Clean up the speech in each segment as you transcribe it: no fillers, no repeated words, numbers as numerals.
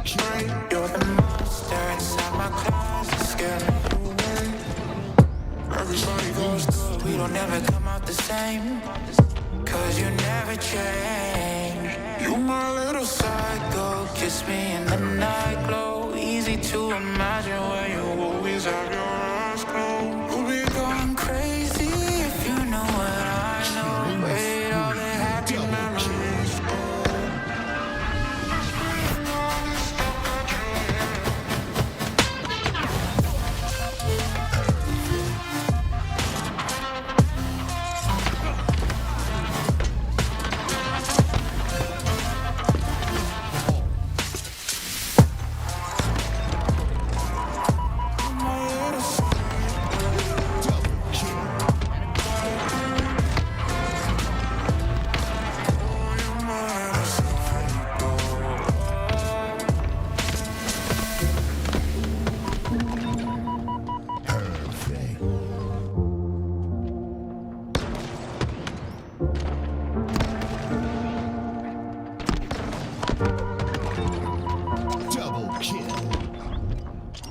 You're the monster inside my closet, scared of you win. Everybody goes good, we don't ever come out the same. Cause you never change. You my little psycho, kiss me in the night glow. Easy to imagine where you always have your eyes closed. We'll be going crazy if you know what I know. Wait, all the happy memories go.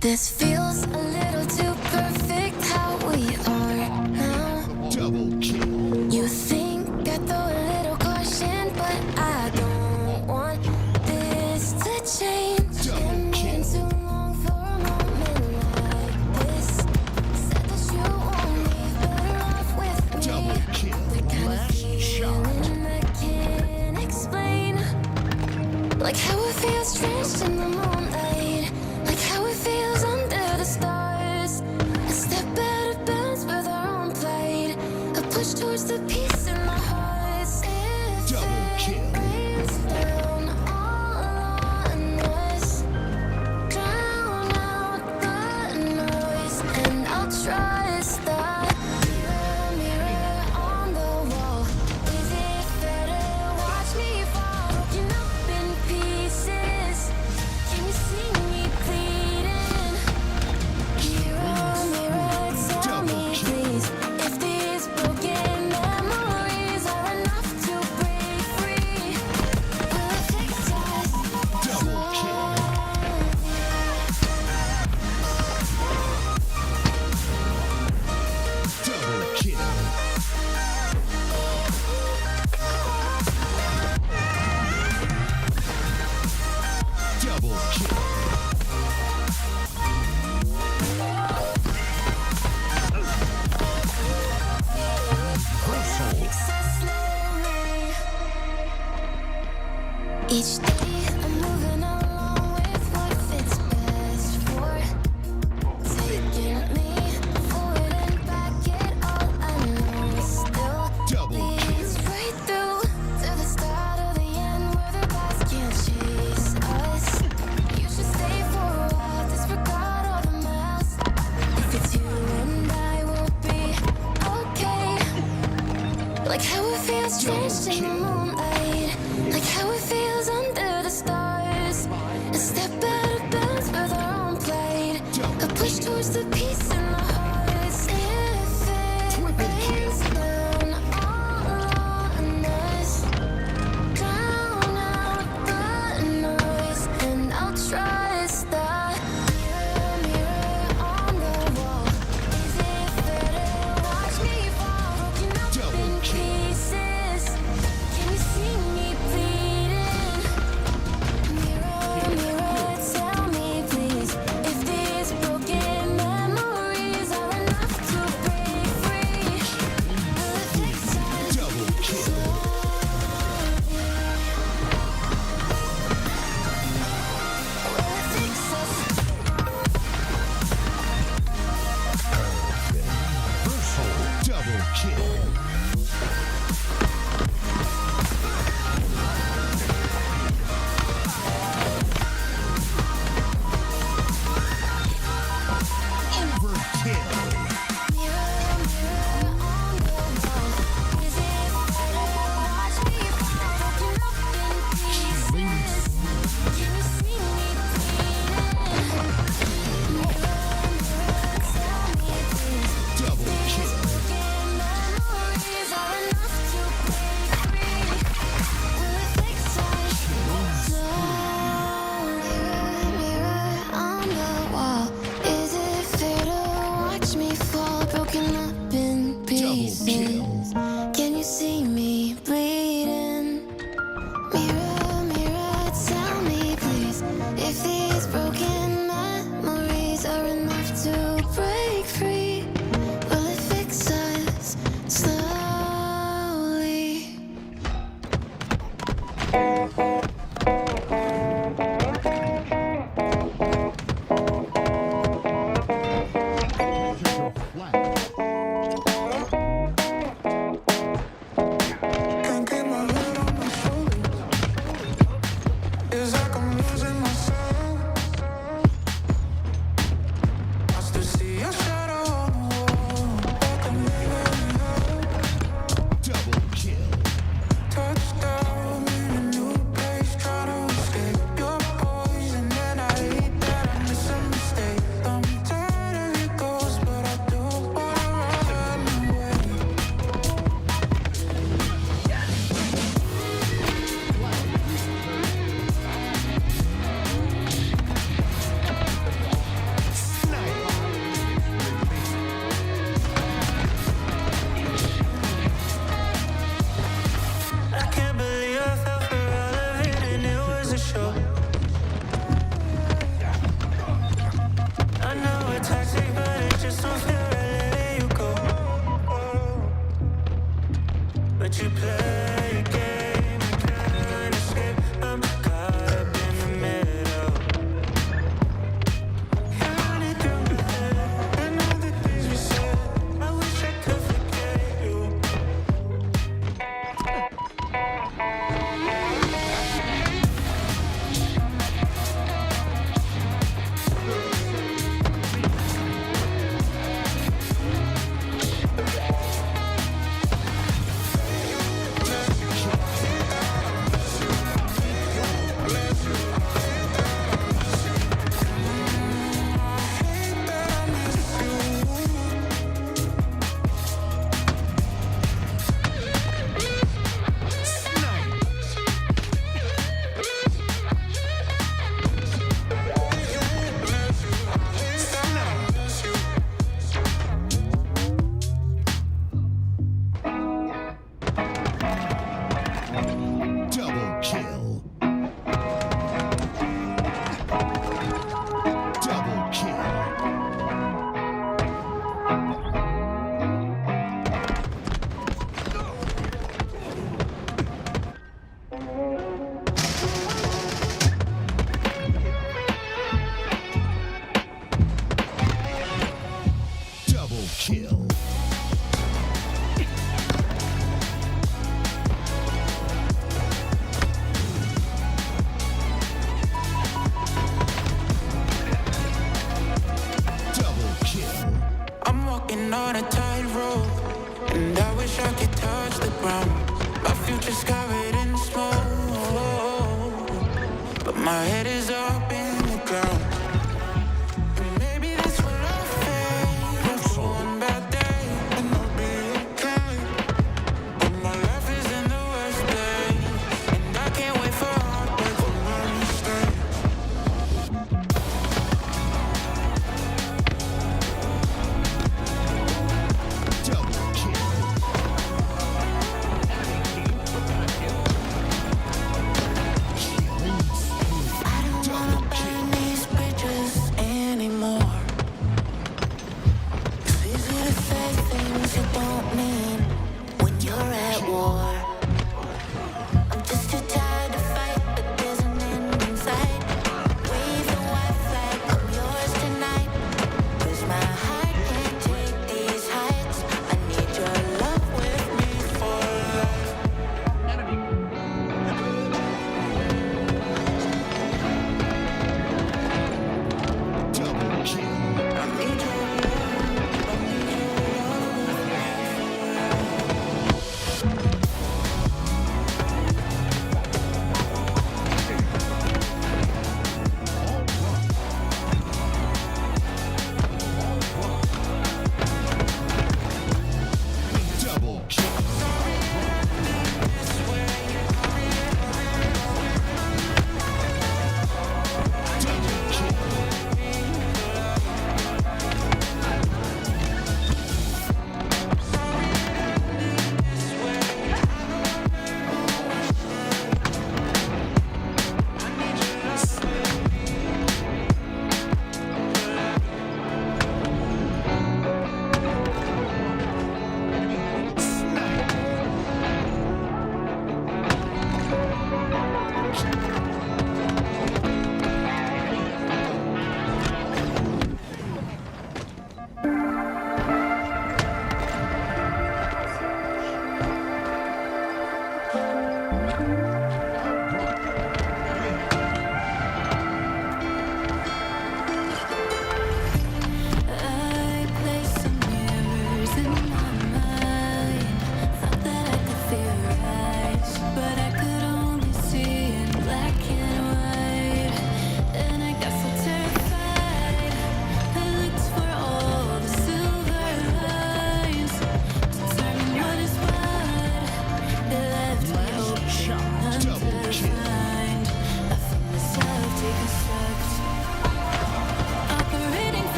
This feels a little too perfect how we are now. Double kill. You think I throw a little caution, but I don't want this to change. Been waiting too long for a moment like this. Said that you won't leave, better off with me. Double kill. The kind of feeling I can't explain. Like how it feels drenched in the moonlight. Like how it feels under the stars. A step out of bounds with our own pride. A push towards the peace in our hearts. If Double kill. it rains down all on us, drown out the noise, and I'll trust that. Mirror, mirror on the wall, is it fair to watch me fall? Broken up in pieces. Can you see me bleeding? Mirror, mirror, tell me please, if these broken memories are enough to break free. Will it fix us? Double kill. Double kill. Double kill. Fix us slowly. Each day I'm moving along with what fits best for taking me forward and back. It all I know still Double leads right through to the start of the end where the past can't chase us. You should stay for a while, disregard all the mess. If it's you and I will be okay. Like how it feels drenched in the moonlight. Like how it feels under the stars. A step out of bounds with our own pride. A push towards the peace in our hearts. If it rains down all on us, drown out the noise, and I'll trust that. Mirror, mirror on the wall, is it fair to watch me fall? Broken up Double in kill. pieces. Can you see me bleeding? Mirror, mirror, tell me please, if these broken memories But you play a game, I can't escape. I'm caught up in the middle. You're running through my head, and all the things we said. I wish I could forget you. Double kill. Double kill. Double kill. Double kill. I'm walking on a tightrope, and I wish I could touch the ground. My future's covered in smoke, but my head is up in the ground. And maybe this will all fade for one bad day, and I'll be okay. But my life is in the worst place, and I can't wait for heartbreak for my mistake. Double kill. Killing spree. I don't wanna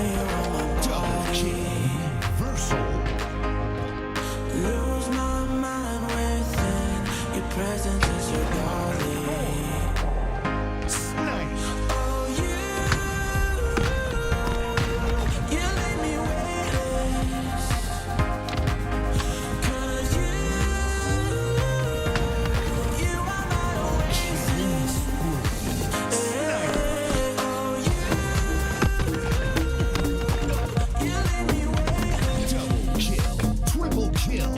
you on my Double kill. Reversal. lose my mind within your presence is your darling. Snipe. Oh, you leave me weightless. 'Cause you are my oasis. Oh, you leave me weightless. Double kill. Triple kill.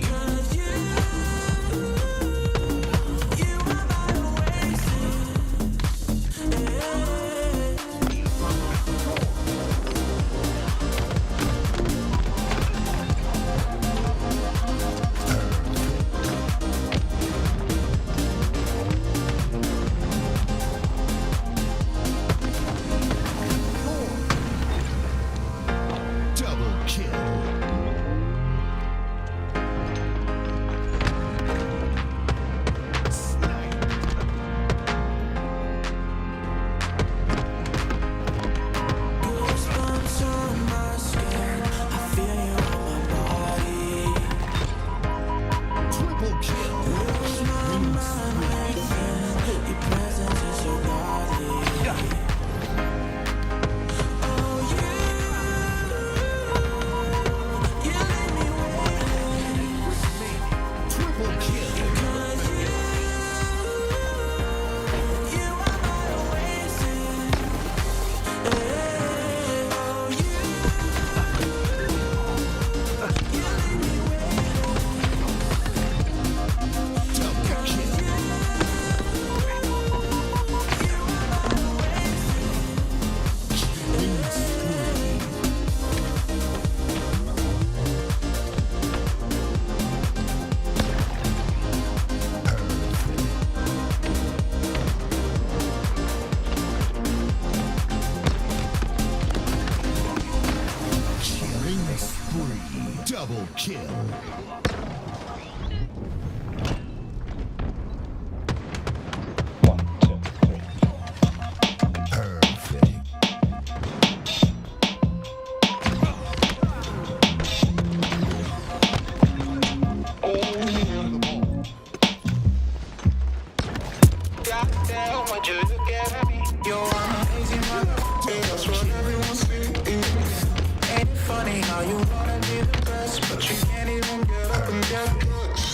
'Cause you are my oasis. Double kill. Snipe. Goosebumps on my skin. I feel you on my body. Triple kill. Lose my mind within your presence is your body. Oh, you leave me weightless. Triple kill. 'Cause you are my oasis. Oh, you leave me weightless. Double kill. Killing spree. Killing spree. Double kill. One, two, three. Perfect. Goddamn, would you look at me? You're amazing, that's what everyone sees. Ain't it funny how you wanna be the best, but you can't even get up and get close.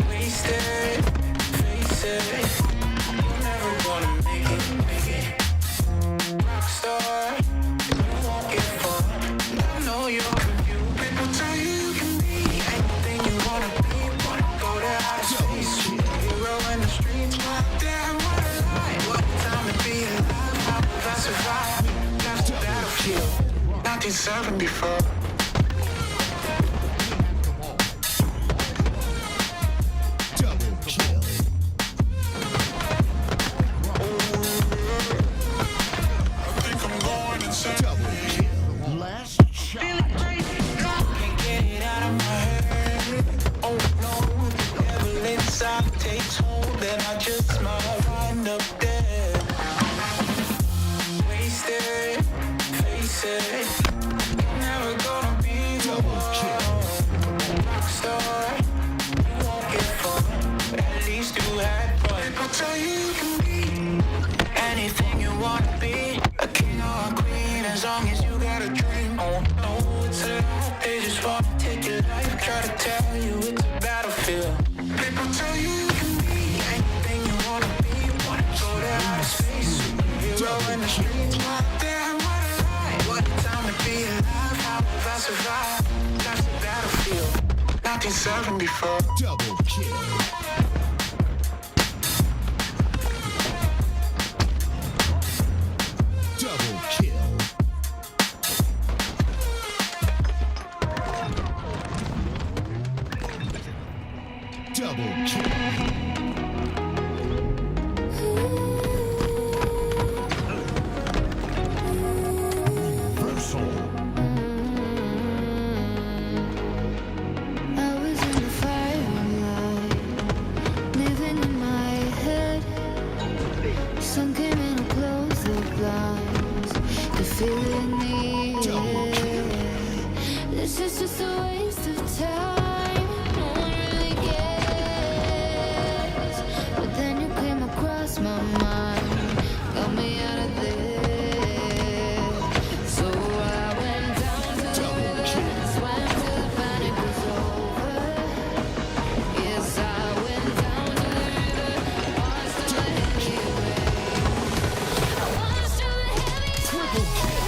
Wasted, face it. You're never gonna make it. Rockstar, you won't get far. I know you're confused. People tell you can be anything you wanna be. Wanna go to outer space, hero in the streets. Damn, what a lie. What time to be alive? How will I survive? That's the battlefield. 1974. Double kill. I think I'm going insane. Double kill. Last shot. Can't get it out of my head. Oh no, the devil inside takes hold, and I just might wind up dead. Wasted, face it. Never gonna be the Double one. kill. Rockstar, you won't get far. At least you had fun. People tell you you can be anything you wanna be. A king or a queen, as long as you got a dream. Oh no, it's a lie. They just wanna take your life. Try to tell you it's a battlefield. People tell you you can be anything you wanna be. Wanna go to outer space, superhero in the streets. Damn, what a lie. What a time to be alive. How will I survive? That's the battlefield. 1974. Double kill. Double kill. Double kill. Reversal. I was in the firelight, living in my head. Sun came in and closed the blinds. Could feel filling the air. This is just a waste of time. No one really cares. But then you came across my mind, got me out of there. So I went down to the river and swam till the panic was over. Yes, I went down to the river, washed all the heavy away. I washed all the heavy away. Double kill.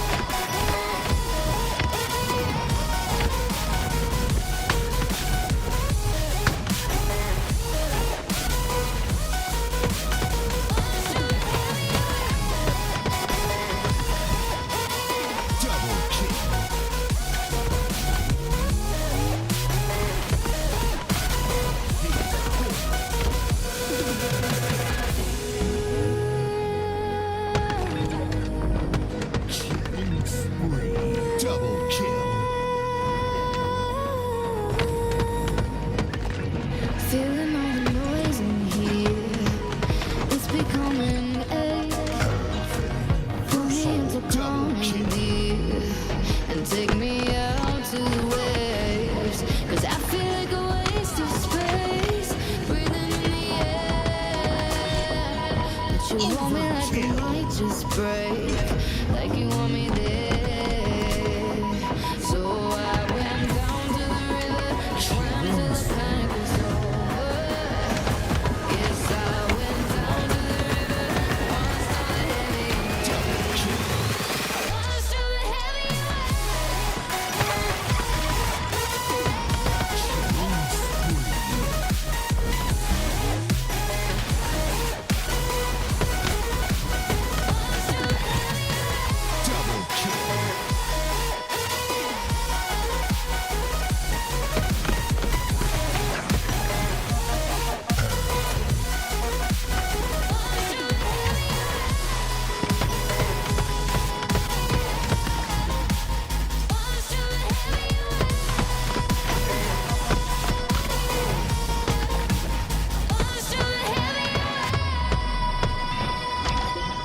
Killing spree. Double kill. Feeling all the noise in here. It's becoming a pull me into calm and deep and take me out to the waves. 'Cause I feel like a waste of space, breathing in the air. But you want me like I might just break, like you want me there. So I went down to the river, swam till the panic was over. Yes, I went down to the river, washed all the heavy away. I washed all the heavy Double kill.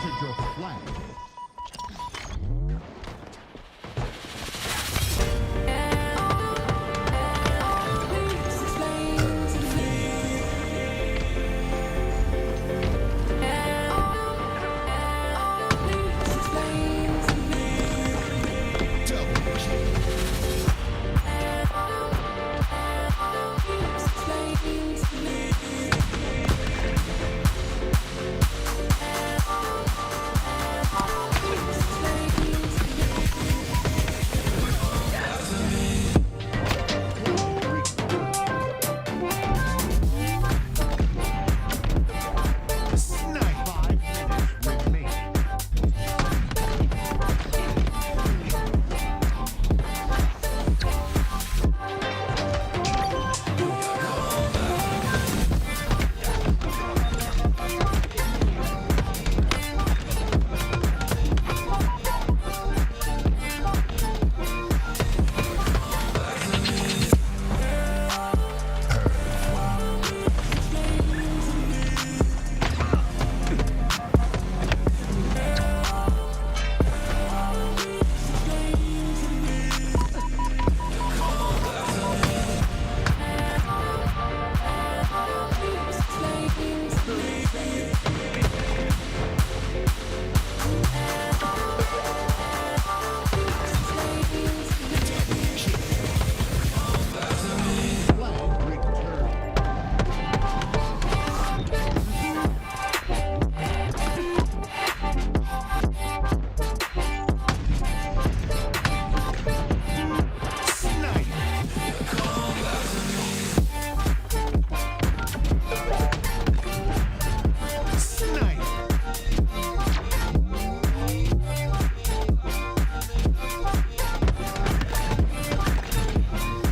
Take your flag. Double kill. Snipe. 5 minutes remaining. Flag returned. Snipe. Snipe.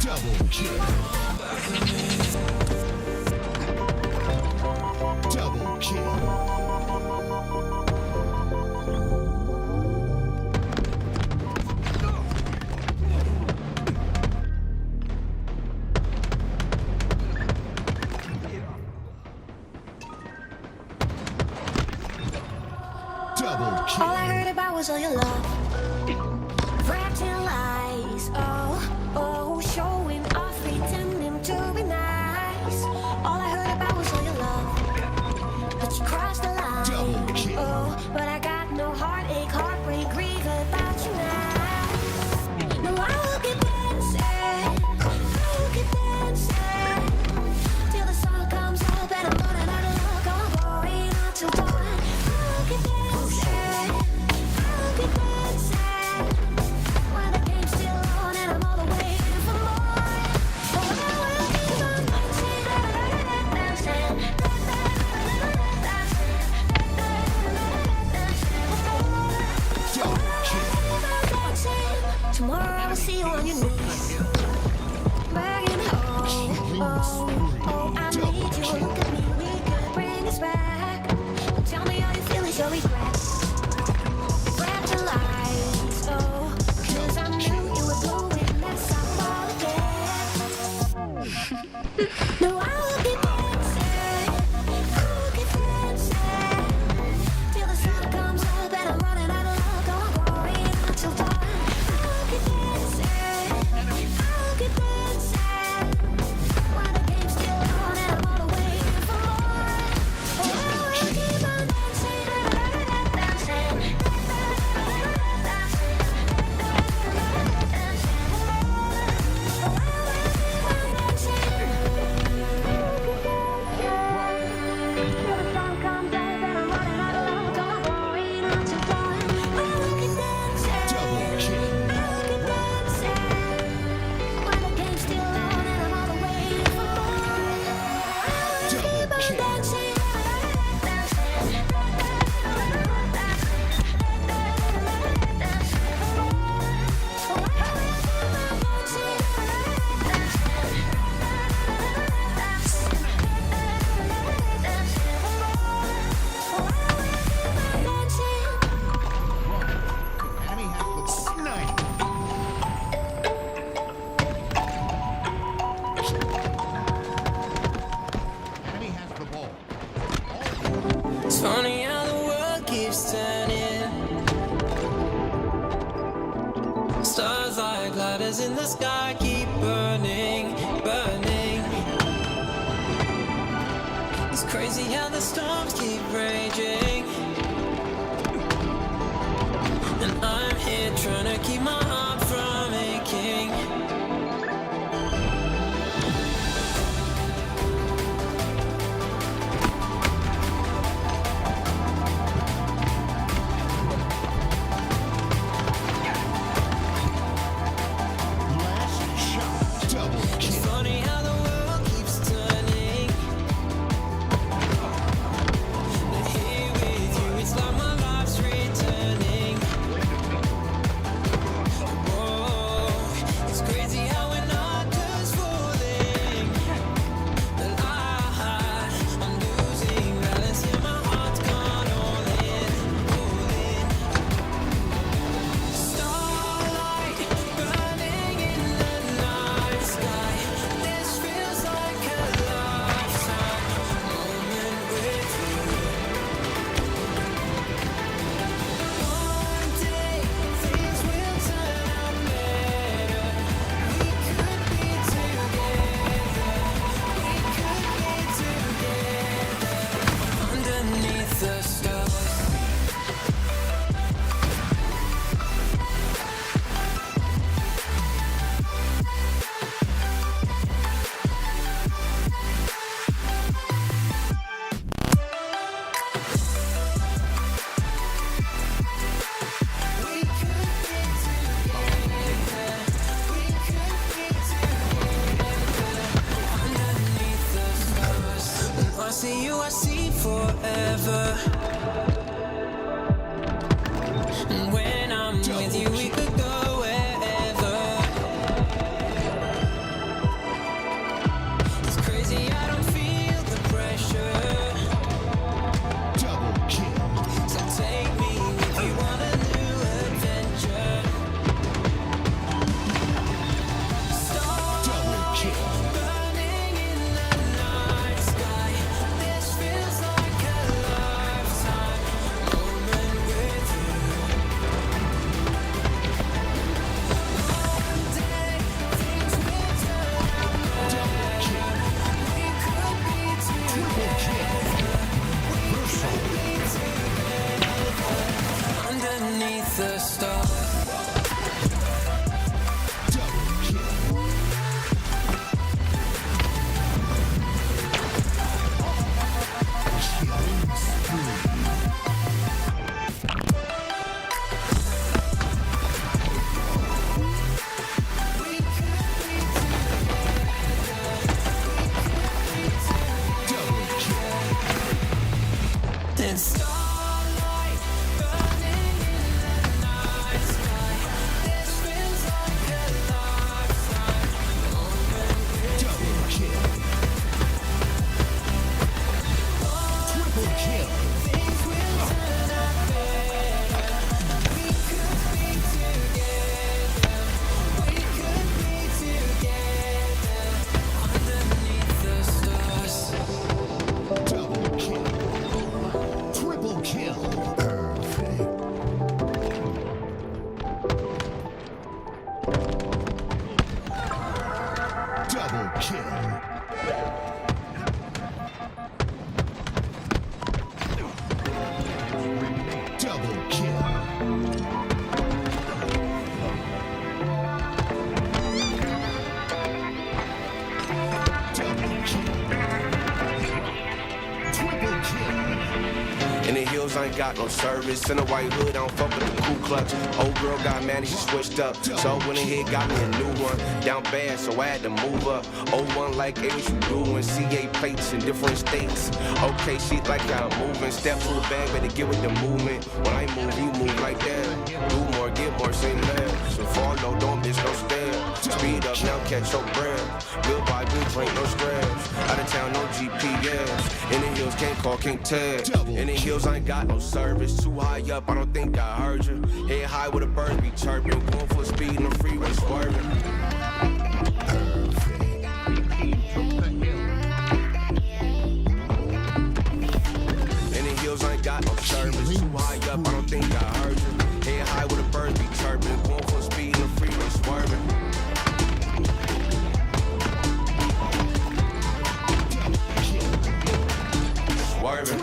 Double kill. Double kill. Double All I kill. heard about was all your love. on your knees, begging, oh, I need you. Look at me, we could bring this back. Tell me how you feel, it's your regret. Fragilize, oh, 'cause I knew you were blowing this up all again. No, I will keep dancing, I'll keep dancing till the sun comes up and I'm running out of luck. Going until dawn. I'll keep dancing, I'll keep dancing while the game's still on and I'm all the way for more. Oh, I will keep on dancing, dancing, till the sun comes up and I'm running out of luck. Going until dawn. I will keep dancing. Double kill. I'll keep dancing while the game's still on and I'm all the way for more. I will keep on dancing, Enemy has the snipe. Enemy has the ball. It's funny how the world keeps turning. Stars like ladders in the sky keep burning, burning. It's crazy how the storms keep raging. And I'm here trying to keep my heart from aching. Last shot. Double It's kill. funny how the world keeps turning. But here with you, it's like my life's returning. Double kill. Double kill. Triple kill. In the hills, I ain't got no service. In a white hood, I don't fuck with the Ku Klux. Old girl got mad and she switched up. So I went ahead, got me a new one. Down bad, so I had to move up. Old one like, hey, what you doing? CA plates in different states. Okay, she like how I'm moving. Step to the bag, better get with the movement. When I move, you move like that. Do more, get more, say less. So fall low, don't miss no stairs. Speed up, now catch your breath. Good vibe, good drink, no stress. Out of town, no GPS. In the hills, can't call, can't tell. In the hills, I ain't got no service. Too high up, I don't think I heard you. Head high with a bird be chirping. Going full speed in the freeway swerving. In the hills, I ain't got no service. Too high up, I don't think I heard you. Head high with a bird be chirping. Going full speed in the freeway swerving. Swerving.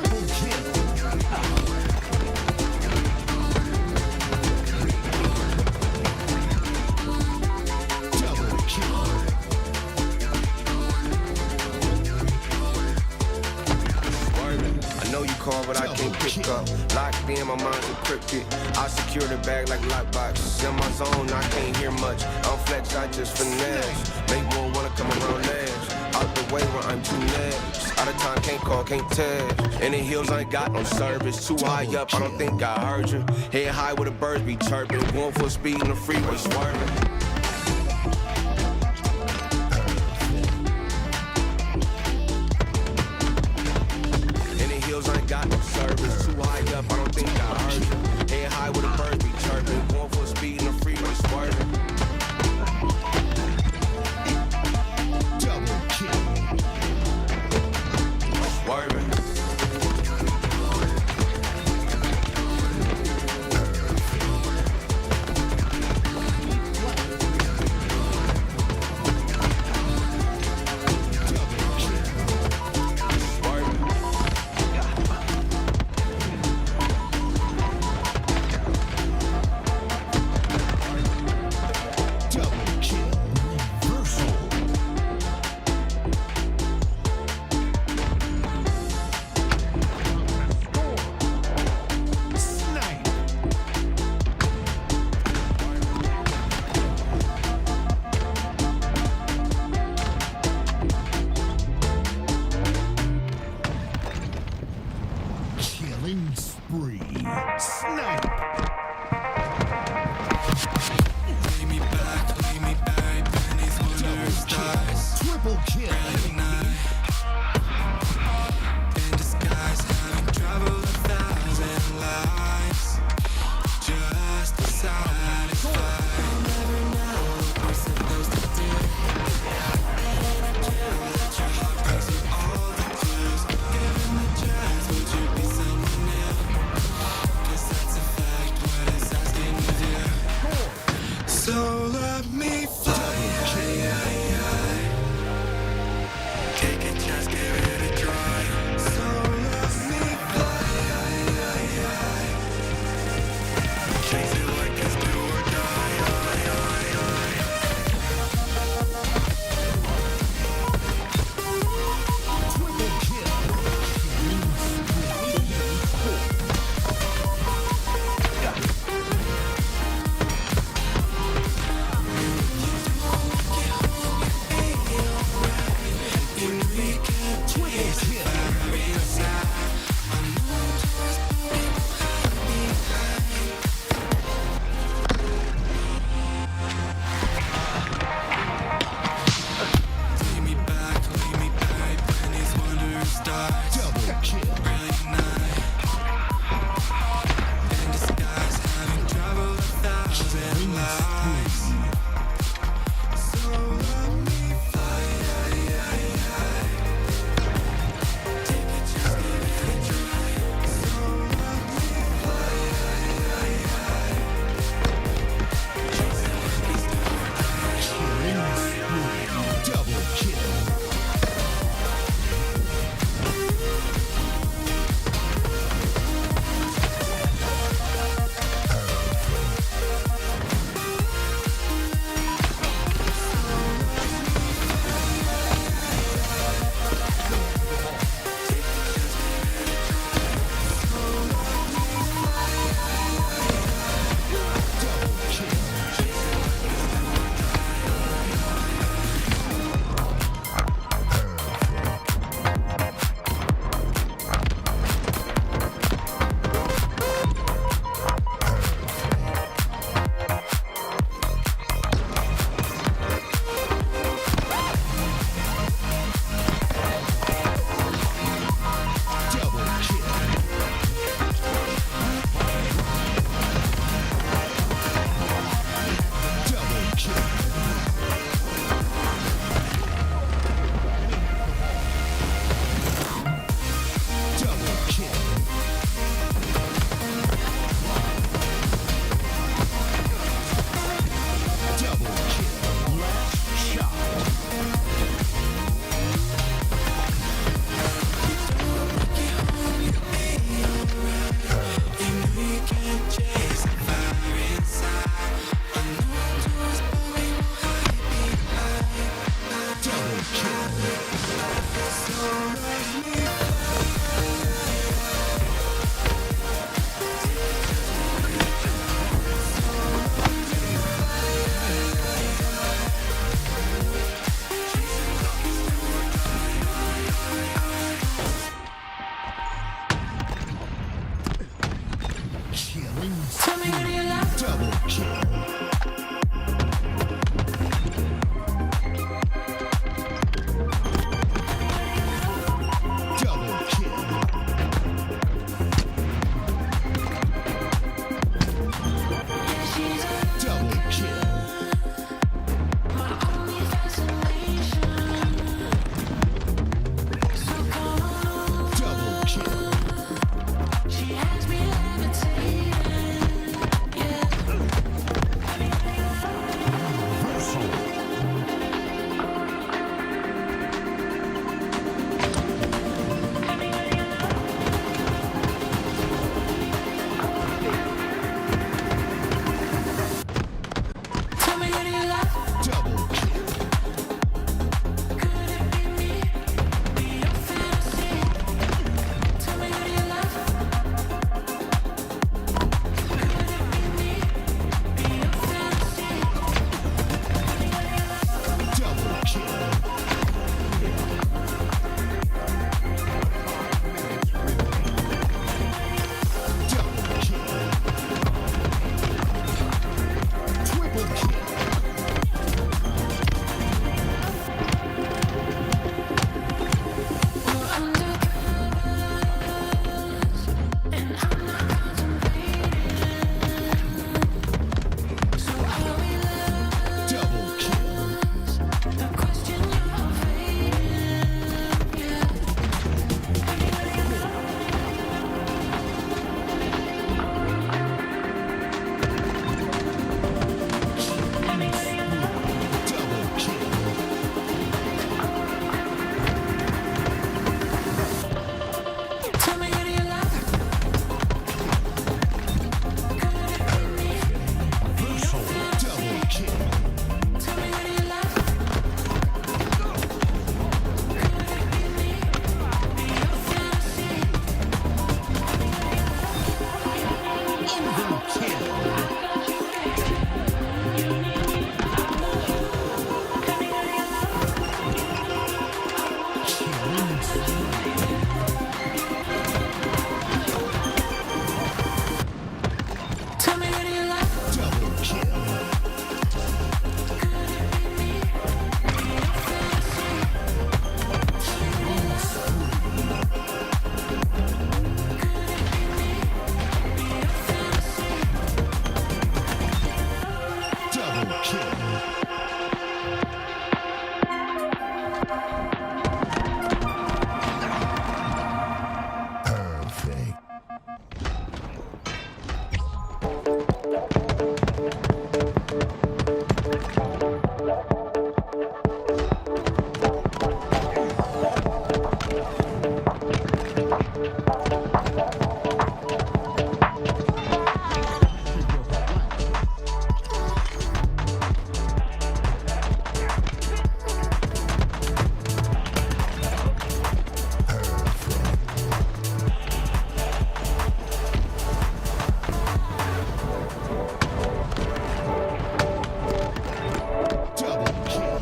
Call, but I can't pick up. Locked in, my mind's encrypted. I secure the bag like lockbox. In my zone, I can't hear much. I'm flex, I just finesse. Make more wanna come around last. Out the way where I'm too next. Out of time, can't call, can't text. In the hills, I ain't got no service. Too high up, I don't think I heard you. Head high with the birds be chirping. Going full speed in the freeway swerving. I ain't got no service. Too high up, I don't think I heard you. Head high with a bird be chirping. Going full speed in the freeway swerving. Double kill. Swerving. Killing spree. Snipe. Lay me back beneath wonder stars. Triple kill. In disguise, having traveled 1,000 lives, just to satisfy. I'll never know what we're supposed to do. It ain't a kill that your heart brings you all the clues. Given the chance, would you be someone new? 'Cause that's a fact, what it's asking you to do. So let me fly. Take a chance, give it a try. So let me fly. Chase it like it's do or die. Triple kill. Killing spree. kill. Perfect. Double kill.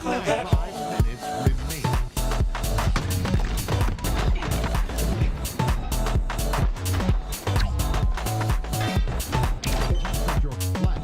Snipe. 5 minutes remaining. Your flag.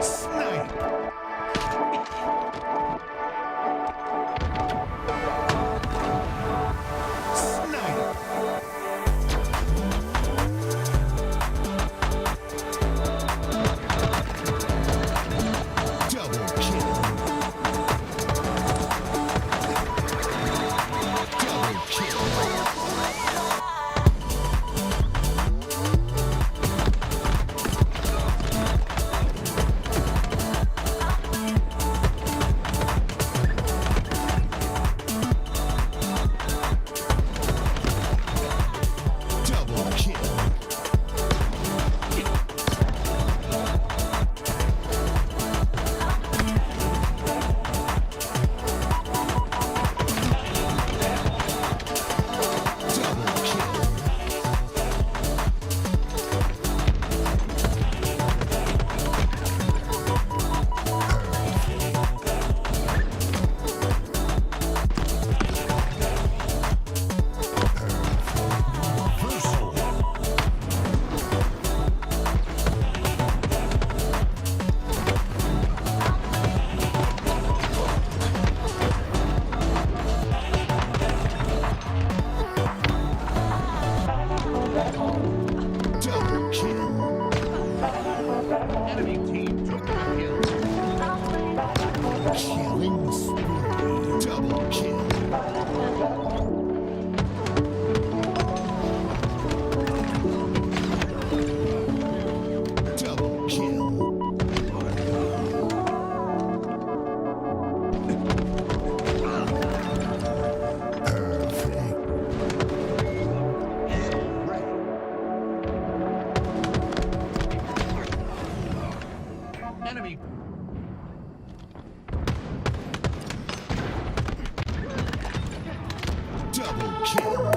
Snipe. Snipe. Double kill. Double kill. Double kill. Double kill. Reversal. Double kill. Enemy team took the kill. Killing spree. Double kill. Double kill. Perfect. Enemy. Double kill.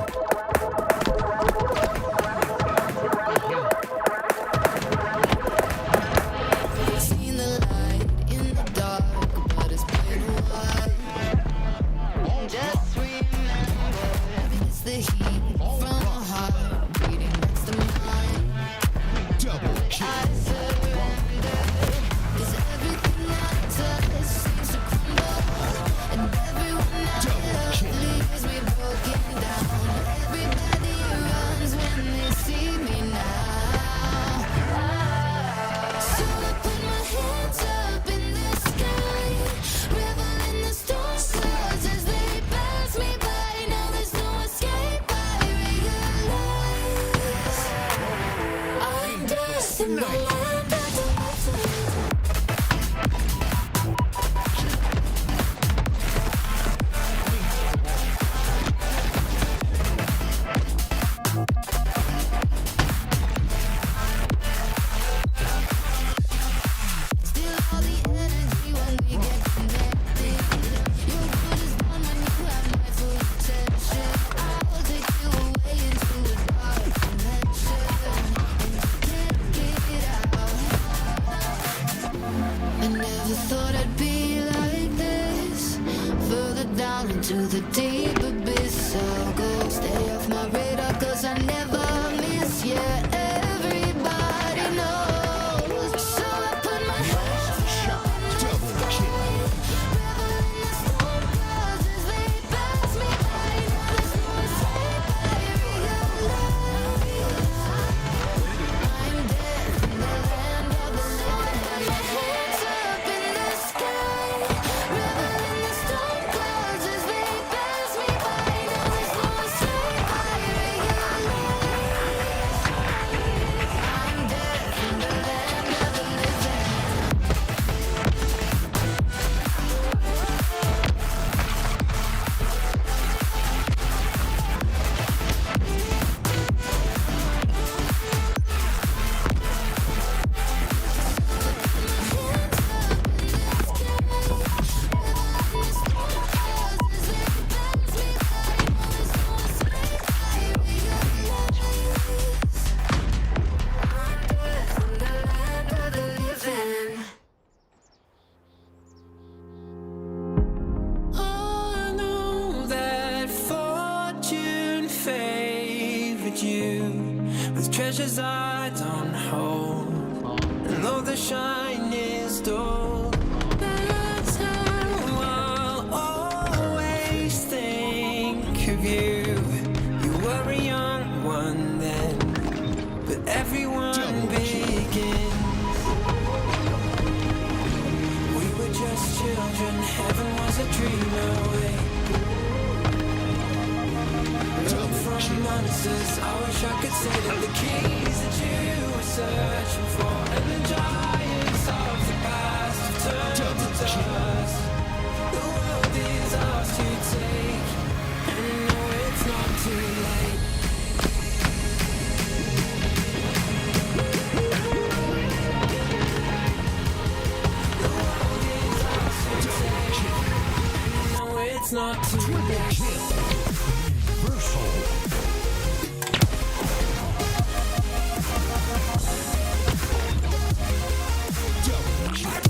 Seen the light in the dark, but it's been a while. Just remember, it's the heat from a heart beating next to mine. Double kill. I surrender, 'cause Good night. Still all the energy when we get connected. Your good is gone when you have my full attention. I'll take you away into a dark dimension, and you can't get out. I never thought I'd be like this. Further down into the deep abyss I'll go. Stay off my radar 'cause I never miss. Yeah, everybody knows. So I put my hands Shot. Double kill. reveling the storm clouds as they pass me by. Now there's no escape. I realize I'm dead in the land of the living. Got my hands up in the sky, reveling the storm clouds as they pass me by. Now there's no escape. I realize I'm dead in the land of the living. I know that fortune favored you with treasures I don't hold. And though the shine is dull, that's how I'll always think of you. You were a young one then, but everyone begins. We were just children, heaven was a dream away. Run from monsters, I wish I could say that the keys that you were searching for, and the giants of the past have turned to dust. The world is ours to take, and no, it's not too late. The world is ours to take, and no, it's not too late. Kill. Reversal. Double kill.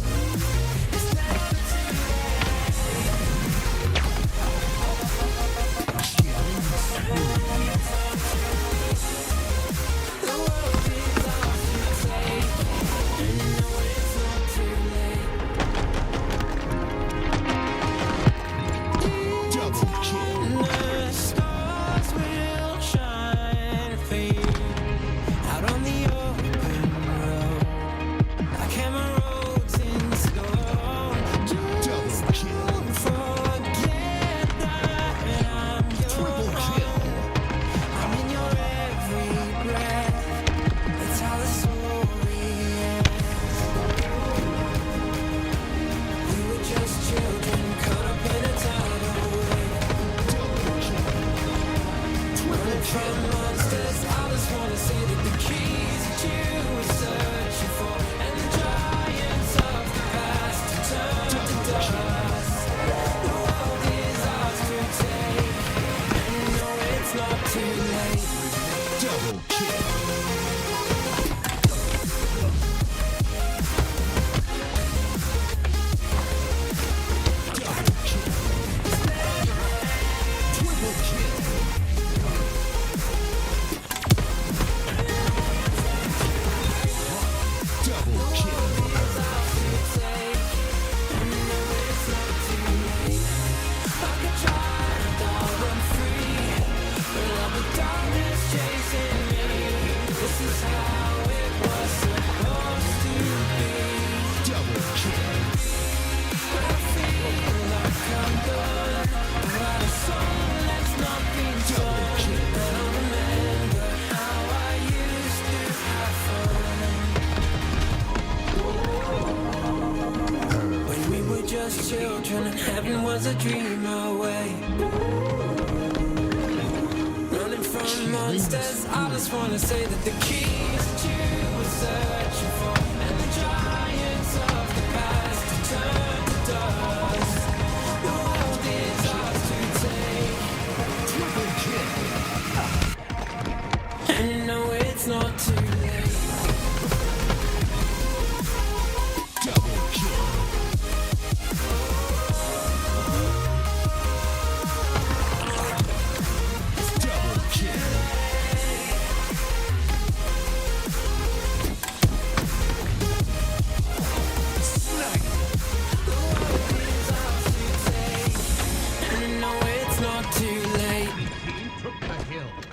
The world is ours to take, and no, it's not too late. Double kill. children and heaven was a dream away. Running from monsters, I just wanna say that the keys that you were searching for and the giants of the past turn to dust. The world is ours to take. And you know it's not too late.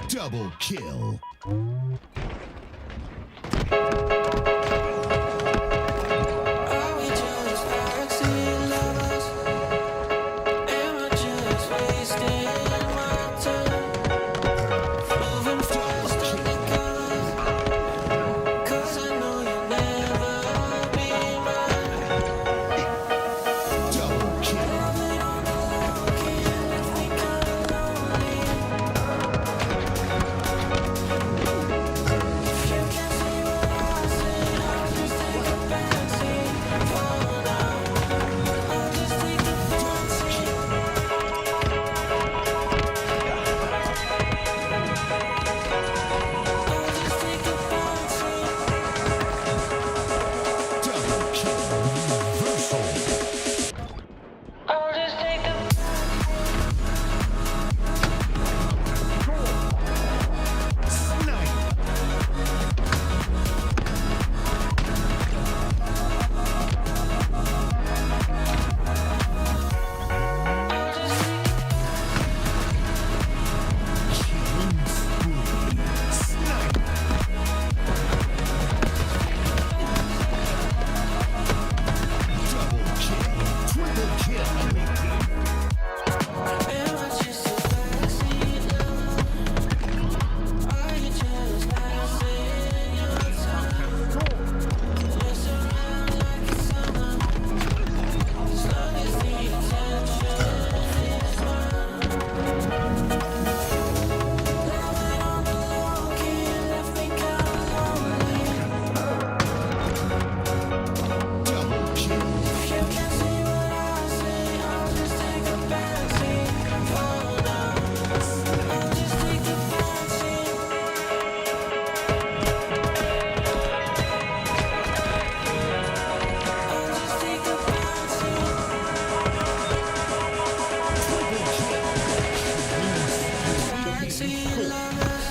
Double kill. Are we just backseat lovers? Am I just wasting my time? Moving fast undercover, 'cause I know you'll never be mine. Double kill. Loving on the low key left me kinda lonely. If you can see what I see, I'll just take a backseat for now. I'll just take the backseat. I'll just take the backseat. Double kill. Reversal. I'll just take the Snipe. Killing spree. Snipe. Double kill. Triple kill. Am I just a backseat lover? Are you just passing your time? Mess around like it's summer, as long as the attention is mine. Loving on the low key left me kinda lonely. Double kill. If you can see what I see, I'll just take a backseat for now. I'll just take the backseat. I'll just take the backseat. Backseat lovers.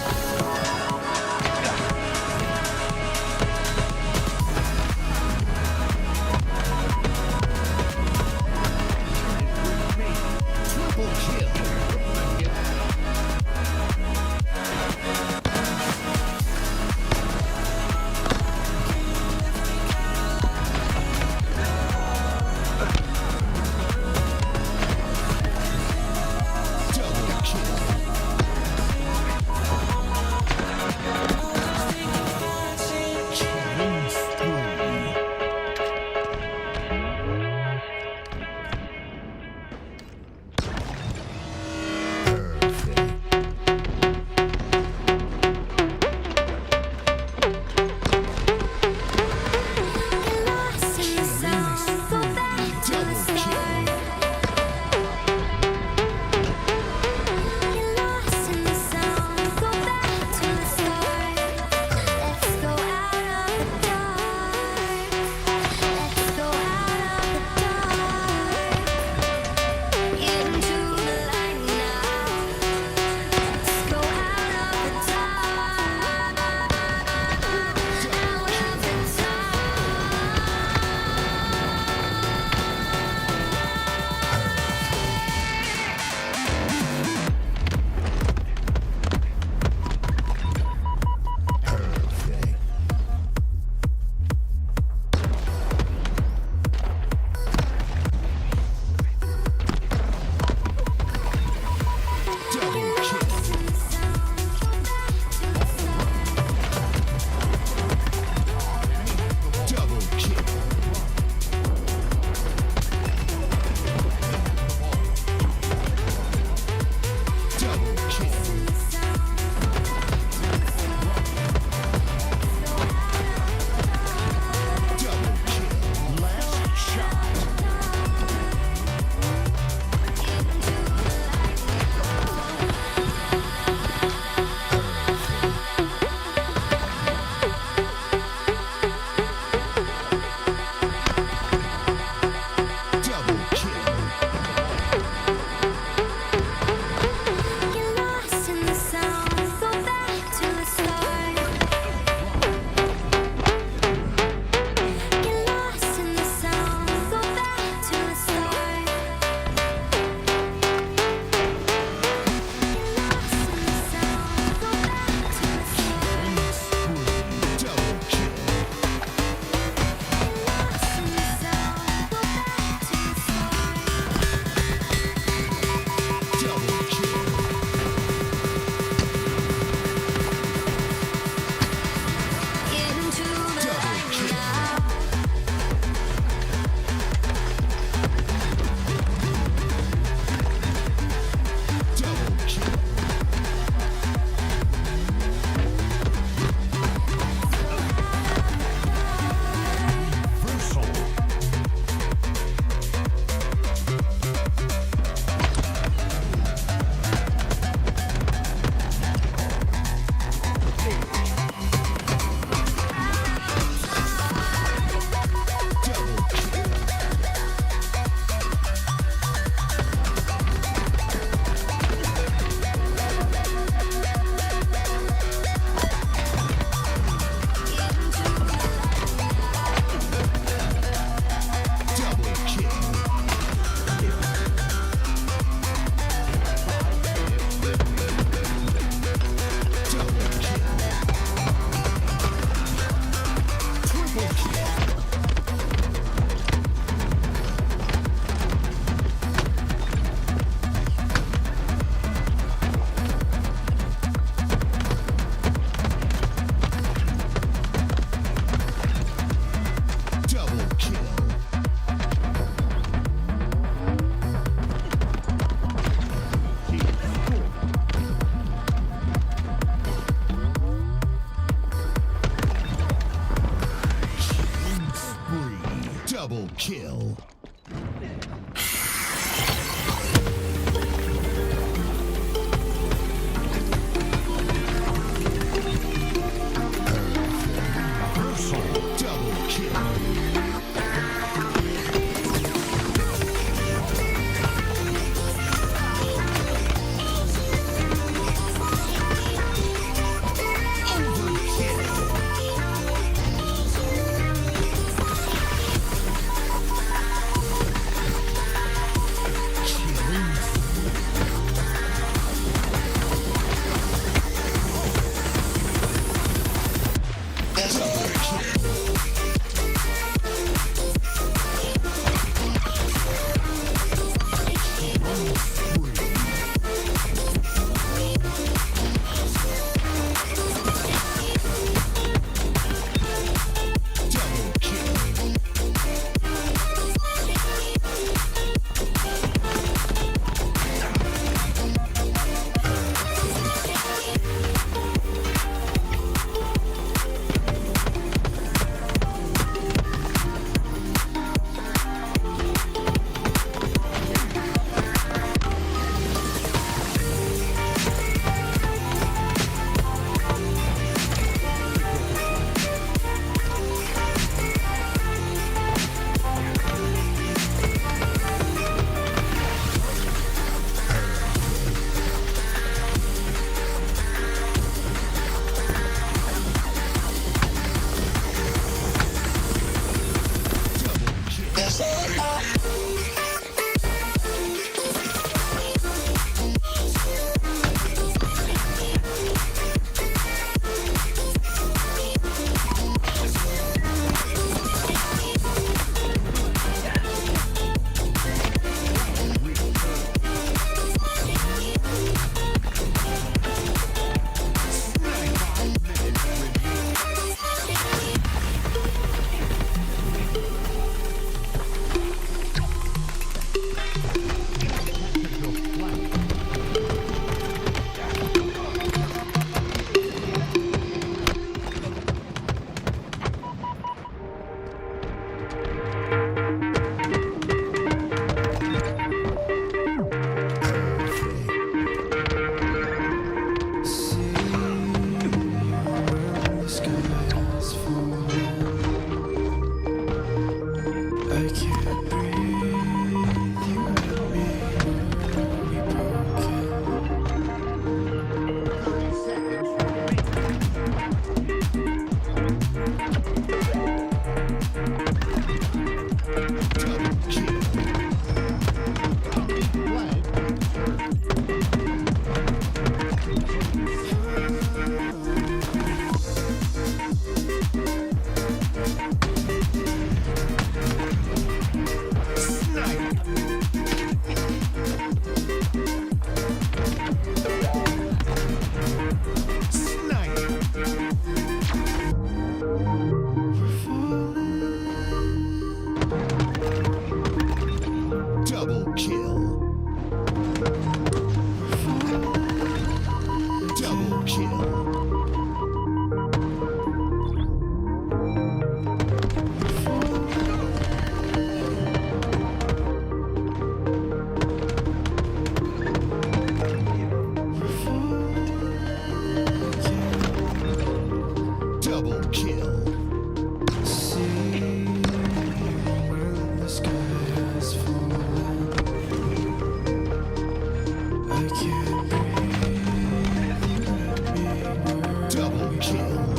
Triple kill. Double kill. Killing spree. Perfect. Lost in the sound, go back to the start. Get lost in the sound, go back to the start. Let's go out of the dark. Double kill. Double kill. Double kill. Double kill. Double kill. Double kill.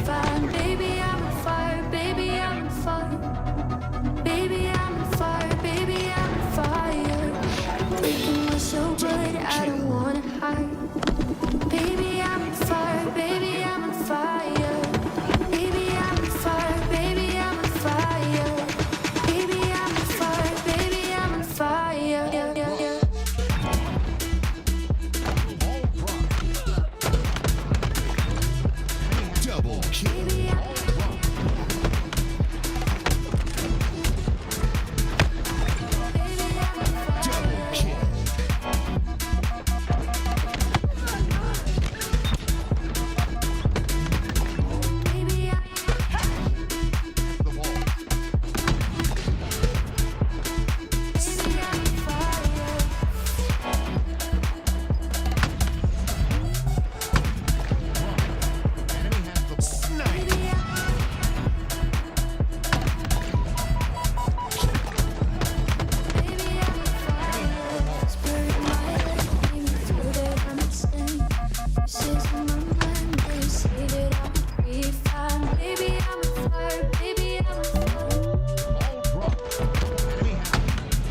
fine. Baby, I'm on fire. Baby, I'm on fire. Baby, I'm on fire. Baby, I'm on fire. Breaking my soul, but I don't wanna hide. Baby, I'm on fire. Baby, I'm on fire. Baby, I'm on fire. Baby, I'm on fire. Baby, I'm on fire. Baby, I'm on fire. Yeah, yeah, yeah. Double kill. Baby, I'm Double kill. baby, I'm baby, I'm on fire. Baby, baby, I'm on fire. Spirit, my life, lead me through that I'm insane. Voices in my mind, they say that I'm be fine. Baby, I'm on fire. Baby, I'm on fire.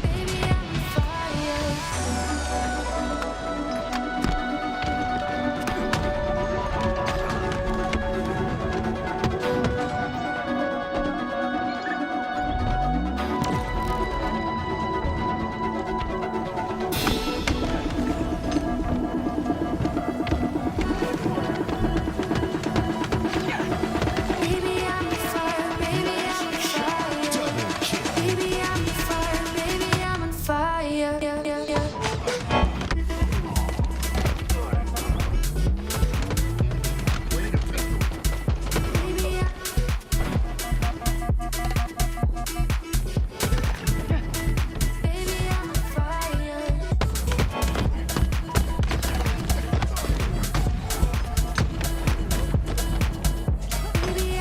Baby, I'm on fire. Baby, I'm on fire. Baby, I'm on fire. Double kill. Baby, I'm on fire. Baby, I'm on fire. Yeah, yeah, yeah. Baby, baby, I'm on fire. Baby,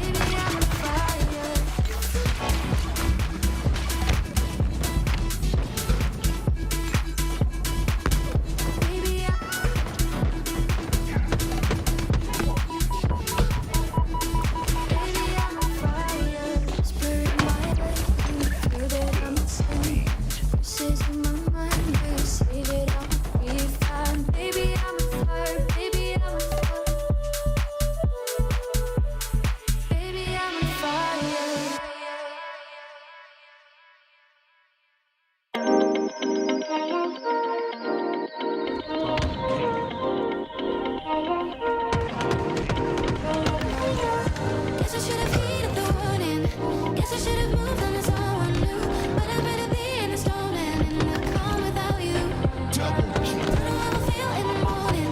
baby, I'm on fire. Baby, baby, I'm on fire. Spirit, my life, lead me through that I'm insane. Voices in my mind, they say that I'll be fine. Baby, I'm on fire. Baby, I'm on fire. Baby, I'm on fire. Guess I should have heeded the warning. Guess I should have moved on as all I knew. But I'd rather be in the storm than in the calm without you. Double kill. Don't know how I feel in the morning.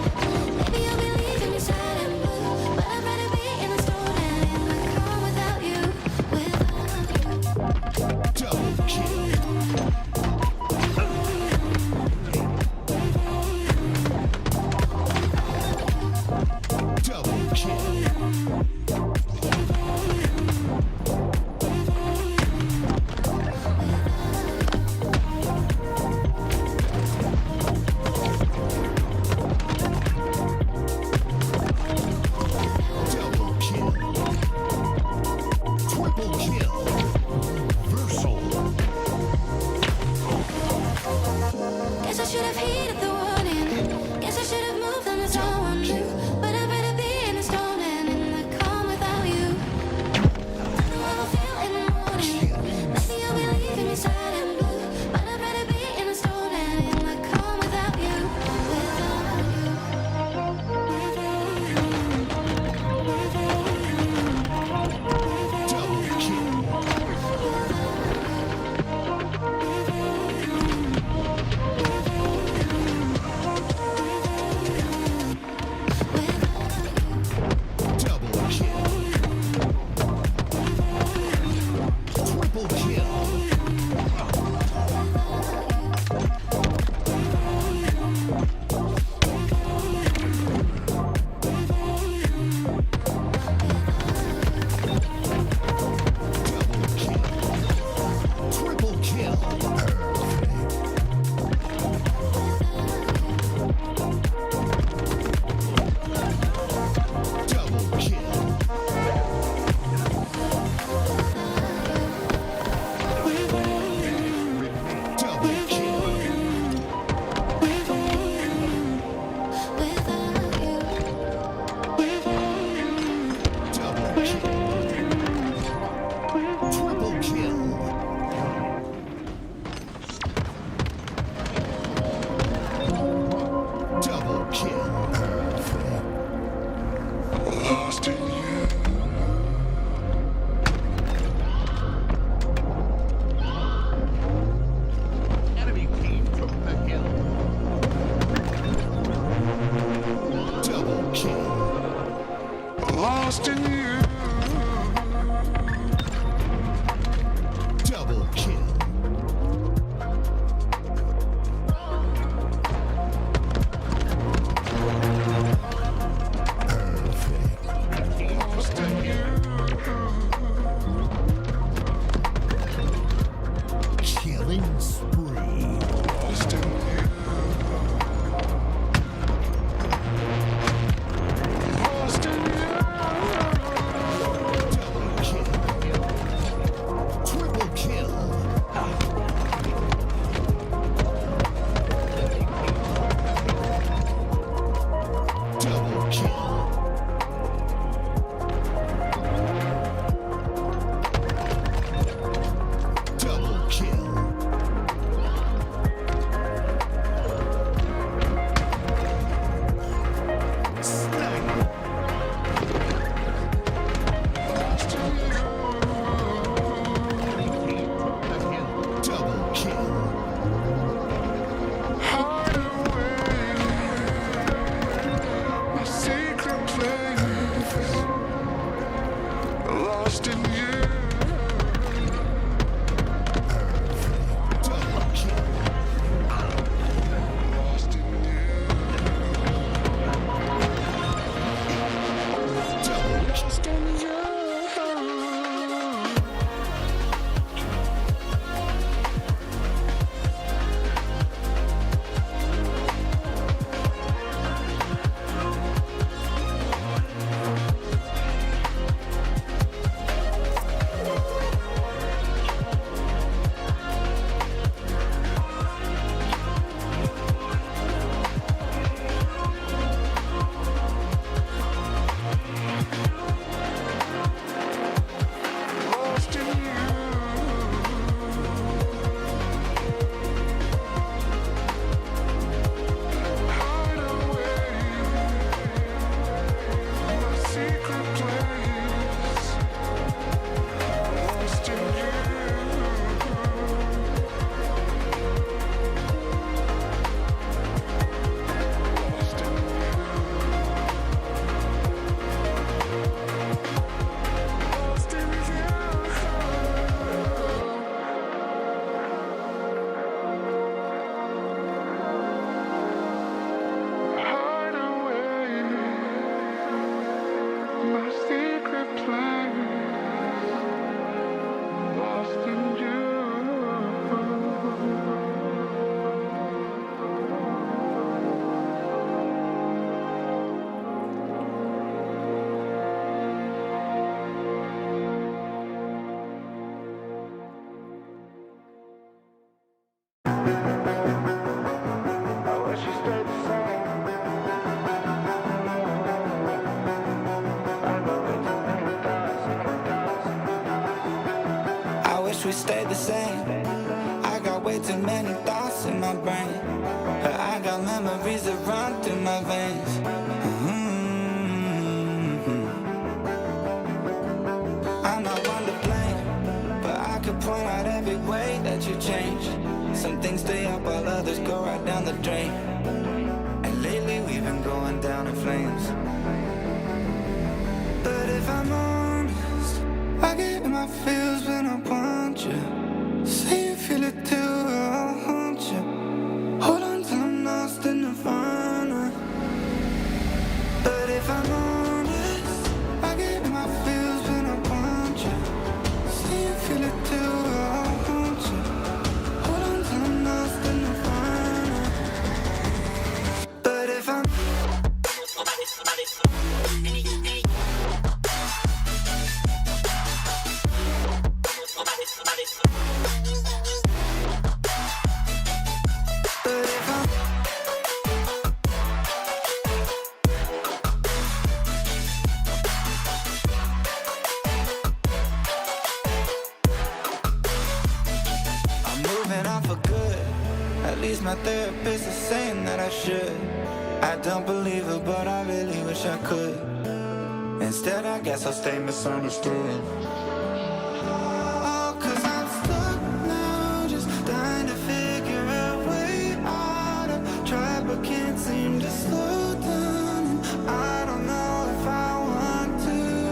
Maybe you'll be leaving me sad and blue. But I'd rather be in the storm than in the calm without you. Double kill. Double kill. Double kill. Triple kill. Versal. Guess I should have heeded the warning. Guess I should have moved on as all I knew. But I'd rather be in the storm than in the calm without you. Don't know how I feel in the morning. Maybe you'll be leaving me sad and blue. But I'd rather be in the storm than in the calm without you. Double kill. lost in you. Double kill. Lost in you. Killing spree. Lost in you. Lost in you. Double kill. Triple kill. Double kill. Double kill. Sniper. Double kill. Hide away. My secret place. Lost in you. Double kill. Lost in you. Double kill. Lost in you. Lost in you. Hide away. My secret place. Lost in you. Lost in you. Lost in you. Hide away. My secret place. Lost in you. I wish you stayed the same. I wish we stayed the same. I got way too many thoughts in my brain. But I got memories that run through my veins. I'm not one to blame, but I could point out every way that you changed. Some things stay up while others go right down the drain. And lately we've been going down in flames. But if I'm honest, I get in my feels when I want you. Say you feel it too, I'll haunt you. Hold on till I'm lost in nirvana. But if I'm honest, I get in my feels when I want you. Say you feel it too, I'll haunt you. Hold on till I'm lost in nirvana. But if I'm At least my therapist is saying that I should. I don't believe her, but I really wish I could. Instead, I guess I'll stay misunderstood. Oh, 'cause I'm stuck now, just trying to figure a way out. I've tried but can't seem to slow down. I don't know if I want to.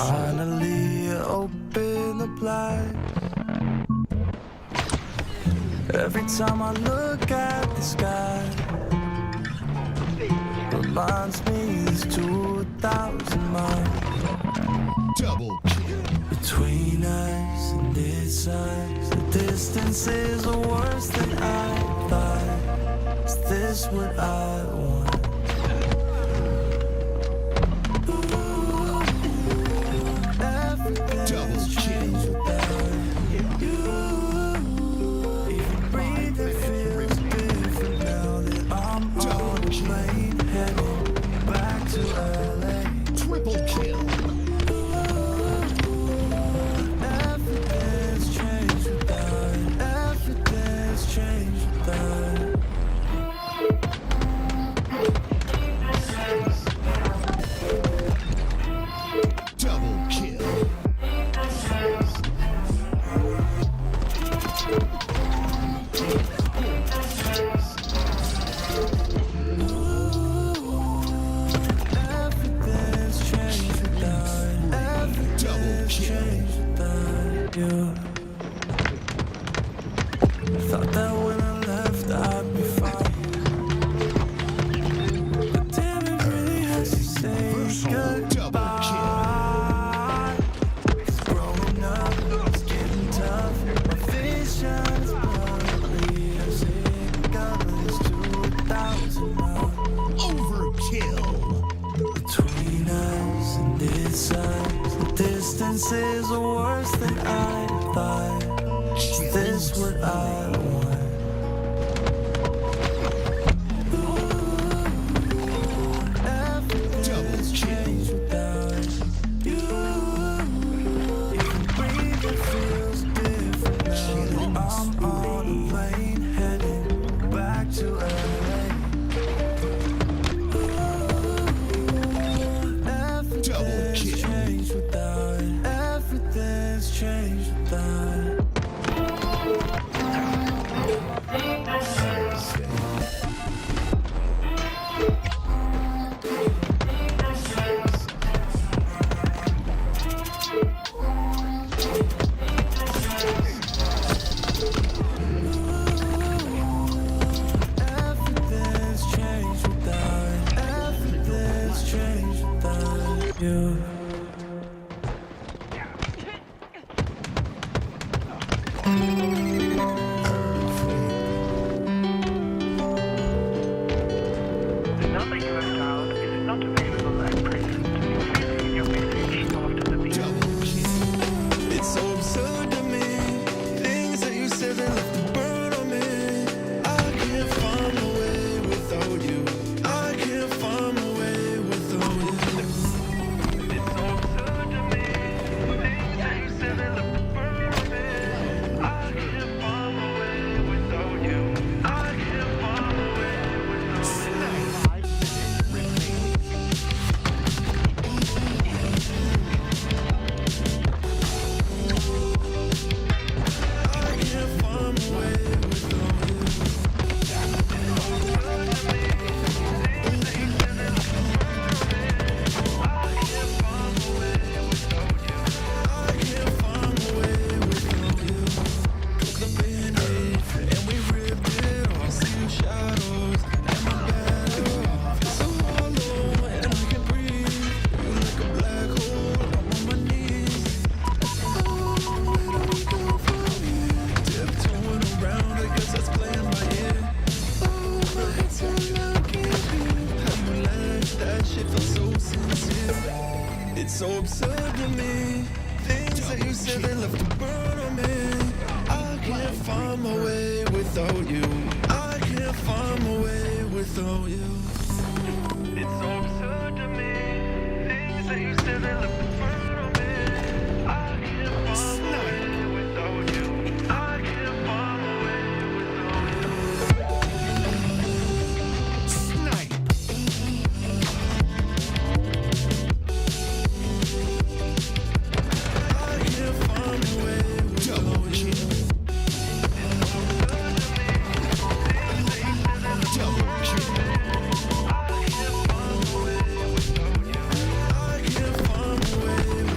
Finally open the blinds. Every time I look at the sky, reminds me it's 2,000 miles Double kill. between us and this size. The distances are worse than I thought. Is this what I want? Double kill. Triple kill. Double kill. Double kill. Thought that when I left I'd be fine, but damn, it really hurts to say goodbye. It's growing up, it's getting tough. My vision's blurry as it goes to 1,000 miles Overkill. between us and this size. The distances are worse than I thought. Is this what I want? Double kill. Without you, even breathing feels different now. I'm on a plane heading back to LA. Double kill. Changed without it. Everything's changed without it. Everything's changed without it. Everything's changed without you. The number you have dialed is not available at present. Please leave your message after the beep. Double kill. It's so absurd to me. Things that you said that left a burn on me. I can't find my way without you. I can't find my way without you. It's so absurd to me. Things that you said that left a burn on me. I can't find my way without you. I can't find my way without you. I can't find my way without you. I can't find my way without you. Took the Band-Aid and we ripped it off. See your shadows and my battle. It's so hollow and I can breathe. You like a black hole. I'm on my knees. Oh, where do we go from here? Tiptoeing around, I guess that's playing by ear. Oh, my head's so lucky. How you laugh, that shit feels so sincere. It's so absurd to me. Things that you said that left a burn on me. I can't find my way without you. I can't find my way without you. It's so absurd to me. Things that you said that left a burn on me. I can't find my way without you. I can't find my way without you. Snipe. I can't find my way Double without you. kill. Double kill. I can't find my way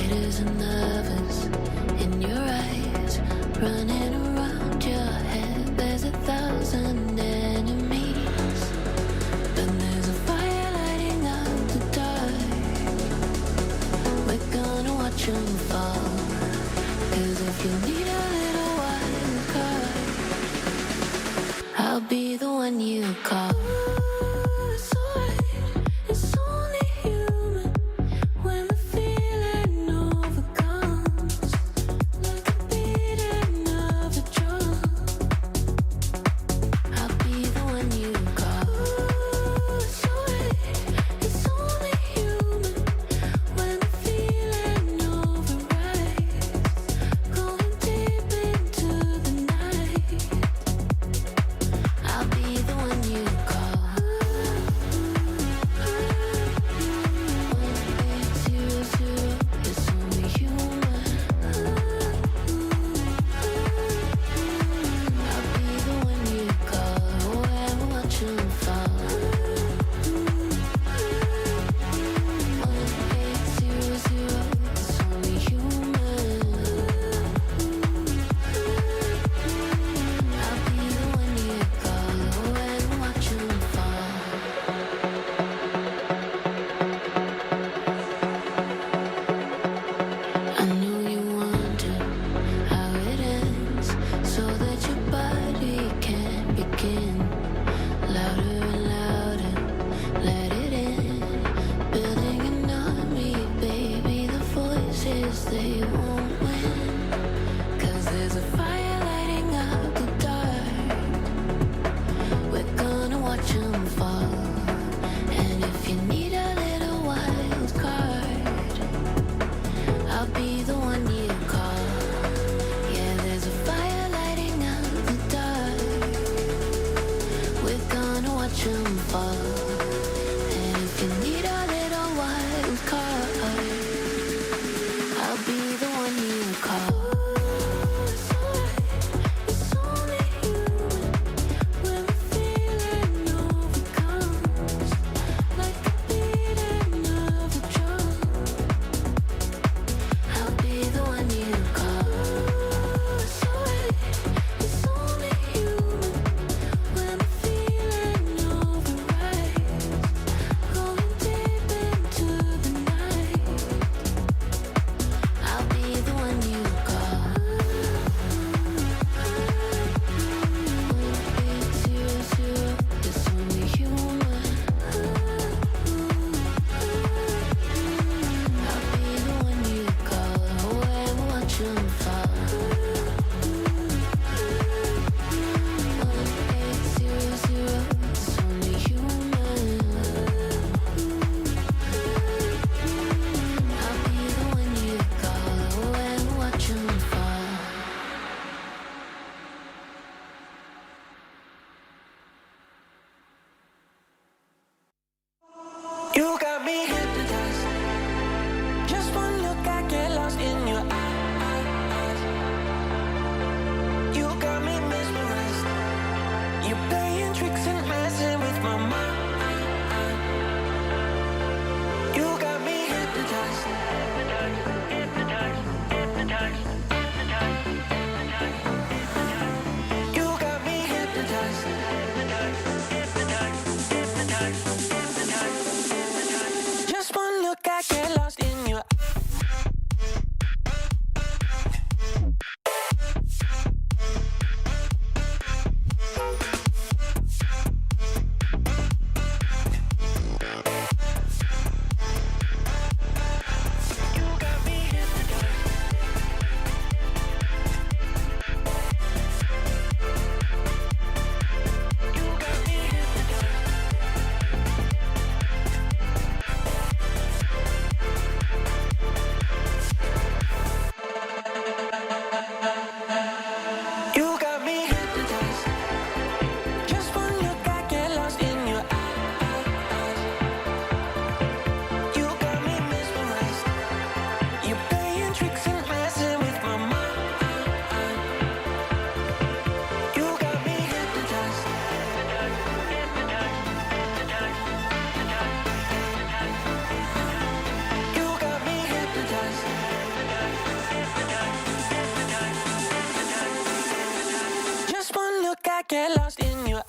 haters and lovers in your eyes, running around your head. There's 1,000 enemies, but there's a fire lighting up the dark. We're gonna watch them fall, 'cause if you need a little wild card, I'll be the one you call. It's alright, it's only human when the feeling overcomes, like a beating of a drum. I'll be the one you call. It's alright, it's only human when the feeling overrides, going deep into the night. I'll be the one you call. 1800, it's only human. I'll be the one you call when we watch 'em fall. 1800, it's only human. I'll be the one you call when we watch 'em fall. I know you wonder how it ends, so that your body can begin. Louder and louder, let it in. Building an army, baby, the voices, they won't win. 'Cause there's a fire lighting up the dark. We're gonna watch 'em fall. And if you need a little wild card, I'll be the one you call. Yeah, there's a fire lighting up the dark. We're gonna watch 'em fall. And if you need a little wild card, I'll be the one you call. It's alright, it's only human when the feeling overcomes, like a beating of a drum. I'll be the one you call. It's alright, it's only human when the feeling overrides, going deep into the night. I'll be the one you call. 1800, it's only human. I'll be the one you call when we watch 'em fall. 1800, it's only human. I'll be the one you call when we watch 'em fall. You got me hypnotized. Just one look, I get lost in your eyes. You got me mesmerized. You're playing tricks and messing with my mind. You got me hypnotized. You got me hypnotized. Just one look, I get lost in your hypnotized. get lost in your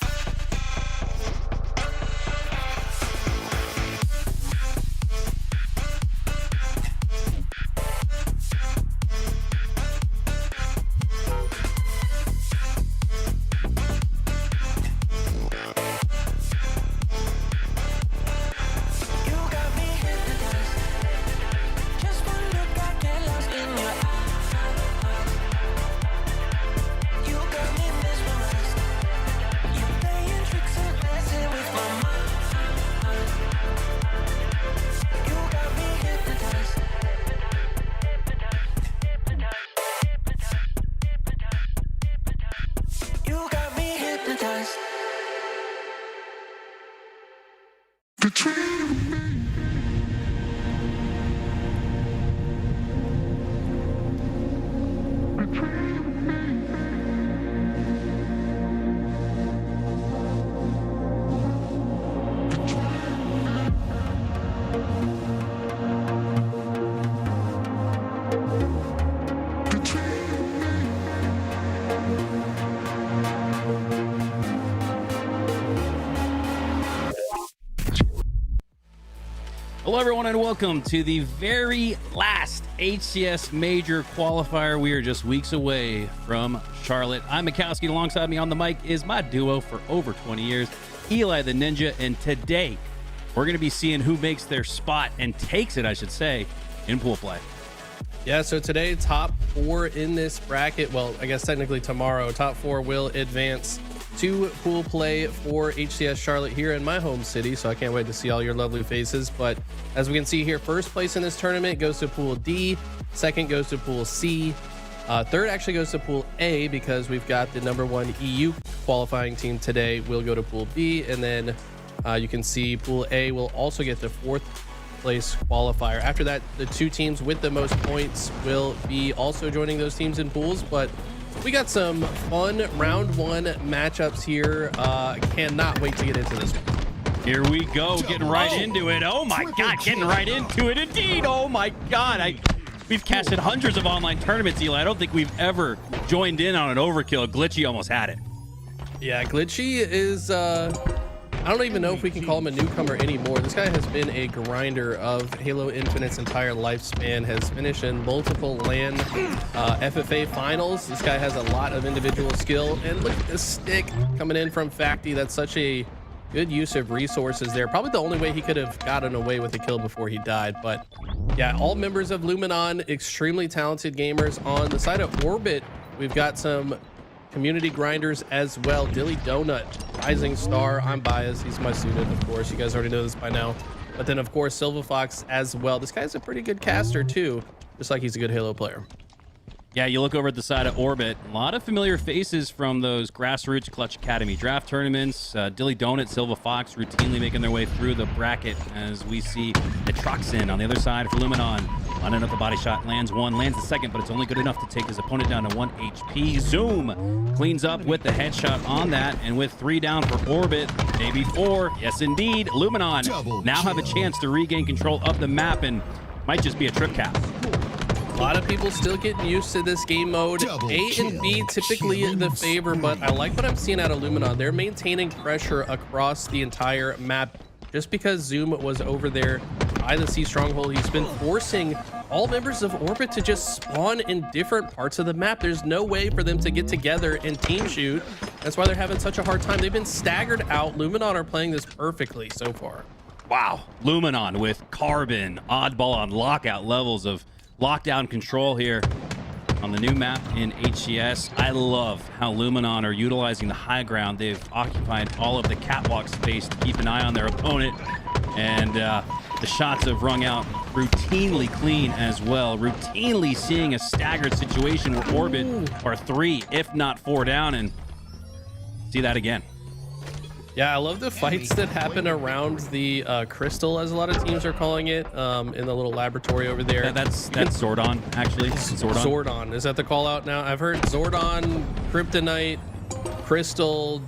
Hello, everyone, and welcome to the very last HCS major qualifier. We are just weeks away from Charlotte. I'm Mikowski. Alongside me on the mic is my duo for over 20 years, Eli the Ninja. And today, we're going to be seeing who makes their spot and takes it, I should say, in pool play. Yeah, so today, top 4 in this bracket. Well, I guess technically tomorrow, top 4 will advance to pool play for HCS Charlotte here in my home city. So I can't wait to see all your lovely faces. But as we can see here, first place in this tournament goes to pool D, second goes to pool C, third actually goes to pool A because we've got the #1 EU qualifying team today will go to pool B. And then you can see pool A will also get the 4th place qualifier. After that, the 2 teams with the most points will be also joining those teams in pools. But we got some fun round 1 matchups here. Cannot wait to get into this one. Here we go, getting right into it. Oh my God, getting right into it indeed. Oh my God. We've casted hundreds of online tournaments, Eli. I don't think we've ever joined in on an overkill. Glitchy almost had it. Yeah, Glitchy is I don't even know if we can call him a newcomer anymore. This guy has been a grinder of Halo Infinite's entire lifespan, has finished in multiple LAN FFA finals. This guy has a lot of individual skill. And look at this stick coming in from Facti. That's such a good use of resources there. Probably the only way he could have gotten away with a kill before he died. But yeah, all members of Luminon, extremely talented gamers. On the side of Orbit, we've got some community grinders as well. Dilly Donut, rising star. I'm biased. He's my student, of course. You guys already know this by now. But then, of course, Silva Fox as well. This guy's a pretty good caster, too, just like he's a good Halo player. Yeah, you look over at the side of Orbit, a lot of familiar faces from those grassroots Clutch Academy draft tournaments. Dilly Donut, Silva Fox routinely making their way through the bracket as we see Etroxin on the other side for Luminon. Lining up the body shot, lands one, lands the second, but it's only good enough to take his opponent down to 1 HP. Zoom cleans up with the headshot on that, and with 3 down for Orbit, maybe 4. Yes, indeed. Luminon now have a chance to regain control of the map and might just be a trip cap. A lot of people still getting used to this game mode. A and B typically the favor, but I like what I'm seeing out of Luminon. They're maintaining pressure across the entire map. Just because Zoom was over there by the C stronghold, he's been forcing all members of Orbit to just spawn in different parts of the map. There's no way for them to get together and team shoot. That's why they're having such a hard time. They've been staggered out. Luminon are playing this perfectly so far. Wow. Luminon with Carbon, Oddball on lockout levels of lockdown control here on the new map in HCS. I love how Luminon are utilizing the high ground. They've occupied all of the catwalk space to keep an eye on their opponent. And the shots have rung out routinely clean as well. Routinely seeing a staggered situation where Orbit are 3, if not 4 down. And see that again. Yeah, I love the fights that happen around the crystal, as a lot of teams are calling it, in the little laboratory over there. That's Zordon, actually. Zordon. Is that the call out now? I've heard Zordon, Kryptonite, Crystal,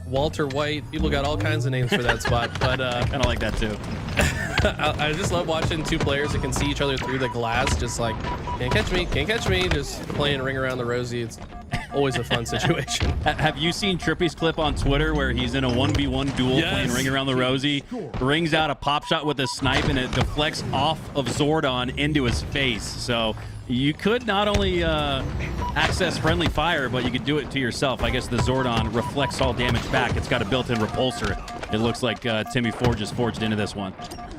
Walter White. People got all kinds of names for that spot, but kind of like that too. I just love watching 2 players that can see each other through the glass, just like, can't catch me, just playing Ring Around the Rosie. It's always a fun situation. Have you seen Trippy's clip on Twitter where he's in a 1v1 duel playing Ring Around the Rosie, rings out a pop shot with a snipe, and it deflects off of Zordon into his face? So you could not only access friendly fire, but you could do it to yourself. I guess the Zordon reflects all damage back. It's got a built-in repulsor. It looks like Timmy Forge is forged into this one.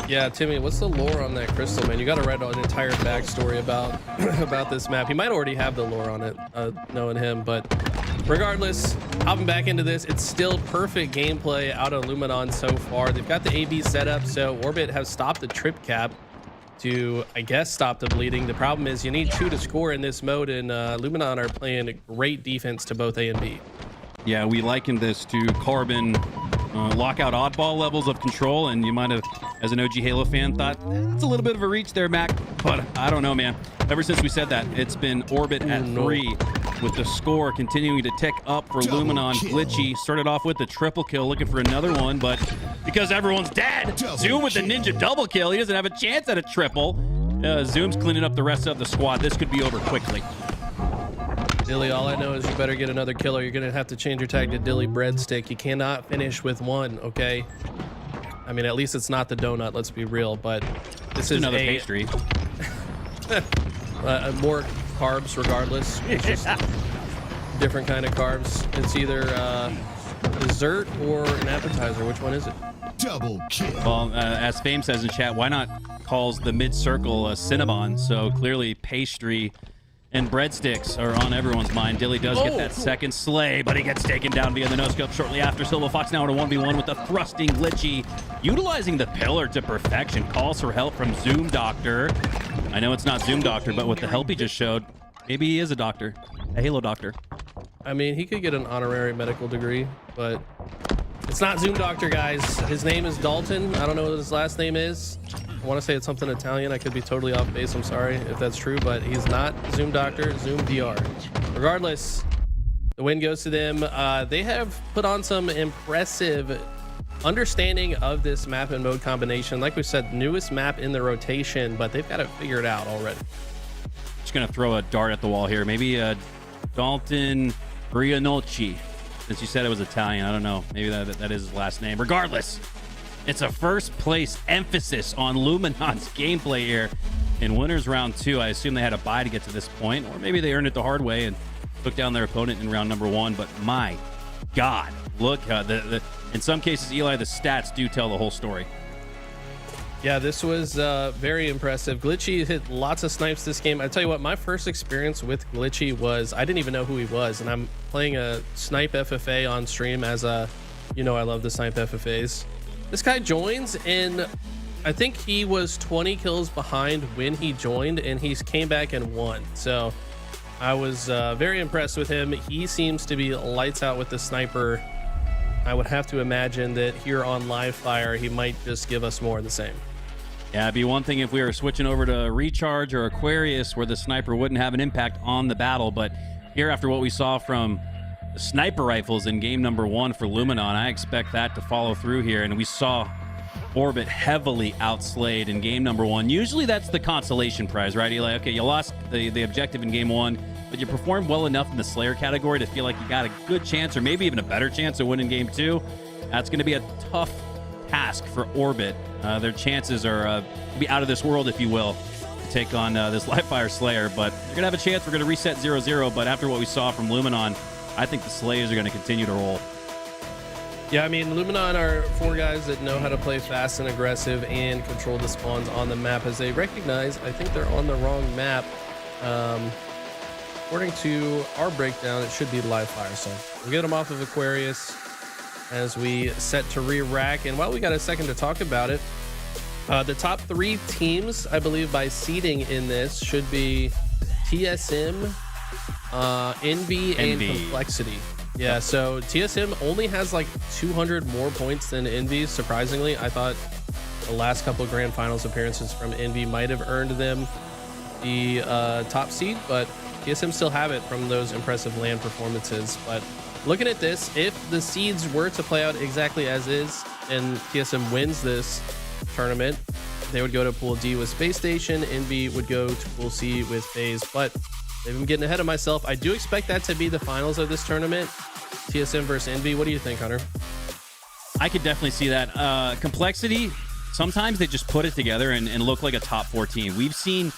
Yeah, Timmy, what's the lore on that crystal, man? You got to write an entire backstory about about this map. He might already have the lore on it, knowing him, but regardless, hopping back into this, it's still perfect gameplay out of Luminon so far. They've got the AB set up, so Orbit have stopped the trip cap to, I guess, stop the bleeding. The problem is you need 2 to score in this mode, and Luminon are playing great defense to both A and B. Yeah, we likened this to Carbon lockout oddball levels of control, and you might have, as an OG Halo fan, thought it's a little bit of a reach there, Mac, but I don't know, man. Ever since we said that, it's been Orbit at 3, with the score continuing to tick up for Luminon. Glitchy started off with the triple kill, looking for another one, but because everyone's dead, Zoom with the ninja double kill. He doesn't have a chance at a triple. Zoom's cleaning up the rest of the squad. This could be over quickly. Dilly, all I know is you better get another killer. You're gonna have to change your tag to Dilly Breadstick. You cannot finish with one, okay? I mean, at least it's not the donut, let's be real, but this is another pastry. More carbs regardless. It's just different kind of carbs. It's either dessert or an appetizer. Which one is it? Double kill. Well, as Fame says in chat, why not calls the mid-circle a Cinnabon? So clearly pastry and breadsticks are on everyone's mind. Dilly does get that second slay, but he gets taken down via the no-scope shortly after. Silva Fox now at a 1v1 with the thrusting Glitchy, utilizing the pillar to perfection. Calls for help from Zoom Doctor. I know it's not Zoom Doctor, but with the help he just showed, maybe he is a doctor, a Halo doctor. I mean, he could get an honorary medical degree, but it's not Zoom Doctor, guys. His name is Dalton. I don't know what his last name is. I want to say it's something Italian. I could be totally off base. I'm sorry if that's true, but he's not Zoom Doctor, Zoom DR. Regardless, the win goes to them. They have put on some impressive understanding of this map and mode combination. Like we said, newest map in the rotation, but they've got it figured out already. Just going to throw a dart at the wall here. Maybe Dalton Brianolci. Since you said it was Italian, I don't know. Maybe that is his last name. Regardless, it's a first place emphasis on Luminon's gameplay here in winners round 2. I assume they had a bye to get to this point, or maybe they earned it the hard way and took down their opponent in round number 1. But my God, look, in some cases, Eli, the stats do tell the whole story. Yeah, this was very impressive. Glitchy hit lots of snipes this game. I tell you what, my first experience with Glitchy was I didn't even know who he was, and I'm playing a snipe FFA on stream as a, you know, I love the snipe FFAs. This guy joins, and I think he was 20 kills behind when he joined, and he came back and won. So I was very impressed with him. He seems to be lights out with the sniper. I would have to imagine that here on Live Fire, he might just give us more of the same. Yeah, it'd be one thing if we were switching over to Recharge or Aquarius where the sniper wouldn't have an impact on the battle. But here, after what we saw from the sniper rifles in game number 1 for Luminon, I expect that to follow through here. And we saw Orbit heavily outslayed in game number 1. Usually that's the consolation prize, right, Eli? Okay, you lost the objective in game 1, but you performed well enough in the Slayer category to feel like you got a good chance or maybe even a better chance of winning game 2. That's going to be a tough task for Orbit. Their chances are be out of this world, if you will, to take on this Live Fire Slayer, but they're going to have a chance. We're going to reset 0-0, but after what we saw from Luminon, I think the Slayers are going to continue to roll. Yeah, I mean, Luminon are 4 guys that know how to play fast and aggressive and control the spawns on the map as they recognize, I think they're on the wrong map. According to our breakdown, it should be Live Fire, so we'll get them off of Aquarius as we set to re-rack. And while we got a second to talk about it, the top 3 teams, I believe, by seeding in this should be TSM, Envy, and Complexity. Yeah, so TSM only has like 200 more points than Envy, surprisingly. I thought the last couple of Grand Finals appearances from Envy might have earned them the top seed, but TSM still have it from those impressive LAN performances. But looking at this, if the seeds were to play out exactly as is and TSM wins this tournament, they would go to Pool D with Space Station. Envy would go to Pool C with FaZe. But Maybe I'm getting ahead of myself. I do expect that to be the finals of this tournament. TSM versus Envy. What do you think, Hunter? I could definitely see that. Complexity, sometimes they just put it together and look like a top 4 team. We've seen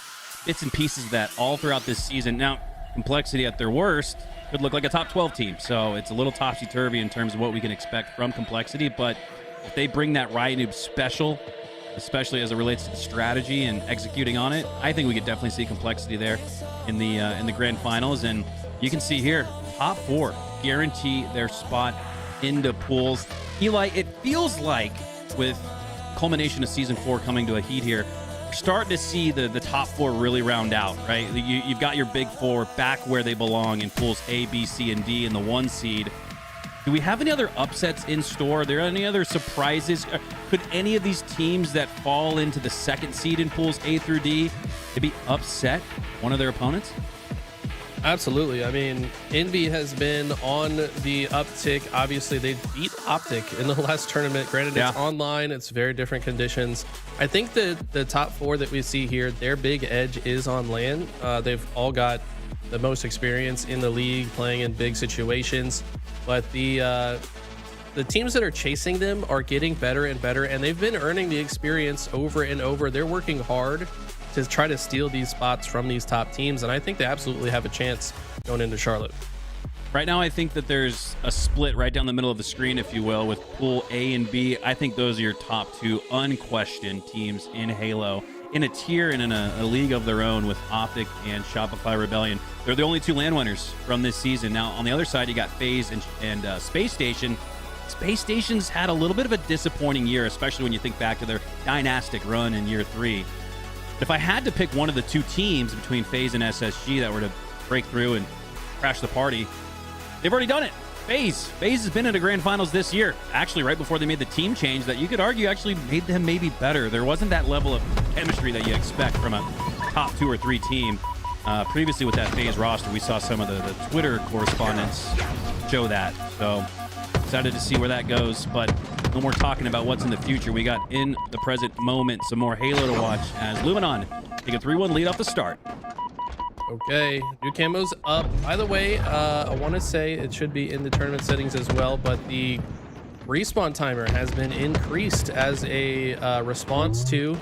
bits and pieces of that all throughout this season. Now, Complexity at their worst could look like a top 12 team. So it's a little topsy-turvy in terms of what we can expect from Complexity. But if they bring that Riot Noob special, especially as it relates to the strategy and executing on it, I think we could definitely see Complexity there in the grand finals. And you can see here, top 4 guarantee their spot into pools. Eli, it feels like with culmination of season 4 coming to a heat here, we're starting to see the top 4 really round out, right? You've got your big 4 back where they belong in pools A, B, C, and D in the 1 seed. Do we have any other upsets in store? Are there any other surprises? Could any of these teams that fall into the 2nd seed in pools A through D maybe upset one of their opponents? Absolutely. I mean, Envy has been on the uptick. Obviously, they beat Optic in the last tournament. Granted, it's online. It's very different conditions. I think the top 4 that we see here, their big edge is on LAN. They've all got the most experience in the league playing in big situations. But the teams that are chasing them are getting better and better, and they've been earning the experience over and over. They're working hard to try to steal these spots from these top teams, and I think they absolutely have a chance going into Charlotte. Right now, I think that there's a split right down the middle of the screen, if you will, with pool A and B. I think those are your top 2 unquestioned teams in Halo, in a tier and in a league of their own with Optic and Shopify Rebellion. They're the only 2 LAN winners from this season. Now, on the other side, you got FaZe and Space Station. Space Station's had a little bit of a disappointing year, especially when you think back to their dynastic run in year 3. If I had to pick one of the 2 teams between FaZe and SSG that were to break through and crash the party, they've already done it. FaZe has been in the grand finals this year, actually right before they made the team change that you could argue actually made them maybe better. There wasn't that level of chemistry that you expect from a top 2 or 3 team. Previously with that FaZe roster, we saw some of the Twitter correspondents show that. So excited to see where that goes, but no more talking about what's in the future. We got in the present moment some more Halo to watch as Luminon take a 3-1 lead off the start. Okay, new camo's up. By the way, I want to say it should be in the tournament settings as well, but the respawn timer has been increased as a response to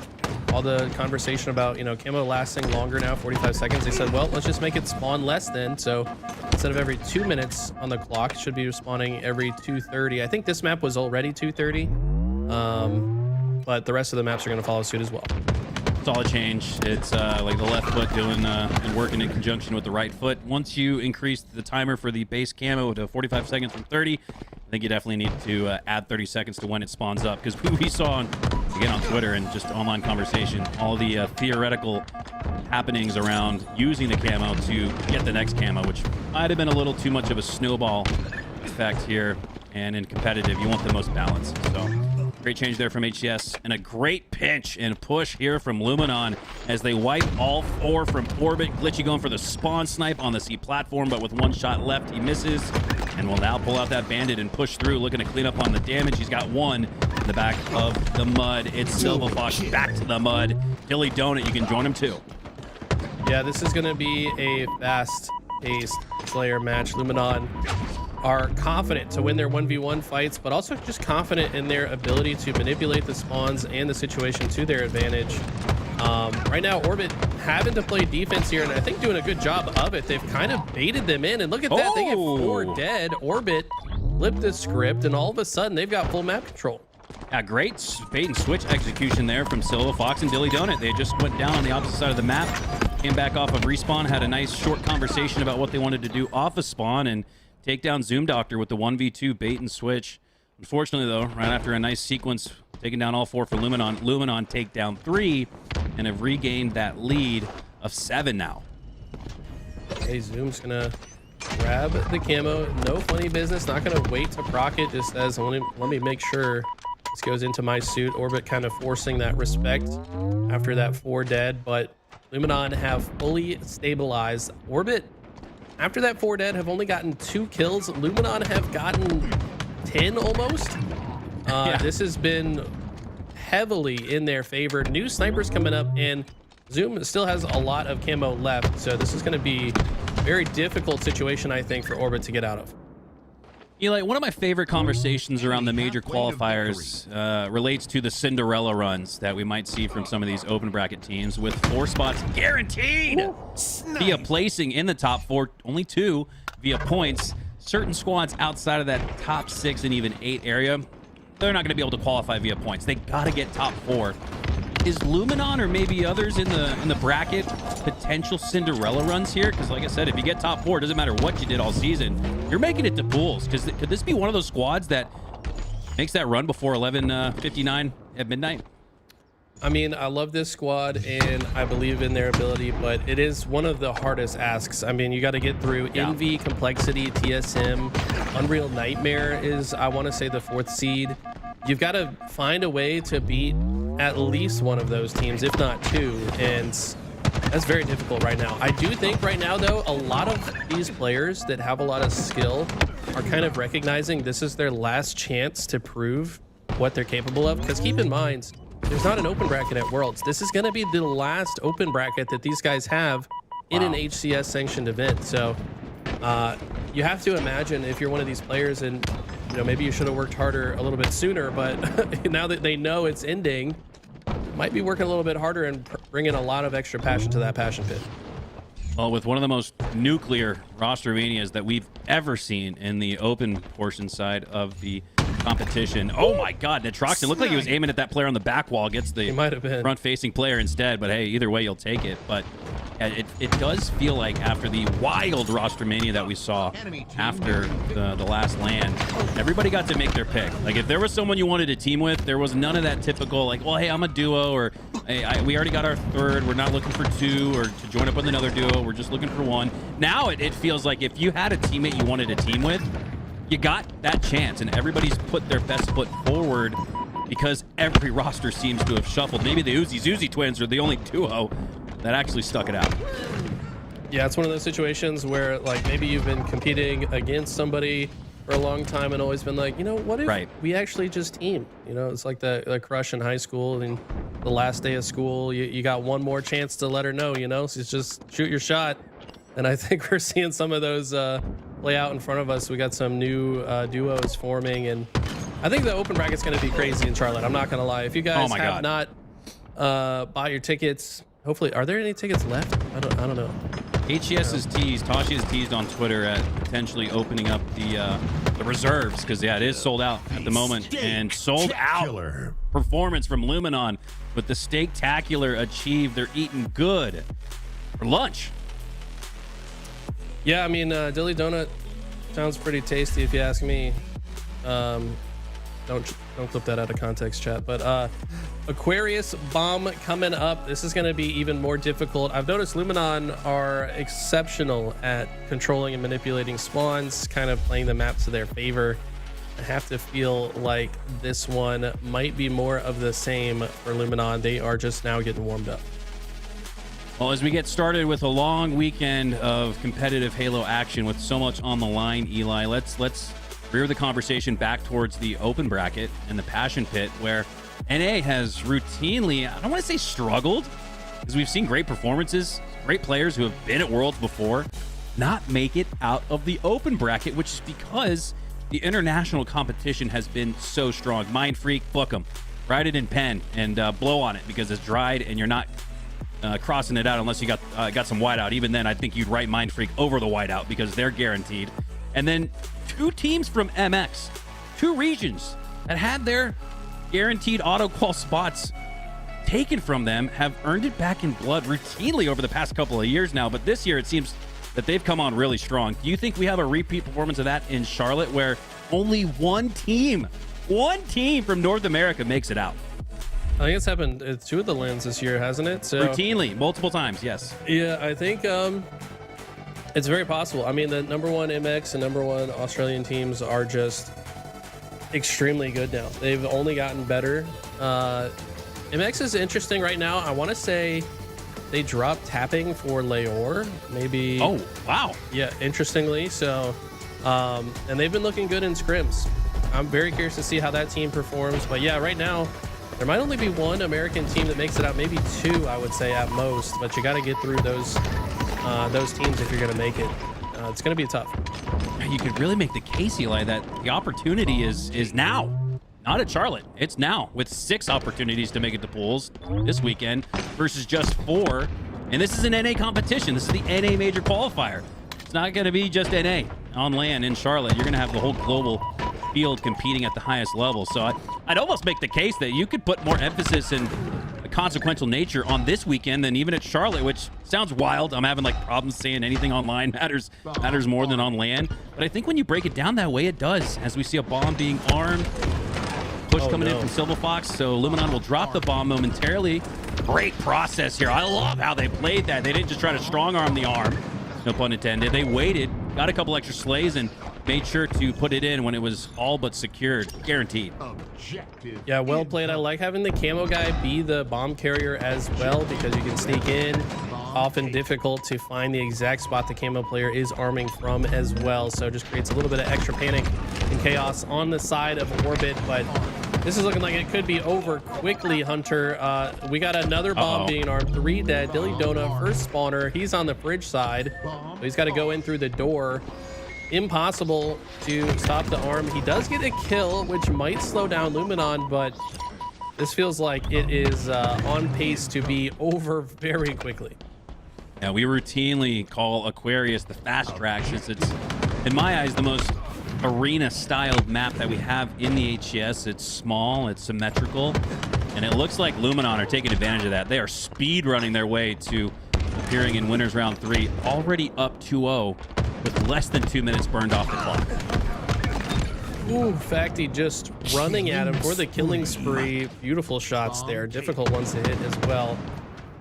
all the conversation about, you know, camo lasting longer now, 45 seconds. They said, well, let's just make it spawn less then. So instead of every 2 minutes on the clock, it should be respawning every 2:30. I think this map was already 2:30, but the rest of the maps are going to follow suit as well. Solid change. It's like the left foot doing and working in conjunction with the right foot. Once you increase the timer for the base camo to 45 seconds from 30, I think you definitely need to add 30 seconds to when it spawns up, because we saw again on Twitter and just online conversation all the theoretical happenings around using the camo to get the next camo, which might have been a little too much of a snowball effect here. And in competitive, you want the most balance. So great change there from HCS, and a great pinch and push here from Luminon as they wipe all 4 from orbit. Glitchy going for the spawn snipe on the C platform, but with 1 shot left, he misses and will now pull out that bandit and push through, looking to clean up on the damage. He's got 1 in the back of the mud. It's Silva Fox back to the mud. Dilly Donut, you can join him too. Yeah, this is going to be a fast-paced Slayer match. Luminon are confident to win their 1v1 fights, but also just confident in their ability to manipulate the spawns and the situation to their advantage. Right now, Orbit having to play defense here, and I think doing a good job of it. They've kind of baited them in, and look at that. They get 4 dead. Orbit flipped the script, and all of a sudden, they've got full map control. Yeah, great bait and switch execution there from Silva Fox and Dilly Donut. They just went down on the opposite side of the map, came back off of respawn, had a nice short conversation about what they wanted to do off of spawn, and take down Zoom Doctor with the 1v2 bait and switch. Unfortunately, though, right after a nice sequence, taking down all 4 for Luminon, Luminon take down 3 and have regained that lead of 7 now. Okay, Zoom's gonna grab the camo. No funny business. Not gonna wait to proc it. Just says, let me make sure this goes into my suit. Orbit kind of forcing that respect after that 4 dead, but Luminon have fully stabilized. Orbit, after that 4 dead, have only gotten 2 kills. Luminon have gotten 10 almost. This has been heavily in their favor. New snipers coming up, and Zoom still has a lot of camo left, so this is going to be a very difficult situation, I think, for Orbit to get out of. Eli, one of my favorite conversations around the major qualifiers relates to the Cinderella runs that we might see from some of these open bracket teams with 4 spots guaranteed via placing in the top 4, only 2 via points. Certain squads outside of that top 6 and even 8 area, they're not going to be able to qualify via points. They got to get top 4. Is Luminon or maybe others in the bracket potential Cinderella runs here? Because like I said, if you get top 4, it doesn't matter what you did all season. You're making it to pools. Because could this be one of those squads that makes that run before 11:59 at midnight? I mean, I love this squad and I believe in their ability, but it is one of the hardest asks. I mean, you got to get through Envy, Complexity, TSM, Unreal Nightmare is, I want to say, the 4th seed. You've got to find a way to beat at least one of those teams, if not 2, and that's very difficult right now. I do think right now, though, a lot of these players that have a lot of skill are kind of recognizing this is their last chance to prove what they're capable of, because keep in mind, there's not an open bracket at Worlds. This is going to be the last open bracket that these guys have in an HCS sanctioned event. So you have to imagine if you're one of these players and maybe you should have worked harder a little bit sooner, but now that they know it's ending, might be working a little bit harder and bringing a lot of extra passion to that passion pit. Well, with one of the most nuclear roster manias that we've ever seen in the open portion side of the competition. Oh my God, Nitroxin looked like he was aiming at that player on the back wall, gets the front-facing player instead, but hey, either way, you'll take it. But it does feel like after the wild roster mania that we saw after the last LAN, everybody got to make their pick. Like, if there was someone you wanted to team with, there was none of that typical, like, well, hey, I'm a duo, or hey, we already got our 3rd, we're not looking for 2, or to join up with another duo, we're just looking for 1. Now it feels like if you had a teammate you wanted to team with, you got that chance, and everybody's put their best foot forward because every roster seems to have shuffled. Maybe the Uzi twins are the only duo that actually stuck it out. Yeah, it's one of those situations where, like, maybe you've been competing against somebody for a long time and always been like, what if we actually just team? It's like the crush in high school and the last day of school. You got one more chance to let her know, so just shoot your shot. And I think we're seeing some of those play out in front of us. We got some new duos forming, and I think the open bracket's going to be crazy in Charlotte. I'm not going to lie. If you guys have not bought your tickets, hopefully, are there any tickets left? I don't know. HCS is teased. Tashi is teased on Twitter at potentially opening up the reserves because it is sold out at the moment and sold out. Performance from Luminon with the Steaktacular achieved. They're eating good for lunch. Yeah, I mean, Dilly Donut sounds pretty tasty if you ask me. Don't clip that out of context, chat. But Aquarius Bomb coming up. This is going to be even more difficult. I've noticed Luminon are exceptional at controlling and manipulating spawns, kind of playing the map to their favor. I have to feel like this one might be more of the same for Luminon. They are just now getting warmed up. Well, as we get started with a long weekend of competitive Halo action with so much on the line, Eli, let's rear the conversation back towards the open bracket and the passion pit, where NA has routinely, I don't want to say struggled, because we've seen great performances, great players who have been at Worlds before, not make it out of the open bracket, which is because the international competition has been so strong. Mind Freak, book them. Ride it in pen and blow on it because it's dried and you're not crossing it out unless you got some whiteout. Even then, I think you'd write Mind Freak over the whiteout because they're guaranteed. And then 2 teams from MX, 2 regions that had their guaranteed auto-qual spots taken from them have earned it back in blood routinely over the past couple of years now. But this year, it seems that they've come on really strong. Do you think we have a repeat performance of that in Charlotte where only one team from North America makes it out? I think it's happened at 2 of the lands this year, hasn't it? So, routinely, multiple times, yes. Yeah, I think it's very possible. I mean, the #1 MX and #1 Australian teams are just extremely good now. They've only gotten better. MX is interesting right now. I want to say they dropped tapping for Leor, maybe. Oh, wow. Yeah, interestingly. So, and they've been looking good in scrims. I'm very curious to see how that team performs. But yeah, right now, There might only be one American team that makes it out, maybe two, I would say at most. But you got to get through those teams if you're going to make it. It's going to be tough. You could really make the case, Eli, that the opportunity is now. Not at Charlotte. It's now, with 6 opportunities to make it to pools this weekend versus just 4. And this is an NA competition. This is the NA major qualifier. It's not going to be just NA on land in Charlotte. You're going to have the whole global field competing at the highest level. So I'd almost make the case that you could put more emphasis in the consequential nature on this weekend than even at Charlotte, which sounds wild. I'm having like problems saying anything online matters more than on land. But I think when you break it down that way, it does. As we see a bomb being armed, push coming in from Silver Fox, so Luminon will drop the bomb momentarily. Great process here. I love how they played that. They didn't just try to strong arm the arm. No pun intended. They waited, got a couple extra slays, and made sure to put it in when it was all but secured. Guaranteed. Yeah, well played. I like having the camo guy be the bomb carrier as well because you can sneak in. Often difficult to find the exact spot the camo player is arming from as well. So just creates a little bit of extra panic and chaos on the side of Orbit. But this is looking like it could be over quickly, Hunter. We got another bomb being armed. 3 dead. Dilly Donut, first spawner. He's on the bridge side. So he's got to go in through the door. Impossible to stop the arm. He does get a kill, which might slow down Luminon, but this feels like it is on pace to be over very quickly. Yeah, we routinely call Aquarius the fast track since it's, in my eyes, the most arena-styled map that we have in the HCS. It's small, it's symmetrical, and it looks like Luminon are taking advantage of that. They are speed running their way to appearing in winners round 3, already up 2-0 with less than 2 minutes burned off the clock. Ooh, Facty just running at him for the killing spree. Beautiful shots there, difficult ones to hit as well.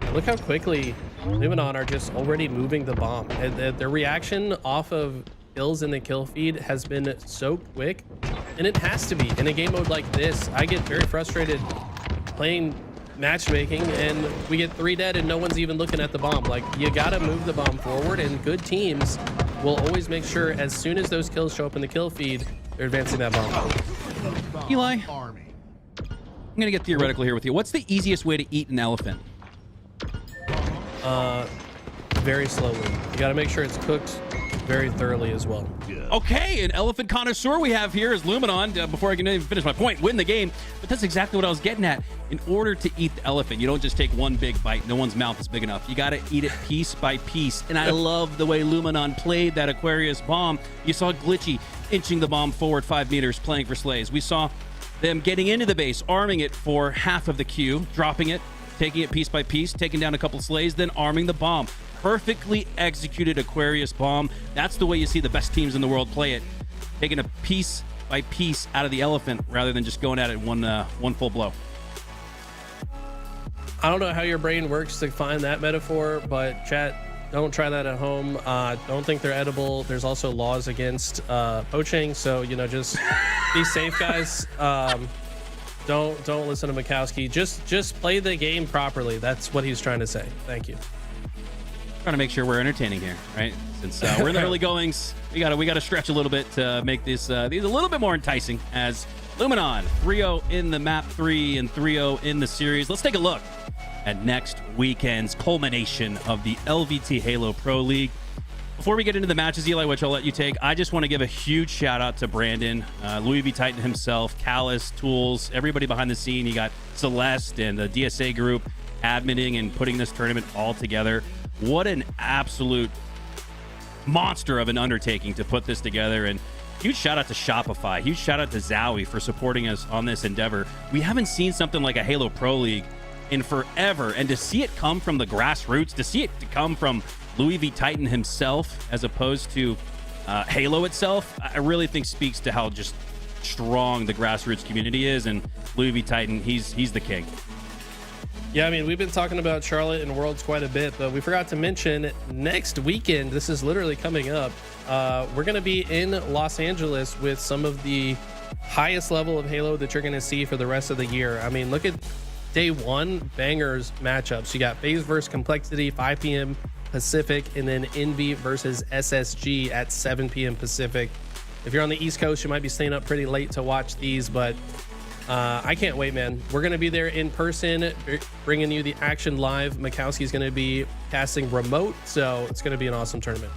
And look how quickly Luminon are just already moving the bomb. And their reaction off of kills in the kill feed has been so quick, and it has to be in a game mode like this. I get very frustrated playing matchmaking and we get 3 dead and no one's even looking at the bomb. Like, you gotta move the bomb forward, and good teams will always make sure as soon as those kills show up in the kill feed, they're advancing that bomb. Eli, I'm gonna get theoretical here with you. What's the easiest way to eat an elephant? Very slowly. You got to make sure it's cooked very thoroughly as well. Okay, an elephant connoisseur we have here is Luminon. Before I can even finish my point, win the game. But that's exactly what I was getting at. In order to eat the elephant, you don't just take one big bite. No one's mouth is big enough. You got to eat it piece by piece. And I love the way Luminon played that Aquarius bomb. You saw Glitchy inching the bomb forward 5 meters, playing for slays. We saw them getting into the base, arming it for half of the queue, dropping it, taking it piece by piece, taking down a couple slays, then arming the bomb. Perfectly executed Aquarius bomb. That's the way you see the best teams in the world play it. Taking a piece by piece out of the elephant rather than just going at it one full blow. I don't know how your brain works to find that metaphor, but chat, don't try that at home. Don't think they're edible. There's also laws against poaching, so just be safe, guys. Don't listen to Mikowski. Just play the game properly. That's what he's trying to say. Thank you. Trying to make sure we're entertaining here, right? Since we're in the early goings, we gotta stretch a little bit to make these a little bit more enticing. As Luminon 3-0 in the map 3 and 3-0 in the series. Let's take a look at next weekend's culmination of the LVT Halo Pro League. Before we get into the matches, Eli, which I'll let you take, I just want to give a huge shout out to Brandon, Louis V Titan himself, Callus, Tools, everybody behind the scene. You got Celeste and the DSA group admitting and putting this tournament all together. What an absolute monster of an undertaking to put this together. And huge shout out to Shopify. Huge shout out to Zowie for supporting us on this endeavor. We haven't seen something like a Halo Pro League in forever. And to see it come from the grassroots, to see it come from Louis V Titan himself, as opposed to Halo itself, I really think speaks to how just strong the grassroots community is. And Louis V Titan, he's the king. Yeah, I mean, we've been talking about Charlotte and Worlds quite a bit, but we forgot to mention next weekend, this is literally coming up, we're going to be in Los Angeles with some of the highest level of Halo that you're going to see for the rest of the year. I mean, look at day 1, bangers matchups. You got FaZe versus Complexity, 5 p.m. Pacific, and then Envy versus SSG at 7 p.m. Pacific. If you're on the East Coast, you might be staying up pretty late to watch these, but I can't wait, man. We're going to be there in person, bringing you the action live. Mikowski's going to be casting remote, so it's going to be an awesome tournament.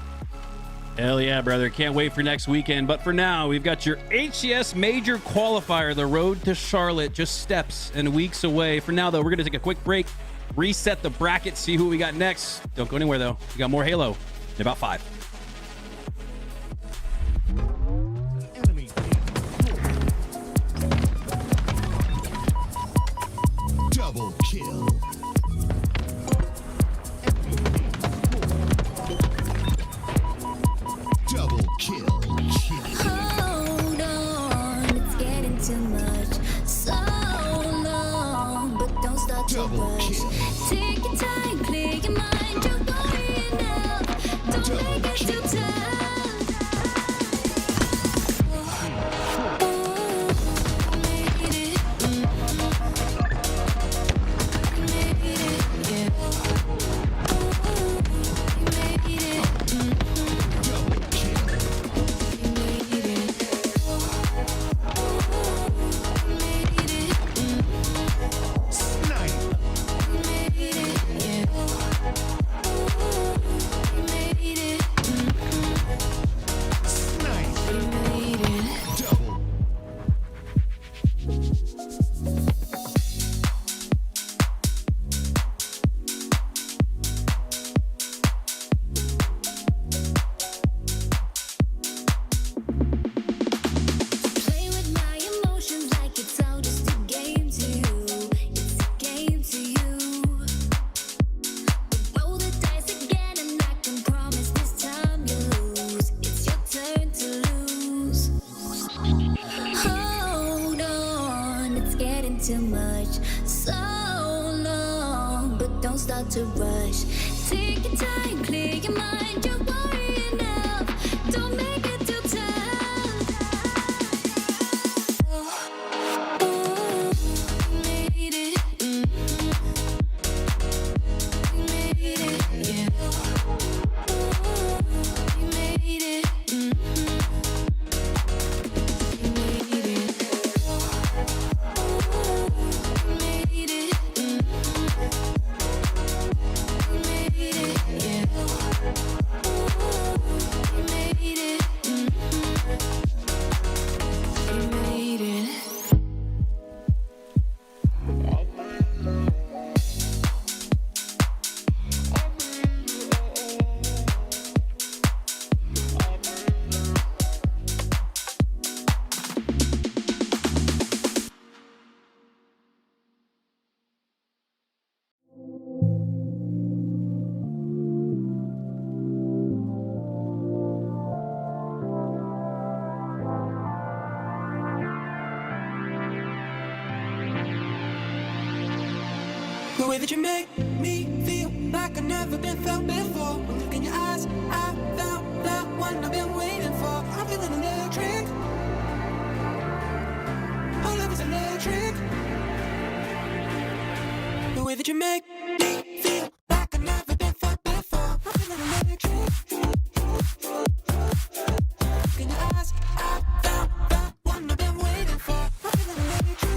Hell yeah, brother. Can't wait for next weekend. But for now, we've got your HCS major qualifier, the road to Charlotte, just steps and weeks away. For now, though, we're going to take a quick break, reset the bracket, see who we got next. Don't go anywhere, though. We got more Halo in about 5. Double kill. Double kill. Hold on, it's getting too much. So long, but don't start to Double rush. kill. Take your time, clear your mind. You're worrying now. Don't make it too tough. Play with my emotions like it's all just a game to you. It's a game to you. Roll the dice again, and I can promise this time you lose. It's your turn to lose. Hold on, it's getting too much. So long, but don't start to rush. Take your time, clear your mind. You're worrying now. Don't make it too tough. Made it. Made it. Yeah. Made it. Made it. Made it. Made it. Yeah. Made it. Made it. The way that you make me feel like I've never been felt before. Look in your eyes, I found the one I've been waiting for. I'm feeling electric. Our love is electric. The way that you make me feel like I've never been felt before. I'm feeling electric. Look in your eyes, I found the one I've been waiting for. I'm feeling electric.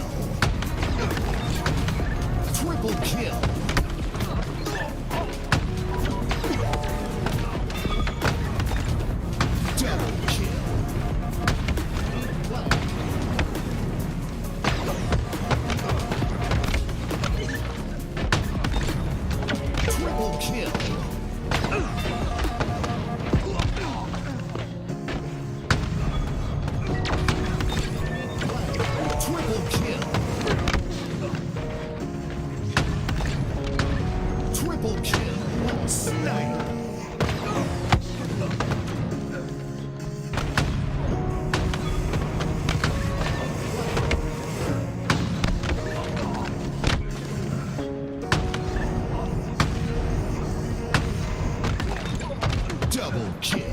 kill. Triple kill. Double kill. Triple kill. Triple kill. Triple kill. Snipe. Double kill.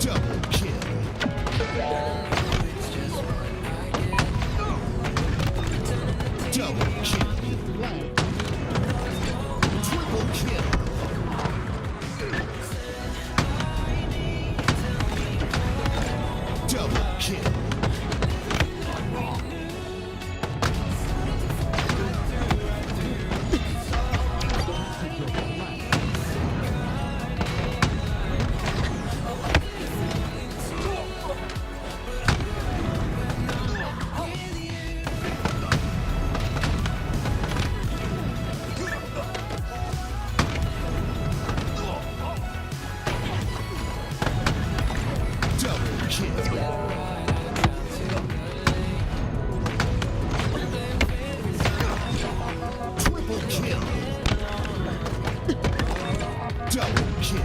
Double kill. Double kill. Triple kill. Double kill. Double kill. Triple kill. Double kill.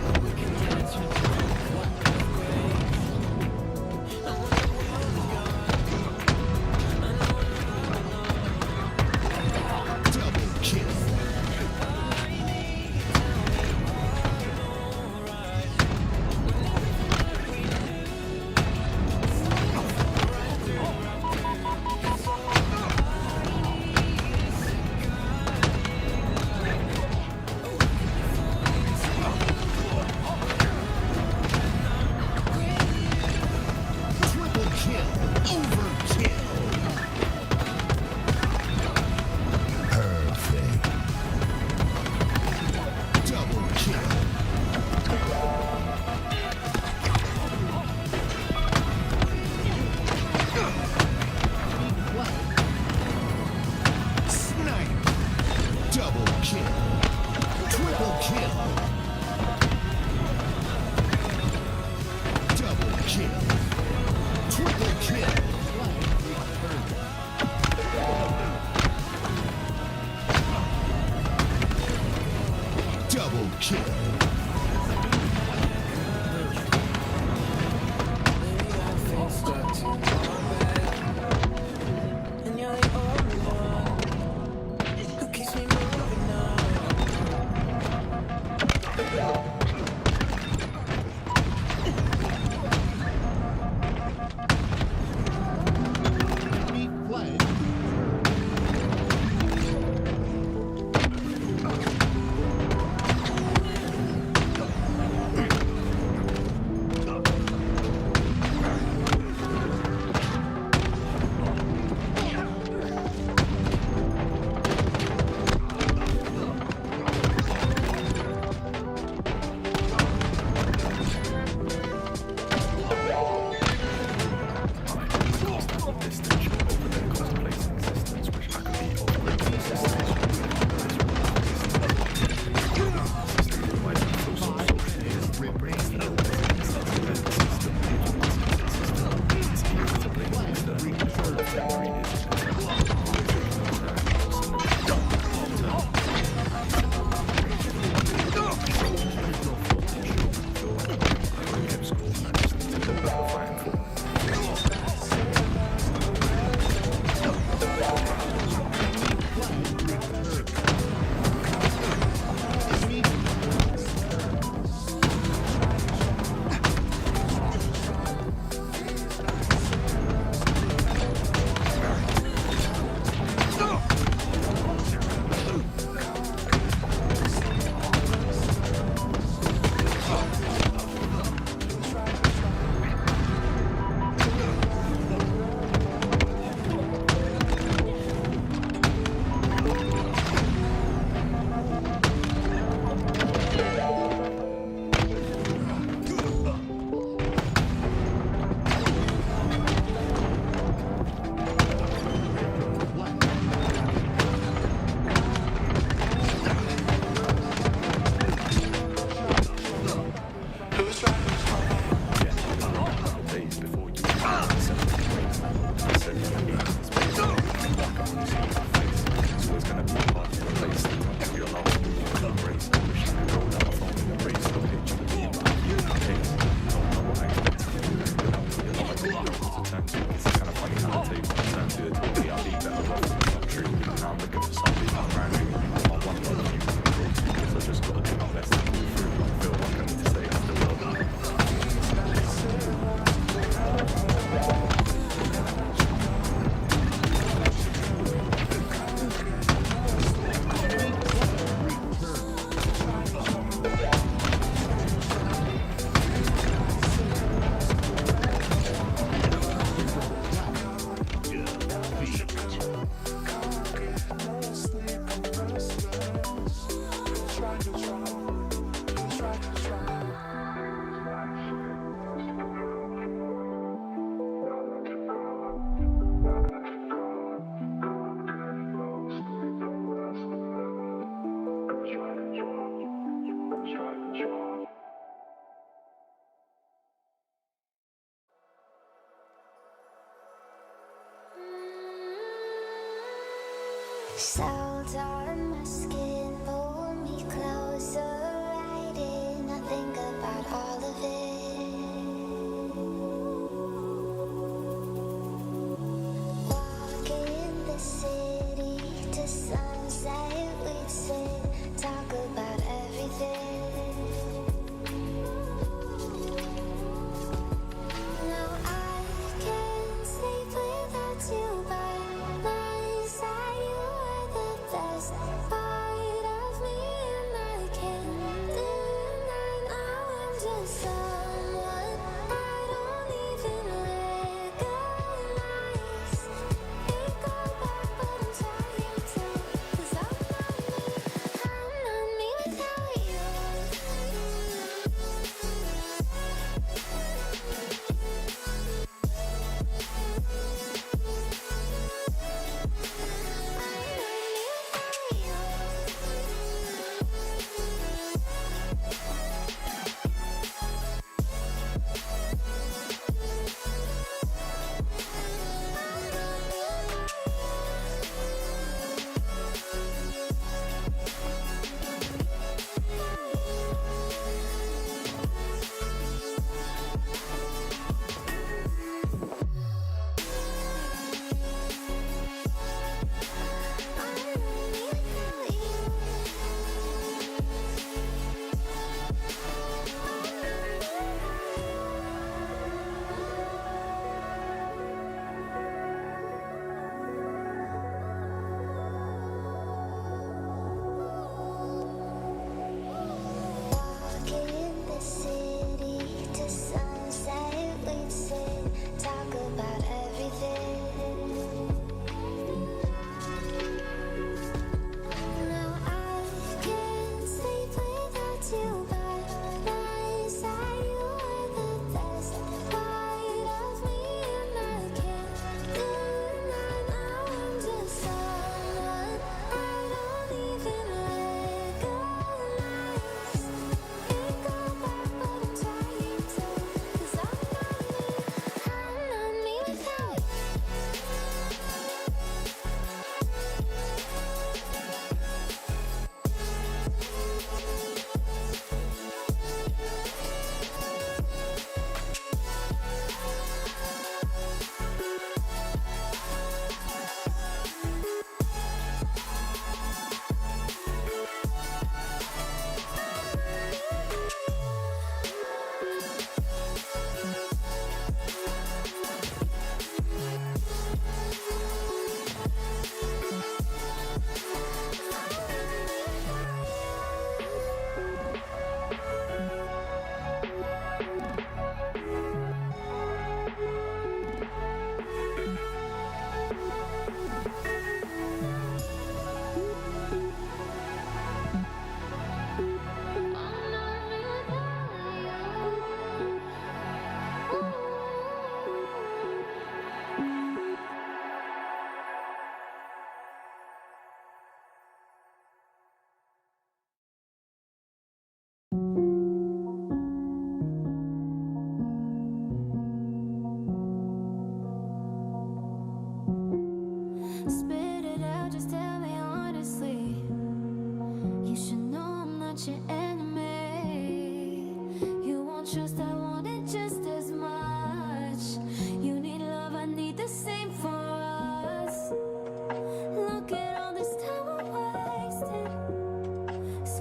Double kill. Triple kill. Overkill. Perfect. Double kill. Snipe. Double kill. Triple kill. Double kill. Triple kill. Double kill.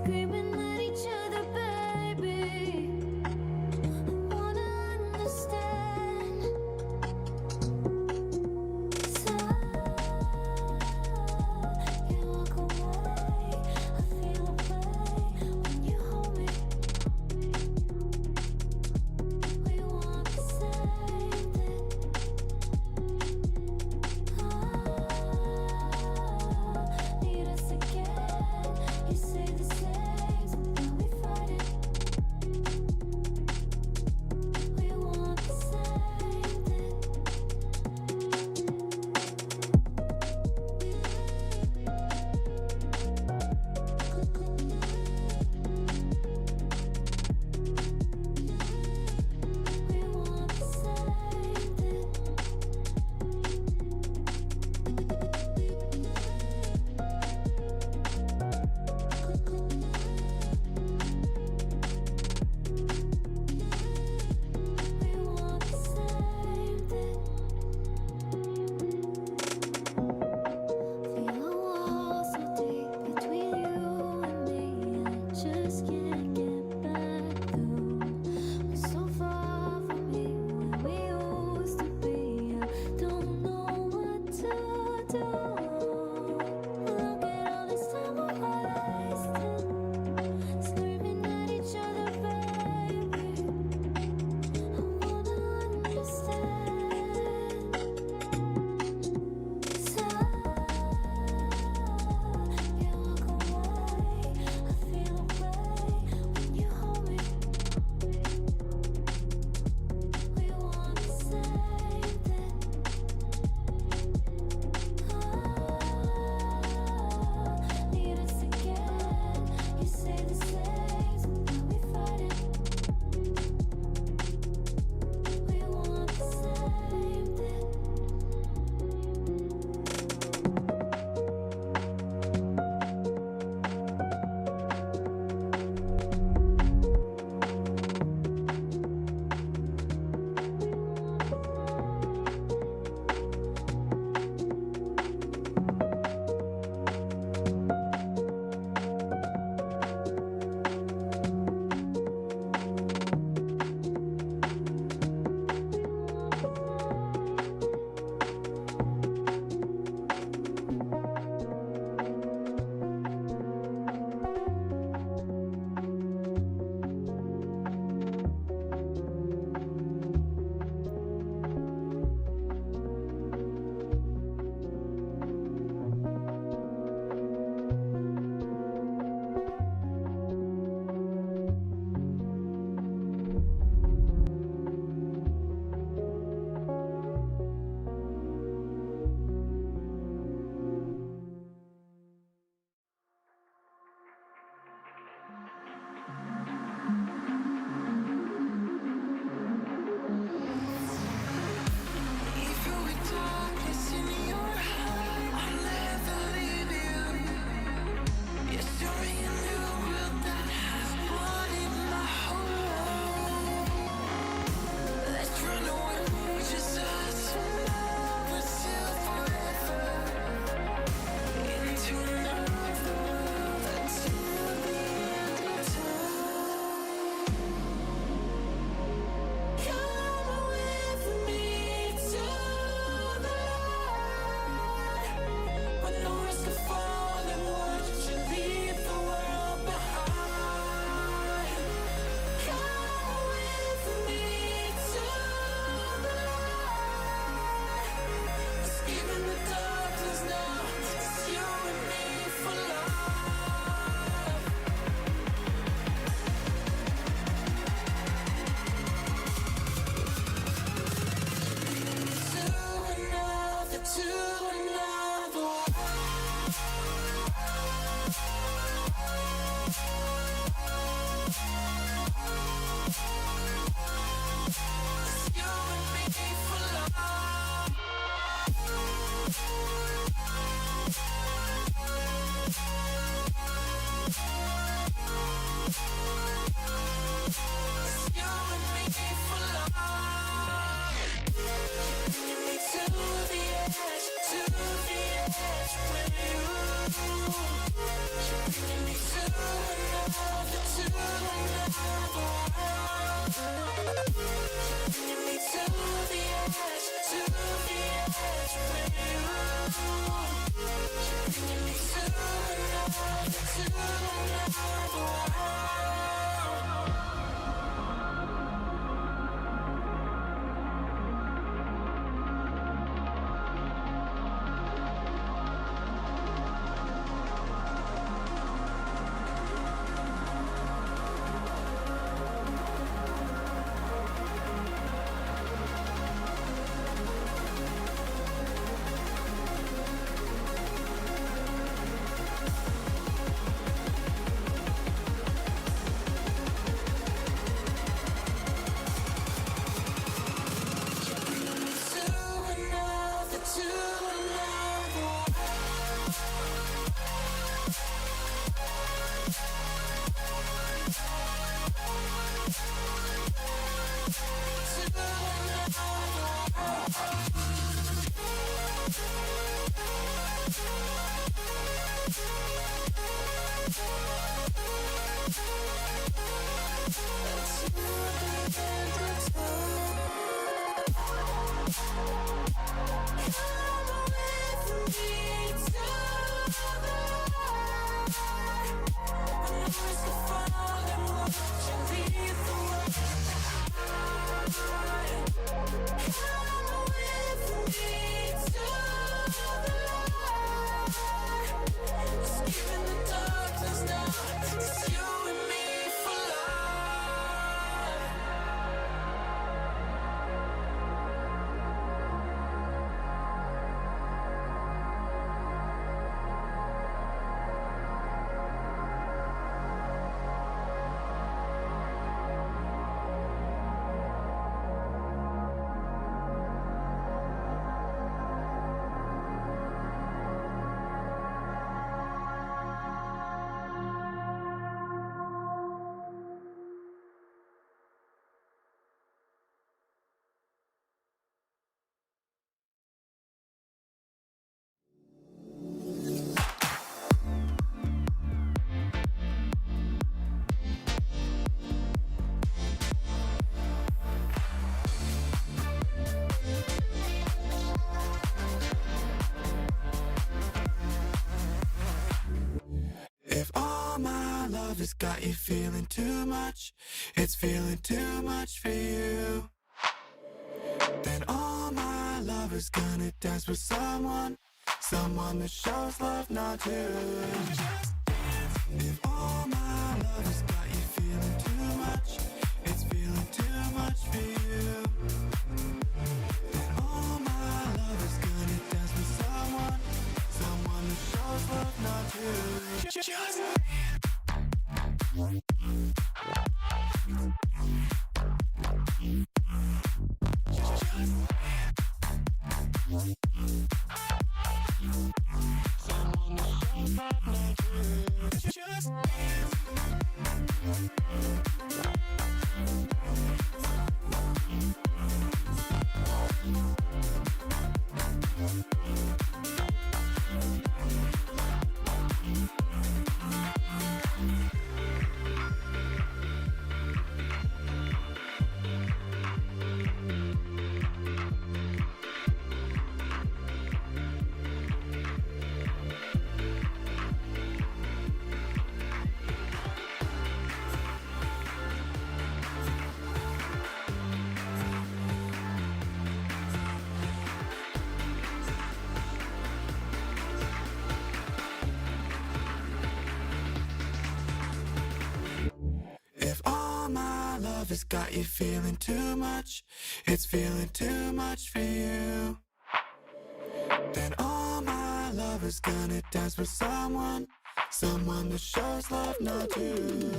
screaming at each other, baby. I wanna understand. So you walk away. I feel a play when you hold me. We want the same thing. Need us again. You say the same love has got you feeling too much. It's feeling too much for you. Then all my love is gonna dance with someone that shows love, not you. If all my love has got you feeling too much, it's feeling too much for you. Then all my love is gonna dance with someone that shows love, not you. Just if all my love has got you feeling too much, it's feeling too much for you. Then all my love is gonna dance with someone that shows love, not you.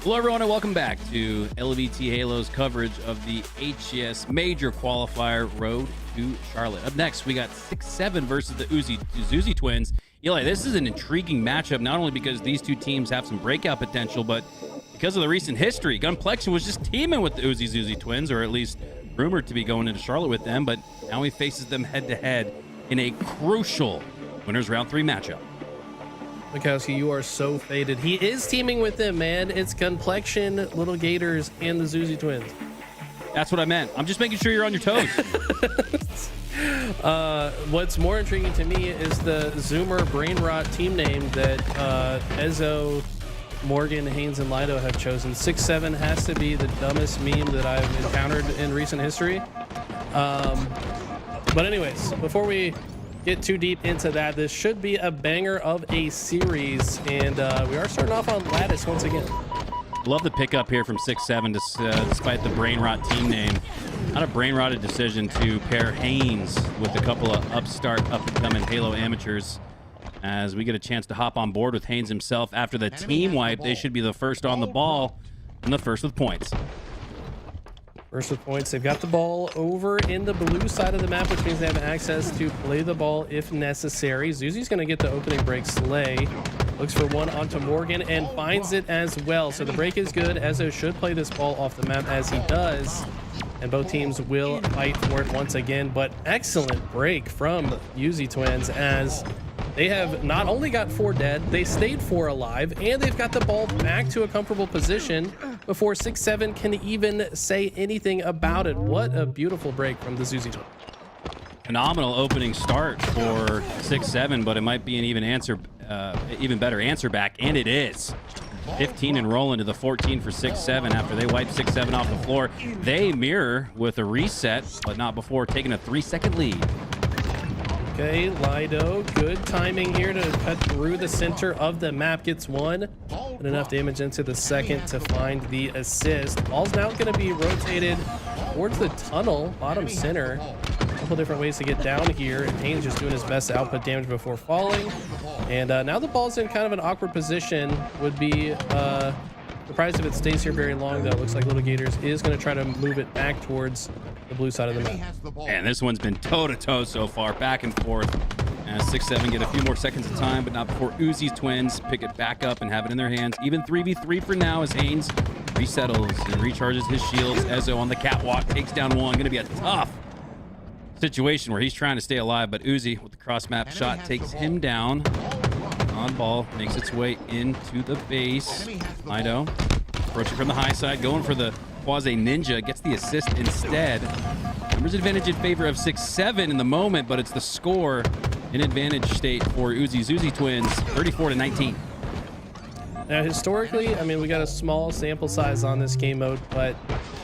Hello, everyone, and welcome back to LVT Halo's coverage of the HCS Major Qualifier Road to Charlotte. Up next, we got 6-7 versus the Zuzi twins. Eli, this is an intriguing matchup, not only because these two teams have some breakout potential, but because of the recent history. Gunplexion was just teaming with the Zuzi twins, or at least rumored to be going into Charlotte with them, but now he faces them head-to-head in a crucial winners round 3 matchup. Mikowski, you are so faded. He is teaming with them, man. It's Gunplexion, Little Gators, and the Zuzi twins. That's what I meant. I'm just making sure you're on your toes. What's more intriguing to me is the Zoomer Brainrot team name that Ezzo, Morgan, Haynes, and Lido have chosen. 6-7 has to be the dumbest meme that I've encountered in recent history. But anyways, before we get too deep into that. This should be a banger of a series, and we are starting off on Lattice once again. Love the pickup here from 6-7, despite the brain rot team name. Not a brain rotted decision to pair Haynes with a couple of upstart, up-and-coming Halo amateurs. As we get a chance to hop on board with Haynes himself after the team wipe, they should be the first on the ball and the first with points. First with points. They've got the ball over in the blue side of the map, which means they have access to play the ball if necessary. Zuzi's going to get the opening break. Slay looks for one onto Morgan and finds it as well. So the break is good. Ezo should play this ball off the map as he does. And both teams will fight for it once again. But excellent break from Uzi Twins as they have not only got 4 dead, they stayed 4 alive, and they've got the ball back to a comfortable position before 6-7 can even say anything about it. What a beautiful break from the Zuzi Twins. Phenomenal opening start for 6-7, but it might be an even better answer back, and it is. 15 and rolling to the 14 for 6-7 after they wipe 6-7 off the floor. They mirror with a reset, but not before taking a 3-second lead. Okay, Lido, good timing here to cut through the center of the map. Gets one, and enough damage into the second to find the assist. Ball's now going to be rotated towards the tunnel, bottom center. A couple different ways to get down here, and Haynes just doing his best to output damage before falling. And now the ball's in kind of an awkward position. Would be surprised if it stays here very long, though. Looks like Little Gators is going to try to move it back towards the blue side of the map. And this one's been toe-to-toe so far, back and forth. As 6-7 get a few more seconds of time, but not before Uzi's Twins pick it back up and have it in their hands. Even 3v3 for now as Haynes resettles and recharges his shields. Ezo on the catwalk takes down one. Going to be a tough situation where he's trying to stay alive, but Uzi with the cross-map shot takes him down. On ball, makes its way into the base. Lido approaching from the high side, going for the quasi ninja, gets the assist instead. Numbers advantage in favor of 6-7 in the moment, but it's the score in advantage state for Uzi Twins, 34-19. Now, historically, I mean, we got a small sample size on this game mode, but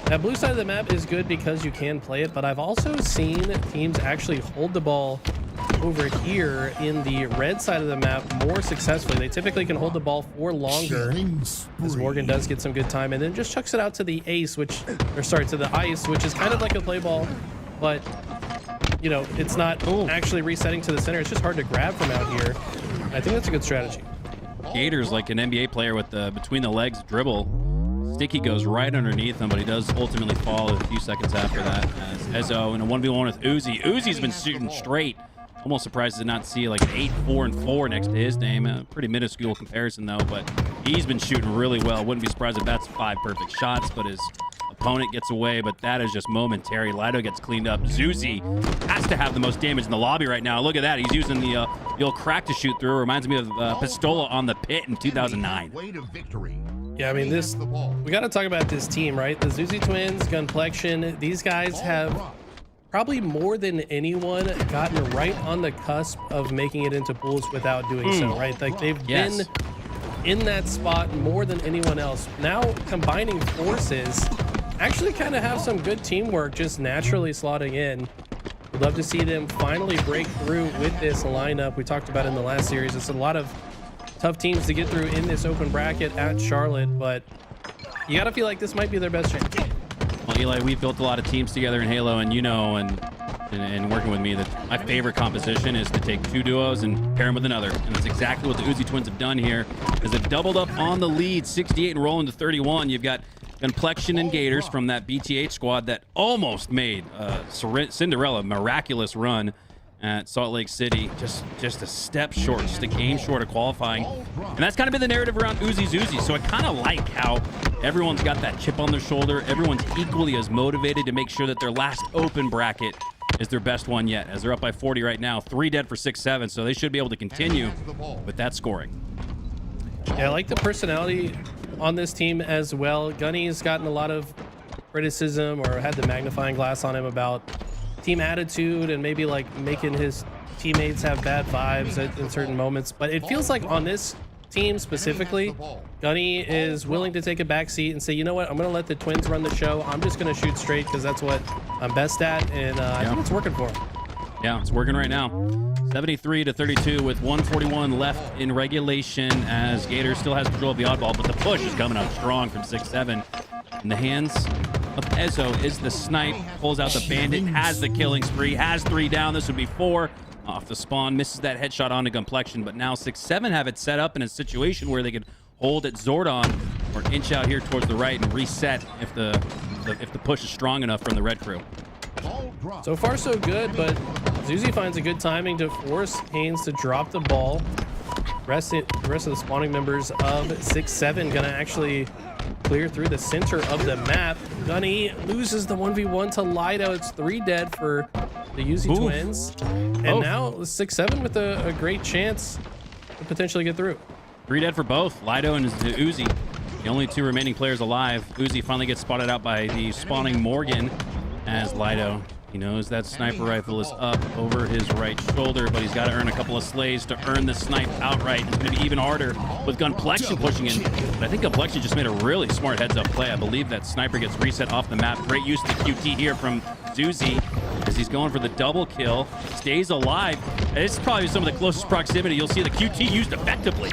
that blue side of the map is good because you can play it, but I've also seen teams actually hold the ball over here in the red side of the map more successfully. They typically can hold the ball for longer, as Morgan does get some good time, and then just chucks it out to the ace, to the ice, which is kind of like a play ball, but you know, it's not actually resetting to the center. It's just hard to grab from out here. I think that's a good strategy. Gator's like an NBA player with the between the legs dribble. Sticky goes right underneath him, but he does ultimately fall a few seconds after that. As Ezo in a 1v1 with Uzi. Uzi's been shooting straight. Almost surprised to not see like an 8-4-4 next to his name. A pretty minuscule comparison though, but he's been shooting really well. Wouldn't be surprised if that's 5 perfect shots, but his opponent gets away, but that is just momentary. Lido gets cleaned up. Zuzi has to have the most damage in the lobby right now. Look at that. He's using the old crack to shoot through. Reminds me of Pistola on the pit in 2009. Yeah, I mean, we got to talk about this team, right? The Zuzi Twins, Gunplexion, these guys have probably more than anyone gotten right on the cusp of making it into pools without doing so, right? Like they've been in that spot more than anyone else. Now combining forces, actually kind of have some good teamwork just naturally slotting in. We'd love to see them finally break through with this lineup. We talked about in the last series. It's a lot of tough teams to get through in this open bracket at Charlotte, but you got to feel like this might be their best chance. Well, Eli, we've built a lot of teams together in Halo, and you know, and working with me, that my favorite composition is to take 2 duos and pair them with another. And that's exactly what the Uzi Twins have done here, as they've doubled up on the lead, 68 and rolling to 31. You've got Gunplexion and Gators from that BTH squad that almost made Cinderella miraculous run at Salt Lake City, just a step short, just a game short of qualifying. And that's kind of been the narrative around Uzi. So I kind of like how everyone's got that chip on their shoulder. Everyone's equally as motivated to make sure that their last open bracket is their best one yet, as they're up by 40 right now. 3 dead for 6-7, so they should be able to continue with that scoring. Yeah, I like the personality on this team as well. Gunny's gotten a lot of criticism or had the magnifying glass on him about team attitude and maybe like making his teammates have bad vibes in certain moments, but it feels like on this team specifically, Gunny is willing to take a back seat and say, you know what, I'm gonna let the Twins run the show. I'm just gonna shoot straight because that's what I'm best at, and I think it's working for him. Yeah, it's working right now. 73-32 with 141 left in regulation as Gators still has control of the oddball, but the push is coming out strong from 6-7. In the hands of Ezo is the snipe, pulls out the bandit, has the killing spree, has 3 down. This would be 4 off the spawn, misses that headshot onto Complexion, but now 6-7 have it set up in a situation where they could hold at Zordon or inch out here towards the right and reset if the push is strong enough from the red crew. So far, so good, but Zuzi finds a good timing to force Haynes to drop the ball. The rest of the spawning members of 6-7 gonna actually clear through the center of the map. Gunny loses the 1v1 to Lido. It's 3 dead for the Uzi twins. And now 6-7 with a great chance to potentially get through. 3 dead for both, Lido and Uzi. The only 2 remaining players alive. Uzi finally gets spotted out by the spawning Morgan as Lido. He knows that sniper rifle is up over his right shoulder, but he's got to earn a couple of slays to earn the snipe outright. It's going to be even harder with Gunplexion pushing in. But I think Gunplexion just made a really smart heads-up play. I believe that sniper gets reset off the map. Great use of the QT here from Zuzi as he's going for the double kill. Stays alive. It's probably some of the closest proximity you'll see the QT used effectively.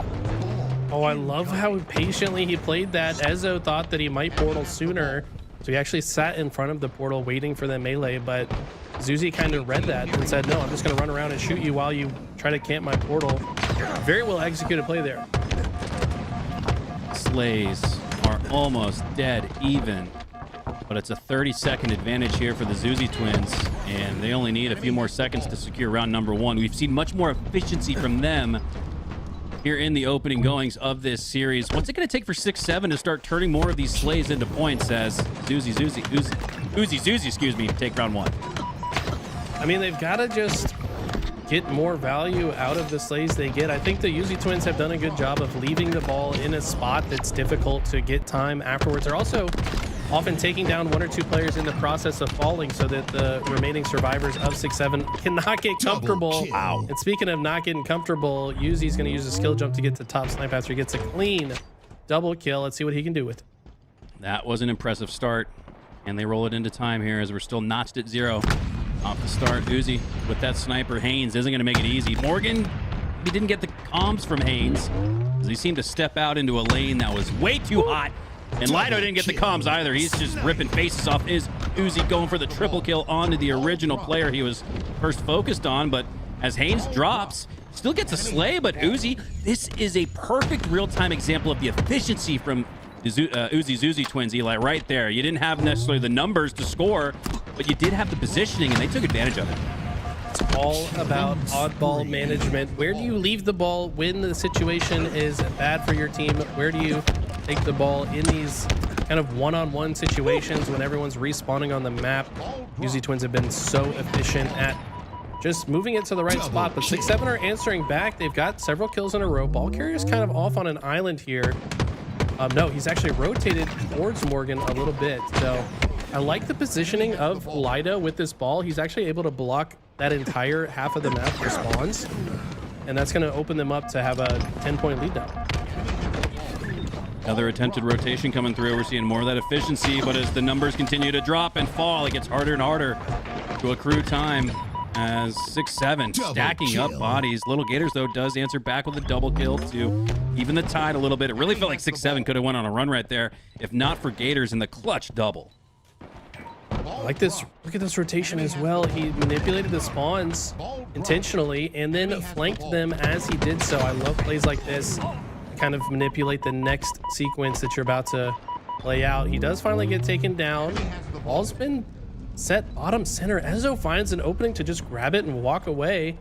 Oh, I love how patiently he played that. Ezo thought that he might portal sooner, so he actually sat in front of the portal waiting for the melee, but Zuzi kind of read that and said, no, I'm just going to run around and shoot you while you try to camp my portal. Very well executed play there. Slays are almost dead even, but it's a 30-second advantage here for the Zuzi twins, and they only need a few more seconds to secure round number 1. We've seen much more efficiency from them here in the opening goings of this series. What's it going to take for 6-7 to start turning more of these slays into points as Zuzi, excuse me, take round 1? I mean, they've got to just get more value out of the slays they get. I think the Uzi twins have done a good job of leaving the ball in a spot that's difficult to get time afterwards. They're also often taking down 1 or 2 players in the process of falling so that the remaining survivors of 6-7 cannot get comfortable. Wow. And speaking of not getting comfortable, Uzi's going to use a skill jump to get to top snipe after he gets a clean double kill. Let's see what he can do with it. That was an impressive start, and they roll it into time here as we're still notched at 0 off the start. Uzi with that sniper. Haynes isn't going to make it easy. Morgan, he didn't get the comms from Haynes as he seemed to step out into a lane that was way too hot. And Lido didn't get the comms either. He's just ripping faces off. Is Uzi going for the triple kill onto the original player he was first focused on, but as Haynes drops, still gets a slay, but Uzi, this is a perfect real-time example of the efficiency from the Zuzi twins, Eli, right there. You didn't have necessarily the numbers to score, but you did have the positioning, and they took advantage of it. It's all about oddball management. Where do you leave the ball when the situation is bad for your team? Where do you take the ball in these kind of one-on-one situations when everyone's respawning on the map? Uzi twins have been so efficient at just moving it to the right spot, but 6-7 are answering back. They've got several kills in a row. Ball carrier's kind of off on an island here. No, he's actually rotated towards Morgan a little bit. So I like the positioning of Lido with this ball. He's actually able to block that entire half of the map for spawns, and that's going to open them up to have a 10-point lead now. Another attempted rotation coming through. We're seeing more of that efficiency, but as the numbers continue to drop and fall, it gets harder and harder to accrue time as 6-7 stacking up bodies. Little Gators, though, does answer back with a double kill to even the tide a little bit. It really felt like 6-7 could have went on a run right there if not for Gators in the clutch double. I like this. Look at this rotation as well. He manipulated the spawns intentionally and then flanked them as he did so. I love plays like this. Kind of manipulate the next sequence that you're about to play out. He does finally get taken down. Ball's been set bottom center. Ezo finds an opening to just grab it and walk away,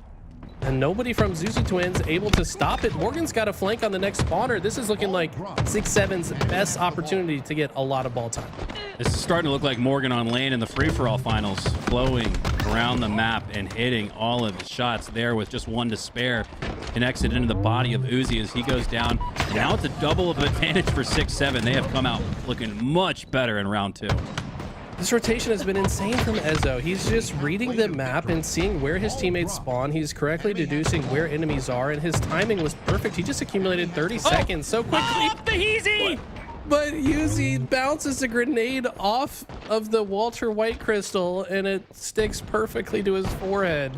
and nobody from Zuzi twins able to stop it. Morgan's got a flank on the next spawner. This is looking like 6-7's best opportunity to get a lot of ball time. This is starting to look like Morgan on lane in the free-for-all finals, flowing around the map and hitting all of his shots there with just 1 to spare. Connects it into the body of Uzi as he goes down. And now it's a double of advantage for 6-7. They have come out looking much better in round 2. This rotation has been insane from Ezo. He's just reading the map and seeing where his teammates spawn. He's correctly deducing where enemies are, and his timing was perfect. He just accumulated 30 seconds so quickly. Off the Heezy! But Uzi bounces a grenade off of the Walter White crystal, and it sticks perfectly to his forehead.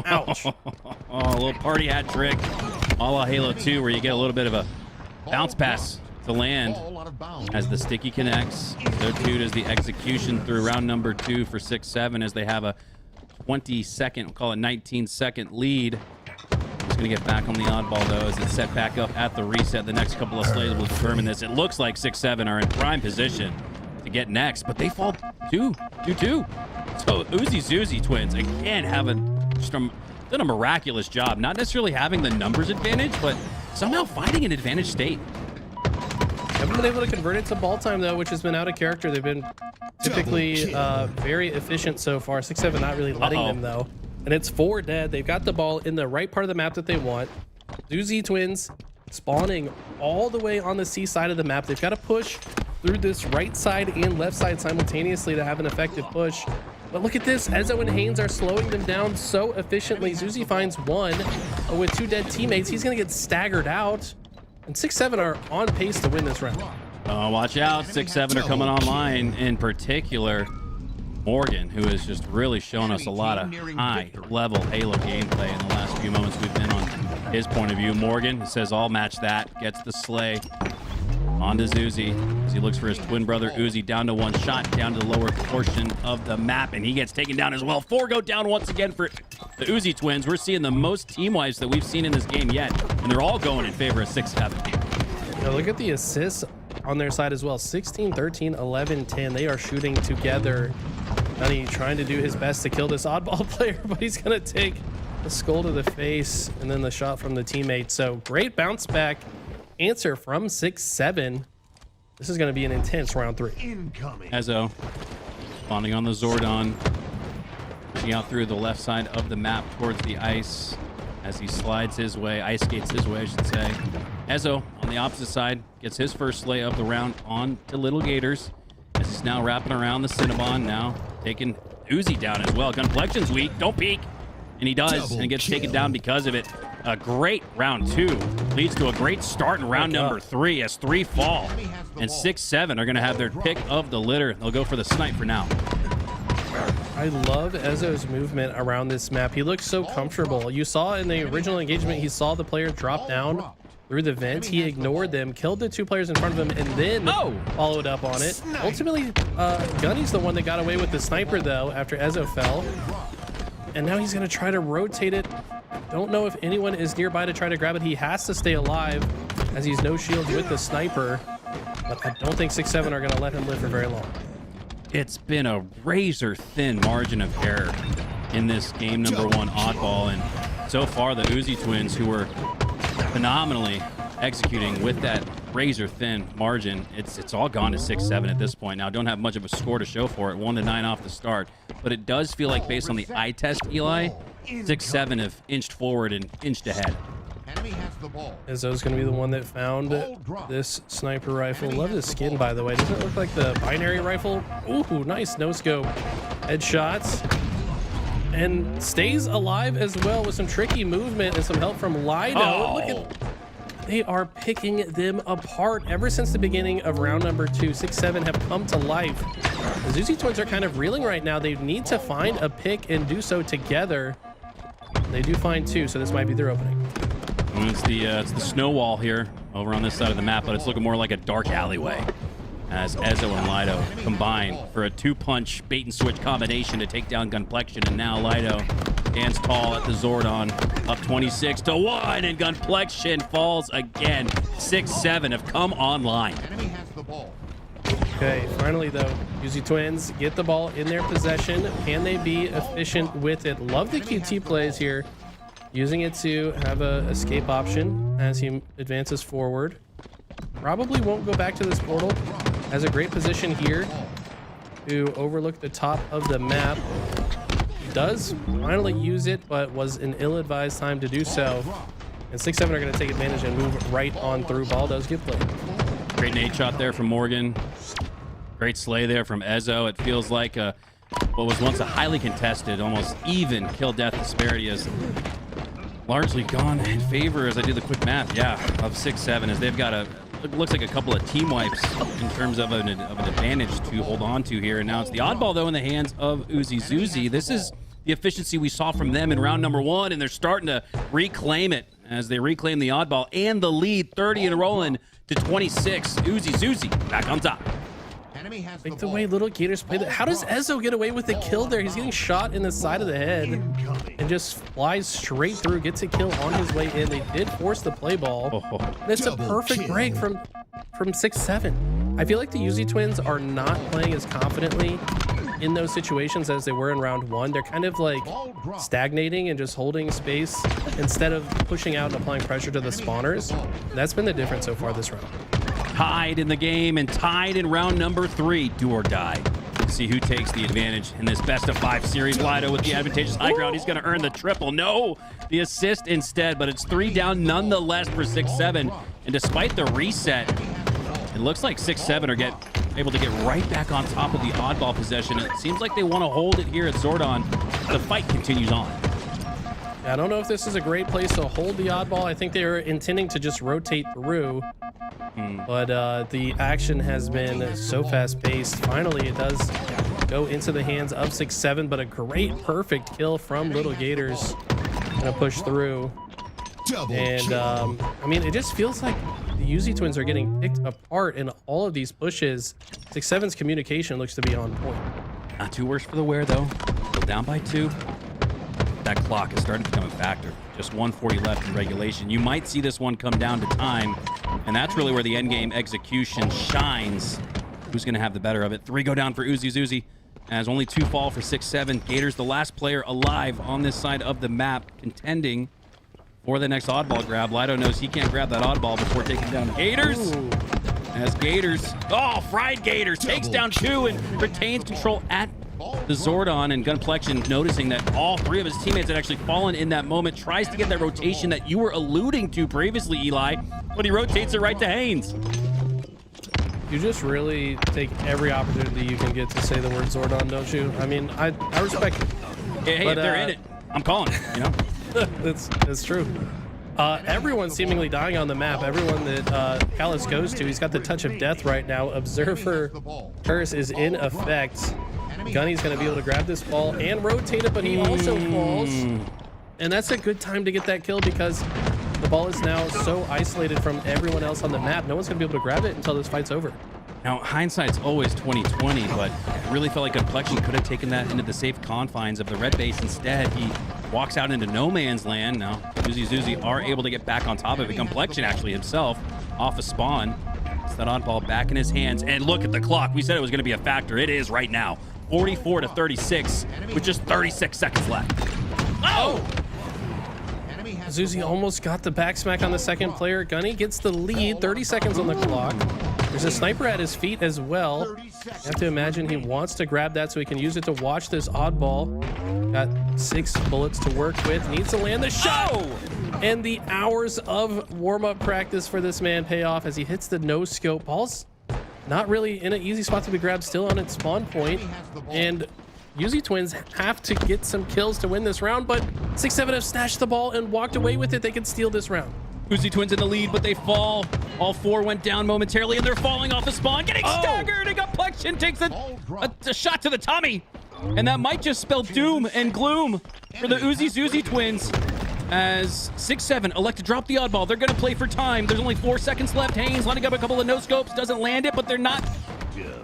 Ouch. A little party hat trick, a la Halo 2, where you get a little bit of a bounce pass to land as the sticky connects. So too does the execution through round number 2 for 6-7 as they have a 20-second, we'll call it 19-second lead. He's going to get back on the oddball, though, as it's set back up at the reset. The next couple of slays will determine this. It looks like 6-7 are in prime position to get next, but they fall 2-2. So Uzi Zuzi twins, again, have done a miraculous job. Not necessarily having the numbers advantage, but somehow finding an advantage state. Haven't been able to convert it to ball time, though, which has been out of character. They've been typically very efficient so far. 6-7 not really letting them, though. And it's 4 dead. They've got the ball in the right part of the map that they want. Zuzi twins spawning all the way on the C side of the map. They've got to push through this right side and left side simultaneously to have an effective push. But look at this. Ezo and Haynes are slowing them down so efficiently. Zuzi finds one with 2 dead teammates. He's going to get staggered out. And 6-7 are on pace to win this round. Oh, watch out. 6-7 are coming online. In particular, Morgan, who has just really shown us a lot of high-level Halo gameplay in the last few moments we've been on his point of view. Morgan says, I'll match that. Gets the slay onto Zuzi as he looks for his twin brother Uzi. Down to 1 shot, down to the lower portion of the map, and he gets taken down as well. 4 go down once again for the Uzi twins. We're seeing the most team wipes that we've seen in this game yet, and they're all going in favor of 6-7. Now look at the assists on their side as well. 16, 13, 11, 10. They are shooting together. Nani trying to do his best to kill this oddball player, but he's going to take the skull to the face and then the shot from the teammate. So great bounce back answer from 6-7. This is going to be an intense round 3. Incoming. Ezo spawning on the Zordon, pushing out through the left side of the map towards the ice as he slides his way, ice skates his way, I should say. Ezo on the opposite side gets his first slay of the round on to Little Gators as he's now wrapping around the Cinnabon, now taking Uzi down as well. Gunflection's weak, don't peek, and he does, and gets taken down because of it. A great round 2 leads to a great start in round number 3 as 3 fall, and 6-7 are going to have their pick of the litter. They'll go for the snipe for now. I love Ezo's movement around this map. He looks so comfortable. You saw in the original engagement, he saw the player drop down through the vent. He ignored them, killed the 2 players in front of him, and then followed up on it. Ultimately, Gunny's the one that got away with the sniper, though, after Ezo fell. And now he's going to try to rotate it. Don't know if anyone is nearby to try to grab it. He has to stay alive as he's no shields with the sniper. But I don't think 6-7 are going to let him live for very long. It's been a razor-thin margin of error in this game number 1 oddball. And so far, the Uzi twins, who were phenomenally executing with that razor-thin margin, it's all gone to 6-7 at this point. Now, don't have much of a score to show for it. 1-9 off the start. But it does feel like, based on the eye test, Eli, 6-7 have inched forward and inched ahead. Ezo's going to be the one that found this sniper rifle. Love the skin, by the way. Doesn't it look like the binary rifle? Ooh, nice no-scope headshots. And stays alive as well with some tricky movement and some help from Lido. Look at, they are picking them apart ever since the beginning of round number 2. 6-7 have come to life. The Zuzi twins are kind of reeling right now. They need to find a pick and do so together. They do find 2, so this might be their opening. And it's the snow wall here over on this side of the map, but it's looking more like a dark alleyway as Ezo and Lido combine for a 2-punch bait-and-switch combination to take down Gunplexion. And now Lido stands tall at the Zordon, up 26-1, and Gunplexion falls again. 6-7 have come online. Okay, finally though, Uzi twins get the ball in their possession. Can they be efficient with it? Love the QT plays here, using it to have a escape option as he advances forward. Probably won't go back to this portal. Has a great position here to overlook the top of the map. Does finally use it, but was an ill-advised time to do so. And 6-7 are going to take advantage and move right on through. Ball does get played. Great nade shot there from Morgan. Great slay there from Ezo. It feels like what was once a highly contested, almost even kill-death disparity is largely gone in favor, as I do the quick math, of 6-7, as they've got it looks like a couple of team wipes in terms of an advantage to hold on to here. And now it's the oddball, though, in the hands of Uzi Zuzi. This is the efficiency we saw from them in round number 1, and they're starting to reclaim it as they reclaim the oddball and the lead, 30 and rolling to 26. Zuzi back on top. Like the way Little Gators play that. How does Ezzo get away with the kill there? He's getting shot in the side of the head and just flies straight through, gets a kill on his way in. They did force the play ball. That's a perfect break from 6-7. I feel like the Uzi twins are not playing as confidently in those situations as they were in round 1. They're kind of like stagnating and just holding space instead of pushing out and applying pressure to the spawners. That's been the difference so far this round. Tied in the game and tied in round number 3. Do or die. See who takes the advantage in this best of 5 series. Lido with the advantageous high ground. He's going to earn the triple. No, the assist instead, but it's 3 down nonetheless for 6-7. And despite the reset, it looks like 6-7 are able to get right back on top of the oddball possession. It seems like they want to hold it here at Zordon. The fight continues on. I don't know if this is a great place to hold the oddball. I think they were intending to just rotate through. But the action has been so fast-paced. Finally, it does go into the hands of 6-7, but a great, perfect kill from Little Gators. Gonna push through. And, I mean, it just feels like the Uzi twins are getting picked apart in all of these pushes. 6-7's communication looks to be on point. Not too worse for the wear, though. Still down by 2. That clock is starting to become a factor. Just 140 left in regulation. You might see this one come down to time, and that's really where the endgame execution shines. Who's going to have the better of it? 3 go down for Zuzi, as only 2 fall for 6-7. Gators, the last player alive on this side of the map, contending for the next oddball grab. Lido knows he can't grab that oddball before taking down Gators. Ooh. As Gators, fried Gators, takes down 2 and retains control at the Zordon. And Gunplexion, noticing that all 3 of his teammates had actually fallen in that moment, tries to get that rotation that you were alluding to previously, Eli, but he rotates it right to Haynes. You just really take every opportunity you can get to say the word Zordon, don't you? I mean, I respect it. Hey, but, if they're in it, I'm calling it, you know? That's true. Everyone's seemingly dying on the map. Everyone that Callus goes to, he's got the touch of death right now. Observer curse is in effect. Gunny's going to be able to grab this ball and rotate it, but he also falls. And that's a good time to get that kill because the ball is now so isolated from everyone else on the map. No one's going to be able to grab it until this fight's over. Now, hindsight's always 20/20, but it really felt like Gunplexion could have taken that into the safe confines of the red base. Instead, he walks out into no man's land. Now, Zuzi are able to get back on top of it. Gunplexion actually himself off a spawn. It's that oddball back in his hands. And look at the clock. We said it was going to be a factor. It is right now. 44 to 36 with just 36 seconds left. Oh! Zuzi almost got the back smack on the second player. Gunny gets the lead, 30 seconds on the clock. There's a sniper at his feet as well. You have to imagine he wants to grab that so he can use it to watch this oddball. Got 6 bullets to work with. Needs to land the shot. And the hours of warm-up practice for this man pay off as he hits the no-scope. Ball's not really in an easy spot to be grabbed, still on its spawn point. And Uzi twins have to get some kills to win this round, but 6-7 have snatched the ball and walked away with it. They can steal this round. Uzi twins in the lead, but they fall. All 4 went down momentarily, and they're falling off the spawn, getting staggered. And Gunplexion takes a shot to the tummy, and that might just spell doom and gloom for the Uzi twins. As 6-7 elect to drop the oddball, they're going to play for time. There's only 4 seconds left. Haynes lining up a couple of no scopes, doesn't land it, but they're not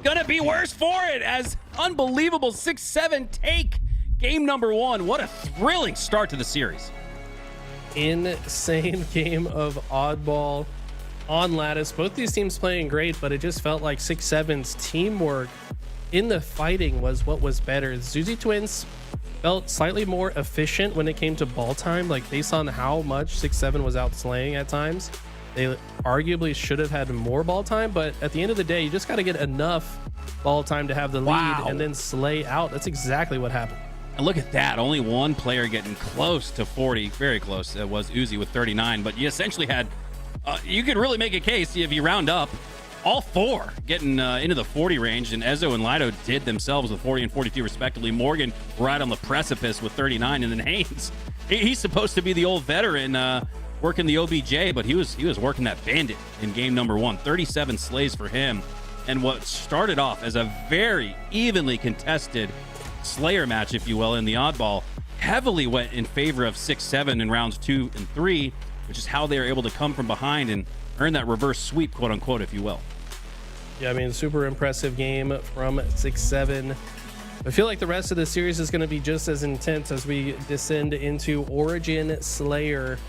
gonna be worse for it. As unbelievable 6-7 take game number 1. What a thrilling start to the series. Insane game of oddball on Lattice. Both these teams playing great, but it just felt like 6-7's teamwork in the fighting was what was better. Zuzi twins felt slightly more efficient when it came to ball time, like based on how much 6-7 was out slaying at times. They arguably should have had more ball time, but at the end of the day, you just got to get enough ball time to have the lead and then slay out. That's exactly what happened. And look at that. Only one player getting close to 40. Very close. It was Uzi with 39. But you essentially had... you could really make a case if you round up. All 4 getting into the 40 range. And Ezzo and Lido did themselves with 40 and 42 respectively. Morgan right on the precipice with 39. And then Haynes, he's supposed to be the old veteran working the OBJ. But he was working that bandit in game number 1. 37 slays for him. And what started off as a very evenly contested Slayer match, if you will, in the oddball, heavily went in favor of 6-7 in rounds 2 and 3, which is how they were able to come from behind and earn that reverse sweep, quote unquote, if you will. Yeah, I mean, super impressive game from 6-7. I feel like the rest of the series is going to be just as intense as we descend into Origin Slayer.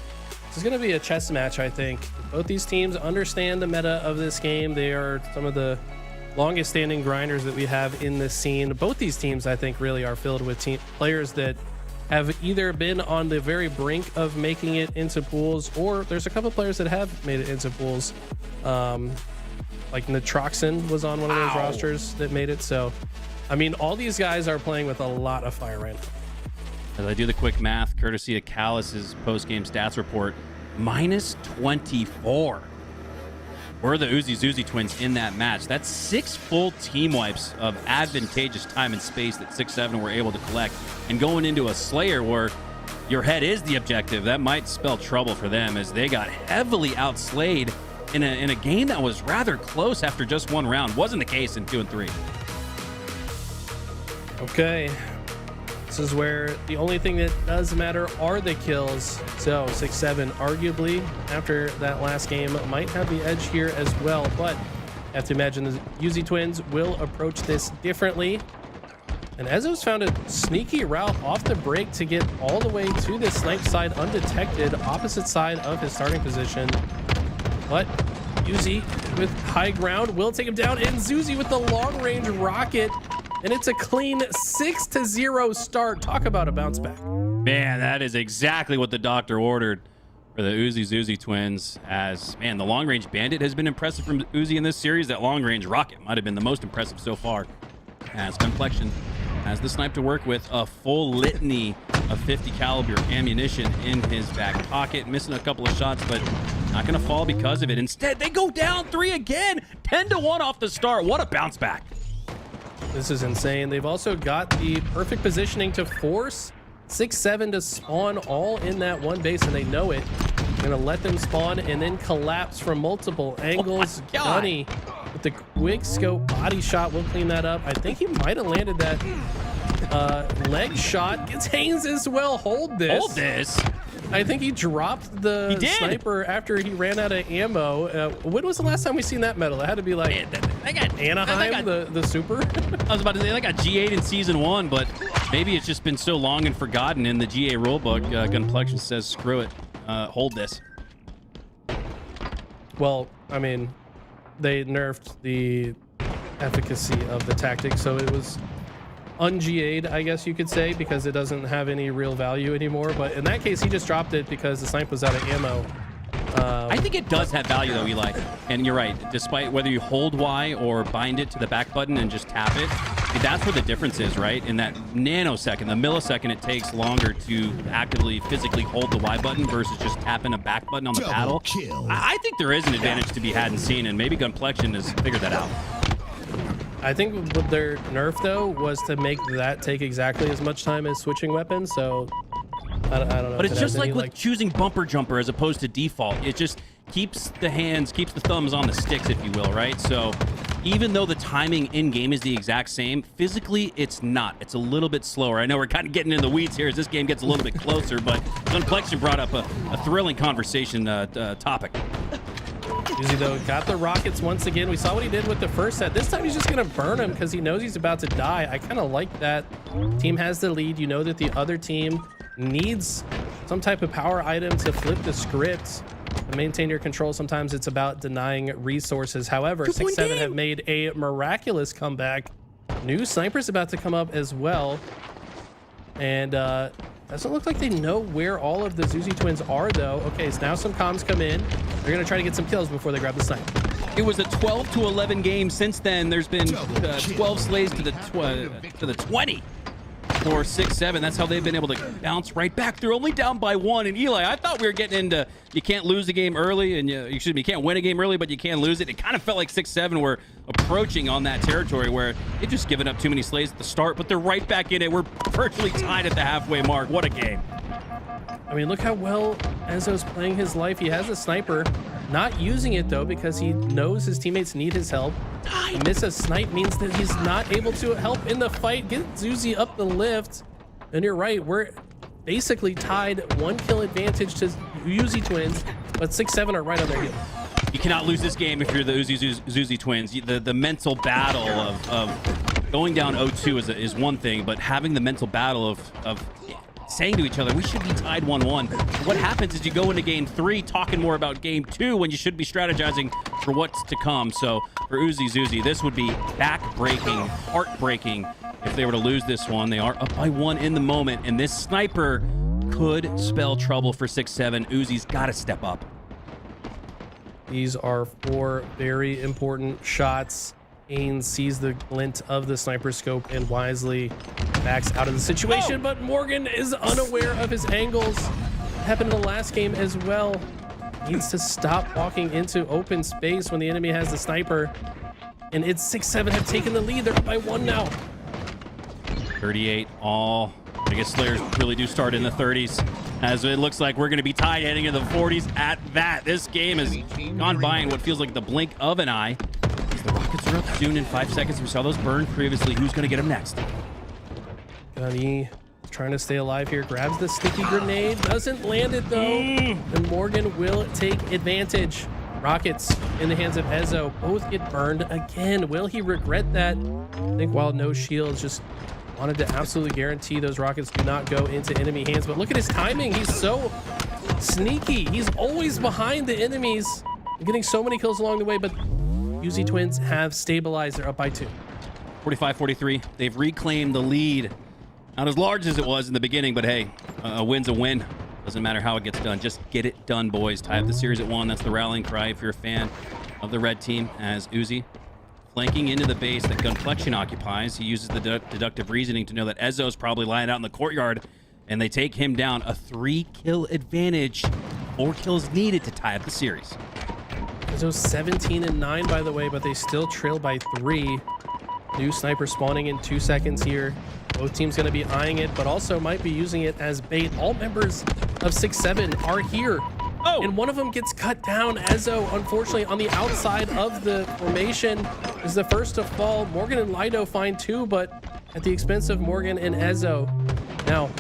This is going to be a chess match, I think. Both these teams understand the meta of this game. They are some of the longest standing grinders that we have in this scene. Both these teams, I think, really are filled with players that have either been on the very brink of making it into pools, or there's a couple players that have made it into pools. Like Nitroxen was on one of those rosters that made it. So, I mean, all these guys are playing with a lot of fire right now. As I do the quick math, courtesy of Callus's post-game stats report, -24 were the Uzi twins in that match. That's 6 full team wipes of advantageous time and space that 6-7 were able to collect. And going into a Slayer where your head is the objective, that might spell trouble for them as they got heavily outslayed in a game that was rather close after just one round. Wasn't the case in 2 and 3. Okay. This is where the only thing that does matter are the kills. So 6-7 arguably after that last game might have the edge here as well, but I have to imagine the Uzi twins will approach this differently. And Ezzo's found a sneaky route off the break to get all the way to the snipe side undetected, opposite side of his starting position. But Uzi with high ground will take him down, and Zuzi with the long range rocket. And it's a clean 6-0 start. Talk about a bounce back. Man, that is exactly what the doctor ordered for the Uzi twins. As, man, the long-range bandit has been impressive from Uzi in this series. That long-range rocket might have been the most impressive so far. As Complexion has the snipe to work with, a full litany of 50 caliber ammunition in his back pocket. Missing a couple of shots, but not going to fall because of it. Instead, they go down 3 again. 10-1 off the start. What a bounce back. This is insane. They've also got the perfect positioning to force 6-7 to spawn all in that one base, and they know it. They're gonna let them spawn and then collapse from multiple angles. Gunny with the quick scope body shot will clean that up. I think he might have landed that leg shot. Gets Haynes as well. Hold this. Hold this. I think he dropped the sniper after he ran out of ammo. When was the last time we seen that medal? It had to be like Anaheim, the super. I was about to say, they got G8 in season 1, but maybe it's just been so long and forgotten in the GA rulebook. Gunplexion says, screw it. Hold this. Well, I mean, they nerfed the efficacy of the tactic, so it was un-GA'd, I guess you could say, because it doesn't have any real value anymore. But in that case, he just dropped it because the snipe was out of ammo. I think it does have value, though, Eli. And you're right. Despite whether you hold Y or bind it to the back button and just tap it, that's where the difference is, right? In that nanosecond, the millisecond it takes longer to actively, physically hold the Y button versus just tapping a back button on the paddle. I think there is an advantage to be had and seen, and maybe Gunplexion has figured that out. I think what their nerf, though, was to make that take exactly as much time as switching weapons, so I don't know. But it's just like with choosing bumper jumper as opposed to default. It just keeps the hands, keeps the thumbs on the sticks, if you will, right? So even though the timing in-game is the exact same, physically it's not. It's a little bit slower. I know we're kind of getting in the weeds here as this game gets a little bit closer, but Gunplexion brought up a thrilling conversation topic. Uzi, though, got the rockets once again. We saw what he did with the first set. This time he's just going to burn him because he knows he's about to die. I kind of like that. Team has the lead. You know that the other team needs some type of power item to flip the script and maintain your control. Sometimes it's about denying resources. However, 6-7 have made a miraculous comeback. New snipers about to come up as well. And doesn't look like they know where all of the Zuzi twins are, though. Okay, so now some comms come in. They're going to try to get some kills before they grab the snipe. It was a 12-11 game. Since then, there's been 12 slays to the 20 for 6-7. That's how they've been able to bounce right back. They're only down by 1. And Eli, I thought we were getting into you can't lose a game early, and you can't win a game early, but you can lose it. It kind of felt like 6-7 were approaching on that territory where they've just given up too many slays at the start, but they're right back in it. We're virtually tied at the halfway mark. What a game. I mean, look how well Ezzo's playing his life. He has a sniper, not using it, though, because he knows his teammates need his help. Miss a snipe means that he's not able to help in the fight. Get Zuzi up the lift. And you're right, we're basically tied 1 kill advantage to Uzi Twins, but 6-7 are right on their heel. You cannot lose this game if you're the Uzi Twins. The mental battle of going down 0-2 is one thing, but having the mental battle of saying to each other, we should be tied 1-1. What happens is you go into game 3 talking more about game 2 when you should be strategizing for what's to come. So for Uzi, this would be back-breaking, heartbreaking if they were to lose this one. They are up by 1 in the moment, and this sniper could spell trouble for 6-7. Uzi's got to step up. These are 4 very important shots. Ains sees the glint of the sniper scope and wisely backs out of the situation, but Morgan is unaware of his angles. Happened in the last game as well. Needs to stop walking into open space when the enemy has the sniper. And it's 6-7 have taken the lead. They're up by 1 now. 38 all. I guess Slayers really do start in the 30s, as it looks like we're going to be tied heading into the 40s at that. This game has gone by in what feels like the blink of an eye. The Rockets are up soon in 5 seconds. We saw those burn previously. Who's going to get them next? Gunny trying to stay alive here. Grabs the sticky grenade. Doesn't land it, though. And Morgan will take advantage. Rockets in the hands of Ezo. Both get burned again. Will he regret that? I think while no shields, just wanted to absolutely guarantee those rockets do not go into enemy hands. But look at his timing. He's so sneaky. He's always behind the enemies. Getting so many kills along the way, but Uzi Twins have stabilized. They're up by 2. 45-43. They've reclaimed the lead. Not as large as it was in the beginning, but hey, a win's a win. Doesn't matter how it gets done. Just get it done, boys. Tie up the series at 1. That's the rallying cry if you're a fan of the red team, as Uzi flanking into the base that Gunflexion occupies. He uses the deductive reasoning to know that Ezo's probably lying out in the courtyard, and they take him down. A 3-kill advantage. 4 kills needed to tie up the series. Ezo's 17-9, by the way, but they still trail by 3. New sniper spawning in 2 seconds here. Both teams going to be eyeing it, but also might be using it as bait. All members of 6-7 are here. Oh, and one of them gets cut down. Ezo, unfortunately, on the outside of the formation, is the first to fall. Morgan and Lido find 2, but at the expense of Morgan and Ezo. Now,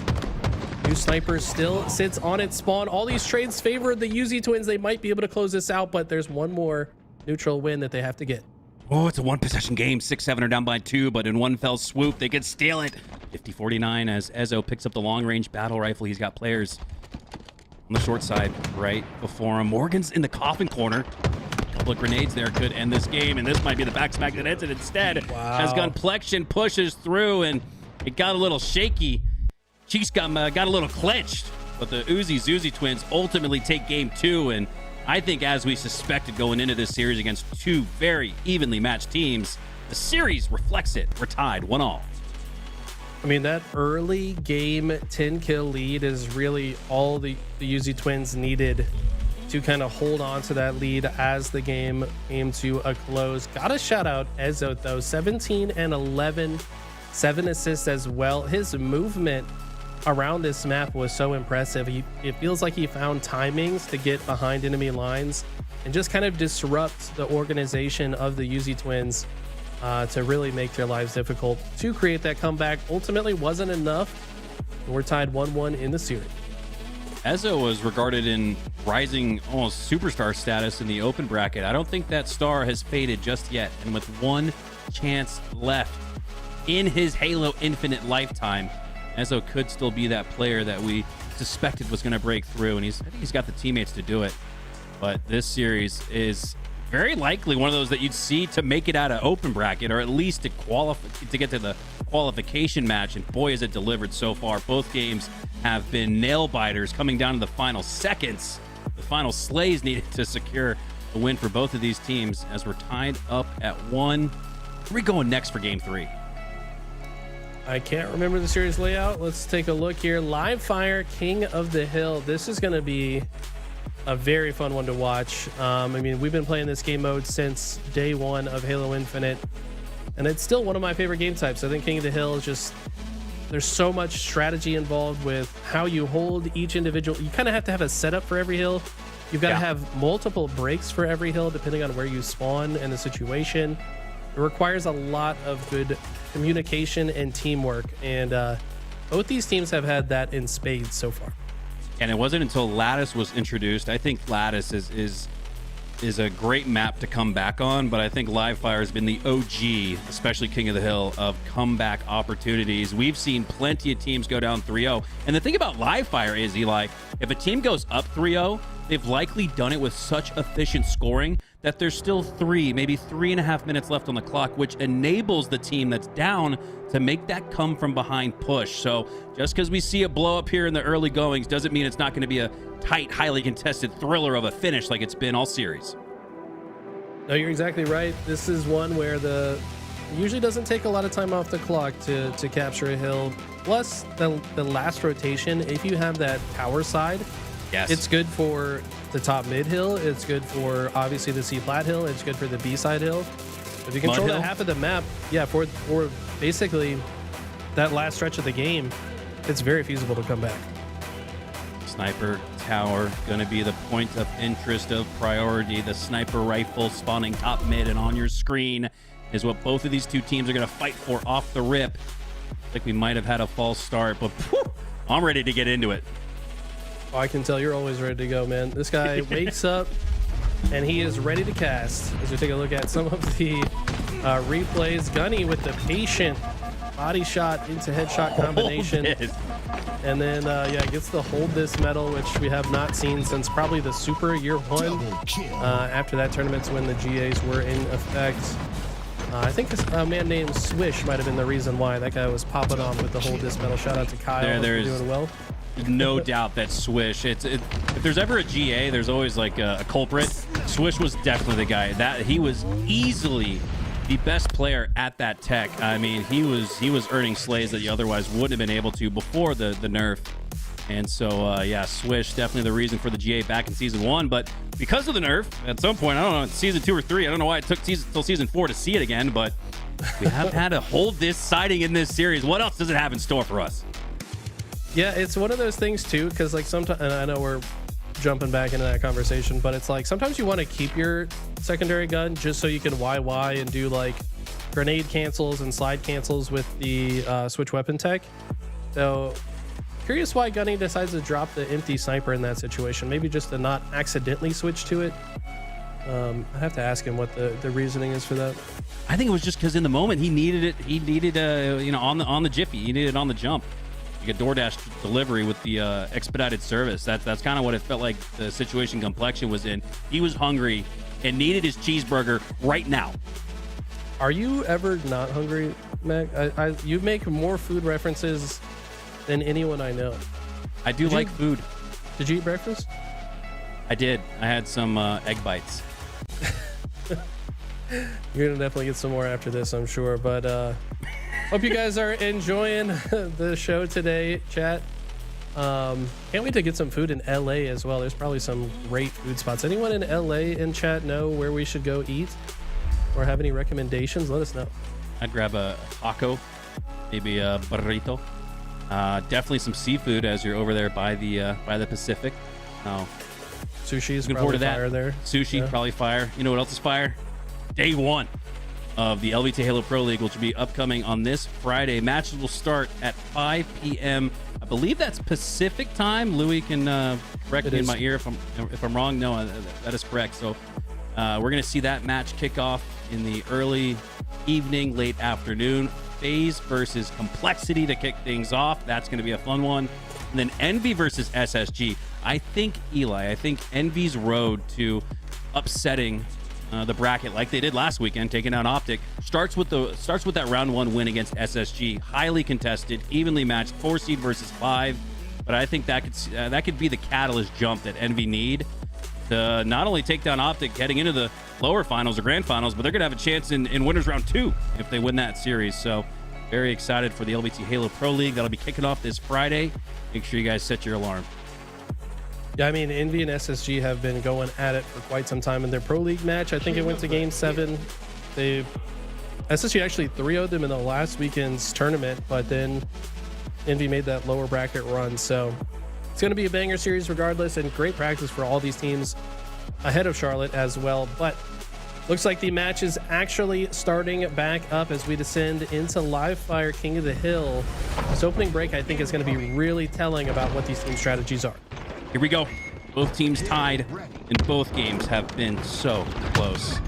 new sniper still sits on its spawn. All these trades favor the Uzi Twins. They might be able to close this out, but there's one more neutral win that they have to get. Oh, it's a 1-possession game. 6-7 are down by 2, but in one fell swoop, they could steal it. 50-49 as Ezo picks up the long-range battle rifle. He's got players on the short side right before him. Morgan's in the coffin corner. A couple of grenades there could end this game, and this might be the back smack that ends it instead. Wow. As Gunflexion pushes through, and it got a little shaky. Cheeks got a little clenched, but the Uzi Twins ultimately take game 2, and I think, as we suspected going into this series against 2 very evenly matched teams, the series reflects it. We're tied 1-1. I mean, that early game 10-kill lead is really all the Uzi Twins needed to kind of hold on to that lead as the game came to a close. Gotta shout out Ezo, though. 17-11, 7 assists as well. His movement around this map was so impressive. It feels like he found timings to get behind enemy lines and just kind of disrupt the organization of the Uzi Twins to really make their lives difficult. To create that comeback ultimately wasn't enough. We're tied 1-1 in the series. Ezo was regarded in rising almost superstar status in the open bracket. I don't think that star has faded just yet, and with 1 chance left in his Halo Infinite lifetime, Ezo could still be that player that we suspected was going to break through, and I think he's got the teammates to do it. But this series is very likely one of those that you'd see to make it out of open bracket, or at least to qualify to get to the qualification match. And boy, has it delivered so far. Both games have been nail biters, coming down to the final seconds. The final slays needed to secure a win for both of these teams, as we're tied up at 1. Where are we going next for game 3? I can't remember the series layout. Let's take a look here. Live Fire, King of the Hill. This is going to be a very fun one to watch. I mean, we've been playing this game mode since day 1 of Halo Infinite, and it's still one of my favorite game types. I think King of the Hill is just, there's so much strategy involved with how you hold each individual. You kind of have to have a setup for every hill. You've got to have multiple breaks for every hill depending on where you spawn and the situation. It requires a lot of good communication and teamwork, and both these teams have had that in spades so far. And it wasn't until Lattice was introduced. I think Lattice is a great map to come back on, but I think Livefire has been the OG, especially King of the Hill, of comeback opportunities. We've seen plenty of teams go down 3-0. And the thing about Livefire is, Eli, if a team goes up 3-0, they've likely done it with such efficient scoring that there's still maybe 3.5 minutes left on the clock, which enables the team that's down to make that come from behind push. So just because we see a blow up here in the early goings doesn't mean it's not going to be a tight, highly contested thriller of a finish like it's been all series. No, you're exactly right. This is one where usually doesn't take a lot of time off the clock to capture a hill. Plus, the last rotation, if you have that tower side, yes, it's good for the top mid hill. It's good for obviously the C flat hill. It's good for the B side hill. If you control that half of the map, yeah, for basically that last stretch of the game, it's very feasible to come back. Sniper tower going to be the point of interest of priority. The sniper rifle spawning top mid and on your screen is what both of these two teams are going to fight for off the rip. I think we might have had a false start, but whew, I'm ready to get into it. Oh, I can tell you're always ready to go, man. This guy wakes up and he is ready to cast. As we take a look at some of the replays, Gunny with the patient body shot into headshot combination. And then, gets the hold this medal, which we have not seen since probably the Super Year 1. After that tournament's when the GAs were in effect. I think a man named Swish might have been the reason why that guy was popping off with the hold this medal. Shout out to Kyle. There's doing well. No doubt that Swish. If there's ever a GA, there's always like a culprit. Swish was definitely the guy. That he was easily the best player at that tech. I mean, he was earning slays that you otherwise wouldn't have been able to before the nerf. And so, Swish definitely the reason for the GA back in season 1. But because of the nerf, at some point, I don't know, season 2 or 3, I don't know why it took till season 4 to see it again. But we have had to hold this sighting in this series. What else does it have in store for us? Yeah, it's one of those things too, because like sometimes, and I know we're jumping back into that conversation, but it's like sometimes you want to keep your secondary gun just so you can YY and do like grenade cancels and slide cancels with the switch weapon tech. So curious why Gunny decides to drop the empty sniper in that situation. Maybe just to not accidentally switch to it. I have to ask him what the reasoning is for that. I think it was just because in the moment he needed it. He needed on the jiffy. He needed it on the jump. Like a DoorDash delivery with the expedited service. That's kind of what it felt like the situation Complexion was in. He was hungry and needed his cheeseburger right now. Are you ever not hungry, Mac? You make more food references than anyone I know. I do like food. Did you eat breakfast? I did. I had some egg bites. You're gonna definitely get some more after this, I'm sure. But hope you guys are enjoying the show today, chat. Can't wait to get some food in LA as well. There's probably some great food spots. Anyone in LA in chat know where we should go eat or have any recommendations? Let us know. I'd grab a taco, maybe a burrito. Definitely some seafood as you're over there by the Pacific. Sushi is looking forward probably to that. fire there. Sushi, Yeah. probably fire. You know what else is fire? Day 1 of the LVT Halo Pro League, which will be upcoming on this Friday. Matches will start at 5 p.m. I believe that's Pacific time. Louis can correct me in my ear if I'm wrong. No, that is correct. So we're going to see that match kick off in the early evening, late afternoon. FaZe versus Complexity to kick things off. That's going to be a fun one. And then Envy versus SSG. I think Envy's road to upsetting the bracket like they did last weekend, taking out Optic, starts with that round 1 win against SSG. Highly contested, evenly matched, 4 seed versus 5. But I think that could be the catalyst jump that Envy need to not only take down Optic heading into the lower finals or grand finals, but they're gonna have a chance in winners round 2 if they win that series. So very excited for the LVT Halo Pro League. That'll be kicking off this Friday. Make sure you guys set your alarm. Yeah, I mean, Envy and SSG have been going at it for quite some time in their Pro League match. I think it went to Game 7. SSG actually 3-0'd them in the last weekend's tournament, but then Envy made that lower bracket run. So it's going to be a banger series regardless, and great practice for all these teams ahead of Charlotte as well. But Looks like the match is actually starting back up as we descend into Live Fire King of the Hill. This opening break, I think, is going to be really telling about what these team strategies are. Here we go. Both teams tied, and both games have been so close.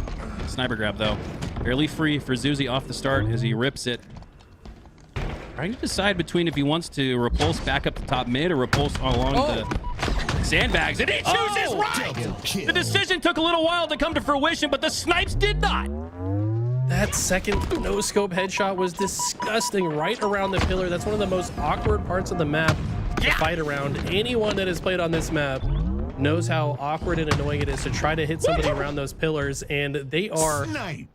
Sniper grab, though. Barely free for Zuzi off the start as he rips it. Trying to decide between if he wants to repulse back up the top mid or repulse along the sandbags, and he chooses right! The decision took a little while to come to fruition, but the snipes did not. That second no-scope headshot was disgusting right around the pillar. That's one of the most awkward parts of the map to fight around. Anyone that has played on this map knows how awkward and annoying it is to try to hit somebody around those pillars, and they are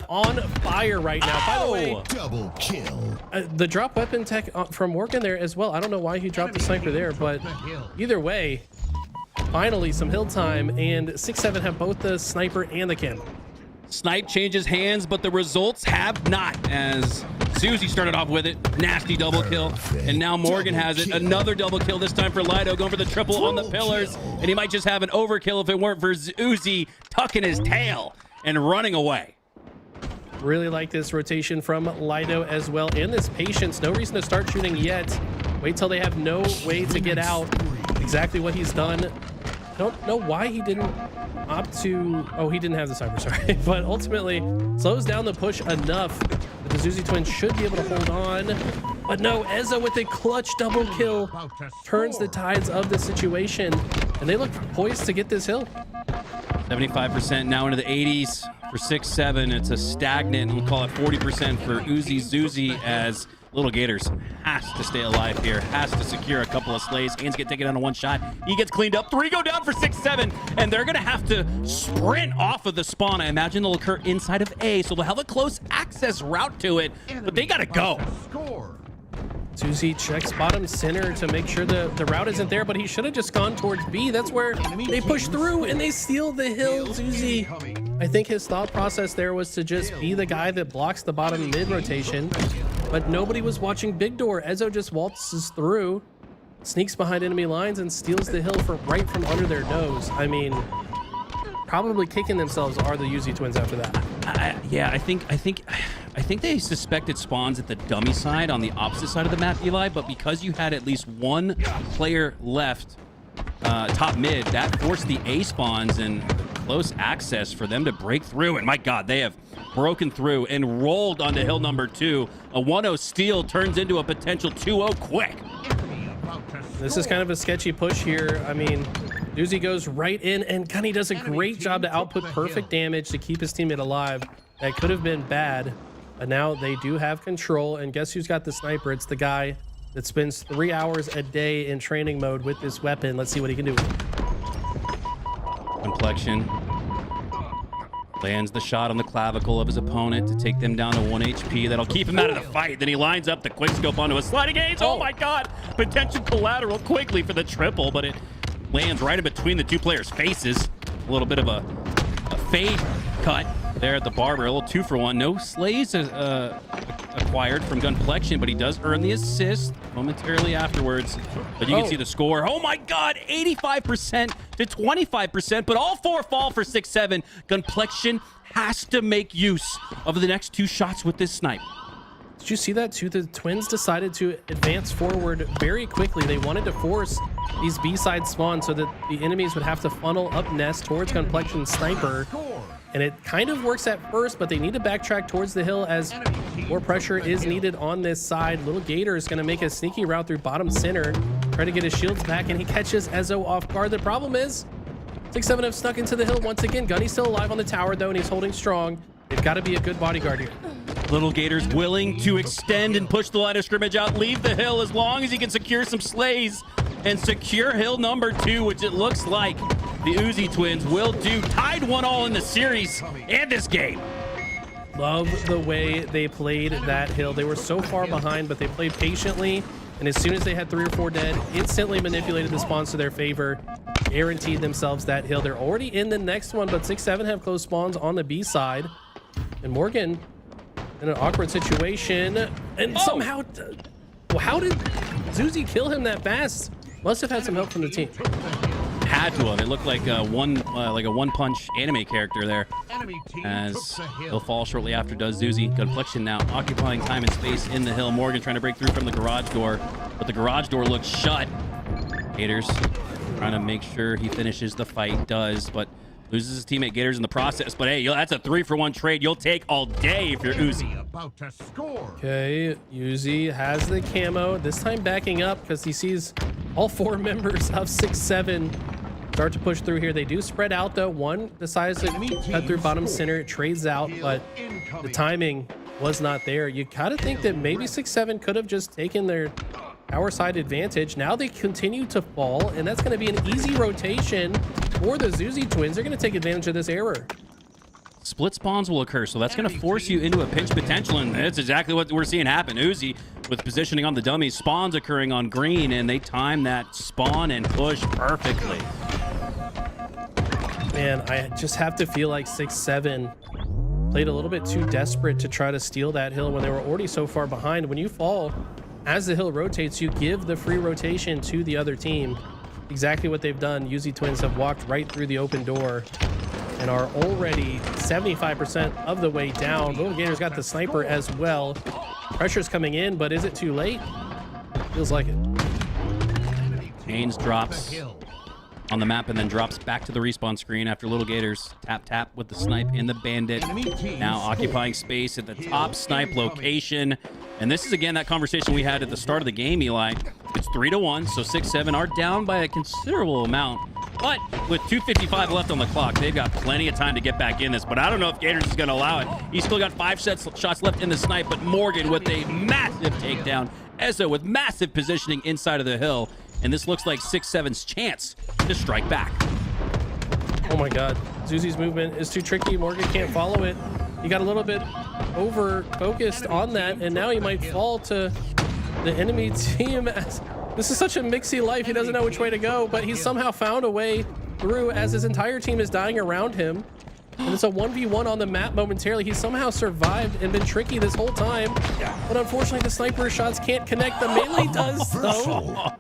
on fire right now. By the way, Double kill. the drop weapon tech from Morgan there as well. I don't know why he dropped the sniper there, but either way, finally some hill time, and 6-7 have both the sniper and the cam. Snipe changes hands, but the results have not, as Susie started off with it. Nasty double kill. And now Morgan has it. Another double kill, this time for Lido, going for the triple on the pillars. And he might just have an overkill if it weren't for Uzi tucking his tail and running away. Really like this rotation from Lido as well, and this patience. No reason to start shooting yet. Wait till they have no way to get out. Exactly what he's done. I don't know why he didn't opt to... Oh, he didn't have the cyber, sorry. But ultimately, slows down the push enough that the Zuzi twins should be able to hold on. But no, Ezzo with a clutch double kill turns the tides of the situation, and they look poised to get this hill. 75% now into the 80s for 6-7. It's a stagnant, we'll call it 40% for Uzi Zuzi, as Little Gators has to stay alive here, has to secure a couple of slays. Hands get taken down to one shot. He gets cleaned up. 3 go down for 6-7, and they're going to have to sprint off of the spawn. I imagine they'll occur inside of A, so they'll have a close access route to it, but they got to go. Zuzi checks bottom center to make sure the route isn't there, but he should have just gone towards B. That's where they push through and they steal the hill. Zuzi, I think his thought process there was to just be the guy that blocks the bottom mid rotation, but nobody was watching big door. Ezzo just waltzes through, sneaks behind enemy lines, and steals the hill right from under their nose. I mean, probably kicking themselves are the Uzi twins after that. Yeah, I think they suspected spawns at the dummy side on the opposite side of the map, Eli, but because you had at least one player left top mid, that forced the A spawns and close access for them to break through. And my God, they have broken through and rolled onto hill number 2. A 1-0 steal turns into a potential 2-0 quick. This is kind of a sketchy push here. I mean, Uzi goes right in, and Gunny does a great job to output perfect damage to keep his teammate alive. That could have been bad, but now they do have control. And guess who's got the sniper? It's the guy that spends 3 hours a day in training mode with this weapon. Let's see what he can do. Complexion lands the shot on the clavicle of his opponent to take them down to 1 HP. That'll keep him out of the fight. Then he lines up the quick scope onto a sliding gaze. Oh my God! Potential collateral quickly for the triple, but it lands right in between the two players' faces. A little bit of a fade cut there at the barber. A little 2-for-1. No slays acquired from Gunplexion, but he does earn the assist momentarily afterwards. But you can see the score. Oh my God, 85% to 25%, but all 4 fall for 6-7. Gunplexion has to make use of the next 2 shots with this snipe. Did you see that too? The twins decided to advance forward very quickly. They wanted to force these B-side spawns so that the enemies would have to funnel up nest towards Gunplexion sniper. And it kind of works at first, but they need to backtrack towards the hill as more pressure is needed on this side. Little Gator is going to make a sneaky route through bottom center, try to get his shields back, and he catches Ezzo off guard. The problem is 6-7 have snuck into the hill once again. Gunny's still alive on the tower, though, and he's holding strong. They've got to be a good bodyguard here. Little Gator's willing to extend and push the line of scrimmage out, leave the hill as long as he can secure some slays and secure hill number 2, which it looks like the Uzi twins will do. Tied 1-1 in the series and this game. Love the way they played that hill. They were so far behind, but they played patiently. And as soon as they had 3 or 4 dead, instantly manipulated the spawns to their favor, guaranteed themselves that hill. They're already in the next one, but 6-7 have close spawns on the B side. And Morgan in an awkward situation. And somehow, how did Zuzi kill him that fast? Must have had some help from the team. had to have. It looked like a one punch anime character there. Enemy team As took the he'll hill. fall shortly after does Zuzi. Confliction now occupying time and space in the hill. Morgan trying to break through from the garage door, but the garage door looks shut. Gators trying to make sure he finishes the fight. Does, but loses his teammate Gators in the process. But hey, that's a 3-for-1 trade you'll take all day if you're Uzi. About to score. Okay, Uzi has the camo, this time backing up because he sees all 4 members of 6-7 start to push through here. They do spread out though. One decides to cut through bottom center, trades out, but the timing was not there. You gotta think that maybe 6-7 could have just taken their tower side advantage. Now they continue to fall, and that's going to be an easy rotation for the Zuzi twins. They're going to take advantage of this error. Split spawns will occur, so that's going to force you into a pinch potential, and that's exactly what we're seeing happen. Uzi with positioning on the dummies, spawns occurring on green, and they time that spawn and push perfectly. Man, I just have to feel like 6-7 played a little bit too desperate to try to steal that hill when they were already so far behind. When you fall, as the hill rotates, you give the free rotation to the other team. Exactly what they've done. Uzi twins have walked right through the open door and are already 75% of the way down. Little Gator's got the sniper as well. Pressure's coming in, but is it too late? Feels like it. Haynes drops on the map and then drops back to the respawn screen after Little Gators tap with the snipe in the bandit. Now occupying space at the top snipe location. And this is again that conversation we had at the start of the game, Eli. It's 3-1, so 6-7 are down by a considerable amount. But with 2:55 left on the clock, they've got plenty of time to get back in this. But I don't know if Gators is going to allow it. He's still got 5 shots left in the snipe, but Morgan with a massive takedown. Ezzo with massive positioning inside of the hill. And this looks like 6-7's chance to strike back. Oh my God. Zuzi's movement is too tricky. Morgan can't follow it. He got a little bit over focused on that, and now he might fall to the enemy team. This is such a mixy life. He doesn't know which way to go, but he's somehow found a way through as his entire team is dying around him. And it's a 1v1 on the map momentarily. He somehow survived and been tricky this whole time. But unfortunately, the sniper shots can't connect. The melee does, though.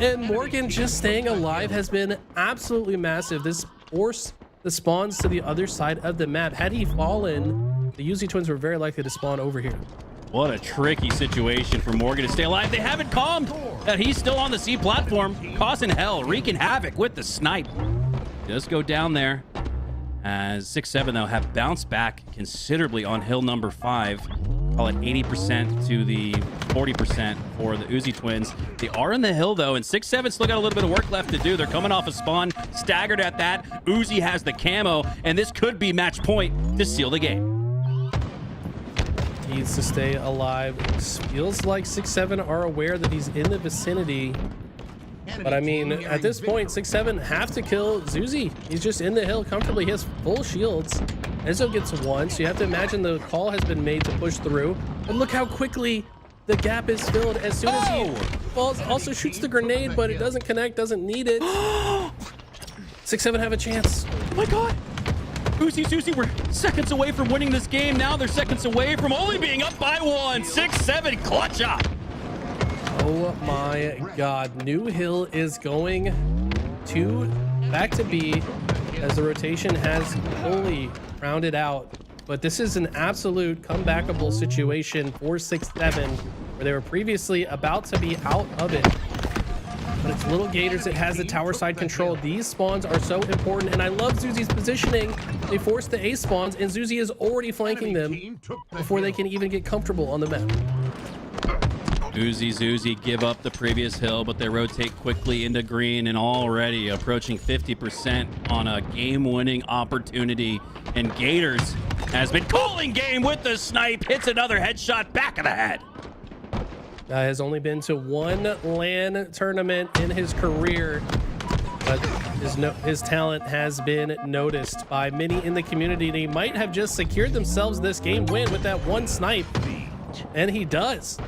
And Morgan just staying alive has been absolutely massive. This forced the spawns to the other side of the map. Had he fallen, the Uzi twins were very likely to spawn over here. What a tricky situation for Morgan to stay alive. They haven't calmed that he's still on the C platform, causing hell, wreaking havoc with the snipe. Does go down there. As 6-7 though have bounced back considerably on hill number 5. Call it 80% to the 40% for the Uzi twins. They are in the hill though, and 6-7 still got a little bit of work left to do. They're coming off a spawn, staggered at that. Uzi has the camo, and this could be match point to seal the game. Needs to stay alive. Feels like 6-7 are aware that he's in the vicinity. But I mean, at this point, 6-7 have to kill Zuzi. He's just in the hill comfortably. He has full shields. Ezzo gets 1, so you have to imagine the call has been made to push through. But look how quickly the gap is filled as soon as he falls. Also shoots the grenade, but it doesn't connect, doesn't need it. 6-7 have a chance. Oh my God. Zuzi, we're seconds away from winning this game. Now they're seconds away from only being up by 1. 6-7 clutch up. Oh my God. New Hill is going back to B as the rotation has fully rounded out. But this is an absolute comebackable situation for 6-7, where they were previously about to be out of it. But it's Little Gators that has the tower side control. These spawns are so important, and I love Zuzi's positioning. They force the A spawns, and Zuzi is already flanking them before they can even get comfortable on the map. Zuzi give up the previous hill, but they rotate quickly into green and already approaching 50% on a game-winning opportunity. And Gators has been calling game with the snipe, hits another headshot back of the head. Has only been to 1 LAN tournament in his career, but his talent has been noticed by many in the community. And he might have just secured themselves this game win with that 1 snipe, and he does.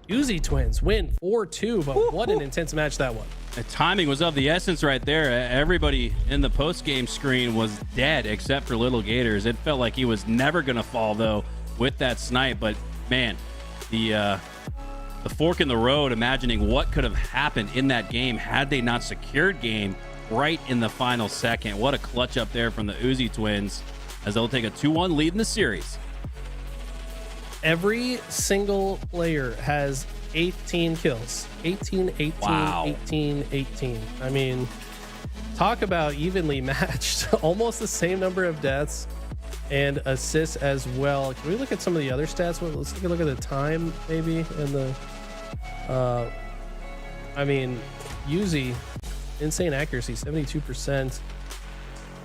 Uzi twins win 4-2, but what an intense match that was. The timing was of the essence right there. Everybody in the post-game screen was dead except for Little Gators. It felt like he was never going to fall, though, with that snipe. But, man, the fork in the road, imagining what could have happened in that game had they not secured game, right in the final second. What a clutch up there from the Uzi twins as they'll take a 2-1 lead in the series. Every single player has 18 kills. 18, 18, Wow. 18, 18. I mean, talk about evenly matched. Almost the same number of deaths and assists as well. Can we look at some of the other stats? Well, let's take a look at the time, maybe, and the I mean, Uzi, insane accuracy, 72%.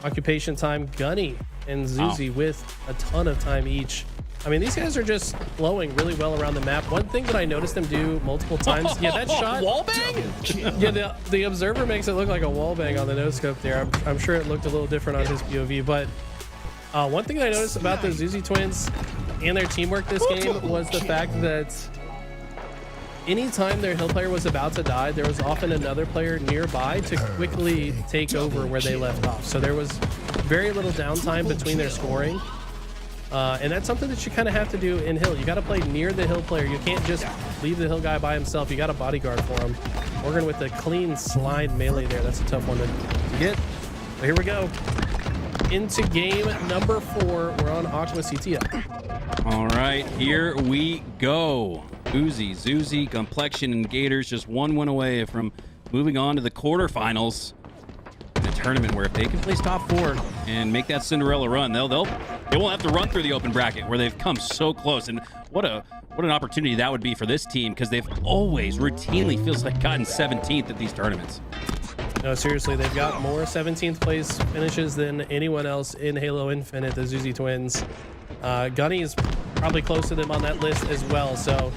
Occupation time, Gunny and Zuzi with a ton of time each. I mean, these guys are just flowing really well around the map. One thing that I noticed them do multiple times, yeah, that shot, Wallbang? yeah, the observer makes it look like a wallbang on the no scope there. I'm sure it looked a little different on his POV, but one thing that I noticed about the Zuzi twins and their teamwork this game was the fact that anytime their hill player was about to die, there was often another player nearby to quickly take over where they left off. So there was very little downtime between their scoring. And that's something that you kind of have to do in hill. You got to play near the hill player. You can't just leave the hill guy by himself. You got a bodyguard for him. Morgan with a clean slide melee there. That's a tough one to get. But here we go. Into game number 4. We're on Aqua CTF. All right, here we go. Uzi, Zuzi, Complexion, and Gators just one win away from moving on to the quarterfinals in a tournament where if they can place top 4 and make that Cinderella run, they won't have to run through the open bracket where they've come so close. And what an opportunity that would be for this team, because they've always routinely feels like gotten 17th at these tournaments. No, seriously, they've got more 17th place finishes than anyone else in Halo Infinite, the Zuzi twins. Gunny is probably close to them on that list as well. So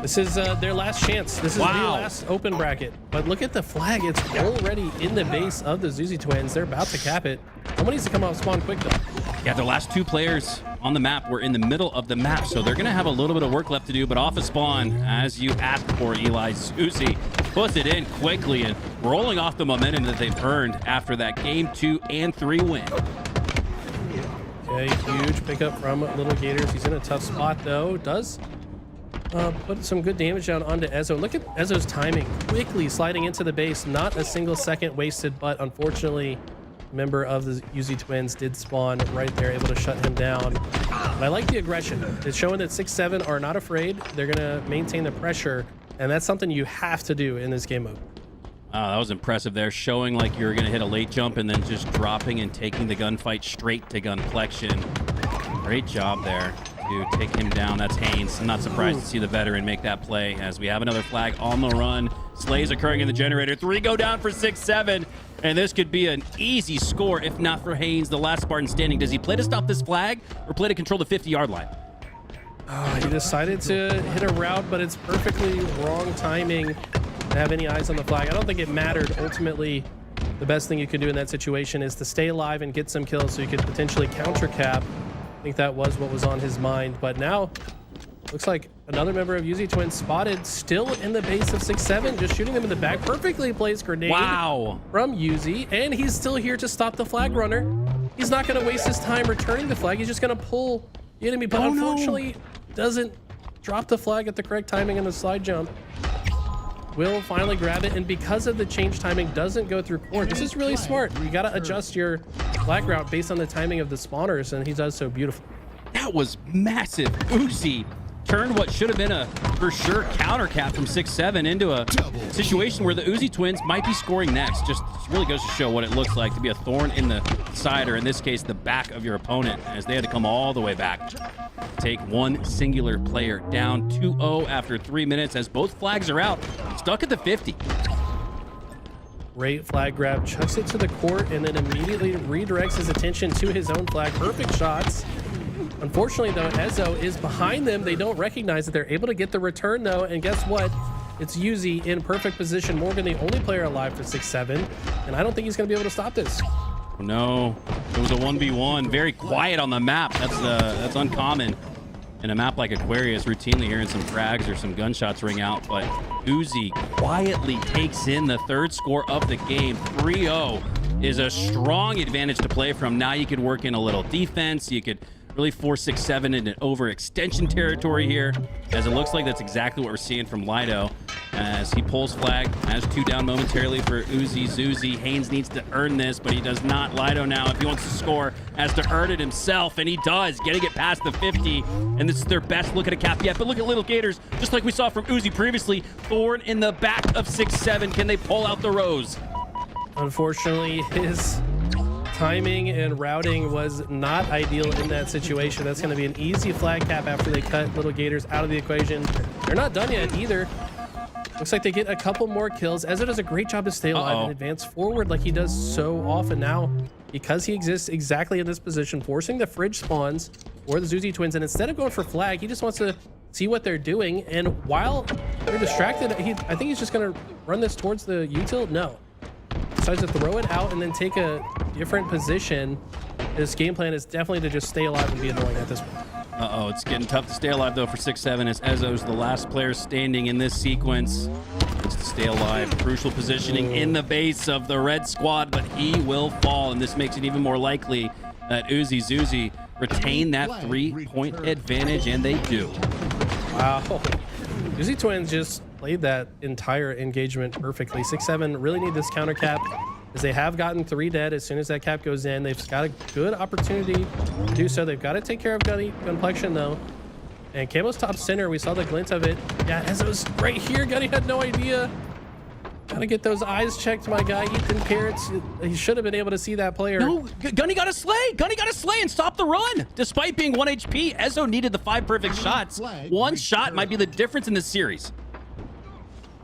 this is their last chance. This is the last open bracket. But look at the flag. It's already in the base of the Zuzi twins. They're about to cap it. Someone needs to come out spawn quick, though. Yeah, the last 2 players on the map were in the middle of the map, so they're going to have a little bit of work left to do. But off of spawn, as you asked for, Eli, Zuzi puts it in quickly and rolling off the momentum that they've earned after that game 2 and 3 win. Okay, huge pickup from Little Gators. He's in a tough spot, though. Does put some good damage down onto Ezo. Look at Ezo's timing. Quickly sliding into the base. Not a single second wasted, but unfortunately, a member of the Uzi twins did spawn right there, able to shut him down. But I like the aggression. It's showing that 6-7 are not afraid. They're going to maintain the pressure, and that's something you have to do in this game mode. That was impressive there, showing like you're going to hit a late jump and then just dropping and taking the gunfight straight to Gunplexion. Great job there to take him down. That's Haynes. I'm not surprised to see the veteran make that play as we have another flag on the run. Slays occurring in the generator. 3 go down for 6-7, and this could be an easy score if not for Haynes, the last Spartan standing. Does he play to stop this flag or play to control the 50-yard line? He decided to hit a route, but it's perfectly wrong timing to have any eyes on the flag. I don't think it mattered. Ultimately, the best thing you could do in that situation is to stay alive and get some kills so you could potentially counter cap. I think that was what was on his mind. But now, looks like another member of Uzi Twins spotted, still in the base of 6-7, just shooting them in the back. Perfectly placed grenade from Uzi, and he's still here to stop the flag runner. He's not going to waste his time returning the flag. He's just going to pull the enemy, but unfortunately doesn't drop the flag at the correct timing in the slide jump. Will finally grab it, and because of the change timing, doesn't go through court. This is really smart. You got to adjust your flag route based on the timing of the spawners, and he does so beautiful. That was massive. Uzi turned what should have been a for sure counter cap from 6-7 into a situation where the Uzi twins might be scoring next. Just really goes to show what it looks like to be a thorn in the side, or in this case the back of your opponent, as they had to come all the way back. Take one singular player down 2-0 after 3 minutes as both flags are out, stuck at the 50. Great flag grab, chucks it to the court, and then immediately redirects his attention to his own flag. Perfect shots. Unfortunately, though, Ezo is behind them. They don't recognize that they're able to get the return, though, and guess what? It's Uzi in perfect position. Morgan, the only player alive for 6-7, and I don't think he's going to be able to stop this. No, it was a 1v1. Very quiet on the map. That's uncommon in a map like Aquarius. Routinely hearing some frags or some gunshots ring out, but Uzi quietly takes in the third score of the game. 3-0 is a strong advantage to play from. Now you could work in a little defense. You could really force 6-7 into overextension territory here, as it looks like that's exactly what we're seeing from Lido as he pulls flag, has 2 down momentarily for Uzi Zuzi. Haynes needs to earn this, but he does not. Lido now, if he wants to score, has to earn it himself, and he does, getting it past the 50, and this is their best look at a cap yet. But look at Little Gators, just like we saw from Uzi previously. Thorn in the back of 6-7. Can they pull out the Rose? Unfortunately, his timing and routing was not ideal in that situation. That's going to be an easy flag cap after they cut Little Gators out of the equation. They're not done yet either. Looks like they get a couple more kills. Ezzo does a great job to stay alive and advance forward like he does so often now, because he exists exactly in this position, forcing the fridge spawns for the Zuzi twins. And instead of going for flag, he just wants to see what they're doing. And while they're distracted, I think he's just going to run this towards the util. No. Decides to throw it out and then take a different position. His game plan is definitely to just stay alive and be annoying at this point. Uh-oh, it's getting tough to stay alive, though, for 6-7, as Ezzo's the last player standing in this sequence. Just to stay alive. Crucial positioning in the base of the red squad, but he will fall, and this makes it even more likely that Uzi Zuzi retain that 3-point advantage, and they do. Wow. Uzi twins just played that entire engagement perfectly. 6-7 really need this counter cap, as they have gotten 3 dead. As soon as that cap goes in, they've got a good opportunity to do so. They've got to take care of Gunplexion, though. And Camo's top center, we saw the glint of it. Yeah, Ezzo's right here. Gunny had no idea. Gotta get those eyes checked, my guy. Ethan Carrots, he should have been able to see that player. No, Gunny got a slay. Gunny got a slay and stop the run. Despite being 1 HP, Ezzo needed the 5 perfect shots. One shot might be the difference in this series.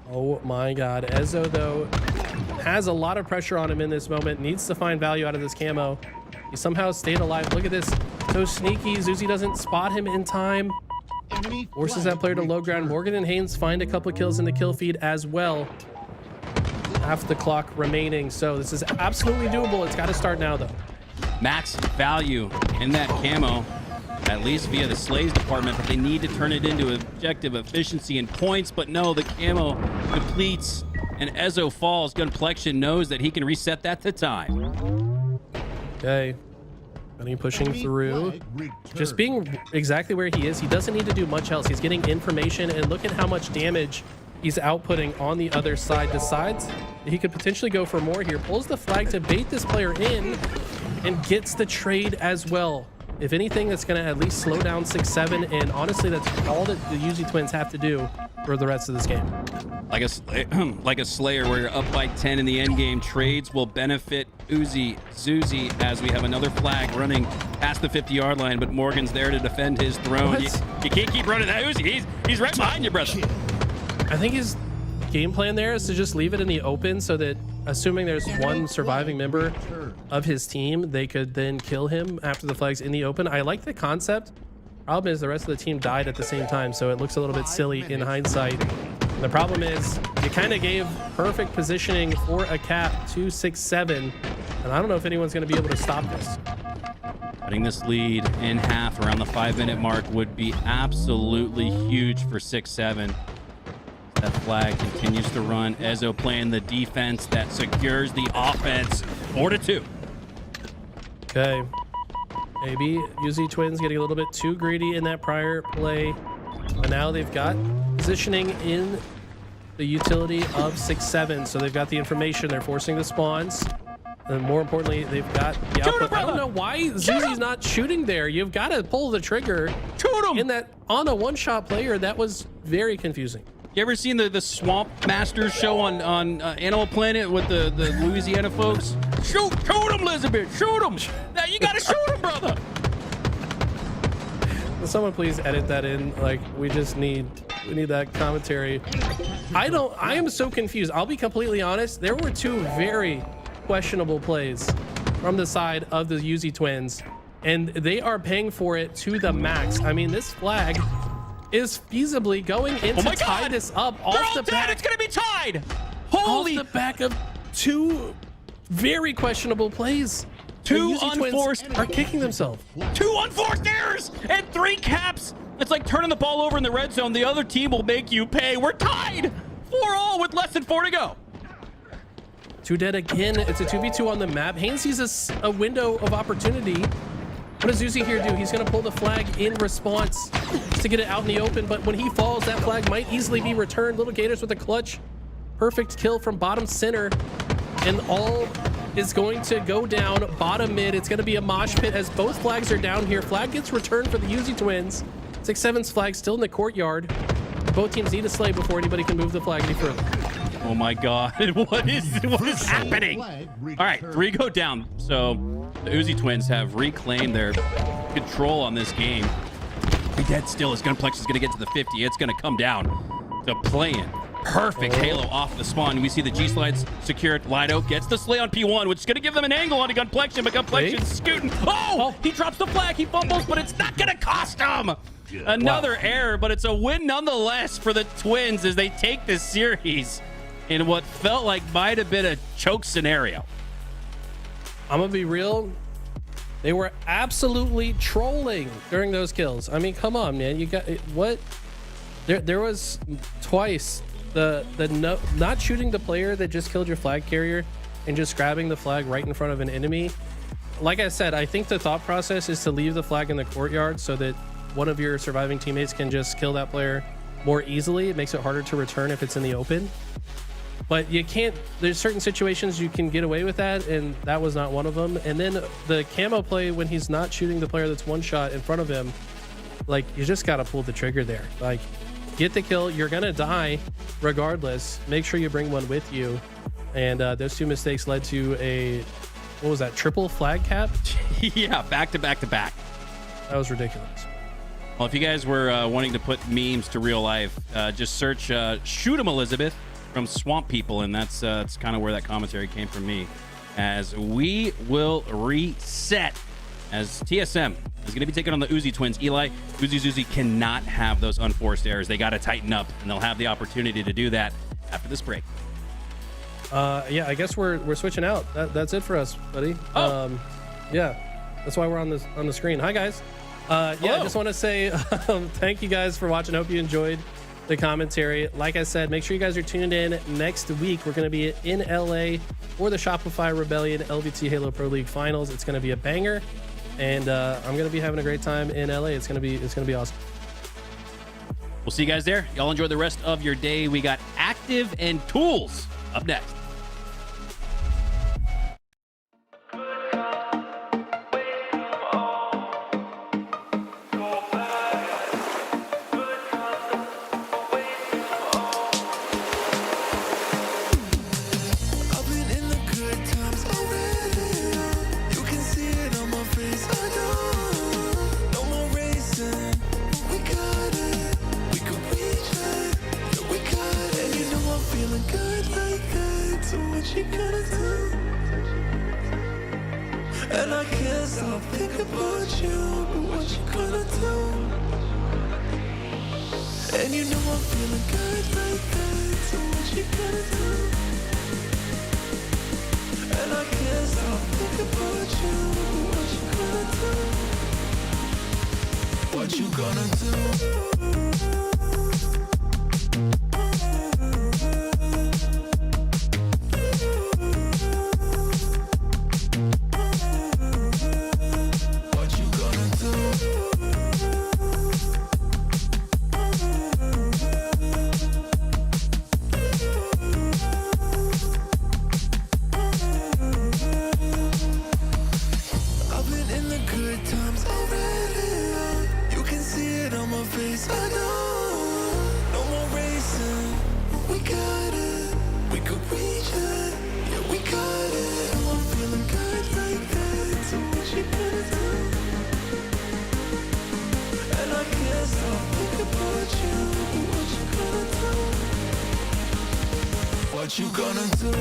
Oh my God. Ezzo, though, has a lot of pressure on him in this moment. Needs to find value out of this camo. He somehow stayed alive. Look at this. So sneaky. Zuzi doesn't spot him in time. Forces that player to low ground. Morgan and Haynes find a couple kills in the kill feed as well. Half the clock remaining. So this is absolutely doable. It's got to start now, though. Max value in that camo, at least via the slays department, but they need to turn it into objective efficiency and points. But no, the camo depletes and Ezzo falls. Gunplexion knows that he can reset that to time. Okay. Gunny pushing through. Just being exactly where he is. He doesn't need to do much else. He's getting information, and look at how much damage he's outputting on the other side. Decides he could potentially go for more here. Pulls the flag to bait this player in and gets the trade as well. If anything, that's going to at least slow down 6-7, and honestly, that's all that the Uzi twins have to do for the rest of this game. Like a Slayer, where you're up by 10 in the end game, trades will benefit Uzi Zuzi, as we have another flag running past the 50-yard line, but Morgan's there to defend his throne. You can't keep running that Uzi. He's right behind you, brother. I think his game plan there is to just leave it in the open, so that assuming there's one surviving member of his team, they could then kill him after the flag's in the open. I like the concept. Problem is the rest of the team died at the same time, so it looks a little bit silly in hindsight. The problem is you kind of gave perfect positioning for a cap to 6-7, and I don't know if anyone's going to be able to stop this. Cutting this lead in half around the 5-minute mark would be absolutely huge for 6-7. That flag continues to run. Ezzo playing the defense that secures the offense. 4-2. Okay. Maybe Uzi twins getting a little bit too greedy in that prior play. But now they've got positioning in the utility of 6-7. So they've got the information. They're forcing the spawns. And more importantly, they've got the output. I don't know why Zuzi's not shooting there. You've got to pull the trigger. Shoot him! In that, on a one-shot player, that was very confusing. You ever seen the Swamp Masters show on Animal Planet with the Louisiana folks? Shoot him, Elizabeth, shoot him! Now you gotta shoot him, brother! Will someone please edit that in? Like, we need that commentary. I am so confused. I'll be completely honest. There were 2 very questionable plays from the side of the Uzi twins, and they are paying for it to the max. I mean, this flag is feasibly going in to tie this up off the back. It's gonna be tied. Holy! Off the back of 2 very questionable plays. 2 unforced are kicking themselves. 2 unforced errors and 3 caps. It's like turning the ball over in the red zone. The other team will make you pay. We're tied 4-all with less than 4 to go. 2 dead again. It's a 2v2 on the map. Haynes sees a window of opportunity What does Uzi here do? He's going to pull the flag in response to get it out in the open, but when he falls, that flag might easily be returned. Little Gators with a clutch. Perfect kill from bottom center. And all is going to go down bottom mid. It's going to be a mosh pit as both flags are down here. Flag gets returned for the Uzi twins. 6-7's flag still in the courtyard. Both teams need a slay before anybody can move the flag any further. Oh my God, what is happening? All right, 3 go down. So the Uzi twins have reclaimed their control on this game. Dead still as Gunplex is going to get to the 50. It's going to come down to playing. Perfect Halo off the spawn. We see the G-Slides secured. Lido gets the slay on P1, which is going to give them an angle on the Gunplexion, but Gunplexion's scooting. Oh, he drops the flag. He fumbles, but it's not going to cost him. Another error, but it's a win nonetheless for the Twins as they take this series in what felt like might have been a choke scenario. I'm going to be real. They were absolutely trolling during those kills. I mean, come on, man. You got what? There was twice the not shooting the player that just killed your flag carrier and just grabbing the flag right in front of an enemy. Like I said, I think the thought process is to leave the flag in the courtyard so that one of your surviving teammates can just kill that player more easily. It makes it harder to return if it's in the open. But you can't, there's certain situations you can get away with that, and that was not one of them. And then the camo play when he's not shooting the player that's one shot in front of him, like, you just got to pull the trigger there. Like, get the kill. You're going to die regardless. Make sure you bring one with you. And those two mistakes led to a, what was that, triple flag cap? Yeah, back to back to back. That was ridiculous. Well, if you guys were wanting to put memes to real life, just search Shoot 'em Elizabeth from Swamp People, and that's kind of where that commentary came from me. As we will reset, as TSM is going to be taking on the Uzi twins. Eli, Uzi cannot have those unforced errors. They got to tighten up, and they'll have the opportunity to do that after this break. Yeah, I guess we're switching out. That's it for us, buddy. Oh. Yeah, that's why we're on the screen. Hi, guys. Yeah, I just want to say thank you guys for watching. Hope you enjoyed the commentary. Like I said, make sure you guys are tuned in next week. We're going to be in LA for the Shopify Rebellion LVT Halo Pro League Finals. It's going to be a banger, and I'm going to be having a great time in LA. It's going to be awesome. We'll see you guys there. Y'all enjoy the rest of your day. We got Active and Tools up next. And I can't stop thinking about you, but what you gonna do? And you know I'm feeling good like that, so what you gonna do? And I can't stop thinking about you, but what you gonna do? What you gonna do? What you gonna do?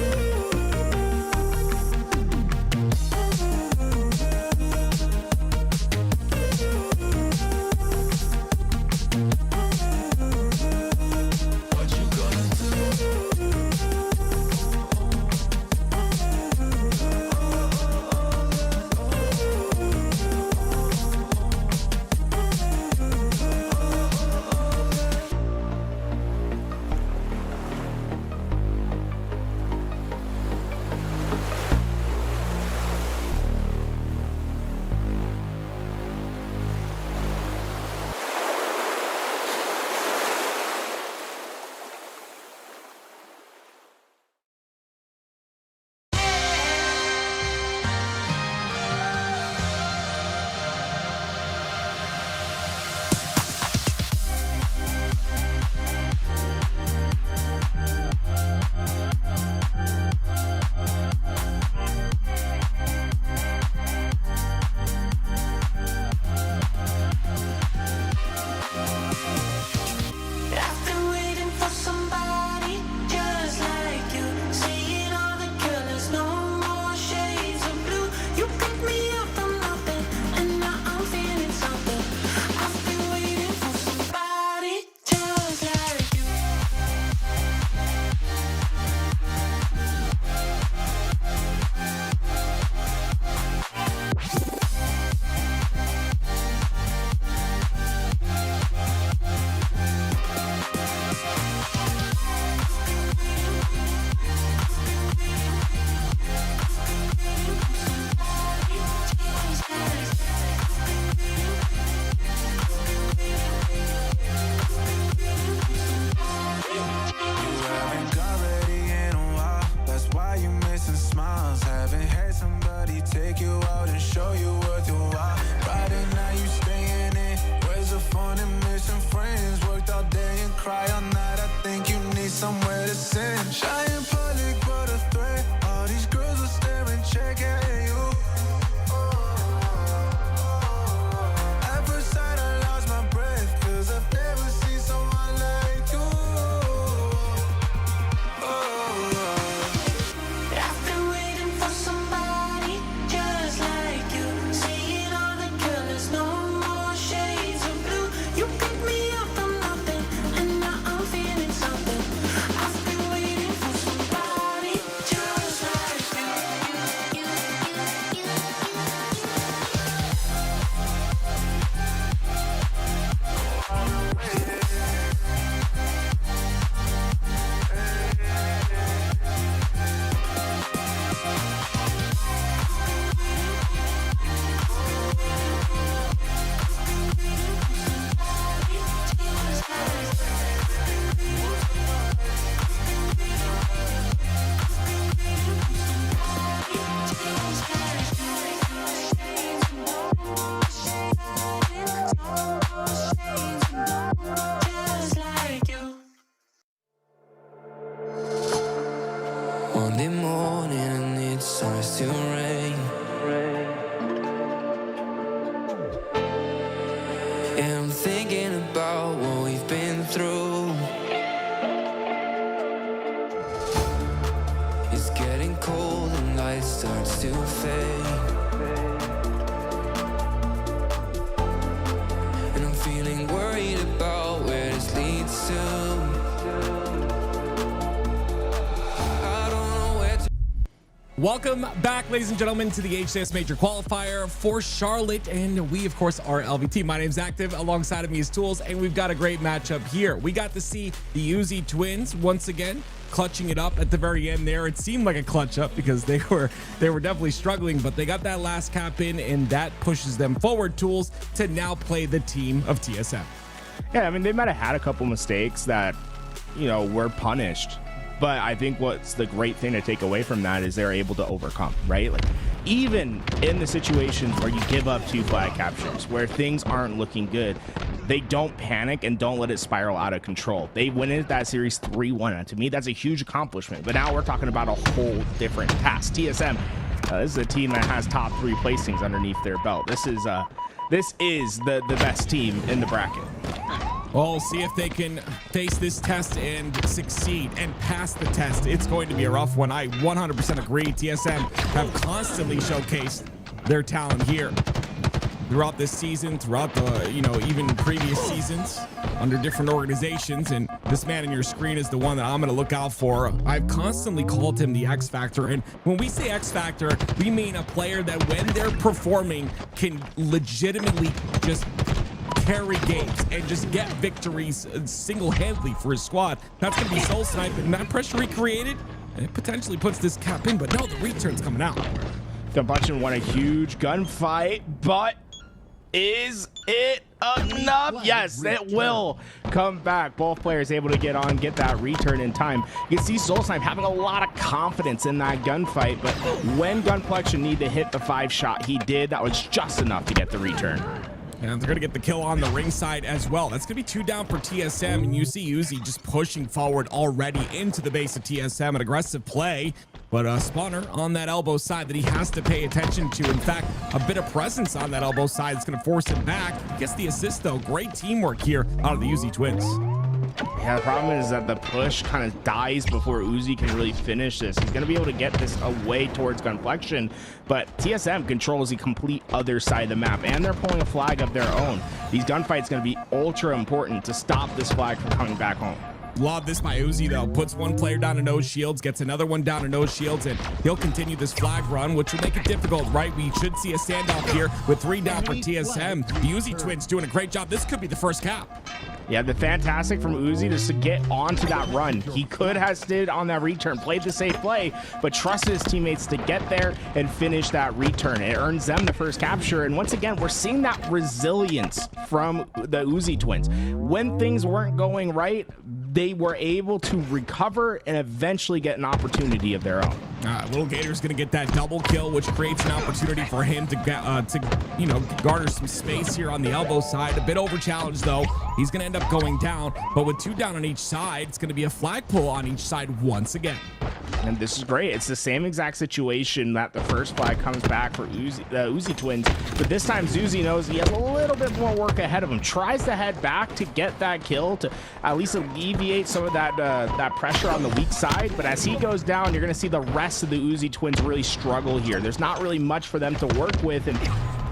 to rain. And I'm thinking about what we've been through. It's getting cold and light starts to fade. And I'm feeling worried about where this leads to. Welcome back, ladies and gentlemen, to the HCS Major Qualifier for Charlotte, and we, of course, are LVT. My name's Active. Alongside of me is Tools, and we've got a great matchup here. We got to see the Uzi twins once again clutching it up at the very end there. It seemed like a clutch up because they were definitely struggling, but they got that last cap in, and that pushes them forward, Tools, to now play the team of TSM. Yeah, I mean, they might have had a couple mistakes that, you know, were punished. But I think what's the great thing to take away from that is they're able to overcome, right? Like, even in the situations where you give up 2 flag captures, where things aren't looking good, they don't panic and don't let it spiral out of control. They went into that series 3-1. And to me, that's a huge accomplishment. But now we're talking about a whole different task. TSM, this is a team that has top 3 placings underneath their belt. This is the best team in the bracket. Well, see if they can face this test and succeed and pass the test. It's going to be a rough one. I 100% agree. TSM have constantly showcased their talent here throughout this season, throughout the, even previous seasons under different organizations. And this man in your screen is the one that I'm going to look out for. I've constantly called him the X Factor. And when we say X Factor, we mean a player that when they're performing can legitimately just carry games and just get victories single-handedly for his squad. That's going to be Soul Snipe, and that pressure he created, it potentially puts this cap in, but no, the return's coming out. Combustion won a huge gunfight, but is it enough? Yes, it will come back. Both players able to get that return in time. You can see Soul Snipe having a lot of confidence in that gunfight, but when Gunplexion needed to hit the 5-shot, he did. That was just enough to get the return. And they're going to get the kill on the ring side as well. That's going to be 2 down for TSM, and you see Uzi just pushing forward already into the base of TSM. An aggressive play, but a spawner on that elbow side that he has to pay attention to. In fact, a bit of presence on that elbow side is going to force him back. He gets the assist, though. Great teamwork here out of the Uzi twins. Yeah, the problem is that the push kind of dies before Uzi can really finish this. He's going to be able to get this away towards Gunplexion, but TSM controls the complete other side of the map, and they're pulling a flag of their own. These gunfights going to be ultra important to stop this flag from coming back home. Love this by Uzi, though. Puts one player down to no shields, gets another one down to no shields, and he'll continue this flag run, which will make it difficult, right? We should see a standoff here with 3 down for TSM. The Uzi twins doing a great job. This could be the first cap. Yeah, the fantastic from Uzi just to get onto that run. He could have stayed on that return, played the safe play, but trusted his teammates to get there and finish that return. It earns them the first capture, and once again, we're seeing that resilience from the Uzi twins. When things weren't going right, they were able to recover and eventually get an opportunity of their own. Little Gator's going to get that double kill, which creates an opportunity for him to garner some space here on the elbow side. A bit over challenged, though. He's going to end up going down, but with 2 down on each side, it's going to be a flag pull on each side once again. And this is great. It's the same exact situation that the first flag comes back for Uzi twins, but this time Zuzi knows he has a little bit more work ahead of him. Tries to head back to get that kill to at least alleviate some of that pressure on the weak side, but as he goes down, you're going to see the rest of the Uzi twins really struggle here. There's not really much for them to work with, and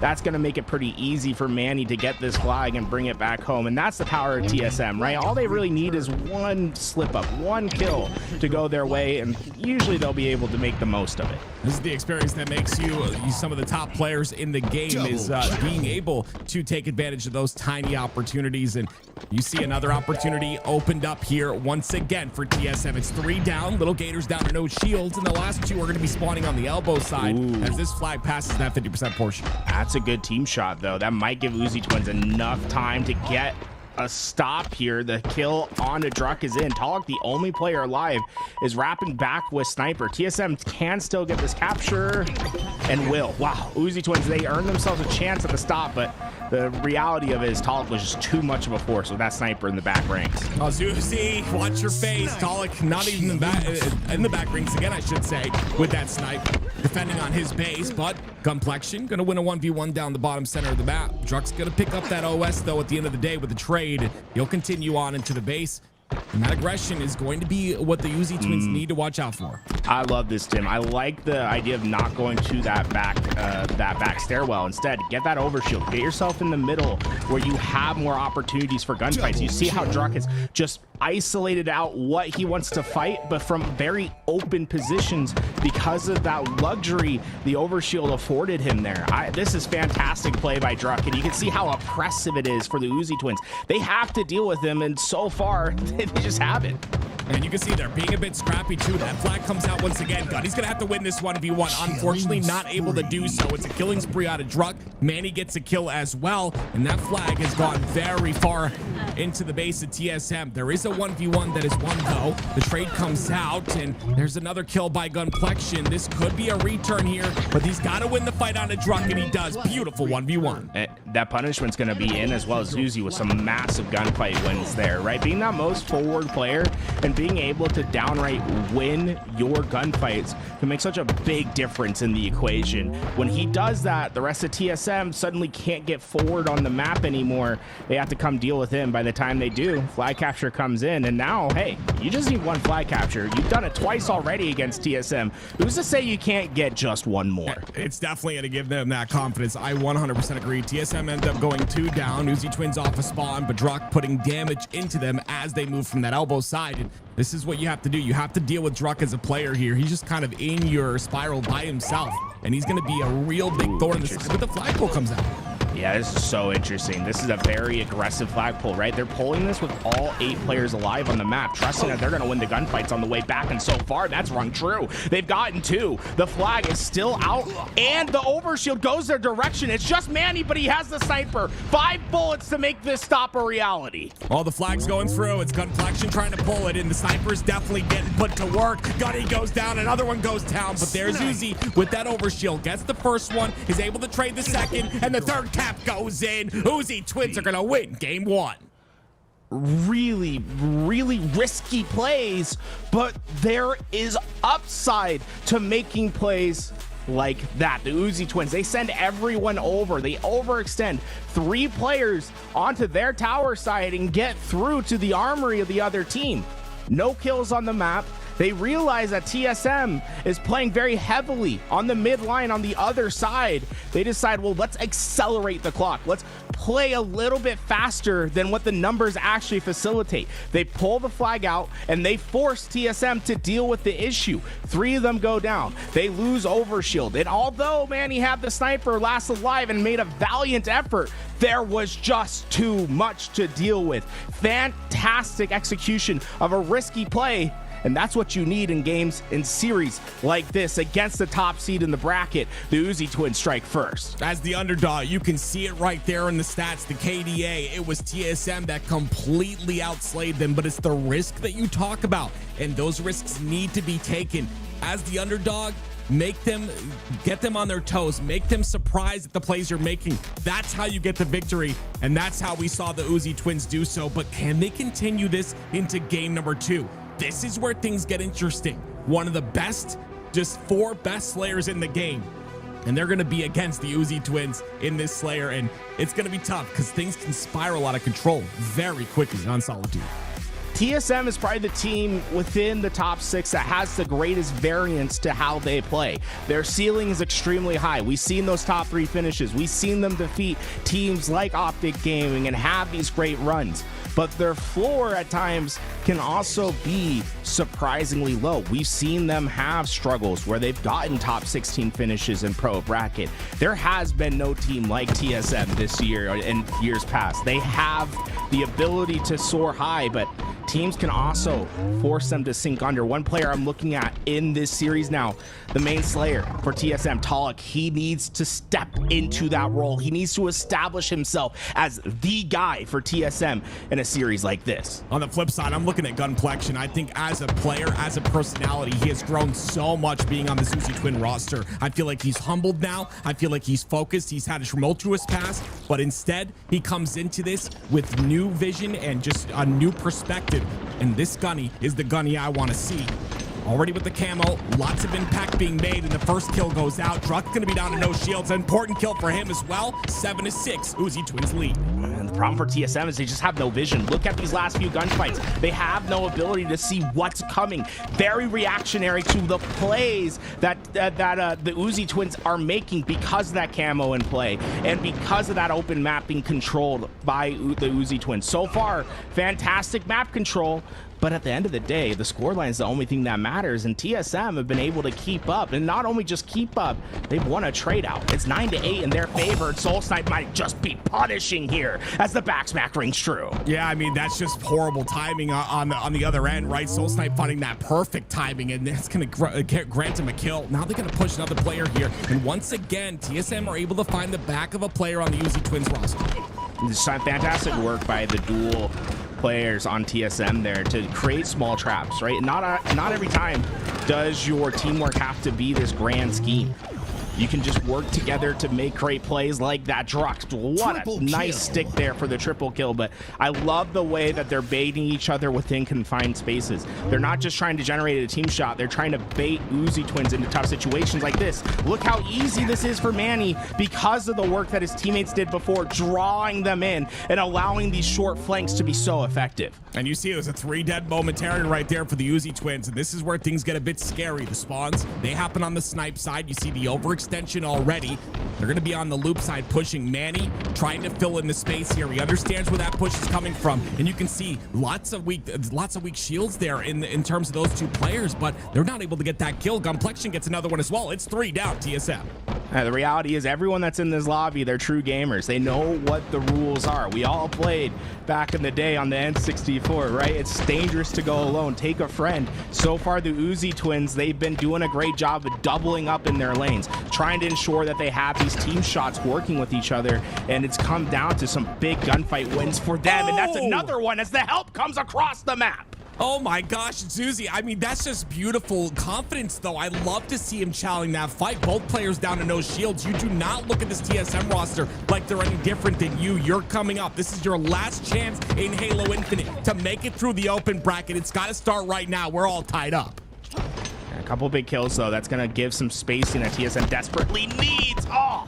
that's going to make it pretty easy for Manny to get this flag and bring it back home. And that's the power of TSM, right? All they really need is one slip up, one kill to go their way, and usually they'll be able to make the most of it. This is the experience that makes you some of the top players in the game, is being able to take advantage of those tiny opportunities. And you see another opportunity opened up here once again for TSM. It's 3 down, Little Gators down to no shields, and the last 2 are going to be spawning on the elbow side as this flag passes that 50% portion. That's a good team shot, though. That might give Uzi twins enough time to get a stop here. The kill on to Druck is in. Talik, the only player alive, is wrapping back with Sniper. TSM can still get this capture and will. Wow, Uzi twins, they earned themselves a chance at the stop, but the reality of it is Talik was just too much of a force with that Sniper in the back ranks. Oh, Zuzi, watch your face. Talik not even in the back ranks again, I should say, with that snipe. defending on his base, but Gunplexion gonna win a 1v1 down the bottom center of the map. Druck's gonna pick up that OS though at the end of the day with the trade. He'll continue on into the base. And that aggression is going to be what the Uzi Twins need to watch out for. I love this, Tim. I like the idea of not going to that back stairwell. Instead, get that overshield. Get yourself in the middle where you have more opportunities for gunfights. You see how Druck has just isolated out what he wants to fight, but from very open positions because of that luxury the overshield afforded him there. This is fantastic play by Druck, and you can see how oppressive it is for the Uzi Twins. They have to deal with him, and so far, they just haven't. And you can see they're being a bit scrappy too. That flag comes out once again. Gunny's gonna have to win this 1v1. Unfortunately, not able to do so. It's a killing spree out of Druck. Manny gets a kill as well, and that flag has gone very far into the base of TSM. There is a 1v1 that is won though. The trade comes out, and there's another kill by Gunplexion. This could be a return here, but he's got to win the fight on a Druck, and he does. Beautiful 1v1. That punishment's gonna be in, as well as Uzi with some massive gunfight wins there, right? Being that most forward player and being able to downright win your gunfights can make such a big difference in the equation. When he does that, the rest of TSM suddenly can't get forward on the map anymore. They have to come deal with him. By the time they do, flag capture comes in, and now, hey, you just need one flag capture. You've done it twice already against TSM. Who's to say you can't get just one more? It's definitely going to give them that confidence. I 100% agree. TSM ended up going 2 down. Uzi Twins off a spawn, but Druck putting damage into them as they move from that elbow side. And this is what you have to do. You have to deal with Druck as a player here. He's just kind of in your spiral by himself, and he's going to be a real big thorn in the side, but the flagpole comes out. Yeah, this is so interesting. This is a very aggressive flagpole, right? They're pulling this with all 8 players alive on the map, trusting that they're going to win the gunfights on the way back, and so far, that's rung true. They've gotten 2. The flag is still out, and the overshield goes their direction. It's just Manny, but he has the sniper. 5 bullets to make this stop a reality. All the flags going through. It's Gunplexion trying to pull it, and the sniper's definitely getting put to work. Gunny goes down, another one goes down, but there's Uzi with that overshield. Gets the first one, is able to trade the second, and the third cap goes in. Uzi Twins are gonna win game 1. Really risky plays, but there is upside to making plays like that. The Uzi Twins, they send everyone over. They overextend 3 players onto their tower side and get through to the armory of the other team. No kills on the map. They realize that TSM is playing very heavily on the mid line on the other side. They decide, well, let's accelerate the clock. Let's play a little bit faster than what the numbers actually facilitate. They pull the flag out, and they force TSM to deal with the issue. 3 of them go down. They lose overshield. And although Manny had the sniper last alive and made a valiant effort, there was just too much to deal with. Fantastic execution of a risky play. And that's what you need in games in series like this against the top seed in the bracket. The Uzi Twins strike first. As the underdog, you can see it right there in the stats. The KDA, it was TSM that completely outslayed them, but it's the risk that you talk about, and those risks need to be taken. As the underdog, get them on their toes, make them surprised at the plays you're making. That's how you get the victory, and that's how we saw the Uzi Twins do so. But can they continue this into game number 2? This is where things get interesting. One of the best, just 4 best Slayers in the game, and they're going to be against the Uzi Twins in this Slayer, and it's going to be tough because things can spiral out of control very quickly on Solitude. TSM is probably the team within the top 6 that has the greatest variance to how they play. Their ceiling is extremely high. We've seen those top 3 finishes. We've seen them defeat teams like Optic Gaming and have these great runs. But their floor at times can also be surprisingly low. We've seen them have struggles where they've gotten top 16 finishes in pro bracket. There has been no team like TSM this year and years past. They have the ability to soar high, but teams can also force them to sink under. One player I'm looking at in this series now, the main Slayer for TSM, Talik, he needs to step into that role. He needs to establish himself as the guy for TSM in a series like this. On the flip side, I'm looking at Gunplexion. I think as a player, as a personality, he has grown so much being on the Uzi Twin roster. I feel like he's humbled now. I feel like he's focused. He's had a tumultuous past, but instead he comes into this with new vision and just a new perspective. And this Gunny is the Gunny I want to see. already with the camo. Lots of impact being made, and the first kill goes out. Druck's going to be down to no shields. An important kill for him as well. 7-6. Uzi Twins lead. And the problem for TSM is they just have no vision. Look at these last few gunfights. They have no ability to see what's coming. Very reactionary to the plays that the Uzi Twins are making because of that camo in play and because of that open map being controlled by the Uzi Twins. So far, fantastic map control. But at the end of the day, the scoreline is the only thing that matters, and TSM have been able to keep up, and not only just keep up, they've won a trade out. It's 9-8 in their favor. Soul Snipe might just be punishing here as the backsmack rings true. Yeah, I mean, that's just horrible timing on the other end, right? Soul Snipe finding that perfect timing, and that's going to grant him a kill. Now they're going to push another player here, and once again, TSM are able to find the back of a player on the Uzi Twins roster. This is fantastic work by the dual players on TSM there to create small traps, right? Not every time does your teamwork have to be this grand scheme. You can just work together to make great plays like that. Druck, what a nice stick there for the triple kill, but I love the way that they're baiting each other within confined spaces. They're not just trying to generate a team shot, they're trying to bait Uzi Twins into tough situations like this. Look how easy this is for Manny because of the work that his teammates did before, drawing them in and allowing these short flanks to be so effective. And you see it was a 3 dead momentarily right there for the Uzi Twins, and this is where things get a bit scary. The spawns, they happen on the snipe side. You see the overextension already. They're going to be on the loop side pushing. Manny trying to fill in the space here. He understands where that push is coming from, and you can see lots of weak shields there in terms of those two players, but they're not able to get that kill. Gunplexion gets another one as well. It's 3 down, TSM. The reality is everyone that's in this lobby, they're true gamers. They know what the rules are. We all played back in the day on the N64, right? It's dangerous to go alone. Take a friend. So far, the Uzi Twins, they've been doing a great job of doubling up in their lanes, trying to ensure that they have these team shots working with each other, and it's come down to some big gunfight wins for them, and that's another one as the help comes across the map. Oh my gosh, Zuzi. I mean, that's just beautiful confidence, though. I love to see him challenging that fight. Both players down to no shields. You do not look at this TSM roster like they're any different than you. You're coming up. This is your last chance in Halo Infinite to make it through the open bracket. It's got to start right now. We're all tied up. A couple big kills, though. That's going to give some spacing that TSM desperately needs. Oh!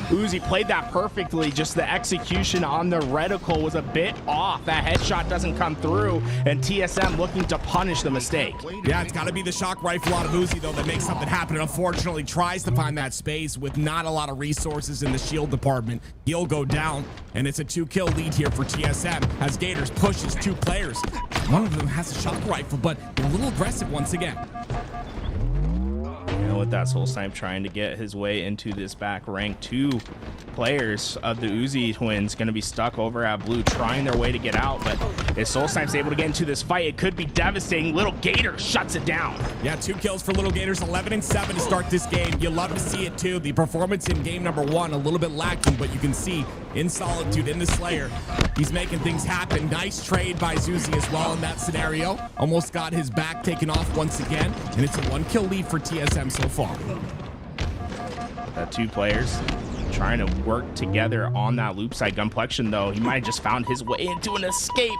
Uzi played that perfectly. Just the execution on the reticle was a bit off. That headshot doesn't come through, and TSM looking to punish the mistake. Yeah, it's got to be the shock rifle out of Uzi, though, that makes something happen. And unfortunately, tries to find that space with not a lot of resources in the shield department. He'll go down, and it's a 2-kill lead here for TSM as Gators pushes 2 players. One of them has a shock rifle, but a little aggressive once again. With that Soul Snipe trying to get his way into this back rank, 2 players of the Uzi Twins going to be stuck over at blue trying their way to get out, but if Soul Snipe's able to get into this fight, it could be devastating. Little Gator shuts it down. Yeah, 2 kills for Little Gators, 11-7 to start this game. You love to see it too. The performance in game number 1 a little bit lacking, but you can see in Solitude, in the Slayer, he's making things happen. Nice trade by Zuzi as well in that scenario. Almost got his back taken off once again, and it's a 1-kill lead for TSM so far. 2 players trying to work together on that loop side. Gunplexion, though, he might have just found his way into an escape.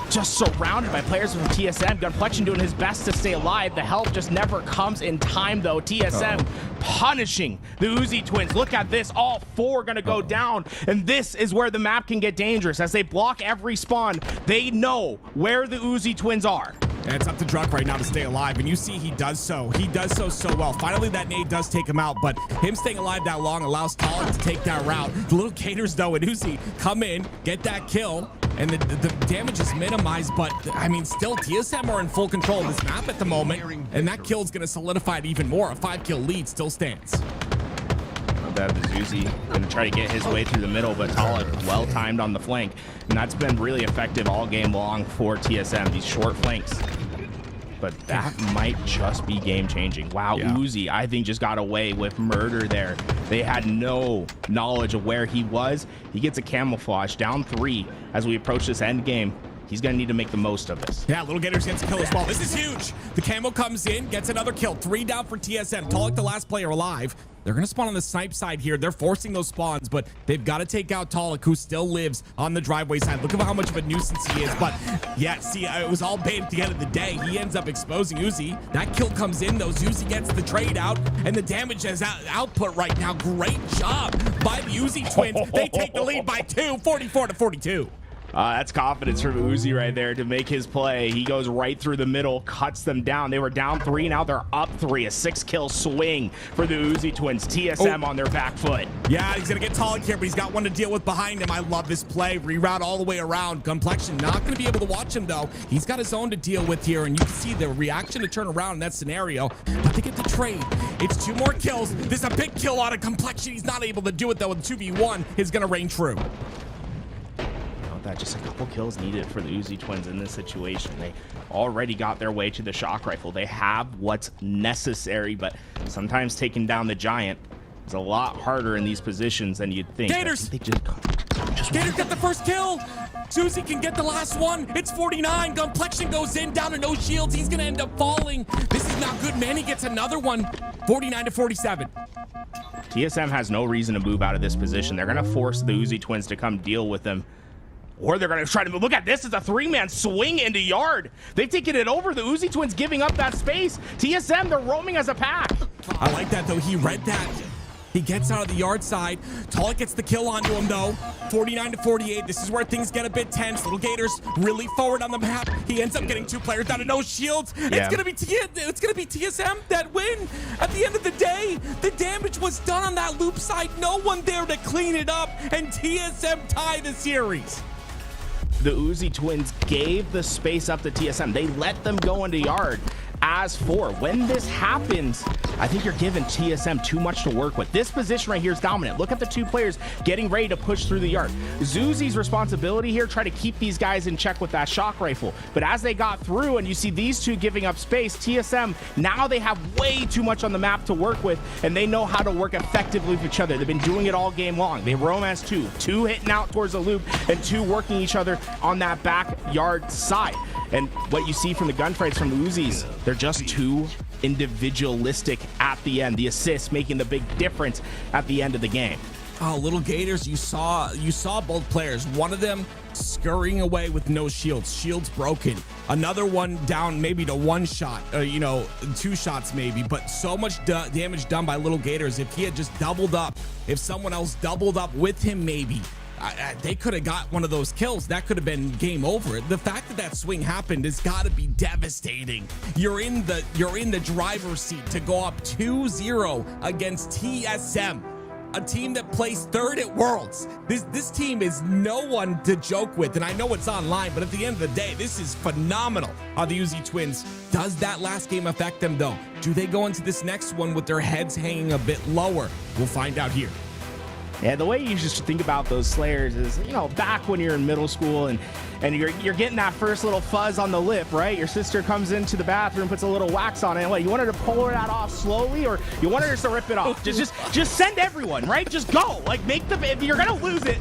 Just surrounded by players from TSM. Gunplexion doing his best to stay alive. The help just never comes in time, though. TSM punishing the Uzi Twins. Look at this. All 4 going to go down. And this is where the map can get dangerous. As they block every spawn, they know where the Uzi Twins are. And it's up to Druck right now to stay alive, and you see he does so. He does so well. Finally, that nade does take him out, but him staying alive that long allows Talon to take that route. The Little Gators, though, and Uzi come in, get that kill, and the damage is minimized, but, I mean, still, TSM are in full control of this map at the moment, and that kill is going to solidify it even more. A 5-kill lead still stands. That is Uzi going to try to get his way through the middle, but Talon well-timed on the flank, and that's been really effective all game long for TSM, these short flanks. But that might just be game-changing. Wow, yeah. Uzi, I think, just got away with murder there. They had no knowledge of where he was. He gets a camouflage, down 3 as we approach this end game. he's going to need to make the most of this. Yeah, Little Gators gets a kill as well. This is huge. The camo comes in, gets another kill. 3 down for TSM. Talik, the last player alive. They're going to spawn on the snipe side here. They're forcing those spawns, but they've got to take out Talik, who still lives on the driveway side. Look at how much of a nuisance he is. But yeah, see, it was all bait at the end of the day. He ends up exposing Uzi. That kill comes in, though. Uzi gets the trade out, and the damage has output right now. Great job by the Uzi twins. They take the lead by 2, 44-42. That's confidence from Uzi right there to make his play. He goes right through the middle, cuts them down. They were down 3, now they're up 3. A 6-kill swing for the Uzi twins. TSM on their back foot. Yeah, he's going to get Talik here, but he's got one to deal with behind him. I love this play. Reroute all the way around. Complexion not going to be able to watch him, though. He's got his own to deal with here, and you can see the reaction to turn around in that scenario. But they get the trade. It's 2 more kills. There's a big kill on a Complexion. He's not able to do it, though, and 2v1 is going to reign true. That just a couple kills needed for the Uzi twins in this situation. They already got their way to the shock rifle. They have what's necessary, but sometimes taking down the giant is a lot harder in these positions than you'd think. Gators! They just Gators got the first kill. Susie can get the last one. It's 49. Complexion goes in, down to no shields. He's gonna end up falling. This is not good. Manny gets another one. 49-47. TSM has no reason to move out of this position. They're gonna force the Uzi twins to come deal with them. Or they're going to try to move. Look at this. It's a 3-man swing into yard. They've taken it over. The Uzi twins giving up that space. TSM, they're roaming as a pack. I like that, though. He read that. He gets out of the yard side. Talik gets the kill onto him, though. 49-48. This is where things get a bit tense. Little Gators really forward on the map. He ends up getting 2 players down to no shields. Yeah. It's gonna be TSM that win. At the end of the day, the damage was done on that loop side. No one there to clean it up, and TSM tie the series. The Uzi twins gave the space up to TSM. They let them go into yard. As for when this happens, I think you're giving TSM too much to work with. This position right here is dominant. Look at the 2 players getting ready to push through the yard. Zuzi's responsibility here, try to keep these guys in check with that shock rifle. But as they got through and you see these 2 giving up space, TSM, now they have way too much on the map to work with, and they know how to work effectively with each other. They've been doing it all game long. They romance 2 hitting out towards the loop and 2 working each other on that backyard side. And what you see from the gunfights from the Uzis, they're just too individualistic at the end. The assists making the big difference at the end of the game. Oh, Little Gators, you saw both players. One of them scurrying away with no shields broken. Another one down maybe to 1 shot, 2 shots maybe, but so much damage done by Little Gators. If he had just doubled up, if someone else doubled up with him maybe, they could have got one of those kills. That could have been game over. The fact that swing happened has got to be devastating. You're in the driver's seat to go up 2-0 against TSM, a team that placed 3rd at Worlds. This team is no one to joke with, and I know it's online, but at the end of the day, this is phenomenal. The Uzi twins. Does that last game affect them, though? Do they go into this next one with their heads hanging a bit lower? We'll find out here. Yeah, the way you just think about those Slayers is, back when you're in middle school and you're getting that first little fuzz on the lip, right? Your sister comes into the bathroom, puts a little wax on it. What, you wanted to pull that off slowly, or you wanted her to rip it off? Just send everyone, right? Just go. Like, if you're gonna lose it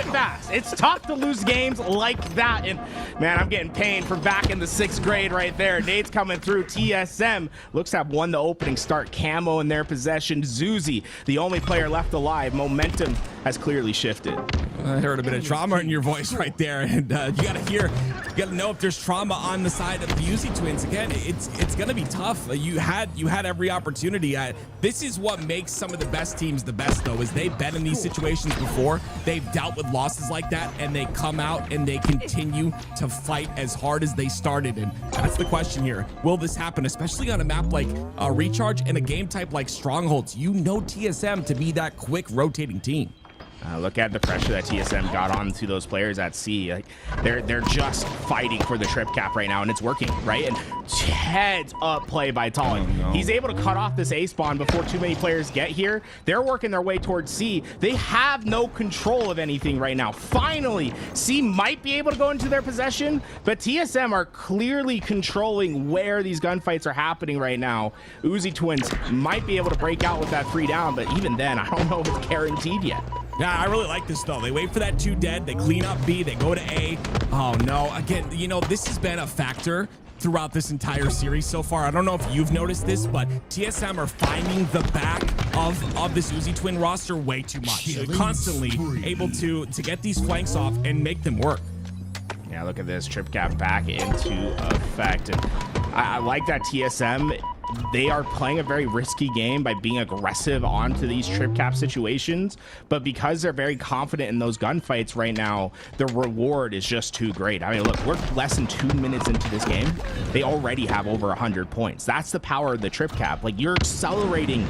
fast. It's tough to lose games like that. And man, I'm getting pain from back in the 6th grade right there. Nate's coming through. TSM looks to have won the opening start. Camo in their possession. Zuzi, the only player left alive. Momentum has clearly shifted. I heard a bit of trauma in your voice right there, and you gotta know if there's trauma on the side of the Uzi twins. Again, it's gonna be tough. You had every opportunity. This is what makes some of the best teams the best, though, is they've been in these situations before. They've dealt with losses like that, and they come out and they continue to fight as hard as they started. And that's the question here. Will this happen, especially on a map like Recharge and a game type like Strongholds? You know TSM to be that quick rotating team. Look at the pressure that TSM got onto those players at C. Like, they're just fighting for the trip cap right now, and it's working, right? And heads up play by Talik. Oh, no. He's able to cut off this A spawn before too many players get here. They're working their way towards C. They have no control of anything right now. Finally, C might be able to go into their possession, but TSM are clearly controlling where these gunfights are happening right now. Uzi twins might be able to break out with that 3 down, but even then, I don't know if it's guaranteed yet. Yeah, I really like this though. They wait for that 2 dead, they clean up B, they go to A. Oh no, again, you know, this has been a factor throughout this entire series so far. I don't know if you've noticed this, but TSM are finding the back of this Uzi Twin roster way too much. They're constantly able to get these flanks off and make them work. Yeah, look at this trip cap back into effect. And I like that TSM, they are playing a very risky game by being aggressive onto these trip cap situations, but because they're very confident in those gunfights right now, the reward is just too great. I mean, look, we're less than 2 minutes into this game. They already have over 100 points. That's the power of the trip cap. Like, you're accelerating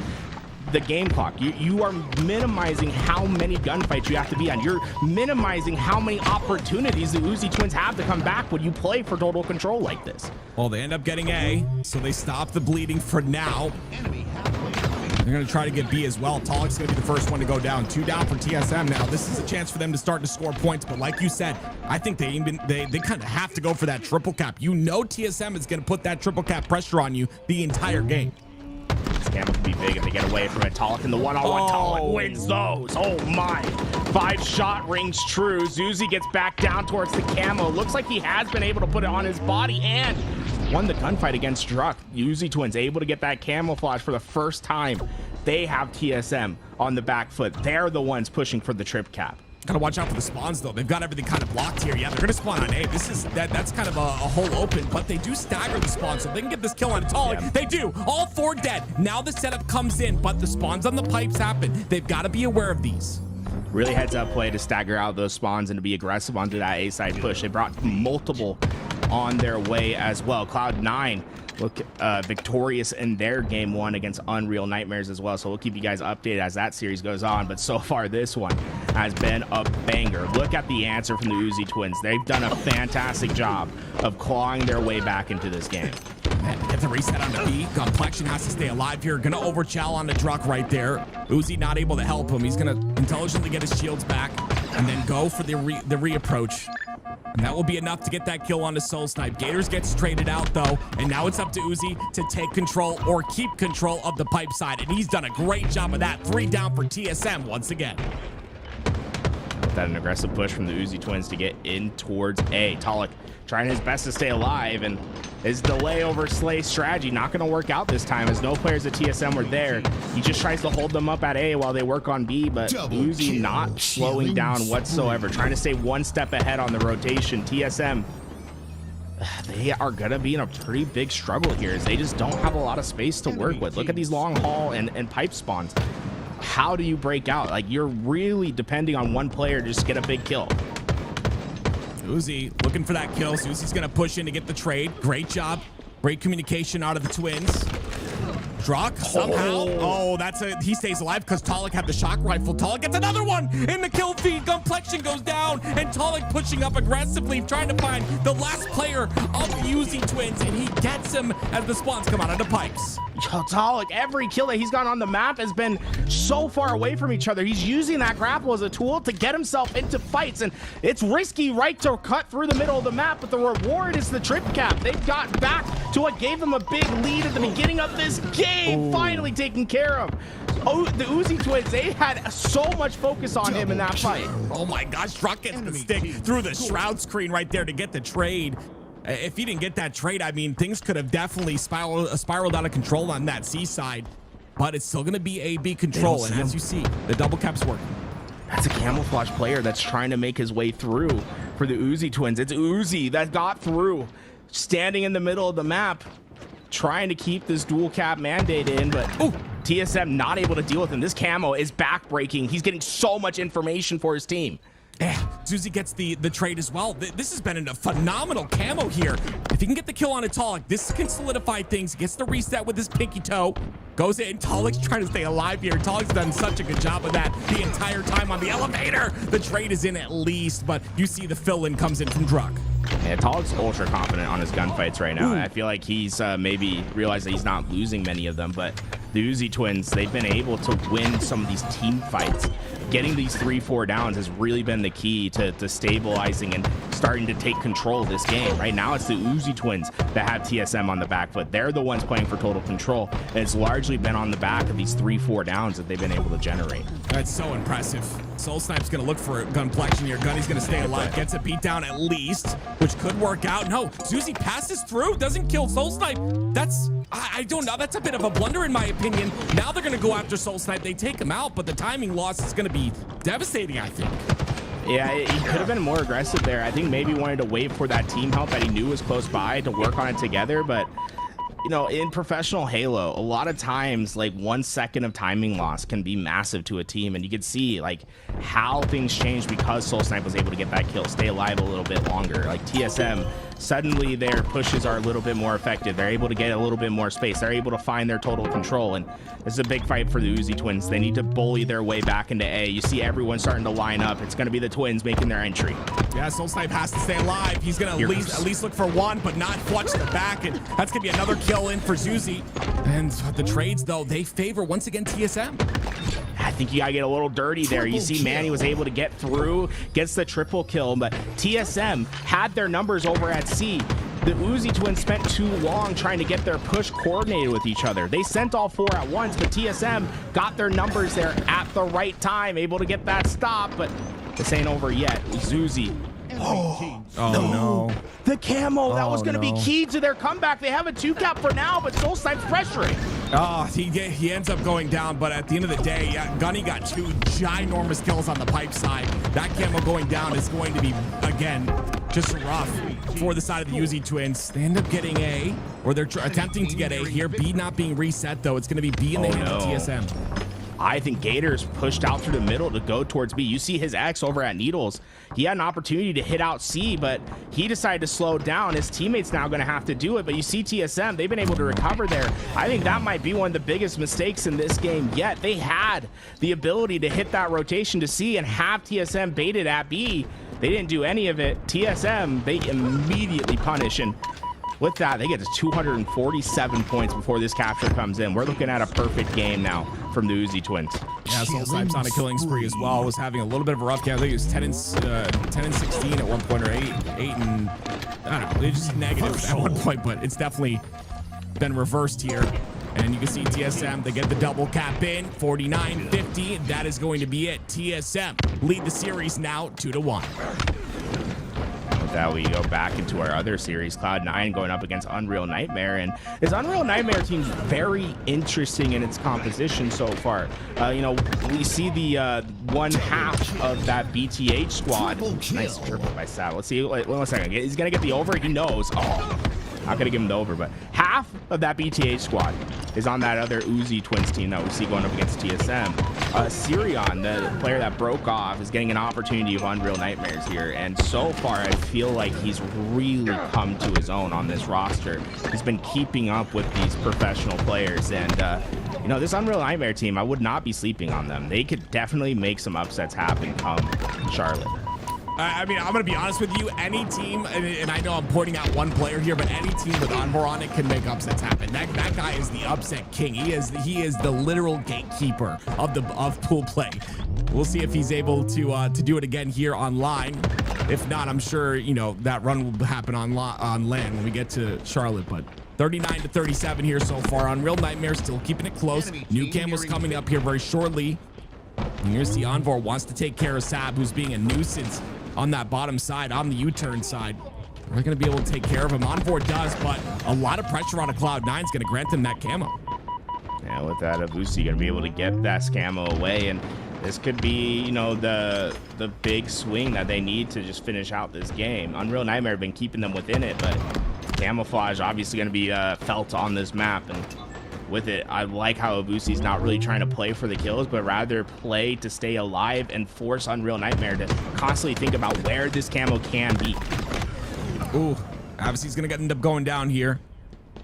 the game clock. You are minimizing how many gunfights you have to be on. You're minimizing how many opportunities the Uzi Twins have to come back when you play for total control like this. Well, they end up getting A, so they stop the bleeding for now. They're going to try to get B as well. Tolik's going to be the first one to go down. 2 down for TSM now. This is a chance for them to start to score points, but like you said, I think they kind of have to go for that triple cap. You know TSM is going to put that triple cap pressure on you the entire game. This camera can be big if they get away from it. Tolik in the one-on-one. Tolik wins those. Oh my. 5-shot rings true. Zuzi gets back down towards the camo. Looks like he has been able to put it on his body and won the gunfight against Druck. Uzi Twins able to get that camouflage for the first time. They have TSM on the back foot. They're the ones pushing for the trip cap. Gotta watch out for the spawns though. They've got everything kind of blocked here. Yeah, they're gonna spawn on A. That's kind of a hole open, but they do stagger the spawn, so they can get this kill on Tolik. Yeah. They do. All 4 dead. Now the setup comes in, but the spawns on the pipes happen. They've got to be aware of these. Really heads up play to stagger out those spawns and to be aggressive onto that A side push. They brought multiple on their way as well. Cloud9 look victorious in their game 1 against Unreal Nightmares as well, so we'll keep you guys updated as that series goes on. But so far this one has been a banger. Look at the answer from the Uzi Twins. They've done a fantastic job of clawing their way back into this game. Get the reset on the B. Complexion has to stay alive here. Gonna overchow on the Druck right there. Uzi not able to help him. He's gonna intelligently get his shields back and then go for the reapproach. And that will be enough to get that kill on the Soul Snipe. Gators gets traded out though, and now it's up to Uzi to take control or keep control of the pipe side, and he's done a great job of that. 3 down for TSM once again. That an aggressive push from the Uzi Twins to get in towards A. Tolik trying his best to stay alive, and his delay over slay strategy not going to work out this time as no players at TSM were there. He just tries to hold them up at A while they work on B, but Uzi not slowing down whatsoever, trying to stay 1 step ahead on the rotation. TSM, they are going to be in a pretty big struggle here as they just don't have a lot of space to work with. Look at these long haul and pipe spawns. How do you break out? Like, you're really depending on one player to just get a big kill. Uzi looking for that kill. So Uzi's gonna push in to get the trade. Great job. Great communication out of the Twins. Druck somehow. Oh, he stays alive because Tolik had the shock rifle. Tolik gets another one in the kill feed. Complexion goes down, and Tolik pushing up aggressively, trying to find the last player of the Uzi Twins, and he gets him as the spawns come out of the pipes. Tolik, every kill that he's gotten on the map has been so far away from each other. He's using that grapple as a tool to get himself into fights, and it's risky, right, to cut through the middle of the map, but the reward is the trip cap. They've got back to what gave them a big lead at the beginning of this game. Finally taken care of. Oh, the Uzi Twins, they had so much focus on him in that fight. Oh my gosh, Druck gets the stick through the shroud screen right there to get the trade. If he didn't get that trade, I mean, things could have definitely spiraled out of control on that C side, but it's still going to be A-B control, and as you see, the double cap's working. That's a camouflage player that's trying to make his way through for the Uzi Twins. It's Uzi that got through, standing in the middle of the map, trying to keep this dual cap mandate in, but TSM not able to deal with him. This camo is backbreaking. He's getting so much information for his team. Yeah, Zuzi gets the trade as well. This has been a phenomenal camo here. If he can get the kill on a Tolik, this can solidify things. He gets the reset with his pinky toe. Goes in. Tolik's trying to stay alive here. Tolik's done such a good job of that the entire time on the elevator. The trade is in at least, but you see the fill-in comes in from Druck. Yeah, Tolik's ultra confident on his gunfights right now. I feel like he's maybe realized that he's not losing many of them, but the Uzi Twins, they've been able to win some of these team fights getting these 3-4 downs has really been the key to stabilizing and starting to take control of this game. Right now, it's the Uzi twins that have TSM on the back foot. They're the ones playing for total control, and it's largely been on the back of these 3-4 downs that they've been able to generate. That's so impressive. Soul Snipe's gonna look for a gunplexion here. Gunny's gonna stay alive, gets a beat down at least, which could work out. No, Zuzi passes through, doesn't kill Soul Snipe. That's, I don't know, that's a bit of a blunder in my opinion. Now they're gonna go after Soul Snipe. They take him out, but the timing loss is gonna be devastating, I think. Yeah, he could have been more aggressive there. I think maybe wanted to wait for that team help that he knew was close by to work on it together, but you know, in professional Halo, a lot of times, like 1 second of timing loss can be massive to a team, and you can see like how things changed because Soul Snipe was able to get that kill, stay alive a little bit longer. Like TSM, suddenly their pushes are a little bit more effective. They're able to get a little bit more space. They're able to find their total control, and this is a big fight for the Uzi twins. They need to bully their way back into A. You see everyone starting to line up. It's going to be the twins making their entry. Yeah, Soul Snipe has to stay alive. He's going to at least look for one, but not clutch the back, and that's going to be another kill in for Zuzi. And the trades, though, they favor, once again, TSM. I think you gotta get a little dirty there. You see Manny was able to get through, gets the triple kill, but TSM had their numbers over at C. The Uzi twins spent too long trying to get their push coordinated with each other. They sent all 4 at once, but TSM got their numbers there at the right time, able to get that stop, but this ain't over yet. Zuzi. Oh no. The camo, that was going to be key to their comeback. They have a 2-cap for now, but Soul Snipe's pressuring. Oh, he ends up going down, but at the end of the day, yeah, Gunny got 2 ginormous kills on the pipe side. That camo going down is going to be, again, just rough for the side of the Uzi twins. They end up getting A, or they're attempting to get A here. B not being reset, though. It's going to be B in the hands of TSM. I think Gator's pushed out through the middle to go towards B. You see his X over at Needles. He had an opportunity to hit out C, but he decided to slow down. His teammates now going to have to do it, but you see TSM, they've been able to recover there. I think that might be one of the biggest mistakes in this game yet. They had the ability to hit that rotation to C and have TSM baited at B. They didn't do any of it. TSM, they immediately punish, and with that, they get to 247 points before this capture comes in. We're looking at a perfect game now from the Uzi twins. Yeah, Soul Snipe's on a killing spree as well. Was having a little bit of a rough game. I think it was 10 and 16 at one point, or 8 and I don't know. They just negative at one point, but it's definitely been reversed here. And you can see TSM, they get the double cap in, 49-50. That is going to be it. TSM lead the series now 2-1. That we go back into our other series, Cloud9 going up against Unreal Nightmare, and this Unreal Nightmare team's very interesting in its composition so far. You know, we see the one half of that BTH squad. Nice triple by Saddle. Let's see, wait 1 second. He's gonna get the over. He knows. Oh, not gonna give him the over, but half of that BTH squad is on that other Uzi Twins team that we see going up against TSM. Sirion, the player that broke off, is getting an opportunity of Unreal Nightmares here, and so far I feel like he's really come to his own on this roster. He's been keeping up with these professional players, and you know, this Unreal Nightmare team, I would not be sleeping on them. They could definitely make some upsets happen come Charlotte. I mean, I'm going to be honest with you. Any team, and I know I'm pointing out one player here, but any team with Envor on it can make upsets happen. That guy is the upset king. He is the literal gatekeeper of pool play. We'll see if he's able to do it again here online. If not, I'm sure, you know, that run will happen on land when we get to Charlotte. But 39-37 here so far. Unreal Nightmare still keeping it close. New camo's coming up here very shortly. And here's the Envor, wants to take care of Sab, who's being a nuisance on that bottom side, on the U-turn side. We're going to be able to take care of him. Envor does, but a lot of pressure on a Cloud9 is going to grant them that camo. Yeah, with that, Abusi going to be able to get that camo away, and this could be, you know, the big swing that they need to just finish out this game. Unreal Nightmare have been keeping them within it, but camouflage obviously going to be felt on this map, and with it, I like how Abusi's not really trying to play for the kills, but rather play to stay alive and force Unreal Nightmare to constantly think about where this camo can be. Ooh, Abusi's gonna end up going down here.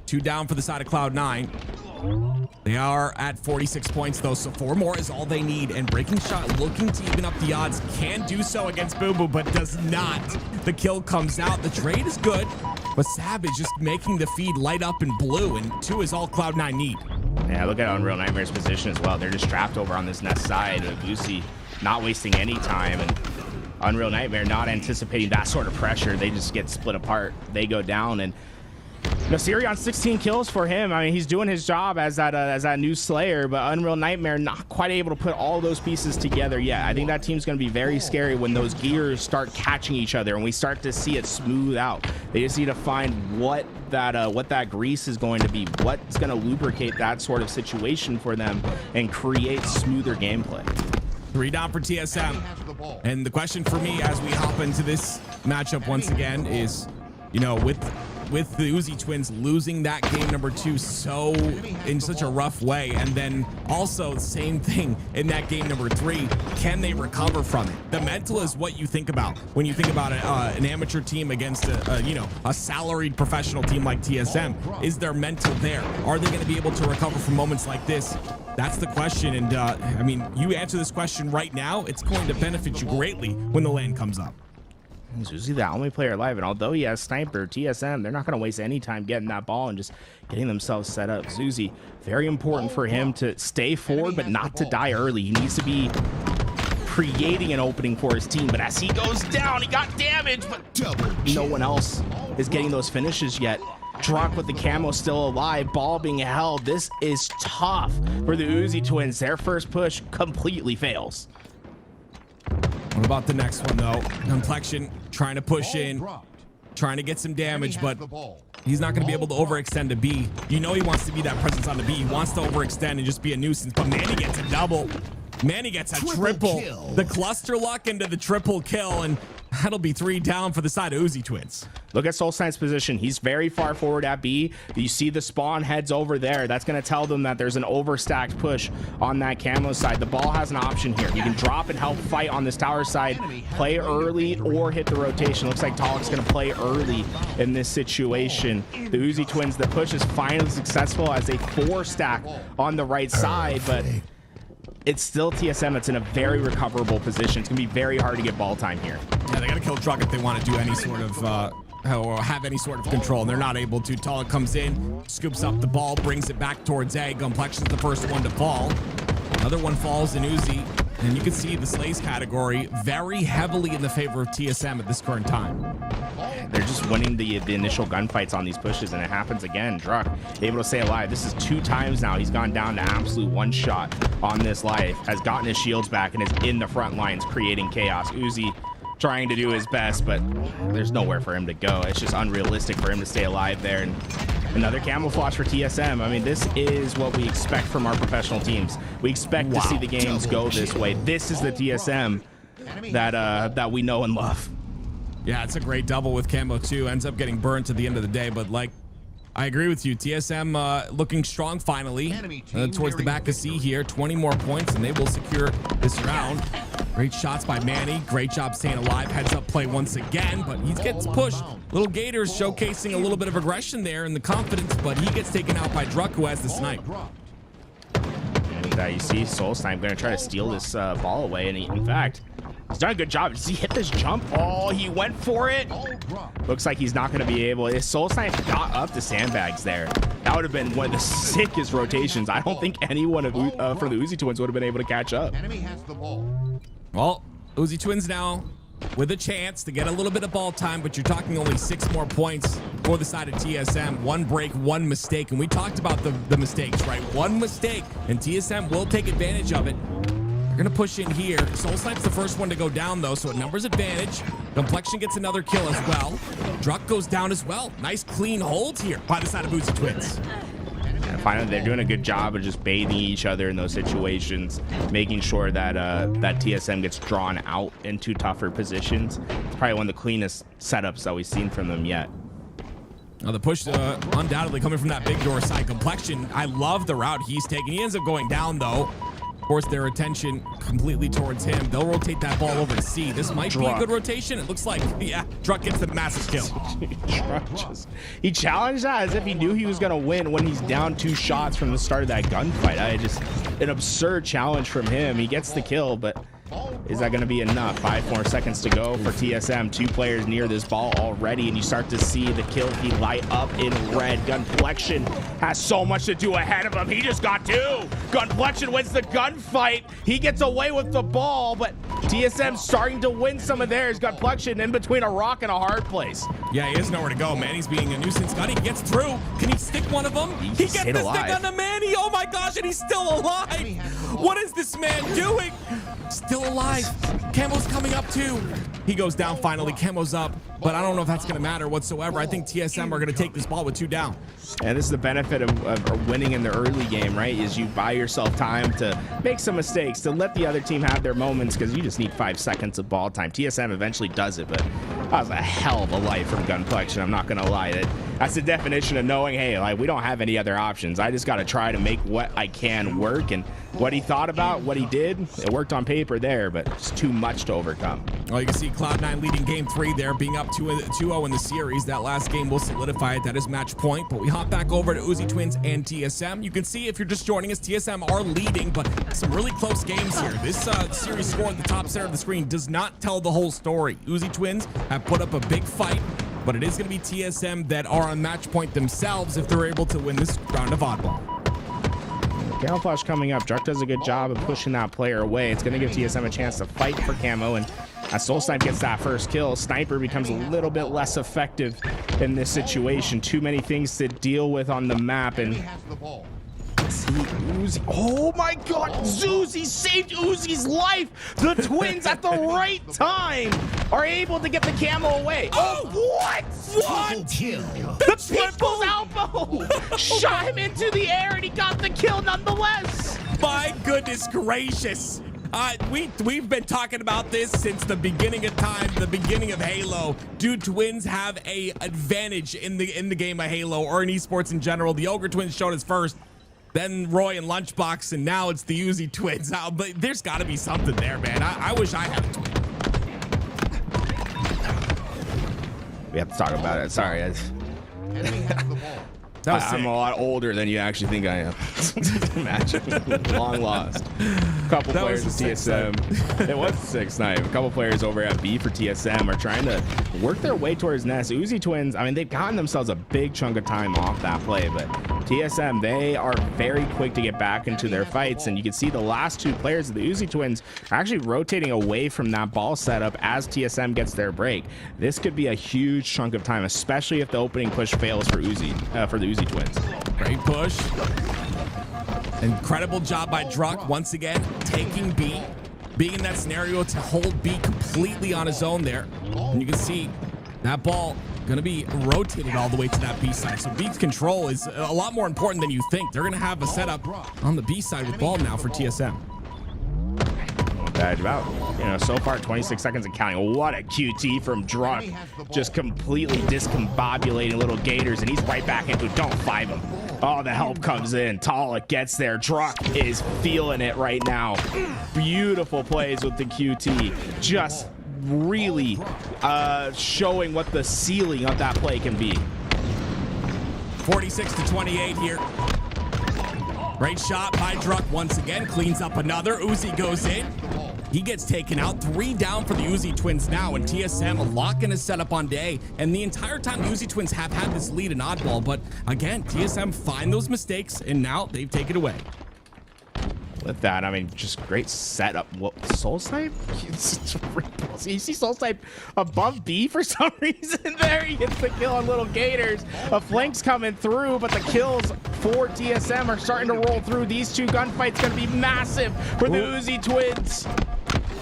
2 down for the side of Cloud9. They are at 46 points though, so 4 more is all they need. And Breaking Shot looking to even up the odds. Can do so against Boo Boo, but does not. The kill comes out. The trade is good, but Savage just making the feed light up in blue, and 2 is all Cloud9 need. Yeah, look at Unreal Nightmare's position as well. They're just trapped over on this nest side. Abusi not wasting any time, and Unreal Nightmare not anticipating that sort of pressure. They just get split apart. They go down, and Sirion 16 kills for him. I mean, he's doing his job as that new Slayer, but Unreal Nightmare not quite able to put all those pieces together yet. I think that team's going to be very scary when those gears start catching each other and we start to see it smooth out. They just need to find what that grease is going to be, what's going to lubricate that sort of situation for them and create smoother gameplay. 3 down for TSM. And the question for me as we hop into this matchup once again is, you know, with the Uzi twins losing that game number 2 in such a rough way, and then also the same thing in that game number 3, can they recover from it? The mental is what you think about when you think about an amateur team against a salaried professional team like TSM. Is their mental there? Are they going to be able to recover from moments like this? That's the question. And I mean, you answer this question right now, it's going to benefit you greatly when the land comes up. Uzi the only player alive, and although he has sniper, TSM, they're not going to waste any time getting that ball and just getting themselves set up. Zuzi, very important for him to stay forward but not to die early. He needs to be creating an opening for his team, but as he goes down, he got damaged, but no one else is getting those finishes yet. Drock with the camo still alive, ball being held. This is tough for the Uzi twins. Their first push completely fails. What about the next one, though? Complexion trying to push in, trying to get some damage, but he's not going to be able to overextend to B. You know he wants to be that presence on the B. He wants to overextend and just be a nuisance, but Manny gets a double. Manny gets a triple. The cluster luck into the triple kill, and that'll be 3 down for the side of Uzi twins. Look at Solstein's position. He's very far forward at B. You see the spawn heads over there. That's going to tell them that there's an overstacked push on that camo side. The ball has an option here. You can drop and help fight on this tower side, play early, or hit the rotation. Looks like Talik's going to play early in this situation. The Uzi twins, the push is finally successful as a 4-stack on the right side, but it's still TSM that's in a very recoverable position. It's going to be very hard to get ball time here. Yeah, they got to kill Drug if they want to do any sort of or have any sort of control, and they're not able to. Talik comes in, scoops up the ball, brings it back towards A. Complexion's the first one to fall. Another one falls in Uzi, and you can see the Slays category very heavily in the favor of TSM at this current time. They're just winning the initial gunfights on these pushes, and it happens again. Druck able to stay alive. This is 2 times now he's gone down to absolute 1 shot on this life, has gotten his shields back, and is in the front lines creating chaos. Uzi trying to do his best, but there's nowhere for him to go. It's just unrealistic for him to stay alive there. And another camouflage for TSM. I mean, this is what we expect from our professional teams. We expect to see the games go this way. This is the TSM that we know and love. Yeah, it's a great double with camo too. Ends up getting burnt at the end of the day, but like, I agree with you. TSM looking strong finally towards the back of C here. 20 more points and they will secure this round. Great shots by Manny. Great job staying alive. Heads up play once again, but he gets pushed. Little Gators showcasing a little bit of aggression there and the confidence, but he gets taken out by Druck, who has the snipe. And you see Solstein going to try to steal this ball away, and in fact, he's done a good job. Does he hit this jump? Oh, he went for it. Looks like he's not going to be able. If Solstein got up the sandbags there, that would have been one of the sickest rotations. I don't think anyone for the Uzi twins would have been able to catch up. Well, Uzi twins now with a chance to get a little bit of ball time, but you're talking only 6 more points for the side of TSM. 1 break, 1 mistake, and we talked about the mistakes, right? 1 mistake, and TSM will take advantage of it. They're gonna push in here. Soulsnipe's the first one to go down though, so it numbers advantage. Complexion gets another kill as well. Druck goes down as well. Nice clean hold here by the side of Uzi twins. And finally, they're doing a good job of just baiting each other in those situations, making sure that that TSM gets drawn out into tougher positions. It's probably one of the cleanest setups that we've seen from them yet. Now the push undoubtedly coming from that big door side. Complexion, I love the route he's taking. He ends up going down though. Force their attention completely towards him. They'll rotate that ball over to C. This might be a good rotation. It looks like, yeah, Druck gets the massive kill. He challenged that as if he knew he was going to win when he's down 2 shots from the start of that gunfight. Just an absurd challenge from him. He gets the kill, but Is that going to be enough? 5 more seconds to go for TSM. 2 players near this ball already, and you start to see the kill feed light up in red. Gunplexion has so much to do ahead of him. He just got 2. Gunplexion wins the gunfight. He gets away with the ball, but TSM starting to win some of theirs. Gunplexion in between a rock and a hard place. Yeah, he has nowhere to go. Manny's being a nuisance. Gunny gets through. Can he stick one of them? He gets the stick on the Manny. Oh my gosh, and he's still alive. What is this man doing? Still alive. Camo's coming up too. He goes down finally. Camo's up, but I don't know if that's going to matter whatsoever. I think TSM are going to take this ball with 2 down. And this is the benefit of winning in the early game, right? Is you buy yourself time to make some mistakes, to let the other team have their moments, because you just need 5 seconds of ball time. TSM eventually does it, but that was a hell of a light from Gunplexion. I'm not going to lie. That's the definition of knowing, hey, like, we don't have any other options. I just got to try to make what I can work. And what he thought about, what he did, it worked on paper there, but it's too much to overcome. Well, you can see Cloud9 leading game 3 there, being up 2-0 in the series. That last game will solidify it. That is match point. But we hop back over to Uzi Twins and TSM. You can see if you're just joining us, TSM are leading, but some really close games here. This series score at the top center of the screen does not tell the whole story. Uzi Twins have put up a big fight, but it is going to be TSM that are on match point themselves if they're able to win this round of oddball. Camouflage coming up. Druck does a good job of pushing that player away. It's going to give TSM a chance to fight for Camo, and as Soul Snipe gets that first kill, Sniper becomes a little bit less effective in this situation. Too many things to deal with on the map, and Uzi. Oh my god, Zuzi saved Uzi's life. The Twins at the right time are able to get the Camo away. Oh, what? The Pitbull's elbow shot him into the air, and he got the kill nonetheless. My goodness gracious. We've been talking about this since the beginning of time, the beginning of Halo. Do Twins have a advantage in the game of Halo or in esports in general? The Ogre Twins showed us first, then Roy and Lunchbox, and now it's the Uzi Twins. But there's got to be something there, man. I wish I had a twin. We have to talk about it. Sorry. I'm a lot older than you actually think I am. Imagine. Long lost. A couple That players was at a sick TSM. It was a 6-9. A couple players over at B for TSM are trying to work their way towards Nest. Uzi Twins, I mean, they've gotten themselves a big chunk of time off that play, but TSM, they are very quick to get back into their fights, and you can see the last 2 players of the Uzi Twins are actually rotating away from that ball setup as TSM gets their break. This could be a huge chunk of time, especially if the opening push fails for Uzi, for the Uzi Twins. Great push. Incredible job by Druck once again, taking B, being in that scenario to hold B completely on his own there. And you can see that ball gonna be rotated all the way to that B side. So B's control is a lot more important than you think. They're gonna have a setup on the B side with ball now for TSM. About, so far 26 seconds and counting. What a QT from Druck. Just completely discombobulating little Gators, and he's right back into it. Don't fight him. Oh, the help comes in. Tala gets there. Druck is feeling it right now. Beautiful plays with the QT. Just really showing what the ceiling of that play can be. 46-28 here. Great shot by Druck once again. Cleans up another. Uzi goes in. He gets taken out. 3 down for the Uzi Twins now, and TSM locking his setup on day. And the entire time, the Uzi Twins have had this lead in oddball, but again, TSM find those mistakes, and now they've taken it away. With that, I mean, just great setup. What, Soul Snipe? You see Soul Snipe above B for some reason there. He gets the kill on little Gators. A flank's coming through, but the kills for TSM are starting to roll through. These 2 gunfights going to be massive for the Uzi Twins.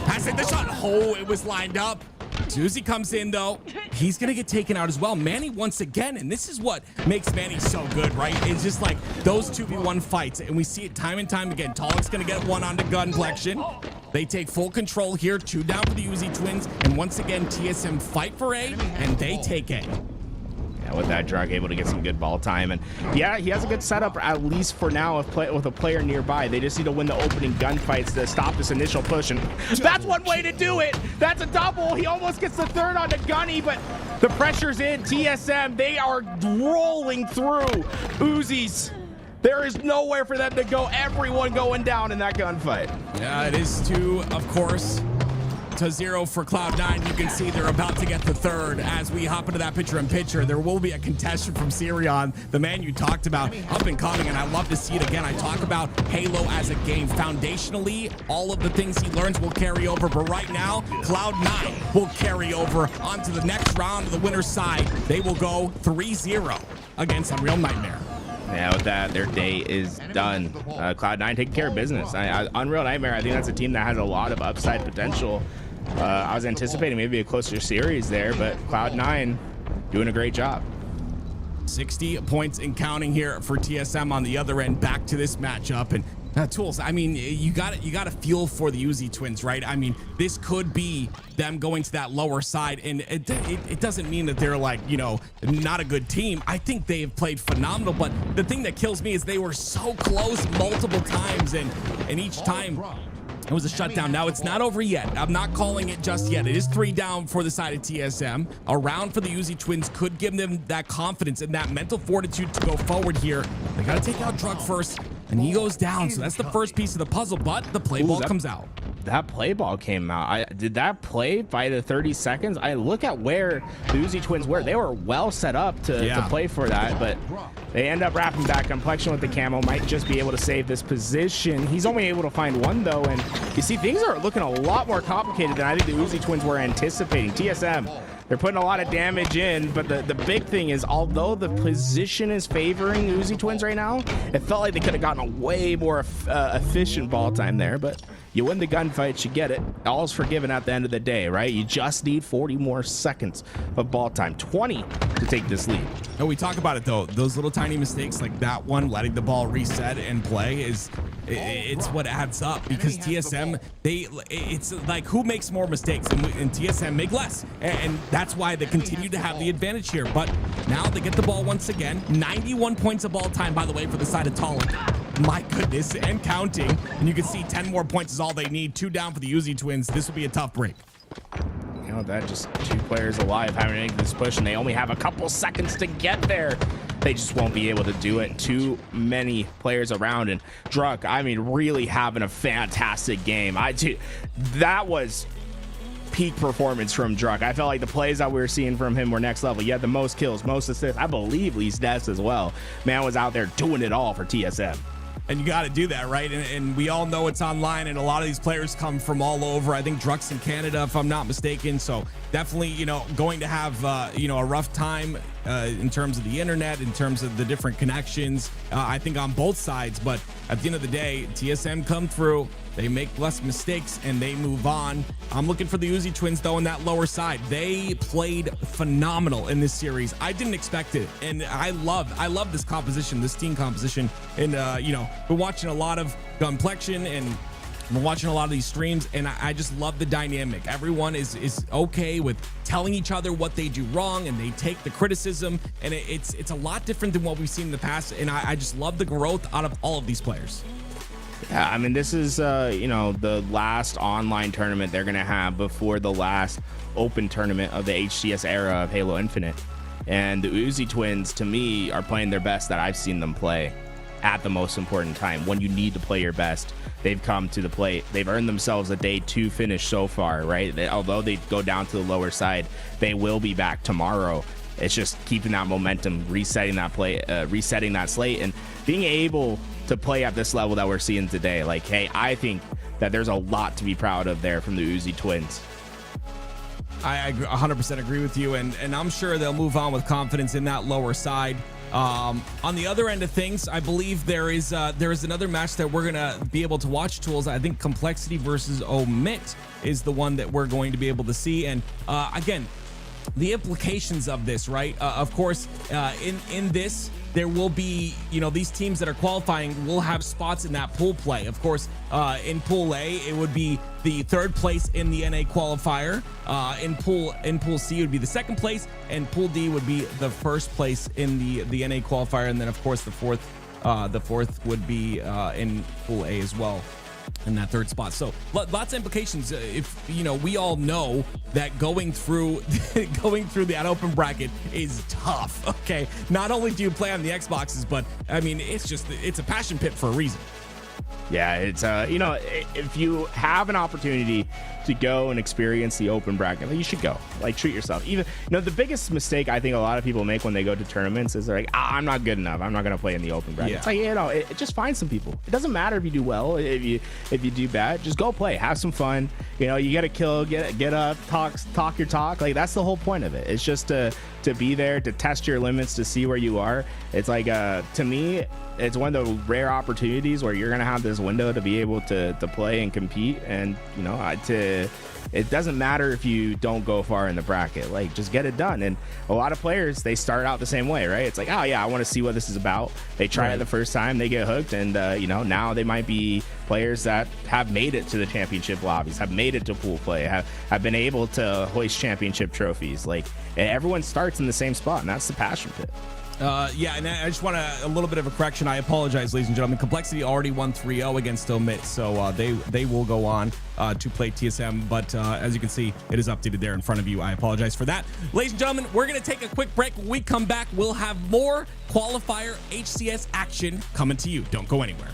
Passing the shot. Oh, it was lined up. Uzi comes in, though. He's going to get taken out as well. Manny once again, and this is what makes Manny so good, right? It's just like those 2v1 fights, and we see it time and time again. Talik's going to get one onto Gunplexion. They take full control here. 2 down for the Uzi Twins, and once again, TSM fight for A, and they take A. Yeah, with that, Druck able to get some good ball time, and yeah, he has a good setup at least for now with a player nearby. They just need to win the opening gunfights to stop this initial push, and that's one way to do it. That's a double. He almost gets the 3rd on the Gunny, but the pressure's in. TSM, they are rolling through. Uzis There is nowhere for them to go. Everyone going down in that gunfight. Yeah, it is 2, of course, to 0 for Cloud9. You can see they're about to get the third as we hop into that picture-in-picture. There will be a contestant from Sirion, the man you talked about, up and coming, and I love to see it again. I talk about Halo as a game. Foundationally, all of the things he learns will carry over, but right now, Cloud9 will carry over onto the next round of the winner's side. They will go 3-0 against Unreal Nightmare. Yeah, with that, their day is done. Cloud9 taking care of business. Unreal Nightmare, I think that's a team that has a lot of upside potential. I was anticipating maybe a closer series there, but Cloud9 doing a great job. 60 points and counting here for TSM on the other end. Back to this matchup, and Tools, I mean, you got to feel for the Uzi twins, right? I mean, this could be them going to that lower side, and it doesn't mean that they're like, you know, not a good team. I think they have played phenomenal, but the thing that kills me is they were so close multiple times, and each time it was a shutdown. Now, it's not over yet. I'm not calling it just yet. It is 3 down for the side of TSM. A round for the Uzi twins could give them that confidence and that mental fortitude to go forward here. They got to take out Drug first, and he goes down. So that's the first piece of the puzzle, but the play ball comes out. That play ball came out. Did that play by the 30 seconds? I look at where the Uzi twins were. They were well set up to play for that, but they end up wrapping back. Complexion with the camo might just be able to save this position. He's only able to find one, though, and you see things are looking a lot more complicated than I think the Uzi twins were anticipating. TSM, they're putting a lot of damage in, but the big thing is, although the position is favoring the Uzi twins right now, it felt like they could have gotten a way more efficient ball time there, but you win the gunfight, you get it. All's forgiven at the end of the day, right? You just need 40 more seconds of ball time, 20 to take this lead. And we talk about it, though. Those little tiny mistakes like that one, letting the ball reset and play, it's what adds up, because TSM, it's like, who makes more mistakes? And TSM make less. And that's why they continue to have the advantage here. But now they get the ball once again. 91 points of ball time, by the way, for the side of Tallinn. My goodness, and counting. And you can see 10 more points is all they need. 2 down for the Uzi twins. This will be a tough break. You know, that just 2 players alive having to make this push, and they only have a couple seconds to get there. They just won't be able to do it. Too many players around, and Druk, I mean, really having a fantastic game. That was peak performance from Druk. I felt like the plays that we were seeing from him were next level. He had the most kills, most assists, I believe least deaths as well. Man was out there doing it all for TSM. And you got to do that, right? And we all know it's online, and a lot of these players come from all over. I think Druk's in Canada, if I'm not mistaken. So definitely, you know, going to have, you know, a rough time in terms of the internet, in terms of the different connections, I think on both sides. But at the end of the day, TSM come through. They make less mistakes and they move on. I'm looking for the Uzi twins, though, in that lower side. They played phenomenal in this series. I didn't expect it, and I love this composition, this team composition. And you know, we're watching a lot of Gunplexion, and we're watching a lot of these streams, and I just love the dynamic. Everyone is okay with telling each other what they do wrong, and they take the criticism, and it's a lot different than what we've seen in the past. And I just love the growth out of all of these players. Yeah, I mean, this is, you know, the last online tournament they're going to have before the last open tournament of the HCS era of Halo Infinite. And the Uzi twins, to me, are playing their best that I've seen them play at the most important time. When you need to play your best, they've come to the plate. They've earned themselves a day 2 finish so far, right? Although they go down to the lower side, they will be back tomorrow. It's just keeping that momentum, resetting that play, resetting that slate, and being able to play at this level that we're seeing today. Like, hey, I think that there's a lot to be proud of there from the Uzi twins. I 100% agree with you, and I'm sure they'll move on with confidence in that lower side. On the other end of things, I believe there is another match that we're gonna be able to watch, Tools. I think Complexity versus OMIT is the one that we're going to be able to see, and again, the implications of this, right? Of course, in this, there will be, you know, these teams that are qualifying will have spots in that pool play. Of course, in Pool A, it would be the 3rd place in the NA qualifier. In Pool C, it would be the 2nd place, and Pool D would be the 1st place in the NA qualifier, and then of course the fourth would be in Pool A as well. in that third spot. So lots of implications. If you know, we all know that going through that open bracket is tough. Okay, not only do you play on the Xboxes, but I mean, it's a passion pit for a reason. Yeah, it's you know, if you have an opportunity to go and experience the open bracket, you should go. Like, treat yourself. Even, you know, the biggest mistake I think a lot of people make when they go to tournaments is they're like, I'm not good enough, I'm not gonna play in the open bracket. Yeah. It's like, you know, just find some people. It doesn't matter if you do well, if you do bad, just go play, have some fun. You know, you get a kill, get up, talk your talk. Like, that's the whole point of it. It's just to be there, to test your limits, to see where you are. It's like, to me, it's one of the rare opportunities where you're gonna have this window to be able to play and compete. And you know, it doesn't matter if you don't go far in the bracket. Like, just get it done. And a lot of players, they start out the same way, right? It's like, oh yeah, I want to see what this is about. They try it the first time, they get hooked, and you know, now they might be players that have made it to the championship lobbies, have made it to pool play, have been able to hoist championship trophies. Like, everyone starts in the same spot, and that's the passion pit. Yeah, and I just want a little bit of a correction. I apologize, ladies and gentlemen. Complexity already won 3-0 against OMIT, so they will go on to play TSM. But as you can see, it is updated there in front of you. I apologize for that. Ladies and gentlemen, we're going to take a quick break. When we come back, we'll have more Qualifier HCS action coming to you. Don't go anywhere.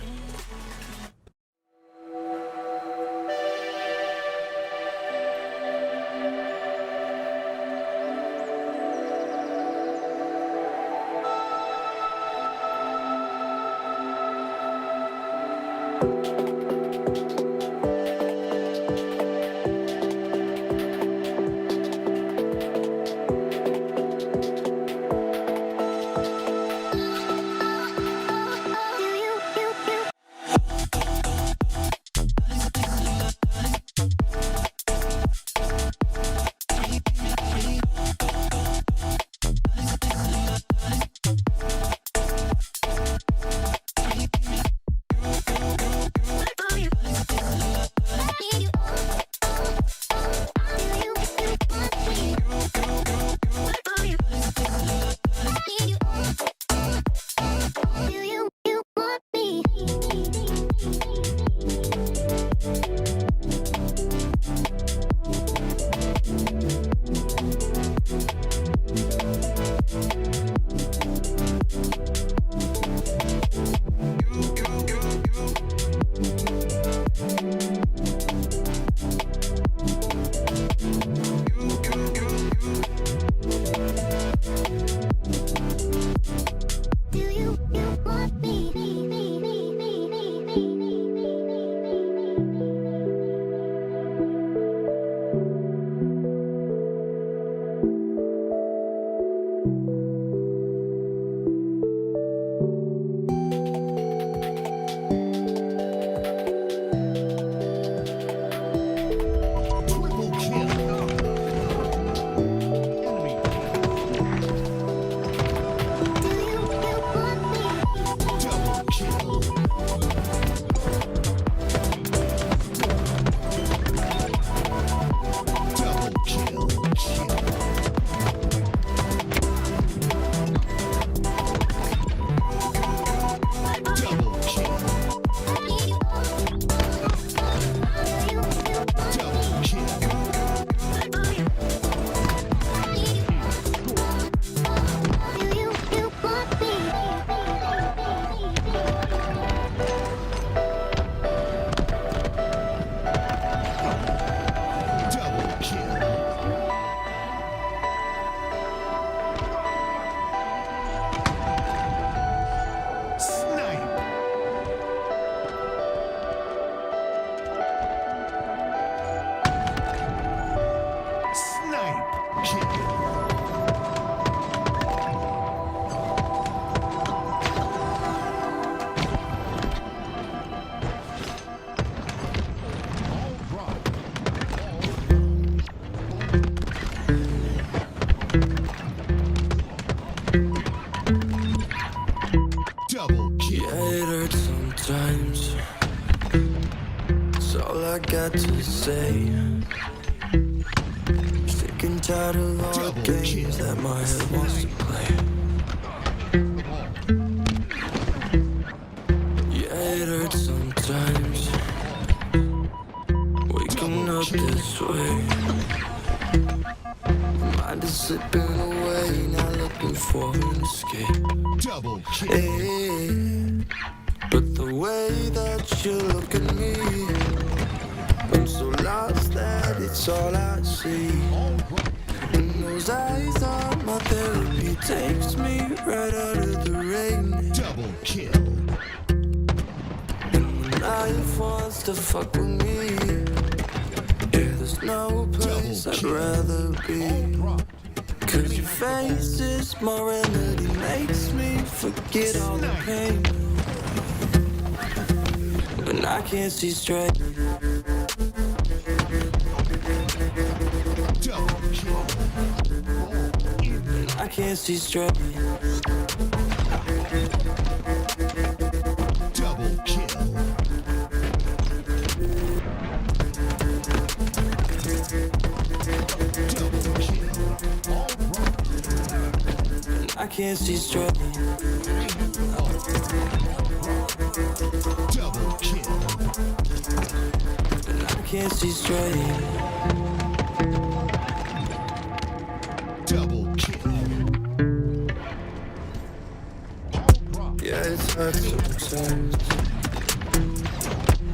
got to say. Sick and tired of all the games that my head wants to play. Yeah, it hurts sometimes. way, not looking for an escape. Double kill. Yeah. But the way that you look at me, I'm so lost that it's all I see. And those eyes are my therapy, takes me right out of the rain. Double kill. Life wants to fuck with me. Yeah, there's no place I'd rather be. Cause your face is my remedy, makes me forget all the pain. When I can't see straight. Double kill. I can't see straight. Double kill. Double kill. I can't see straight. Double kill. I can't see straight. Double kill. Yeah, it's hard to pretend.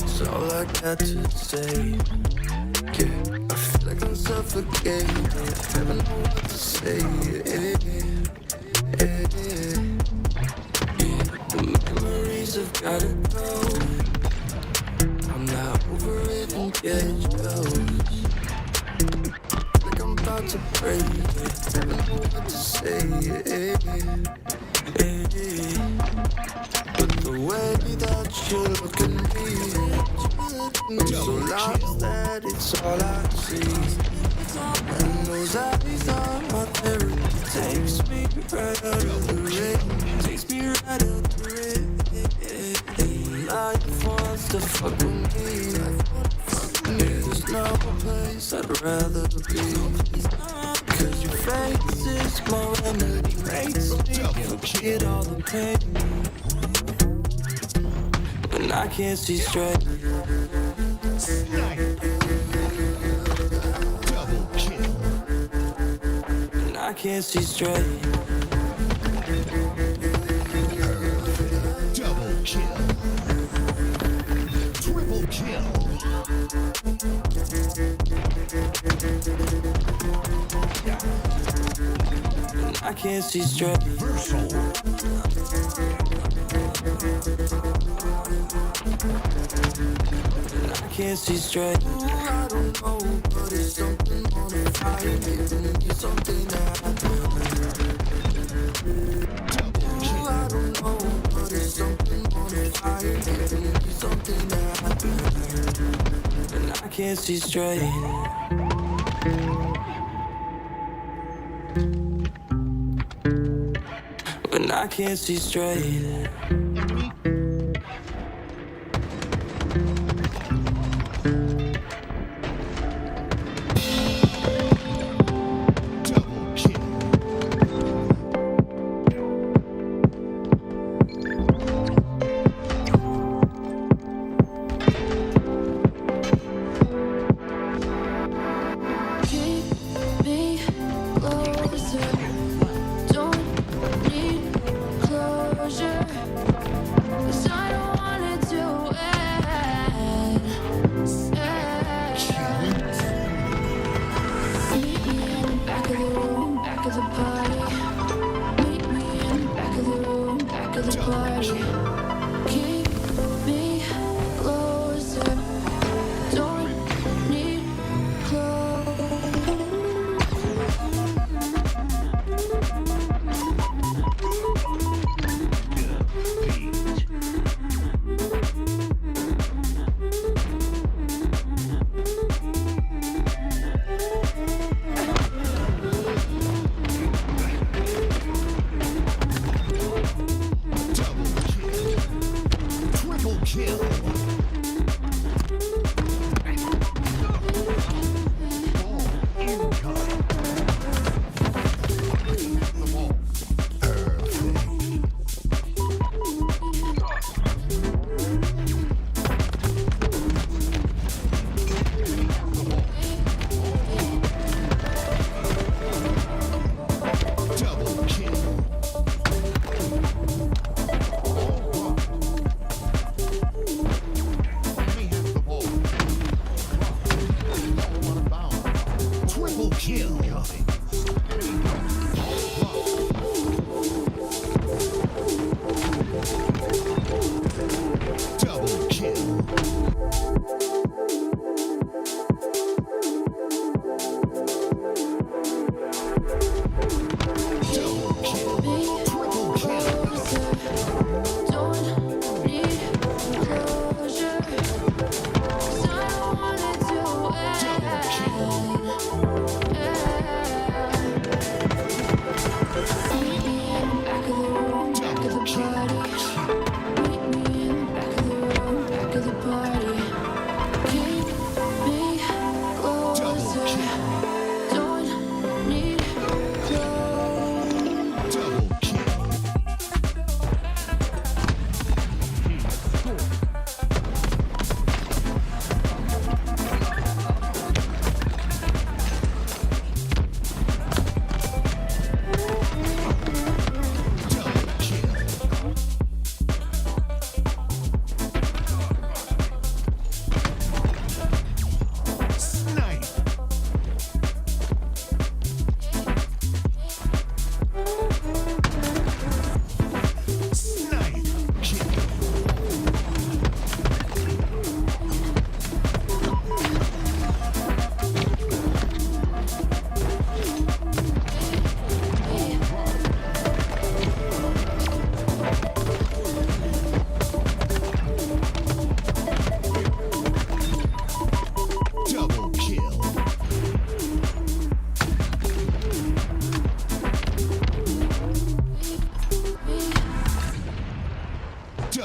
It's all I got to say. Yeah, I feel like I'm suffocating. I don't know what to say. Yeah. The memories have gotta go. I'm not over it and get close. Like I'm about to break. I don't know what to say. But the way that you look at me, I'm so lost that it's all I see. And those eyes are my therapy, takes me right out of the rain, takes me right out of the rain. Life wants to fuck with me. Yeah, there's no place I'd rather be. Cause your face is my remedy, makes me forget all the pain. And I can't see straight. Double kill. And I can't see straight. Double kill. Triple kill. And I can't see straight. I can't see straight. Ooh, I don't know, but it's something on the fire. It's something that I do. Ooh, I don't know, but it's something on the fire. It's something that I do. And I can't see straight. When I can't see straight. Double kill. Keep me closer. Don't need closure. 'Cause I don't want it to end. Meet me in the back of the room, back of the party. Meet me in the back of the room, back of the party. Keep me closer. Don't need Double kill.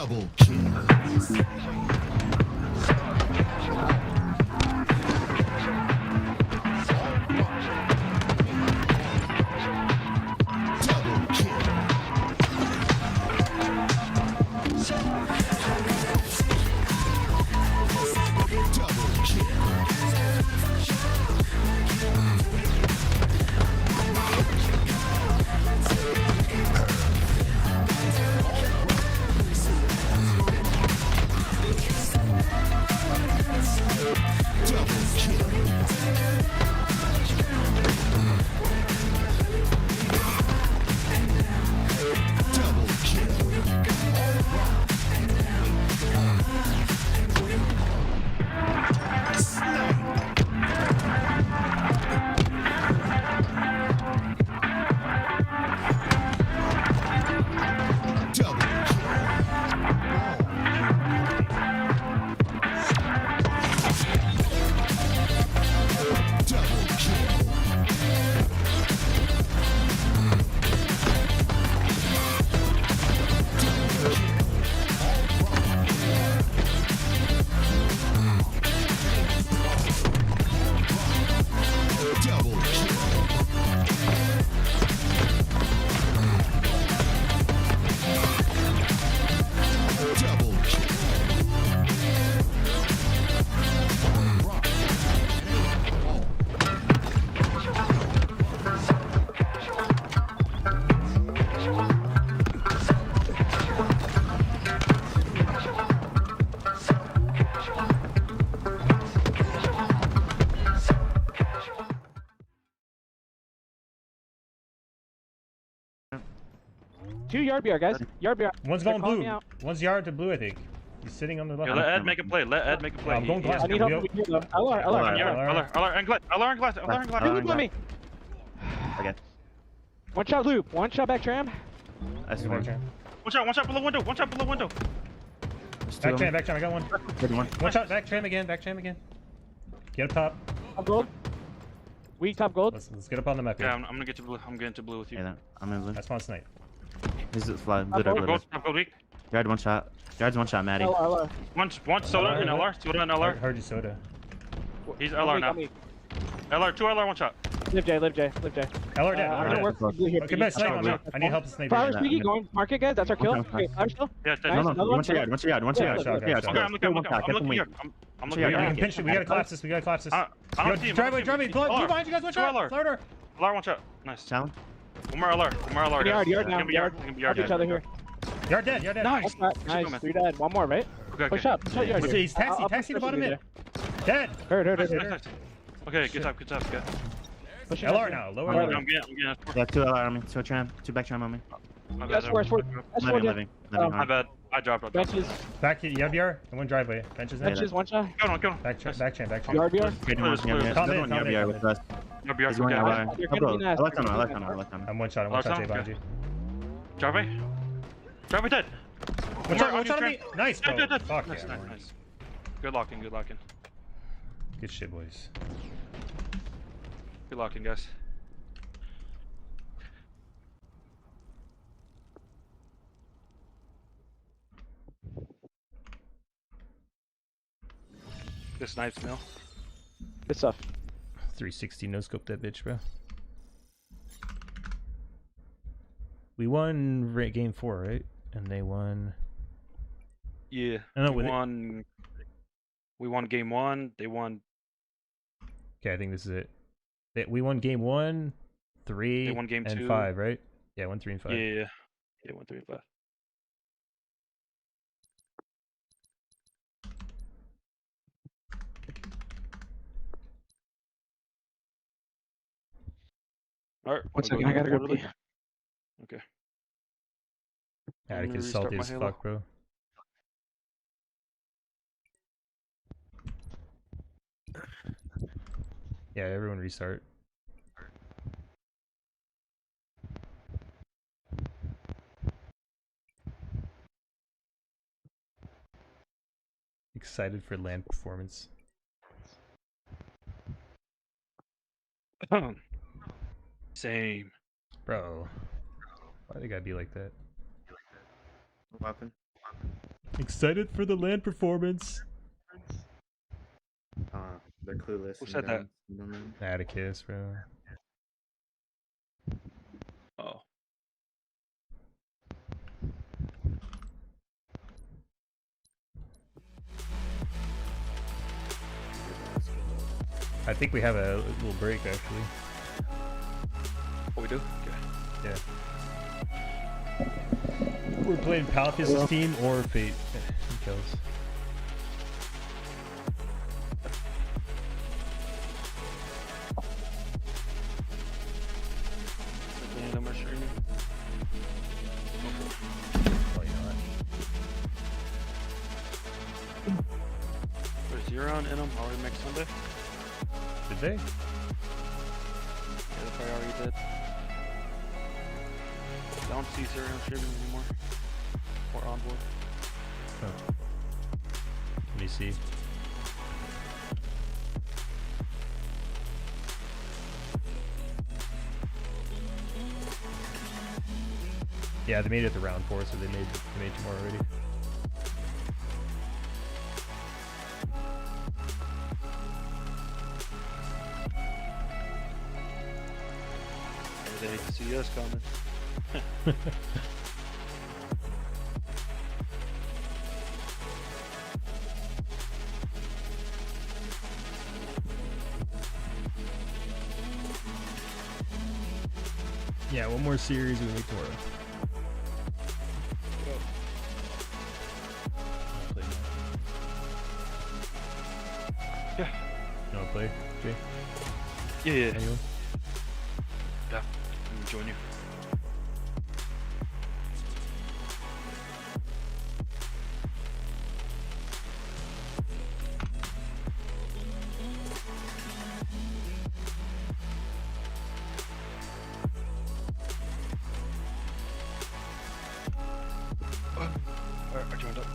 Double kill. Double kill. Double kill. Double kill. Double kill. Double kill. Double kill. Double kill. Double kill. Two yard BR, guys. Yard BR. One's They're going calling blue. me out. One's yard to blue, I think. He's sitting on the left. Yeah, let Ed make a play. Let Ed make a play. I'm going He glass. has I need to- help over here, though. LR. LR and glass. LR and glass. LR and glass. Loop on me. Okay. One shot loop. One shot back tram. That's Back one. tram. One shot below window. One shot below window. Back tram, back tram. I got one. Good one. One shot, back tram again, back tram again. Get up top. Top gold. Weak top gold. Let's get up on the map here. Yeah, I'm gonna get to blue. I'm getting to blue with you. Yeah, I'm in blue. That's one snipe. He's just flying. Top Blue, gold. blue. Top gold weak. Yard one shot. Yard's one shot, Maddie. LR. One soda and LR. Soda and LR. Heard you soda. He's LR now. LR, 2 LR, 1 shot. Live J. LR dead. I'm LR gonna dead. work for blue here. Okay, man, snipe on me. I need help to snipe. Flower here. Speaky going market, guys. That's our kill. Okay. Okay, I'm still. Yeah, it's dead. Nice. No, Another one one. to yard. One to yard. One to Yeah, yard. shot, Yeah, Okay, I'm looking here. I'm looking Yeah, We here. can pinch it. We gotta collapse this. We gotta collapse this. I don't see him. Drive away. Blue behind you guys. One shot. LR. Flower door. LR, 1 shot. Nice. Challenge. One more LR. One more LR. Yard, guys. yard It's now. gonna be yard. It's gonna be yard. Help each other here. Yard dead. Yard dead. Nice. Nice. man. 3 dead. One more, right? Okay, Push okay. up. Push up yard. He's taxi. I'll Taxi the push bottom you mid. Dead. Hurt. Nice, nice. Okay, good job, good. Push it LR up. now. Lower. I'm getting. Yeah, 2 LR on me. 2 tram. 2 back tram on me. My That's bad. worse. That's Living, four living. dead. Living My hard. bad. I dropped. Benches. Back to YBR and one driveway. Benches in. Benches. One shot. Kill him. Back tram. Yard BR. Great one. Clear, Yeah, Come another in, one. come in, Yeah, come with in. us. You're BR. He's going Okay. LR. You're Oh, gonna bro. be I nasty. like on him. I like on him. I'm one shot J behind you. Driveway. Driveway dead. One shot on me. Nice, bro. Dead. Fuck Nice, yeah. nice. Good locking. Good shit, boys. Good locking, guys. Good snipes, Mill. Good stuff. 360 no scope that bitch, bro. We won game 4, right? And they won. Yeah. No, we with it- won. We won game 1. They won. Okay, I think this is it. We won game 1, 3, They won game and 2. 5, right? Yeah, 1, 3, and 5. Yeah. 1, 3, and 5. All right. One second, I gotta go pee. Okay. Attic gonna is restart salty my as Halo. fuck, bro. Yeah, everyone restart. Excited for land performance. Same. Bro. Why they gotta be like that? What happened? Excited for the land performance. They're clueless. Who said that? Atticus, bro. Oh. I think we have a little break actually. Oh, we do? Okay. Yeah. We're playing Palthus' team or Fate. Who kills? No more streaming. Probably not. There's Zero in them already next Sunday. Did they? Yeah, they probably already did. I don't see Zero streaming anymore. Or on board. Oh. Let me see. Yeah, they made it to round 4, so they made 2 more already. They hate to see us coming. Yeah, one more series we make tomorrow. Yeah. You wanna play, Jay? Yeah, yeah. Anyone? Yeah. I'm gonna join you. Alright, I joined up.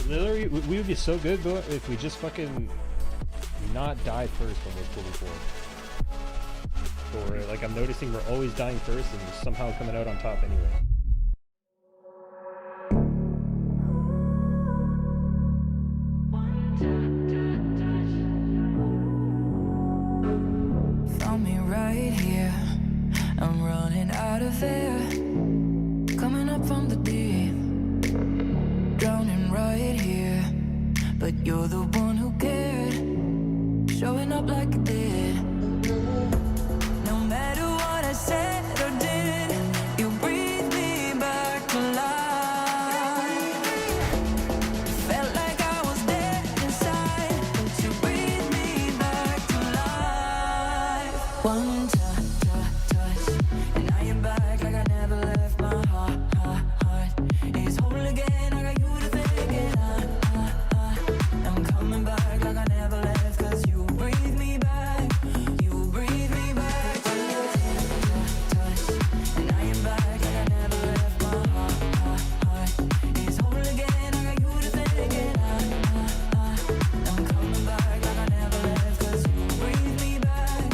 Literally, we would be so good, bro, if we just fucking not die first when we're fully forward. Or, like, I'm noticing we're always dying first and somehow coming out on top anyway. Found me right here. I'm running out of air. Coming up from the deep. Drowning right here. But you're the one who cared. Showing up like you did. No matter what I said or did, you breathe me back to life. Felt like I was dead inside, but you breathe me back to life. One touch, and now you're back like I never left my heart. It's whole again, I got you to thinking. I'm coming back like I never left, 'cause you breathe me back. You breathe me back to life. Touch, and now you're back like I never left my heart. It's whole again, I got you to thinking. I'm coming back like I never left, 'cause you breathe me back.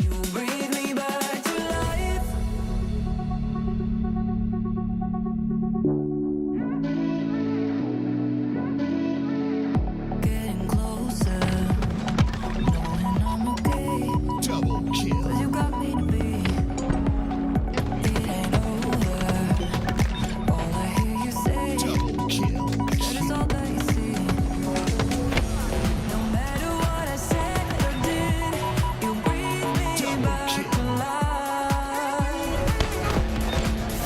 You breathe me back to life. Getting closer, knowing I'm okay. Double kill. 'Cause you got me to be. It ain't over. All I hear you say. Double kill. That is all that you see. No matter what I said or did, you breathe me back to life.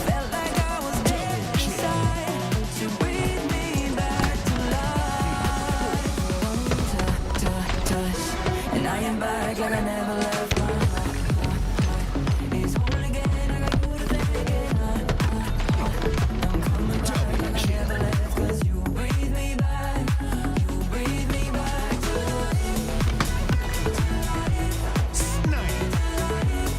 Felt like I was dead inside, but you breathe me back to life. Touch, and I am back like I never left my heart. It's whole again, I got you to thinking. I'm coming back like I never left, 'cause you breathe me back. You breathe me back to life. To life. To life.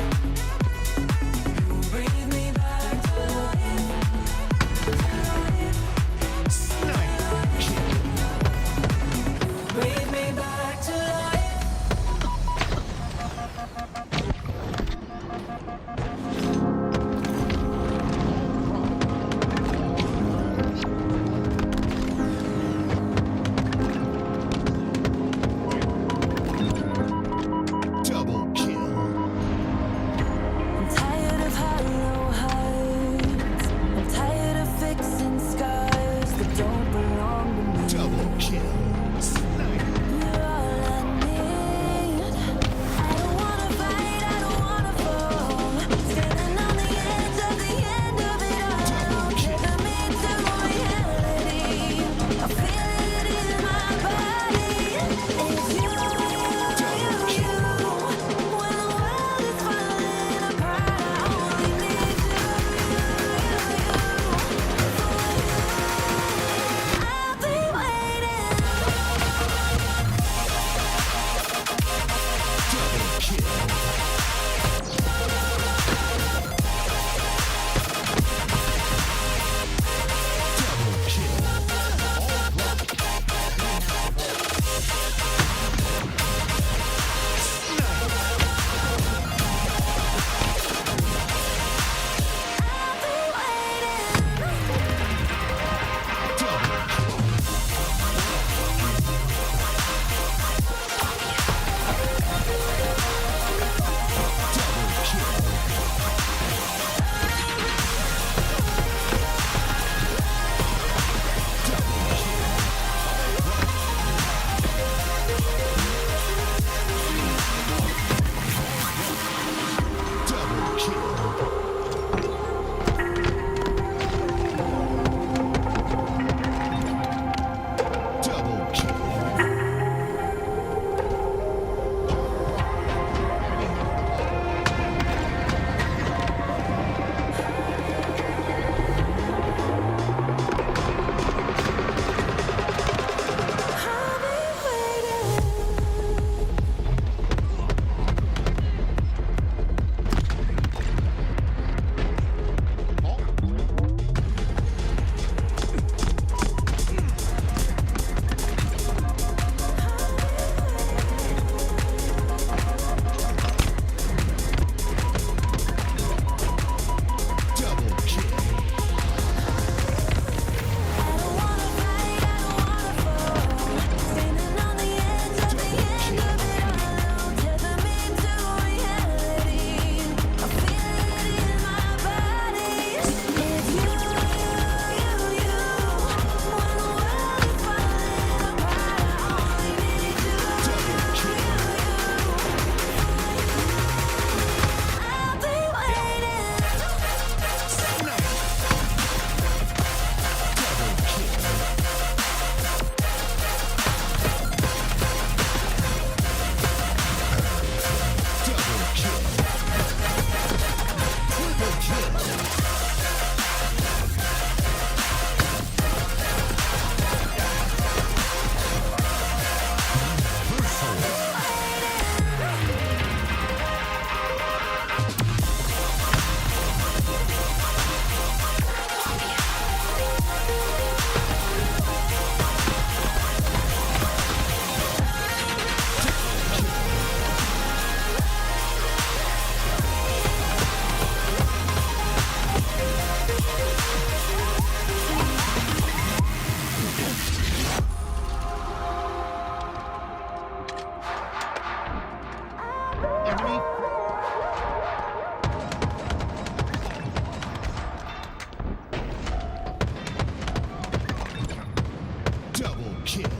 Double kill.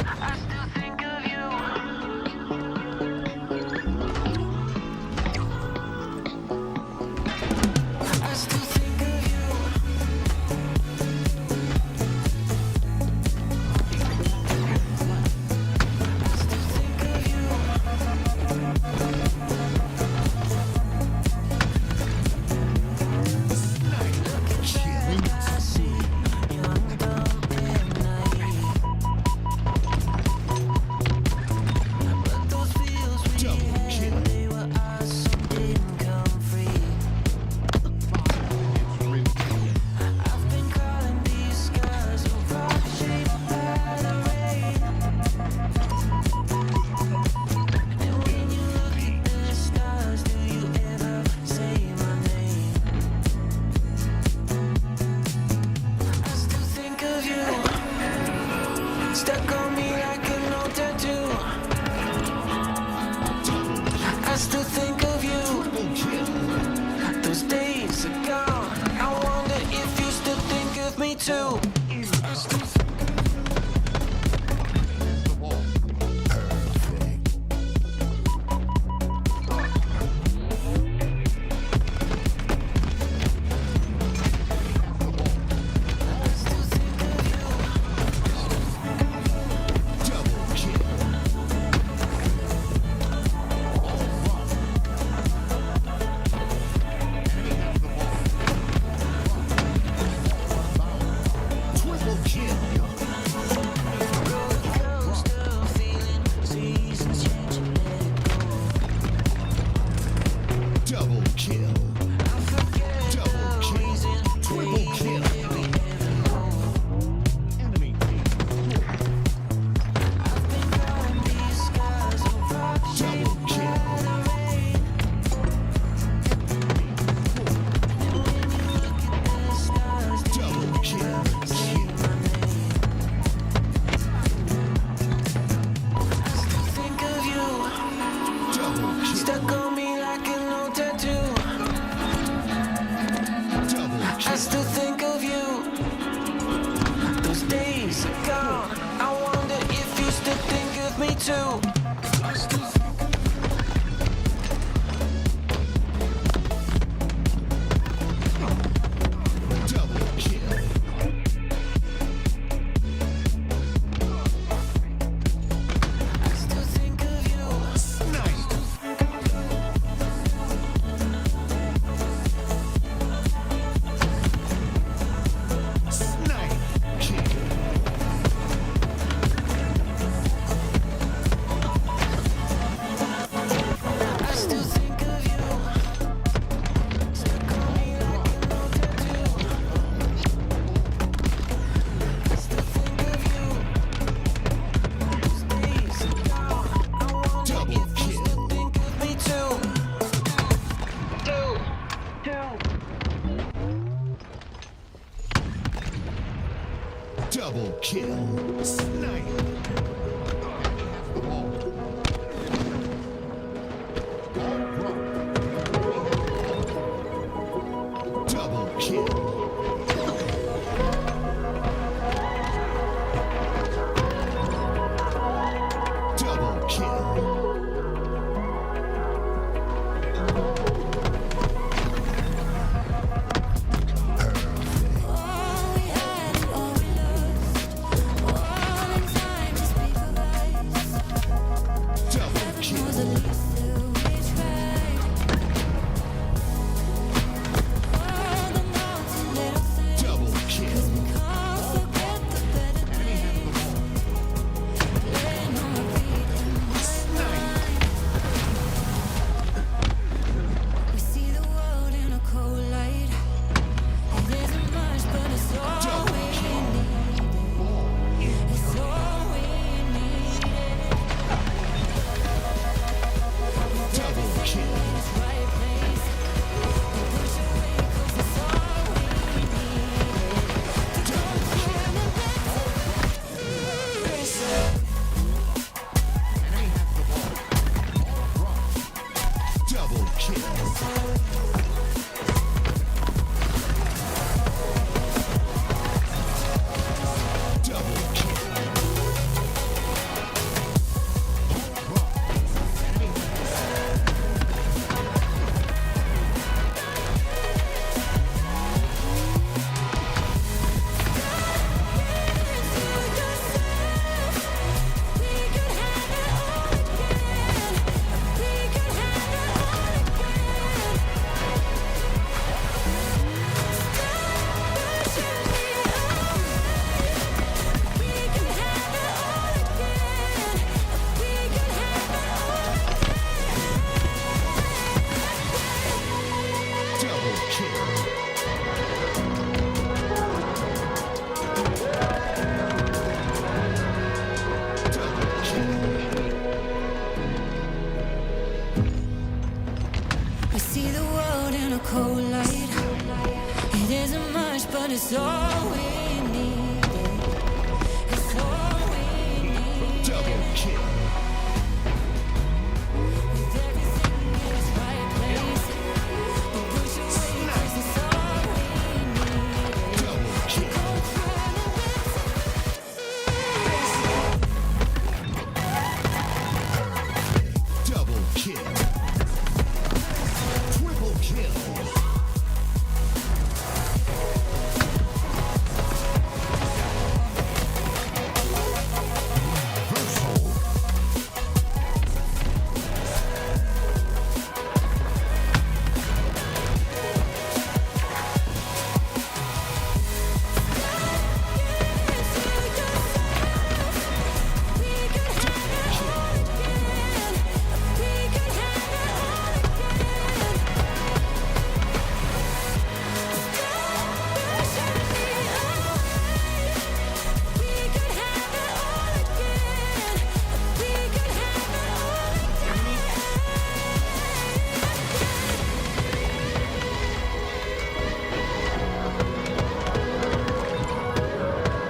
I still think of you. I still think of you. I still think of you. Killing I see young, dumb, and naive. But those feels we Double had, kill. they were ours, some didn't come free. I've been calling these skies a rock shaped by the rain. And when you look at the stars, do you ever say my name? I still think of you, stuck on me like an old tattoo. I still think of you, those days are gone. I wonder if you still think of me too. perfect. Double kill. Triple kill. Roller coaster feeling, seasons change and let it go. Double kill. I forget Double the kill. reason, Triple kill. we never know. Enemy. I've been calling these skies a rock shaped Double by kill. the rain. And when you look at the stars, do you Double kill. ever say my name? I still think of you, Double kill. stuck on me like an old tattoo. Double I kill. still think of you, those days are gone. I wonder if you still think of me too. Double kill. I still think of you. Snipe. Snipe. Kill. I still think of you, stuck on me like an old tattoo. I still think of you, those days are gone. I wonder Double if you kill. still think of me too. Double kill. Snipe. Double kill. Double kill. All we had, all we lost. All in time, just I see the world in a cold light. It isn't much, but it's all we need. It's all we need. Double kill. With everything in its right place. We push away 'cause it's all we need. Double kill. Double kill. Triple kill.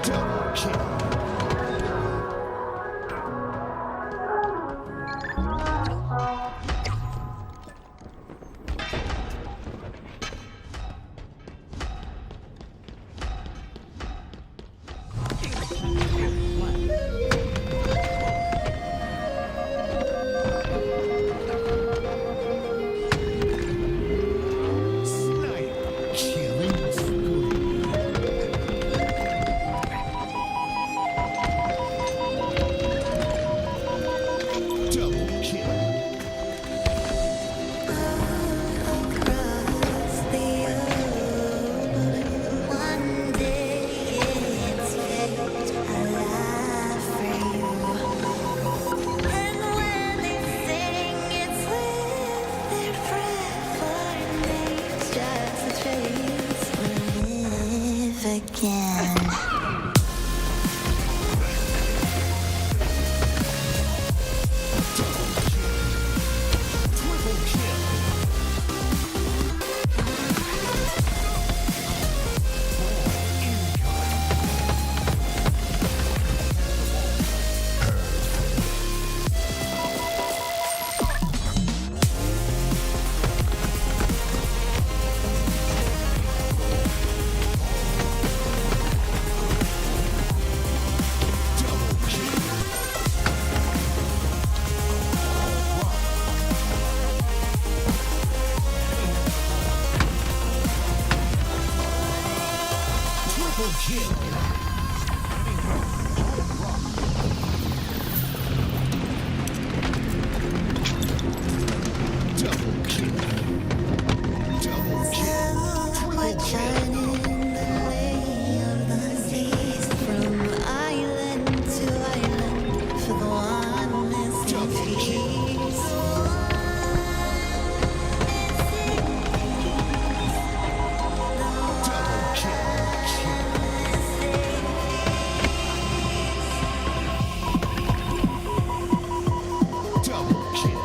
Double kill. Sniper killing spree. Double kill. Across the open, one day it's fate alive for you. And when they sing, it's with their breath for names, just a trace. Live again. Triple kill. Triple kill. Double kill. Double kill. Triple kill. From island to island, for the one missing piece. Double kill. Double kill.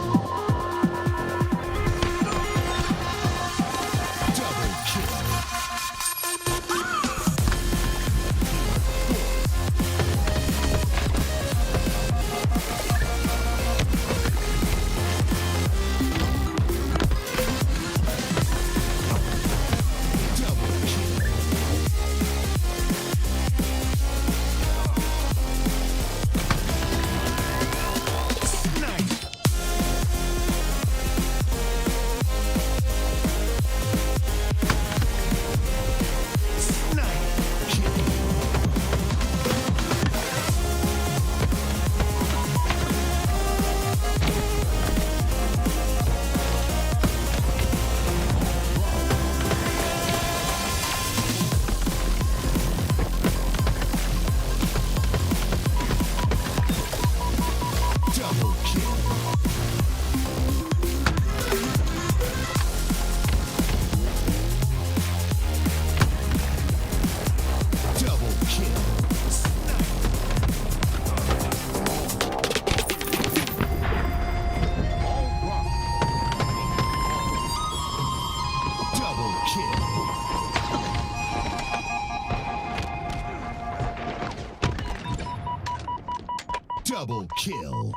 Double kill.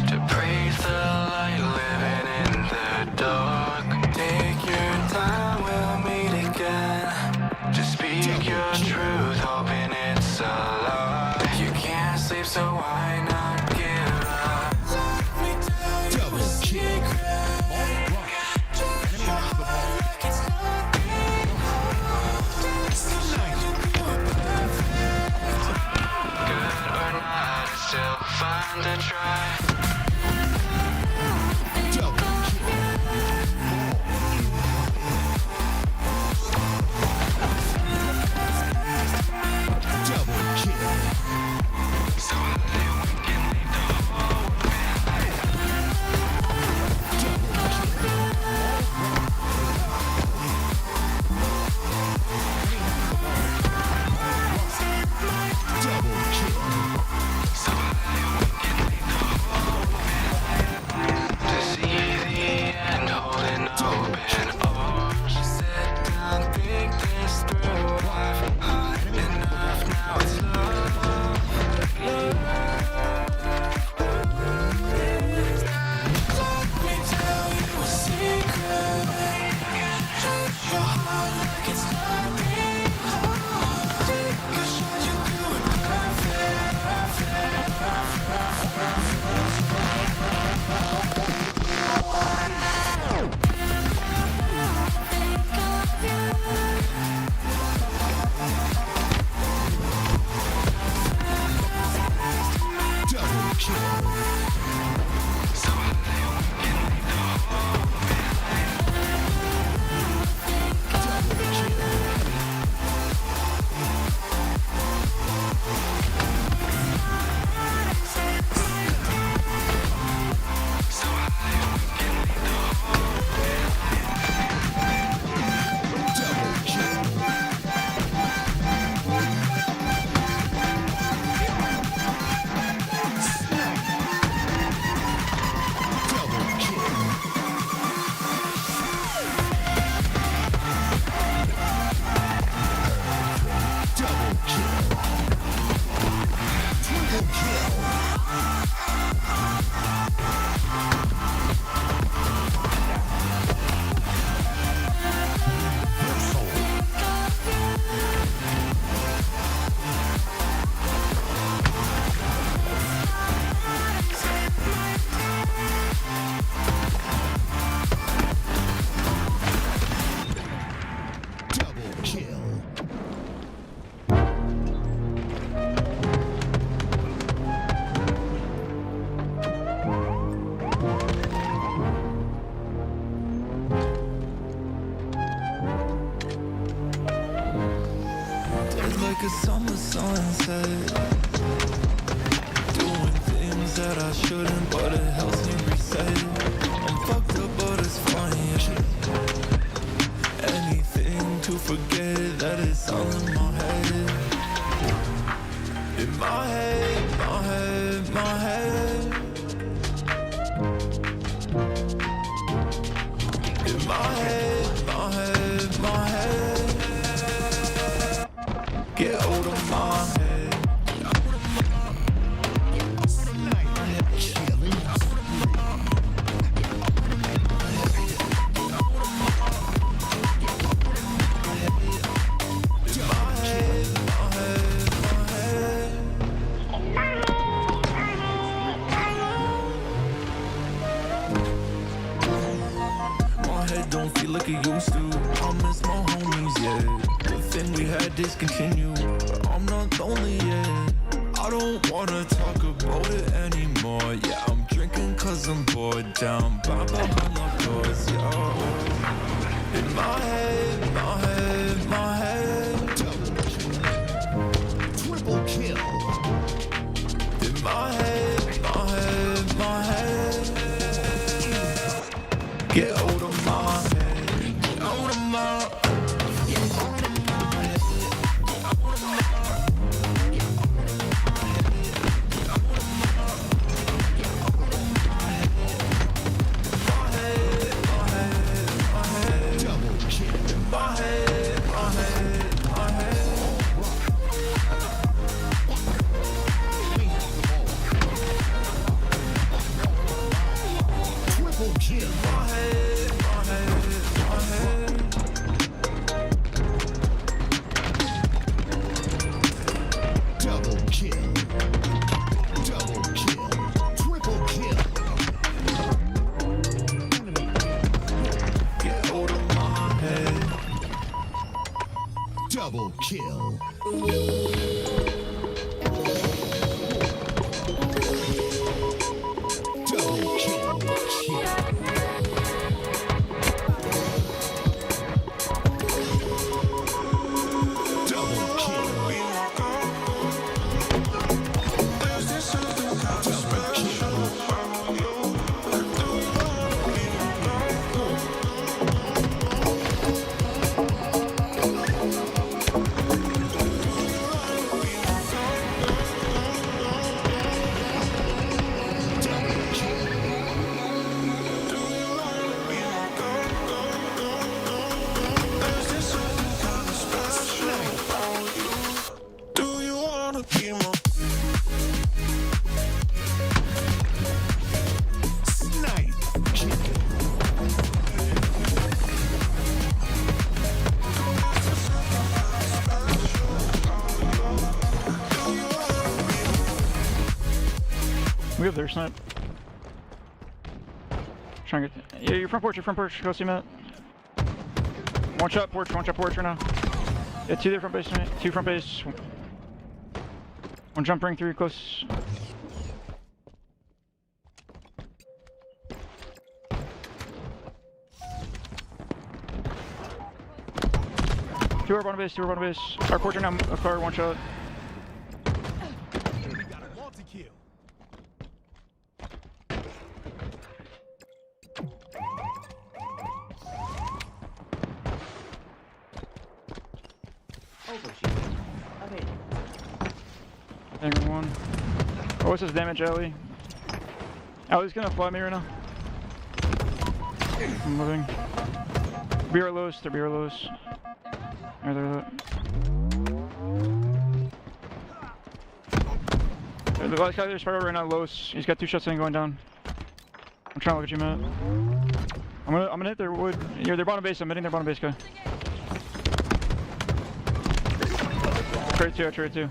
To praise the light, living in the dark. Take your time, we'll meet again. Just speak your truth, hoping it's a lie. You can't sleep, so why not give up? Let me tell you a secret. Just your heart like it's not being hard. So you do it perfect. Good or not, it's still fun to try. Like a summer sunset, doing things that I shouldn't, but it helps me reset. I'm fucked up, but it's funny. Anything to forget that it's all in my head. In my head, my head, my head. In my head, my head, my head. Get out of my head. My head don't feel like it used to. I miss my homies, yeah. The thing we had discontinued, but I'm not lonely yet. I don't wanna talk about it anymore. Yeah, I'm drinking cause I'm bored, down by behind locked doors, yeah. In my head, my head, my head. Triple kill. In my head, my head, my head. Get out of my head, get out of my. Double kill. We have their snipe. Trying to get. Yeah, your front porch. Go see Matt. One shot porch right now. Yeah, 2 there front base, mate. 2 front base. 1 jump ring, 3 close. Two are bottom base. Our porch right now, a car, 1 shot. Angry 1. Oh, what's his damage, Alley? Alley's gonna fly me right now. I'm moving. BR lows, they're BR lows. There, the last guy there's right now, lows. He's got 2 shots in going down. I'm trying to look at you, Matt. I'm gonna hit their wood. You're their bottom base, I'm hitting their bottom base guy. Trade 2.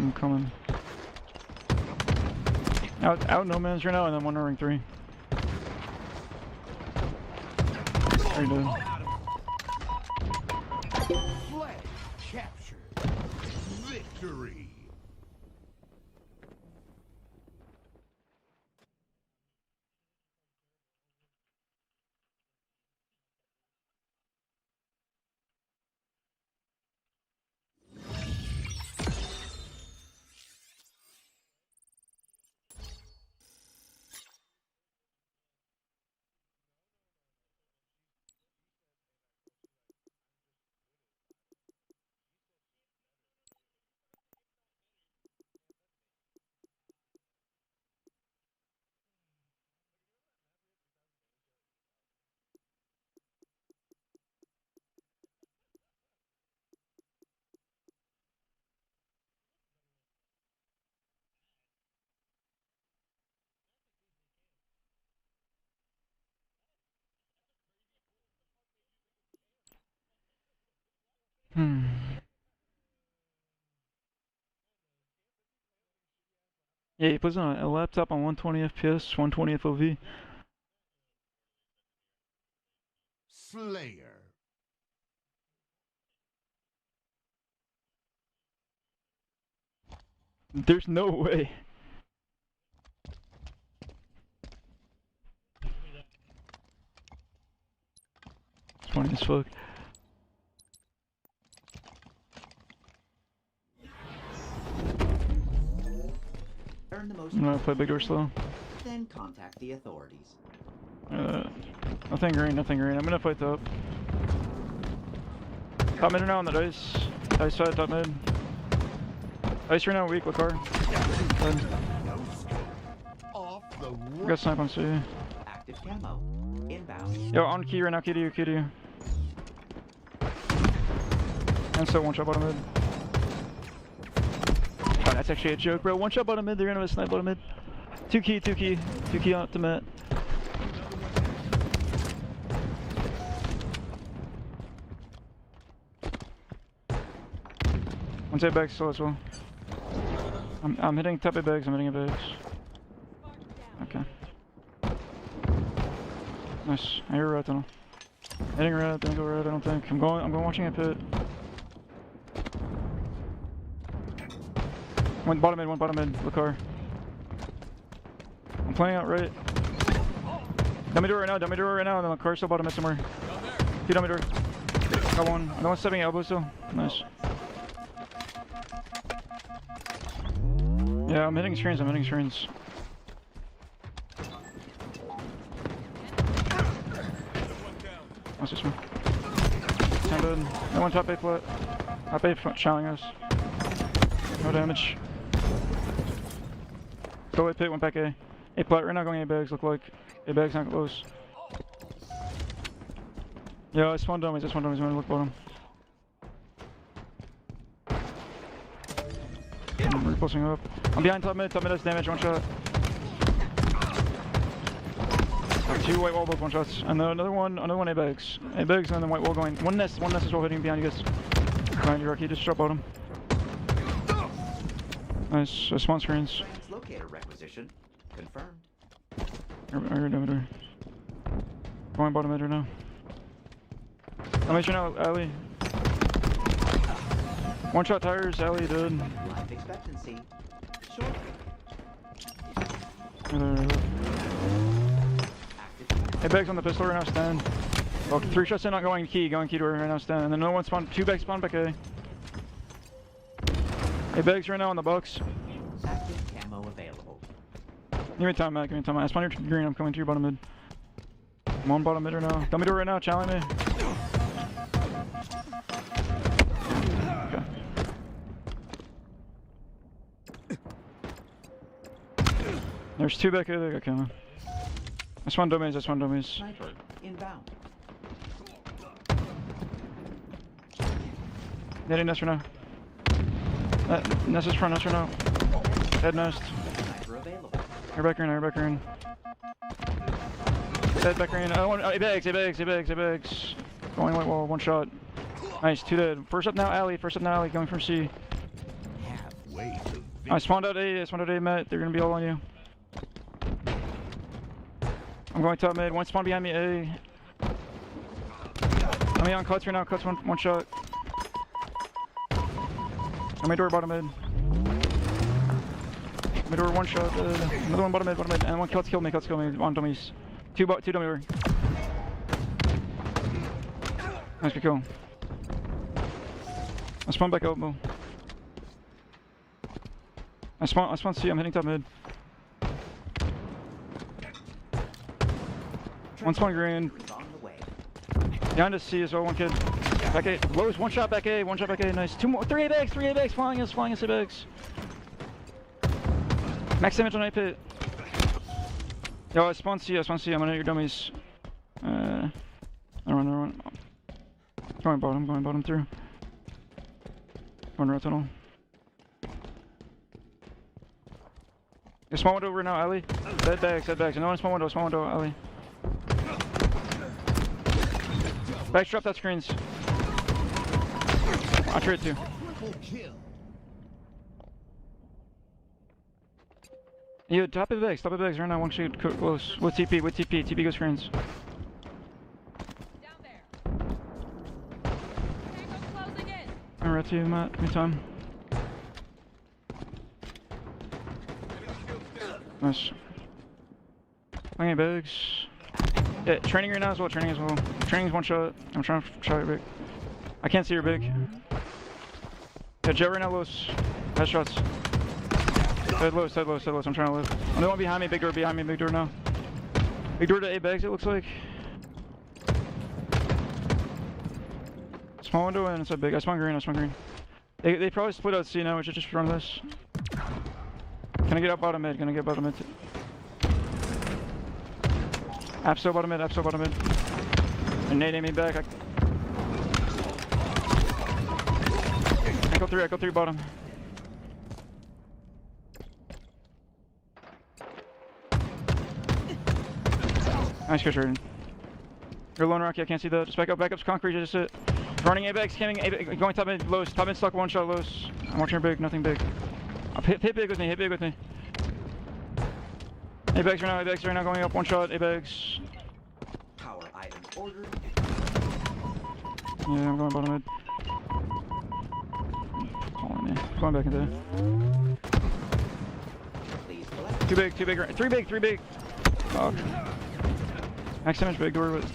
I'm coming. Out no man's right now, and then 1 ring 3. Very good. Flag captured. Victory. Yeah, he puts on a laptop on 120 FPS, 120 FOV. Slayer. There's no way. It's funny as fuck. I'm gonna play big door slow. Then contact the authorities. Nothing green. I'm gonna fight top. Top mid now on the dice. Dice side, top mid. Dice right now weak, with car. Got snipe on C. Active camo. Inbound. Yo, on key right now, key to you. And so 1 shot bottom mid. Oh, that's actually a joke, bro. 1 shot bottom mid, they're gonna have a snipe bottom mid. 2 key on to Matt. One side back slow as well. I'm hitting top of bags, Okay. Nice. I hear red tunnel. Hitting red, don't go red, I don't think. I'm going watching a pit. One bottom mid, look car. I'm playing out right. Dummy door right now, and then the car's still bottom mid somewhere. 2 dummy door. Got 1. No one's stepping elbow still. Nice. Yeah, I'm hitting screens. What's this one? 10 dead. No one top A flat. Top A challenging us. No damage. Go A pit, went back A. A flat right now going A bags, look like. A bags not close. Yeah, I spawned dummies, I'm gonna look bottom. I'm repulsing up. I'm behind top mid has damage, 1 shot. Two white wall both one shots. And then another one A bags. A bags and then white wall going. One nest is all hitting behind you guys. Behind you, Rocky, just drop bottom. Nice, spawn screens. Locator requisition confirmed. Going bottom mid right now. I'll make sure now, alley. One shot tires, alley dead. Life expectancy short. Hey, bags on the pistol right now, stand. Okay, 3 shots in, not going key to her right now, stand. And then no one spawn, 2 bags spawn back A. Hey, bags right now on the box. Active camo available. Give me time, Matt, give me time. I spawn your green, I'm coming to your bottom mid. I'm on bottom mid right now. Come me door right now, challenge me. Okay. There's 2 back A, they got killed. I spawned dummies, Sniper inbound. Netting nest right now. Nest is front, nest right now. Head nest. Sniper available. You're back in. Dead back in. A bags. Going white wall, 1 shot. Nice, 2 dead. First up now, alley, going from C. Halfway to I spawned out A, Matt. They're gonna be all on you. I'm going top mid. 1 spawn behind me, A. I'm on cuts right now, cuts one shot. I'm door bottom mid. Mid door 1 shot. Another one bottom mid. And 1 cuts kill me on dummies. 2 dummy door. Nice, good kill. I spawn back out, Mo. I spawn C, I'm hitting top mid. 1 spawn green. Behind us C as well, 1 kid. Back A. Lows, 1 shot back A, nice. 2 more, 3 A bags, flying us A bags. Max damage on A pit. Yo, I spawn C, I'm gonna hit your dummies. Another one. Going bottom through. Going right tunnel. Yeah, small window right now, alley. Dead bags. No one small window, alley. Back drop that screens. I'll trade too. Yeah, top of bags right now. 1 shoot close. With TP go screens. I'm right to you, Matt. Give me time. Nice. Playing bags. Yeah, training right now as well. Training's 1 shot. I'm trying to try your big. I can't see your big. Yeah, jet right now, lows. Headshots. Dead lows. I'm trying to live. Another one behind me, big door now. Big door to A bags, it looks like. Small window and inside big. I spawn green. They probably split out C now, we should just run this. Can I get up bottom mid? Absol bottom mid. And nading me back. Echo 3 bottom. Nice good trading. You're alone, Rocky, I can't see that. Just back up's concrete, just sit. Running A bags, scanning A bag, going top mid, lows. Top mid stuck, 1 shot, lows. I'm watching your big, nothing big. Hit big with me. A bags right now, going up, 1 shot, A bags. Power item ordered. Yeah, I'm going bottom mid. Calling me. Going back into there. 2 big, 3 big. Fuck. Max damage big door, but.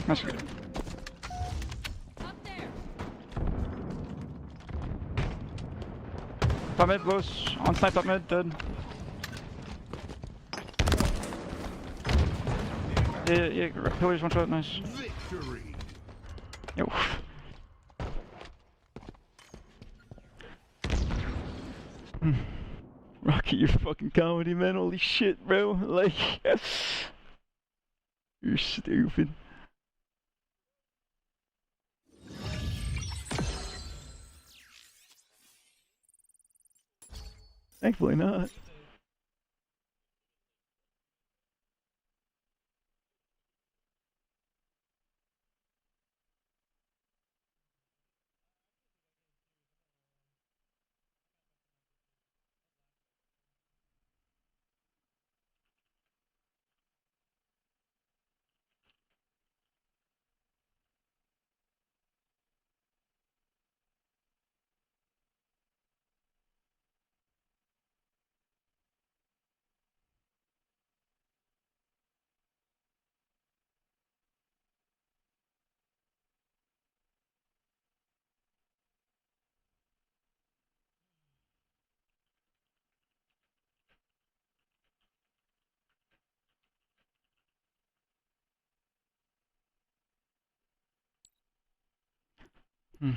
That's good. Top mid, close. On snipe, top mid, dead. Yeah, pillars 1 shot, nice. Victory. Yo. Rocky, you're fucking comedy, man. Holy shit, bro. Like, you're stupid. Thankfully not. Red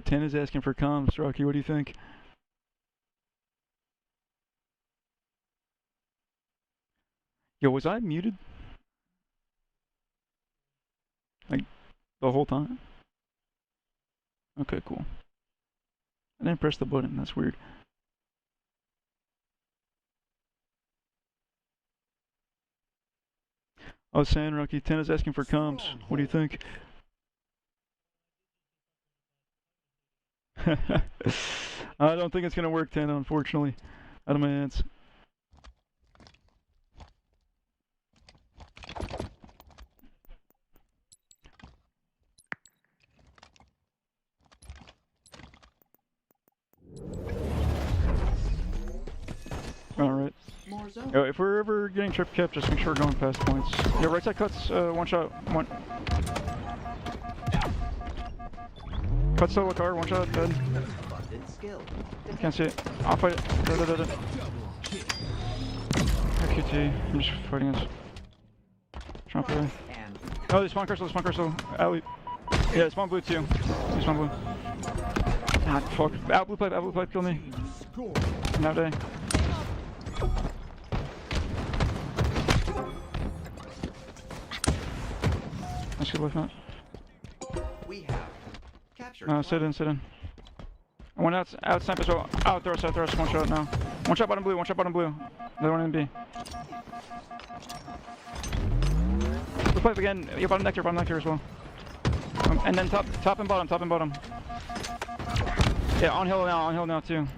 10 is asking for comms. Rocky, what do you think? Yo, was I muted? Like, the whole time? Okay, cool. I didn't press the button, that's weird. I was saying, Rocky, 10 is asking for comms. What do you think? I don't think it's gonna work, 10, unfortunately. Out of my hands. Alright. Yo, if we're ever getting trip kept, just make sure we're going past points. Yeah, right side cuts, one shot, one. Cut solo car, one shot, dead. Can't see it. I'll fight it. Dead. QT, I'm just fighting us. Jump away. Oh, they spawn crystal, alley. Yeah, spawn blue too. They spawn blue. Ah, fuck. Out blue pipe, kill me. Now day. Nice good left nut. We have captured. Sit in. I went out snap as well. Out throw us, one shot now. One shot bottom blue. The other one in B. Blue pipe again. Yeah, bottom nectar as well. And then top and bottom. Yeah, on hill now too.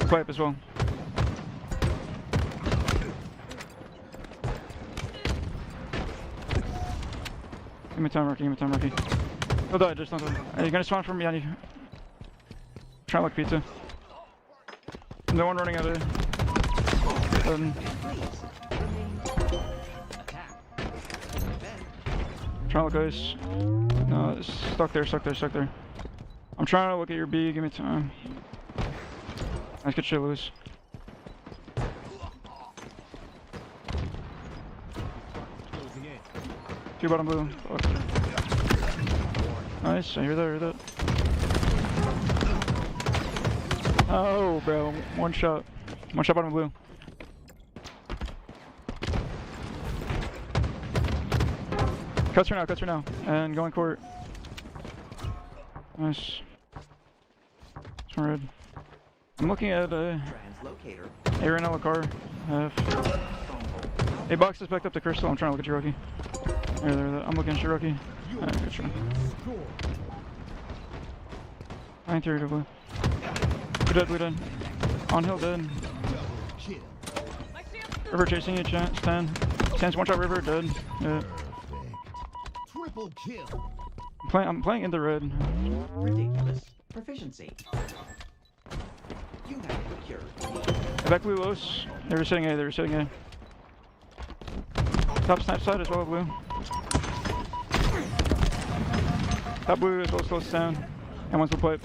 Pipe as well. Give me time, Rocky. Don't die, just don't die. Are you gonna spawn from me? I need... Try to look pizza. No one running out of there. Try to look ice. No, it's stuck there. I'm trying to look at your B, give me time. Nice good shit, Lewis. Two bottom blue. Fuck. Nice, I hear that. Oh, bro. One shot bottom blue. Cuts her now. And going court. Nice. Some red. I'm looking at A right now, car. A box is backed up to crystal. I'm trying to look at Cherokee. There. I'm looking at Cherokee. Alright, good shot. I ain't through blue. Blue dead. On hill dead. River chasing you, Stan. Stan's one shot river, dead. Yeah. Triple kill. I'm playing in the red. Ridiculous proficiency. You have procured. Back blue Los. They were sitting A. Top snap side as well, blue. Top blue as well, slow Stan. And one's blue pipe.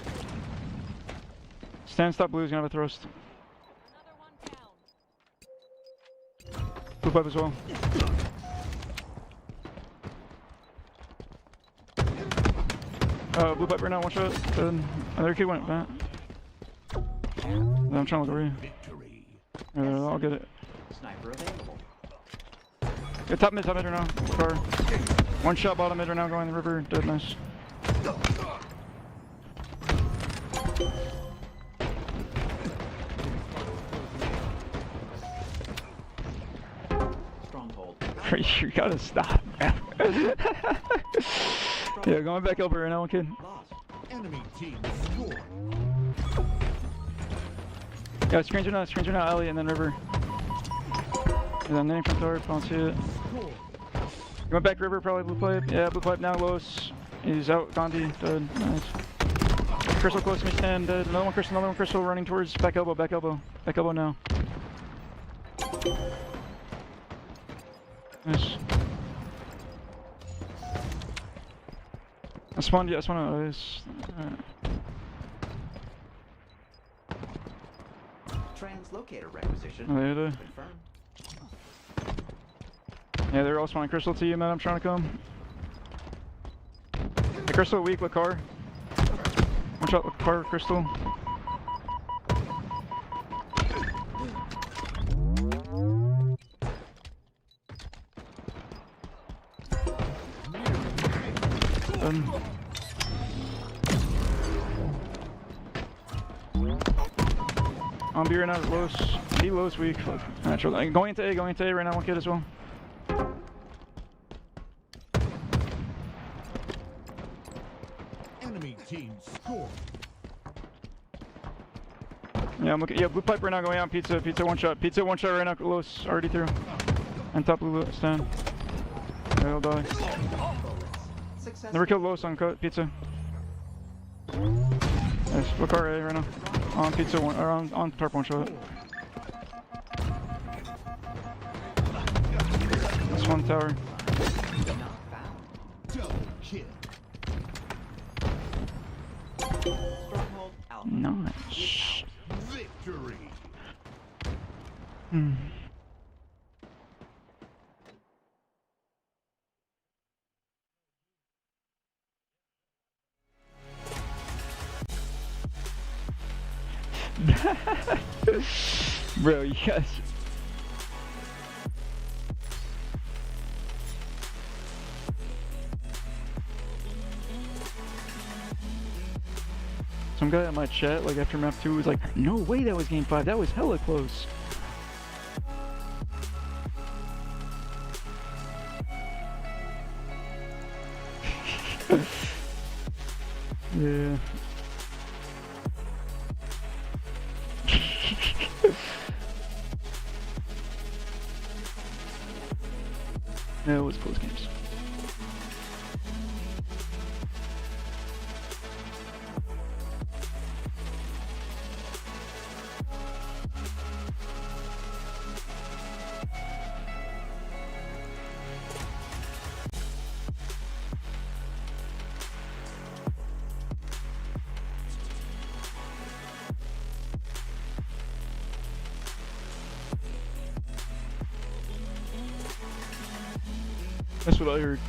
Stan stop blue is gonna have a thrust. Blue pipe as well. Blue pipe right now, one shot. Another kid went back. I'm trying to look over here. I'll get it. Sniper available. Yeah, top mid right now. Car. One shot bottom mid right now, going the river. Dead, nice. Stronghold. You gotta stop, man. Yeah, going back over right now, one kid. Enemy team score. Yeah, screens are now alley and then river. And then from tower, I don't see it. He went back river, probably blue pipe. Yeah, blue pipe now, Los. He's out, Gandhi, dead. Nice. Crystal close to me, Stand, dead. Another one crystal running towards back elbow. Back elbow now. Nice. I spawned out ice. Chance locator requisition. Oh, there they are. Confirmed. Yeah, they're all spawning crystal to you, man. I'm trying to come. The crystal weak with car. Watch out with car crystal. On B right now, Los. B Los weak. Natural. Going into A right now, one kid as well. Enemy team score. Yeah, I'm looking. Yeah, blue pipe right now going out. Pizza one shot. Pizza one shot right now. Los already through. And top blue stand. Yeah, he'll die. Never killed Los on cut. Pizza. Nice. Look RA right now. On pizza one, or on tarp one shot. This one tower. Double kill. Stronghold Alpha. Nice. Victory. Bro, yes. Some guy in my chat, like after map 2, was like, no way that was game 5, that was hella close. Yeah. Yeah, it was close games. That's what I heard.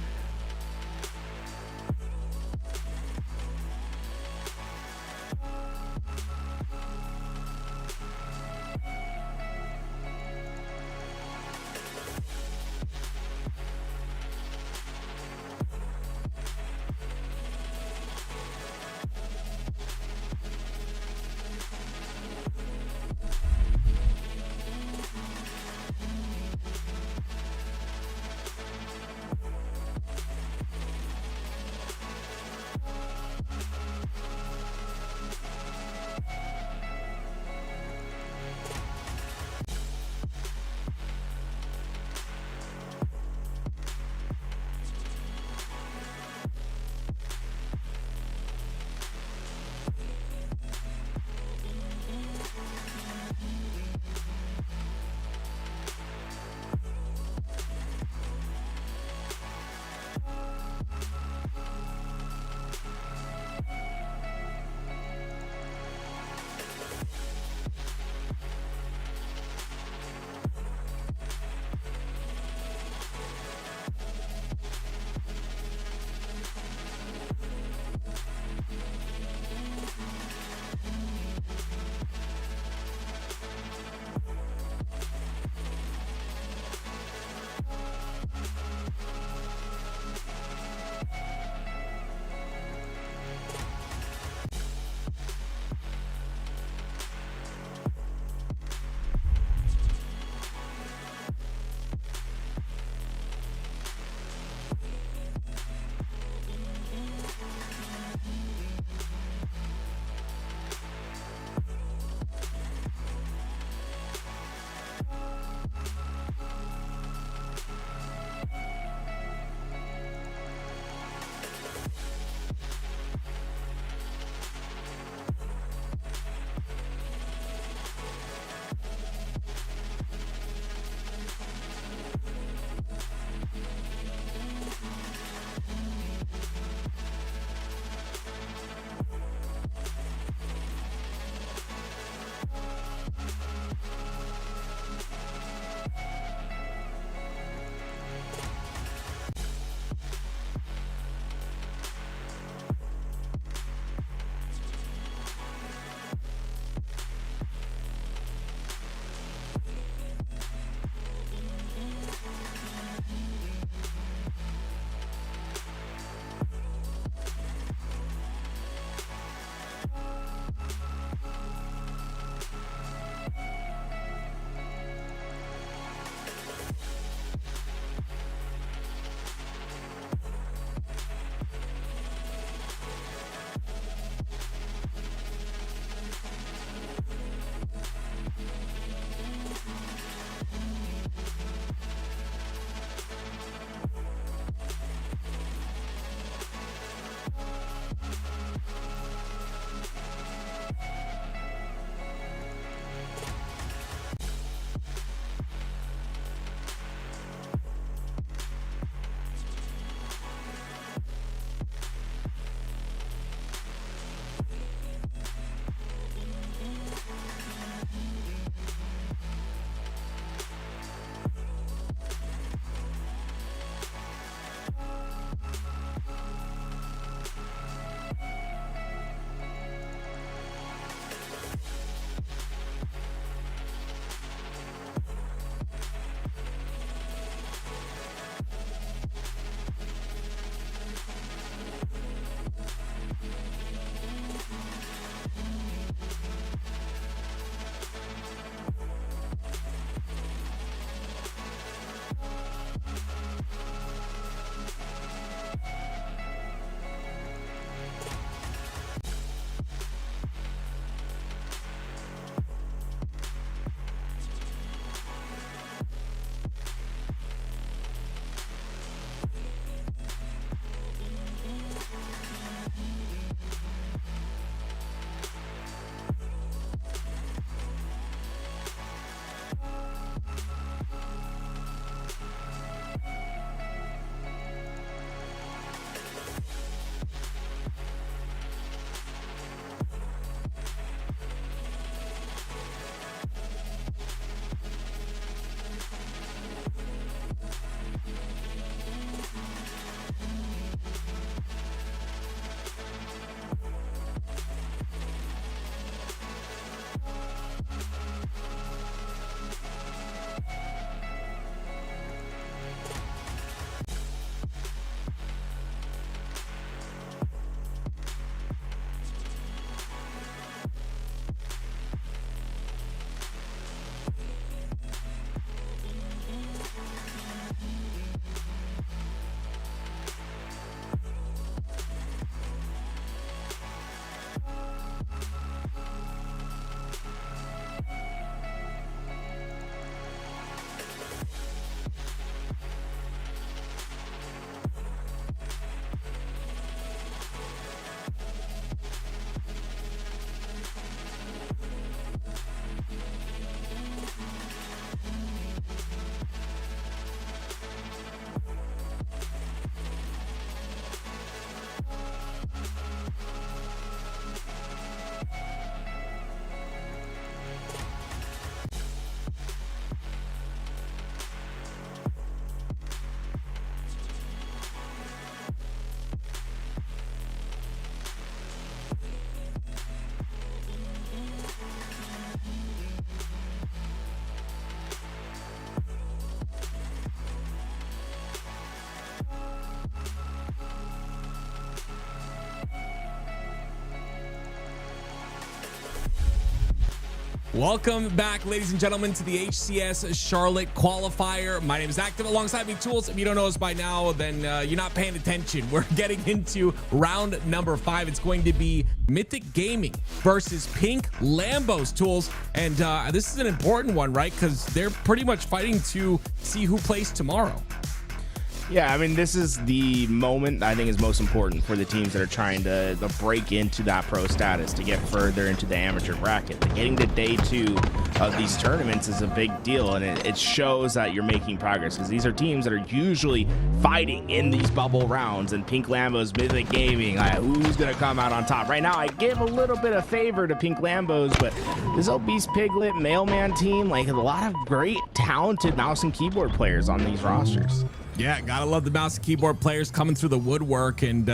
Welcome back, ladies and gentlemen, to the HCS Charlotte Qualifier. My name is Active. Alongside me, Tools. If you don't know us by now, then you're not paying attention. We're getting into round number 5. It's going to be Mythic Gaming versus Pink Lambos, Tools. And this is an important one, right? Because they're pretty much fighting to see who plays tomorrow. Yeah, I mean, this is the moment I think is most important for the teams that are trying to break into that pro status to get further into the amateur bracket. Getting to day 2 of these tournaments is a big deal, and it shows that you're making progress, because these are teams that are usually fighting in these bubble rounds. And Pink Lambos, Mythic Gaming, who's going to come out on top? Right now, I give a little bit of favor to Pink Lambos, but this Obese Piglet Mailman team, like a lot of great, talented mouse and keyboard players on these rosters. Yeah, gotta love the mouse and keyboard players coming through the woodwork, and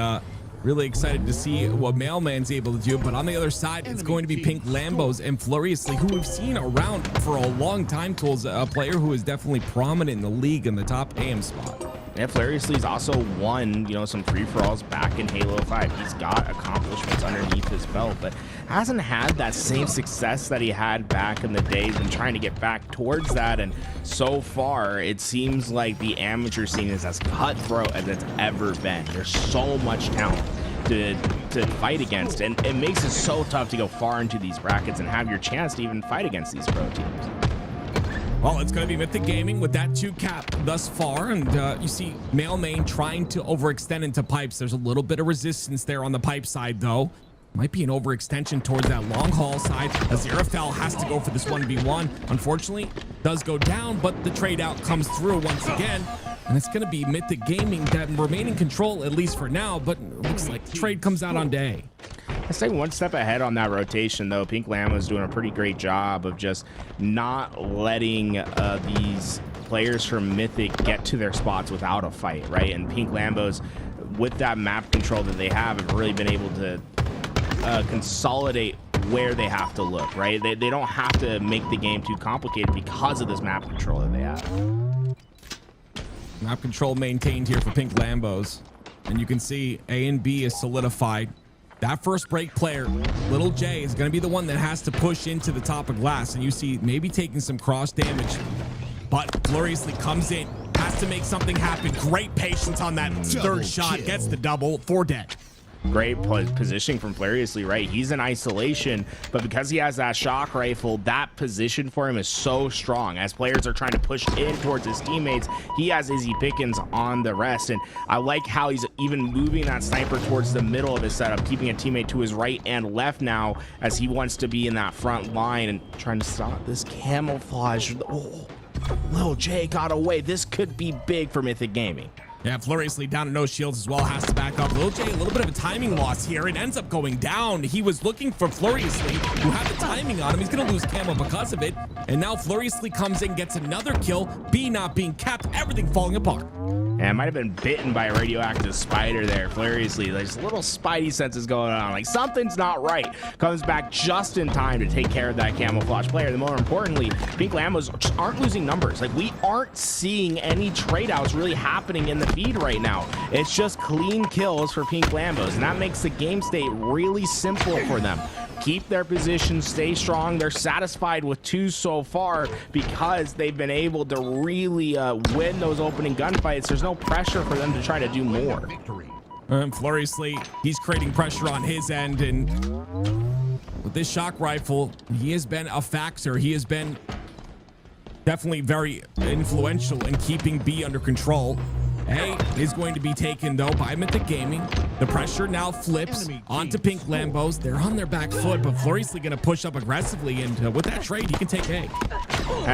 really excited to see what Mailman's able to do. But on the other side, it's going to be Pink Lambos and Floriously, who we've seen around for a long time, Tools, a player who is definitely prominent in the league in the top AM spot. Yeah, Floriously's also won, some free-for-alls back in Halo 5. He's got accomplishments underneath his belt, but hasn't had that same success that he had back in the days and trying to get back towards that. And so far, it seems like the amateur scene is as cutthroat as it's ever been. There's so much talent to fight against, and it makes it so tough to go far into these brackets and have your chance to even fight against these pro teams. Well, it's going to be Mythic Gaming with that 2 cap thus far, and you see Mailman trying to overextend into pipes. There's a little bit of resistance there on the pipe side, though. Might be an overextension towards that long haul side. Aziraphale has to go for this 1v1. Unfortunately, does go down, but the trade out comes through once again. And it's going to be Mythic Gaming that remain in control, at least for now, but it looks like the trade comes out on day. I say one step ahead on that rotation, though. Pink Lambo's doing a pretty great job of just not letting these players from Mythic get to their spots without a fight, right? And Pink Lambos, with that map control that they have really been able to consolidate where they have to look, right? They don't have to make the game too complicated because of this map control that they have. Map control maintained here for Pink Lambos. And you can see A and B is solidified. That first break player, Little J, is going to be the one that has to push into the top of glass. And you see maybe taking some cross damage. But Gloriously comes in, has to make something happen. Great patience on that third shot. Gets the double, 4 dead. Great positioning from Floriously, right? He's in isolation, but because he has that shock rifle, that position for him is so strong. As players are trying to push in towards his teammates, he has Izzy Pickens on the rest. And I like how he's even moving that sniper towards the middle of his setup, keeping a teammate to his right and left now, as he wants to be in that front line and trying to stop this camouflage. Oh, Lil J got away. This could be big for Mythic Gaming. Yeah, Floriously down to no shields as well, has to back up. Lil J, a little bit of a timing loss here. It ends up going down. He was looking for Floriously, who had the timing on him. He's going to lose camo because of it. And now Floriously comes in, gets another kill. B not being capped, everything falling apart. And might have been bitten by a radioactive spider there. Floriously, there's little spidey senses going on. Like something's not right. Comes back just in time to take care of that camouflage player. And more importantly, Pink Lambos aren't losing numbers. Like we aren't seeing any trade outs really happening in the feed right now. It's just clean kills for Pink Lambos. And that makes the game state really simple for them. Keep their position, stay strong. They're satisfied with 2 so far because they've been able to really win those opening gunfights. There's no pressure for them to try to do more. Floriously, he's creating pressure on his end, and with this shock rifle, he has been a factor. He has been definitely very influential in keeping B under control. A is going to be taken, though, by Mythic Gaming. The pressure now flips onto Pink Lambos. They're on their back foot, but Floriously going to push up aggressively, and with that trade, he can take A.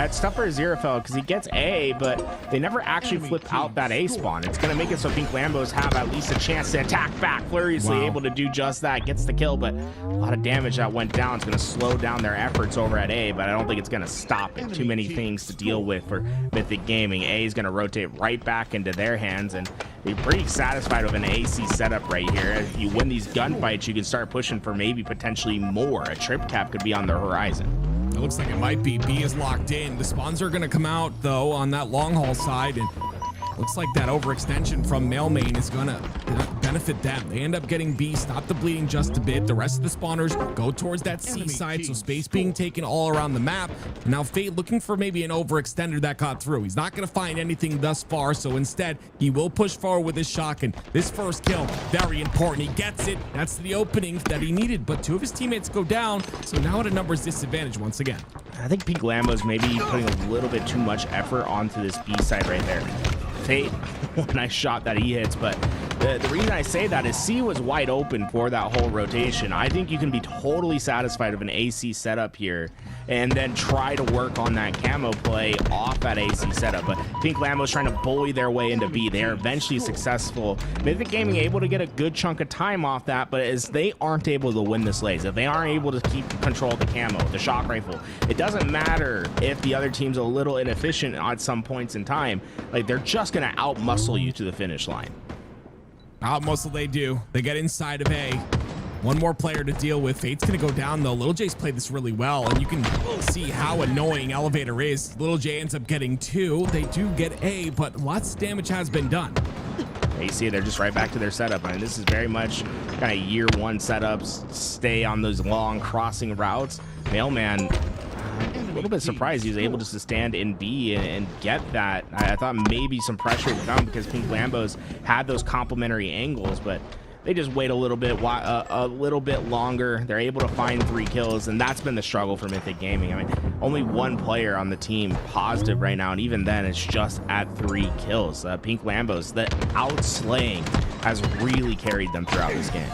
It's tough for Aziraphale because he gets A, but they never actually flip out that A spawn. It's going to make it so Pink Lambos have at least a chance to attack back. Floriously able to do just that, gets the kill, but a lot of damage that went down. It's going to slow down their efforts over at A, but I don't think it's going to stop it. Too many things to deal with for Mythic Gaming. A is going to rotate right back into their hands, and they're pretty satisfied with an AC setup right here. If you win these gunfights, you can start pushing for maybe potentially more. A trip cap could be on the horizon. It looks like it might be. B is locked in. The spawns are going to come out, though, on that long haul side, and Looks like that overextension from Mailmain is gonna benefit them. They end up getting B, stop the bleeding just a bit. The rest of the spawners go towards that C side, so space being taken all around the map. And now Fate looking for maybe an overextender that got through. He's not gonna find anything thus far, so instead he will push forward with his shotgun. This first kill, very important. He gets it. That's the opening that he needed, but 2 of his teammates go down, so now at a numbers disadvantage once again. I think Pink Lambo's maybe putting a little bit too much effort onto this B side right there. Fate, what a nice shot that he hits, but the reason I say that is C was wide open for that whole rotation. I think you can be totally satisfied with an AC setup here and then try to work on that camo play off that AC setup. But Pink Lambo's trying to bully their way into B. They are eventually successful. Mythic Gaming able to get a good chunk of time off that, but as they aren't able to win this lays, if they aren't able to keep control of the camo, the shock rifle, it doesn't matter if the other team's a little inefficient at some points in time. Like, they're just gonna out-muscle you to the finish line. Out-muscle they do. They get inside of A. One more player to deal with. Fate's gonna go down though. Little J's played this really well, and you can see how annoying Elevator is. Little J ends up getting 2. They do get A, but lots of damage has been done. You see, they're just right back to their setup. I mean, this is very much kind of year 1 setups. Stay on those long crossing routes. Mailman, a little bit surprised he was able to stand in B and get that. I thought maybe some pressure would come because Pink Lambos had those complementary angles, but they just wait a little bit longer. They're able to find 3 kills, and that's been the struggle for Mythic Gaming. I mean, only 1 player on the team positive right now, and even then it's just at 3 kills. Pink Lambos, the outslaying has really carried them throughout this game.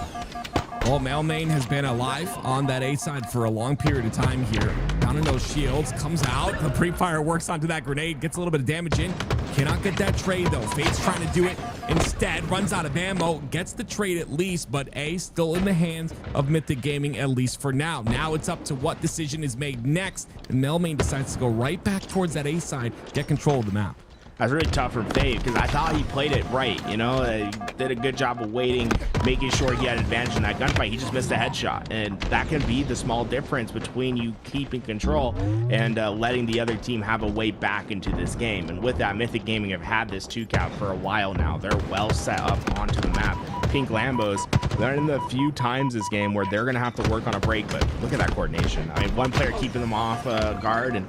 Well, Mailmain has been alive on that A side for a long period of time here. Down in those shields, comes out. The pre-fire works onto that grenade, gets a little bit of damage in. Cannot get that trade though. Fate's trying to do it. Instead, runs out of ammo, gets the trade at least, but A still in the hands of Mythic Gaming, at least for now. Now it's up to what decision is made next, and Mailmain decides to go right back towards that A side, get control of the map. That's really tough for Fate because I thought he played it right, you know, did a good job of waiting, making sure he had advantage in that gunfight. He just missed a headshot, and that can be the small difference between you keeping control and letting the other team have a way back into this game. And with that, Mythic Gaming have had this 2 count for a while now. They're well set up onto the map. Pink Lambos, they're in the few times this game where they're going to have to work on a break, but look at that coordination. I mean, 1 player keeping them off guard, and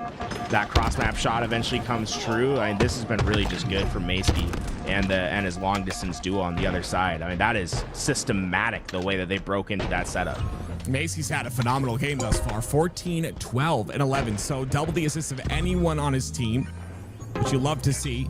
that cross-map shot eventually comes true. I mean, this has been really just good for Macy and his long-distance duo on the other side. I mean, that is systematic, the way that they broke into that setup. Macy's had a phenomenal game thus far. 14, 12, and 11, so double the assists of anyone on his team, which you love to see.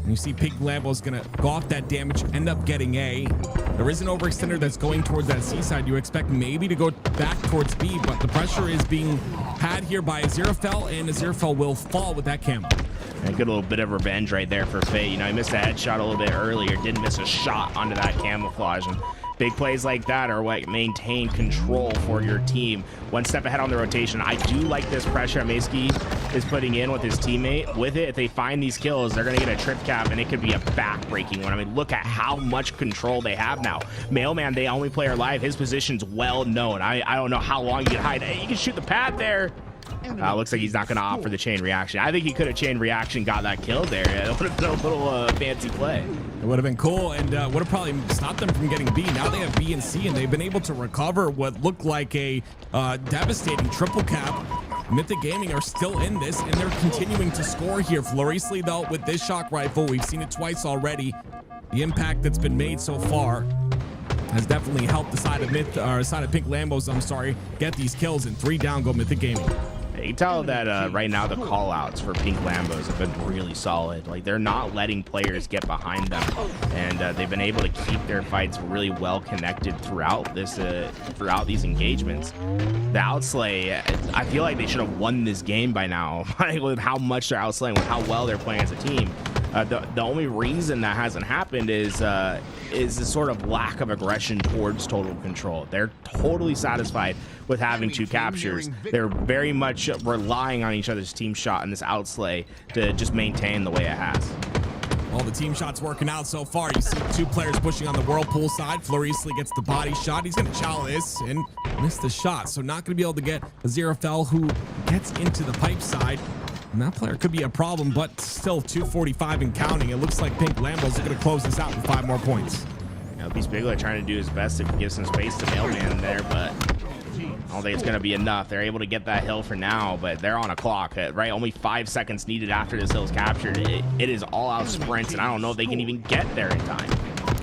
And you see Pink Lambo's gonna go off that damage, end up getting A. There is an overextender that's going towards that C side. You expect maybe to go back towards B, but the pressure is being had here by Aziraphale, and Aziraphale will fall with that camo. A good little bit of revenge right there for Fate. You know, he missed a headshot a little bit earlier, didn't miss a shot onto that camouflage, and big plays like that are what maintain control for your team. 1 step ahead on the rotation. I do like this pressure Macy is putting in with his teammate. With it, if they find these kills, they're going to get a trip cap, and it could be a back-breaking one. I mean, look at how much control they have now. Mailman, the only player alive, his position's well known. I don't know how long you can hide. Hey, you can shoot the pad there. Looks like he's not going to opt for the chain reaction. I think he could have chain reaction, got that kill there. It would have been a little fancy play. It would have been cool, and would have probably stopped them from getting B. Now they have B and C, and they've been able to recover what looked like a devastating triple cap. Mythic Gaming are still in this, and they're continuing to score here. Floristly, though, with this shock rifle, we've seen it twice already. The impact that's been made so far has definitely helped the side of Pink Lambos, get these kills, and 3 down go Mythic Gaming. You can tell that right now the call-outs for Pink Lambos have been really solid. Like, they're not letting players get behind them, and they've been able to keep their fights really well connected throughout these engagements. The outslay, I feel like they should have won this game by now, with how much they're outslaying, with how well they're playing as a team. The only reason that hasn't happened is the sort of lack of aggression towards total control. They're totally satisfied with having 2 captures. They're very much relying on each other's team shot in this outslay to just maintain the way it has. Well, the team shot's working out so far. You see 2 players pushing on the Whirlpool side. Floristly gets the body shot. He's going to chow this and miss the shot, so not going to be able to get Aziraphale, who gets into the pipe side. And that player could be a problem, but still 245 and counting. It looks like Pink Lambos are going to close this out with 5 more points. Now, Beast Bigler trying to do his best to give some space to Mailman there, but I don't think it's going to be enough. They're able to get that hill for now, but they're on a clock, right? Only 5 seconds needed after this hill's captured. It is all-out sprints, and I don't know if they can even get there in time.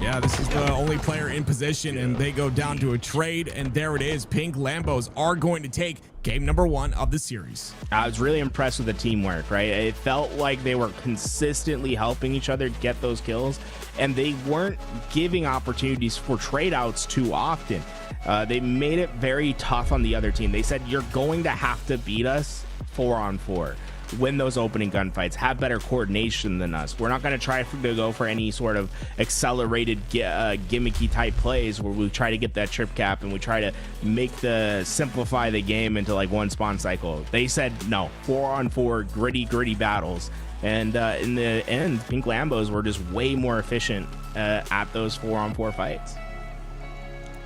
Yeah, this is the only player in position, and they go down to a trade, and there it is. Pink Lambos are going to take game number 1 of the series. I was really impressed with the teamwork, right? It felt like they were consistently helping each other get those kills, and they weren't giving opportunities for trade outs too often. They made it very tough on the other team. They said, you're going to have to beat us 4-on-4. Win those opening gunfights, have better coordination than us. We're not going to try to go for any sort of accelerated gimmicky type plays where we try to get that trip cap and we try to simplify the game into like one spawn cycle. They said no, 4-on-4 gritty battles, and in the end Pink Lambos were just way more efficient at those 4-on-4 fights.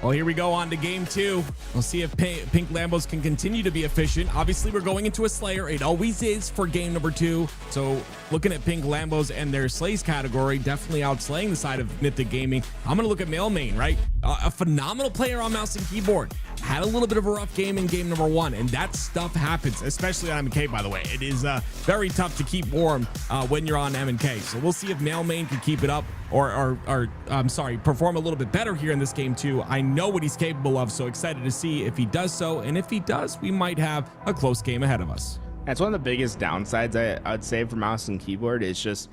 Well, here we go on to game 2. We'll see if Pink Lambos can continue to be efficient. Obviously, we're going into a Slayer. It always is for game number 2. So looking at Pink Lambos and their Slays category, definitely outslaying the side of Mythic Gaming. I'm going to look at Mailmain, right? A phenomenal player on mouse and keyboard. Had a little bit of a rough game in game number 1, and that stuff happens, especially on M&K, by the way. It is very tough to keep warm when you're on M&K. So we'll see if Mailmain can keep it up or perform a little bit better here in this game too. I know what he's capable of, so excited to see if he does so. And if he does, we might have a close game ahead of us. That's one of the biggest downsides I'd say for mouse and keyboard is just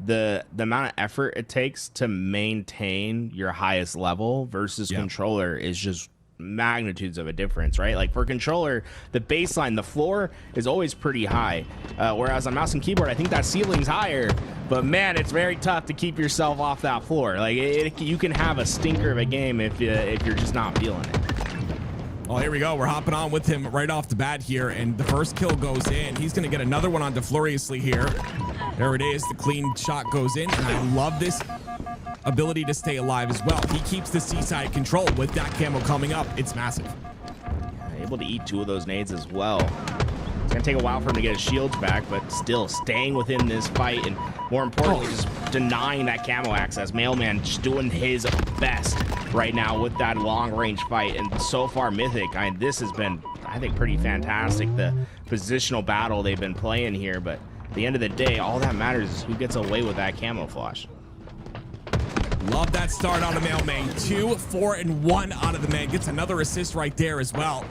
the amount of effort it takes to maintain your highest level versus controller is just magnitudes of a difference, right? Like for controller, the baseline, the floor is always pretty high, whereas on mouse and keyboard, I think that ceiling's higher, but man, it's very tough to keep yourself off that floor. Like you can have a stinker of a game if you're just not feeling it. Well, here we go. We're hopping on with him right off the bat here, and the first kill goes in. He's going to get another one on Defluriously here. There it is. The clean shot goes in, and I love this ability to stay alive as well. He keeps the seaside control with that camo coming up. It's massive. Able to eat 2 of those nades as well. It's going to take a while for him to get his shields back, but still staying within this fight, and more importantly, just denying that camo access. Mailman just doing his best right now with that long-range fight, and so far, Mythic, this has been, I think, pretty fantastic, the positional battle they've been playing here, but at the end of the day, all that matters is who gets away with that camouflage. Love that start out of Mailman. 2, 4, and 1 out of the man. Gets another assist right there as well.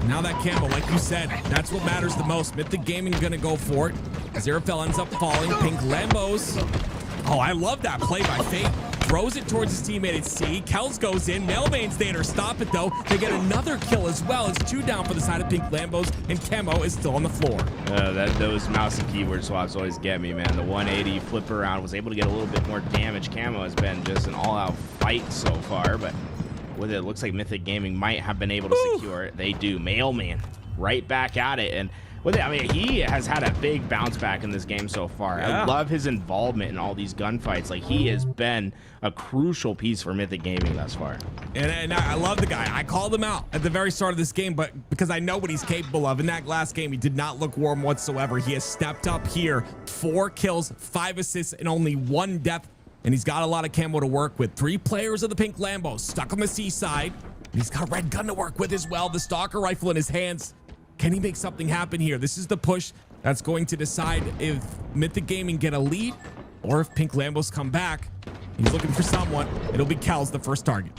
Now that camo, like you said, that's what matters the most. Mythic Gaming gonna go for it. Zerafel ends up falling. Pink Lambos. Oh, I love that play by Fate. Throws it towards his teammate at C. Kels goes in. Mailman's there to stop it, though. They get another kill as well. It's 2 down for the side of Pink Lambos, and Camo is still on the floor. Those mouse and keyboard swaps always get me, man. The 180 flip around was able to get a little bit more damage. Camo has been just an all-out fight so far, but with it looks like Mythic Gaming might have been able to secure it. They do. Mailman right back at it, and with it, I mean, he has had a big bounce back in this game so far. I love his involvement in all these gunfights. Like, he has been a crucial piece for Mythic Gaming thus far. And I love the guy. I called him out at the very start of this game, but because I know what he's capable of. In that last game, he did not look warm whatsoever. He has stepped up here. 4 kills, 5 assists, and only 1 death. And he's got a lot of camo to work with. 3 players of the Pink Lambos stuck on the seaside. He's got a red gun to work with as well. The Stalker rifle in his hands. Can he make something happen here? This is the push that's going to decide if Mythic Gaming get a lead or if Pink Lambos come back. He's looking for someone. It'll be Kel's the first target.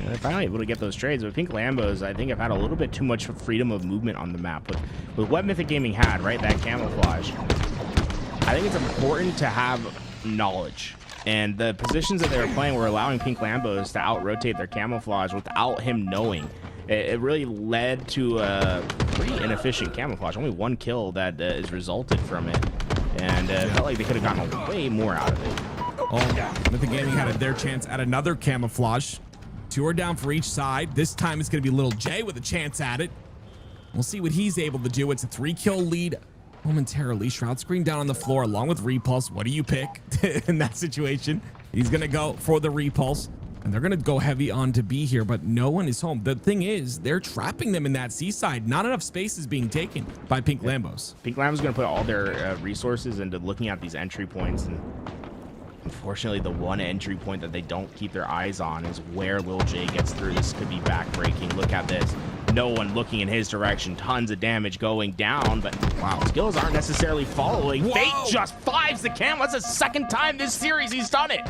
They're finally able to get those trades, but Pink Lambos, I think, have had a little bit too much freedom of movement on the map. With what Mythic Gaming had, right, that camouflage, I think it's important to have knowledge. And the positions that they were playing were allowing Pink Lambos to out-rotate their camouflage without him knowing. It really led to a pretty inefficient camouflage. Only 1 kill that is resulted from it. And it felt like they could have gotten way more out of it. Oh, Mythic Gaming had their chance at another camouflage. 2 are down for each side. This time it's going to be Little J with a chance at it. We'll see what he's able to do. It's a 3-kill lead momentarily. Shroud Screen down on the floor along with Repulse. What do you pick in that situation? He's going to go for the Repulse. And they're going to go heavy on to B here, but no one is home. The thing is, they're trapping them in that seaside. Not enough space is being taken by Pink Lambos. Pink Lambos going to put all their resources into looking at these entry points, and unfortunately, the one entry point that they don't keep their eyes on is where Lil J gets through. This could be backbreaking. Look at this. No one looking in his direction. Tons of damage going down, but wow, skills aren't necessarily following. Whoa. Fate just fives the cam. That's the second time this series he's done it.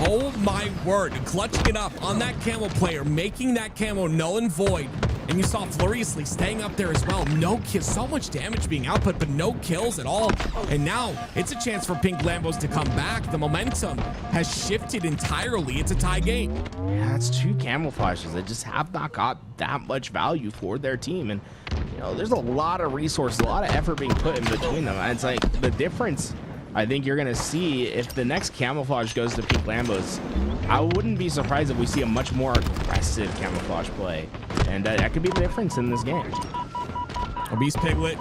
Oh my word, clutching it up on that camo player, making that camo null and void. And you saw Furiously staying up there as well. No kills, so much damage being output, but no kills at all. And now it's a chance for Pink Lambos to come back. The momentum has shifted entirely. It's a tie game. Yeah, it's two camouflages that just have not got that much value for their team. And, you know, there's a lot of resources, a lot of effort being put in between them. And it's like the difference I think you're going to see if the next camouflage goes to Pink Lambos. I wouldn't be surprised if we see a much more aggressive camouflage play. And that could be the difference in this game. Obese Piglet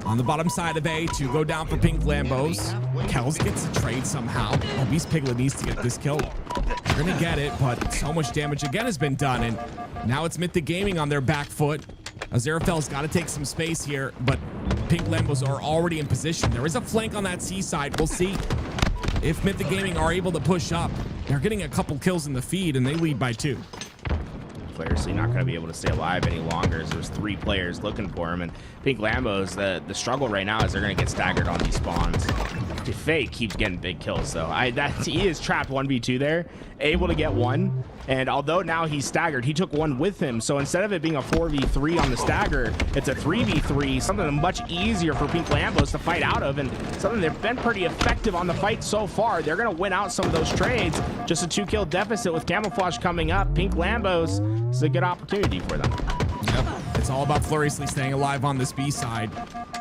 on the bottom side of A to go down for Pink Lambos. Kells gets a trade somehow. Obese Piglet needs to get this kill. They're going to get it, but so much damage again has been done. And now it's Mythic Gaming on their back foot. Aziraphale's got to take some space here, but Pink Lambos are already in position. There is a flank on that C side. We'll see if Mythic Gaming are able to push up. They're getting a couple kills in the feed, and they lead by 2. Players, so you're not going to be able to stay alive any longer. So there's 3 players looking for him, and Pink Lambos, the struggle right now is they're going to get staggered on these spawns. Fate keeps getting big kills, though. He is trapped 1v2 there, able to get 1, and although now he's staggered, he took 1 with him. So instead of it being a 4v3 on the stagger, it's a 3v3, something much easier for Pink Lambos to fight out of, and something they've been pretty effective on the fight so far. They're going to win out some of those trades. Just a 2-kill deficit with camouflage coming up. Pink Lambos is a good opportunity for them. Yep. It's all about Furiously staying alive on this B side.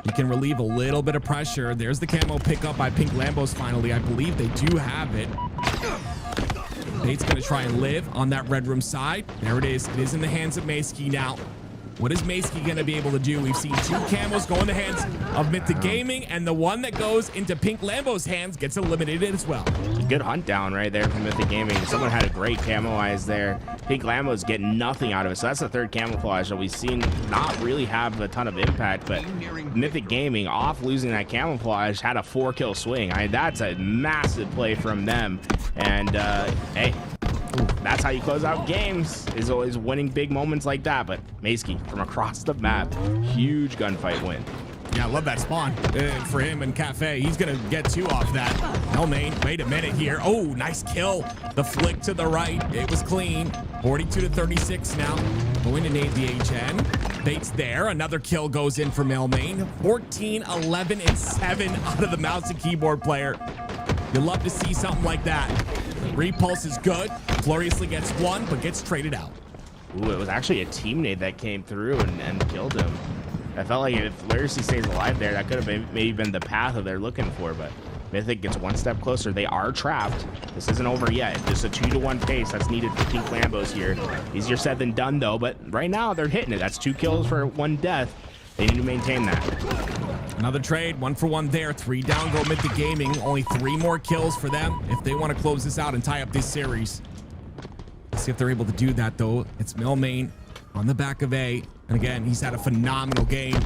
You can relieve a little bit of pressure. There's the camo pickup by Pink Lambos finally. I believe they do have it. Bait's going to try and live on that red room side. There it is. It is in the hands of Mayski now. What is Mayski going to be able to do? We've seen 2 camos go in the hands of Mythic Gaming, and the one that goes into Pink Lambo's hands gets eliminated as well. Good hunt down right there from Mythic Gaming. Someone had a great camo eyes there. Pink Lambo's getting nothing out of it. So that's the 3rd camouflage that we've seen not really have a ton of impact, but Mythic Gaming, off losing that camouflage, had a 4-kill swing. That's a massive play from them. And hey, that's how you close out games, is always winning big moments like that. But Mayski from across the map, huge gunfight win. Yeah, I love that spawn for him and Cafe. He's going to get 2 off that. Hellmane, wait a minute here. Oh, nice kill. The flick to the right. It was clean. 42-36 now. Going to nade the HN. Bait's there. Another kill goes in for Hellmane. 14, 11, and 7 out of the mouse and keyboard player. You'll love to see something like that. Repulse is good. Furiously gets 1, but gets traded out. Ooh, it was actually a teammate that came through and killed him. I felt like if Furiously stays alive there, that could have maybe been the path that they're looking for, but Mythic gets 1 step closer. They are trapped. This isn't over yet. Just a 2-to-1 pace that's needed for Pink Lambos here. Easier said than done, though, but right now they're hitting it. That's 2 kills for 1 death. They need to maintain that. Another trade, 1 for 1 there. 3 down go Mythic Gaming. Only 3 more kills for them if they want to close this out and tie up this series. Let's see if they're able to do that, though. It's Hellmane on the back of A. And again, he's had a phenomenal game.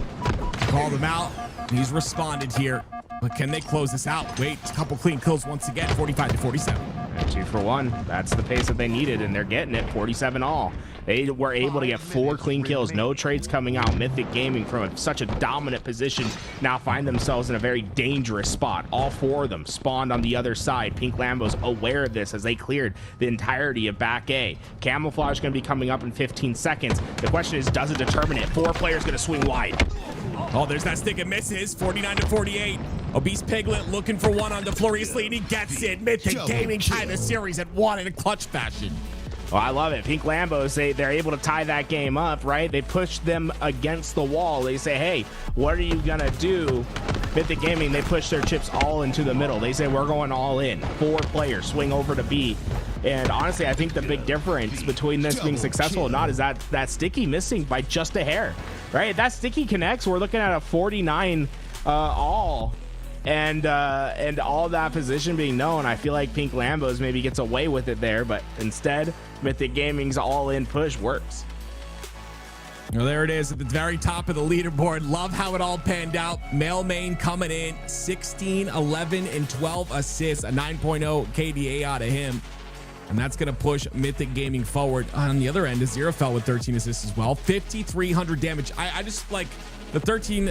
Called him out. He's responded here. But can they close this out? Wait, a couple clean kills once again. 45-47. 2 for 1. That's the pace that they needed, and they're getting it. 47 all. They were able to get 4 clean kills. No trades coming out. Mythic Gaming from such a dominant position now find themselves in a very dangerous spot. All 4 of them spawned on the other side. Pink Lambo's aware of this as they cleared the entirety of back A. Camouflage going to be coming up in 15 seconds. The question is, does it determine it? 4 players going to swing wide. Oh, there's that stick and misses. 49-48. Obese Piglet looking for 1 on the Furiously, and he gets it. Mythic Gaming tie the series at 1 in a clutch fashion. Well, I love it. Pink Lambos, they're able to tie that game up, right? They push them against the wall. They say, hey, what are you going to do? Mythic Gaming, they push their chips all into the middle. They say, we're going all in. 4 players swing over to B. And honestly, I think the big difference between this being successful or not is that Sticky missing by just a hair, right? If that Sticky connects, we're looking at a 49 all. and all that position being known, I feel like Pink Lambos maybe gets away with it there, but instead Mythic Gaming's all-in push works. Well, there it is at the very top of the leaderboard. Love how it all panned out. Male main coming in 16, 11, and 12 assists, a 9.0 KDA out of him. And that's going to push Mythic Gaming forward. On the other end, Aziraphale with 13 assists as well. 5,300 damage. I just like the 14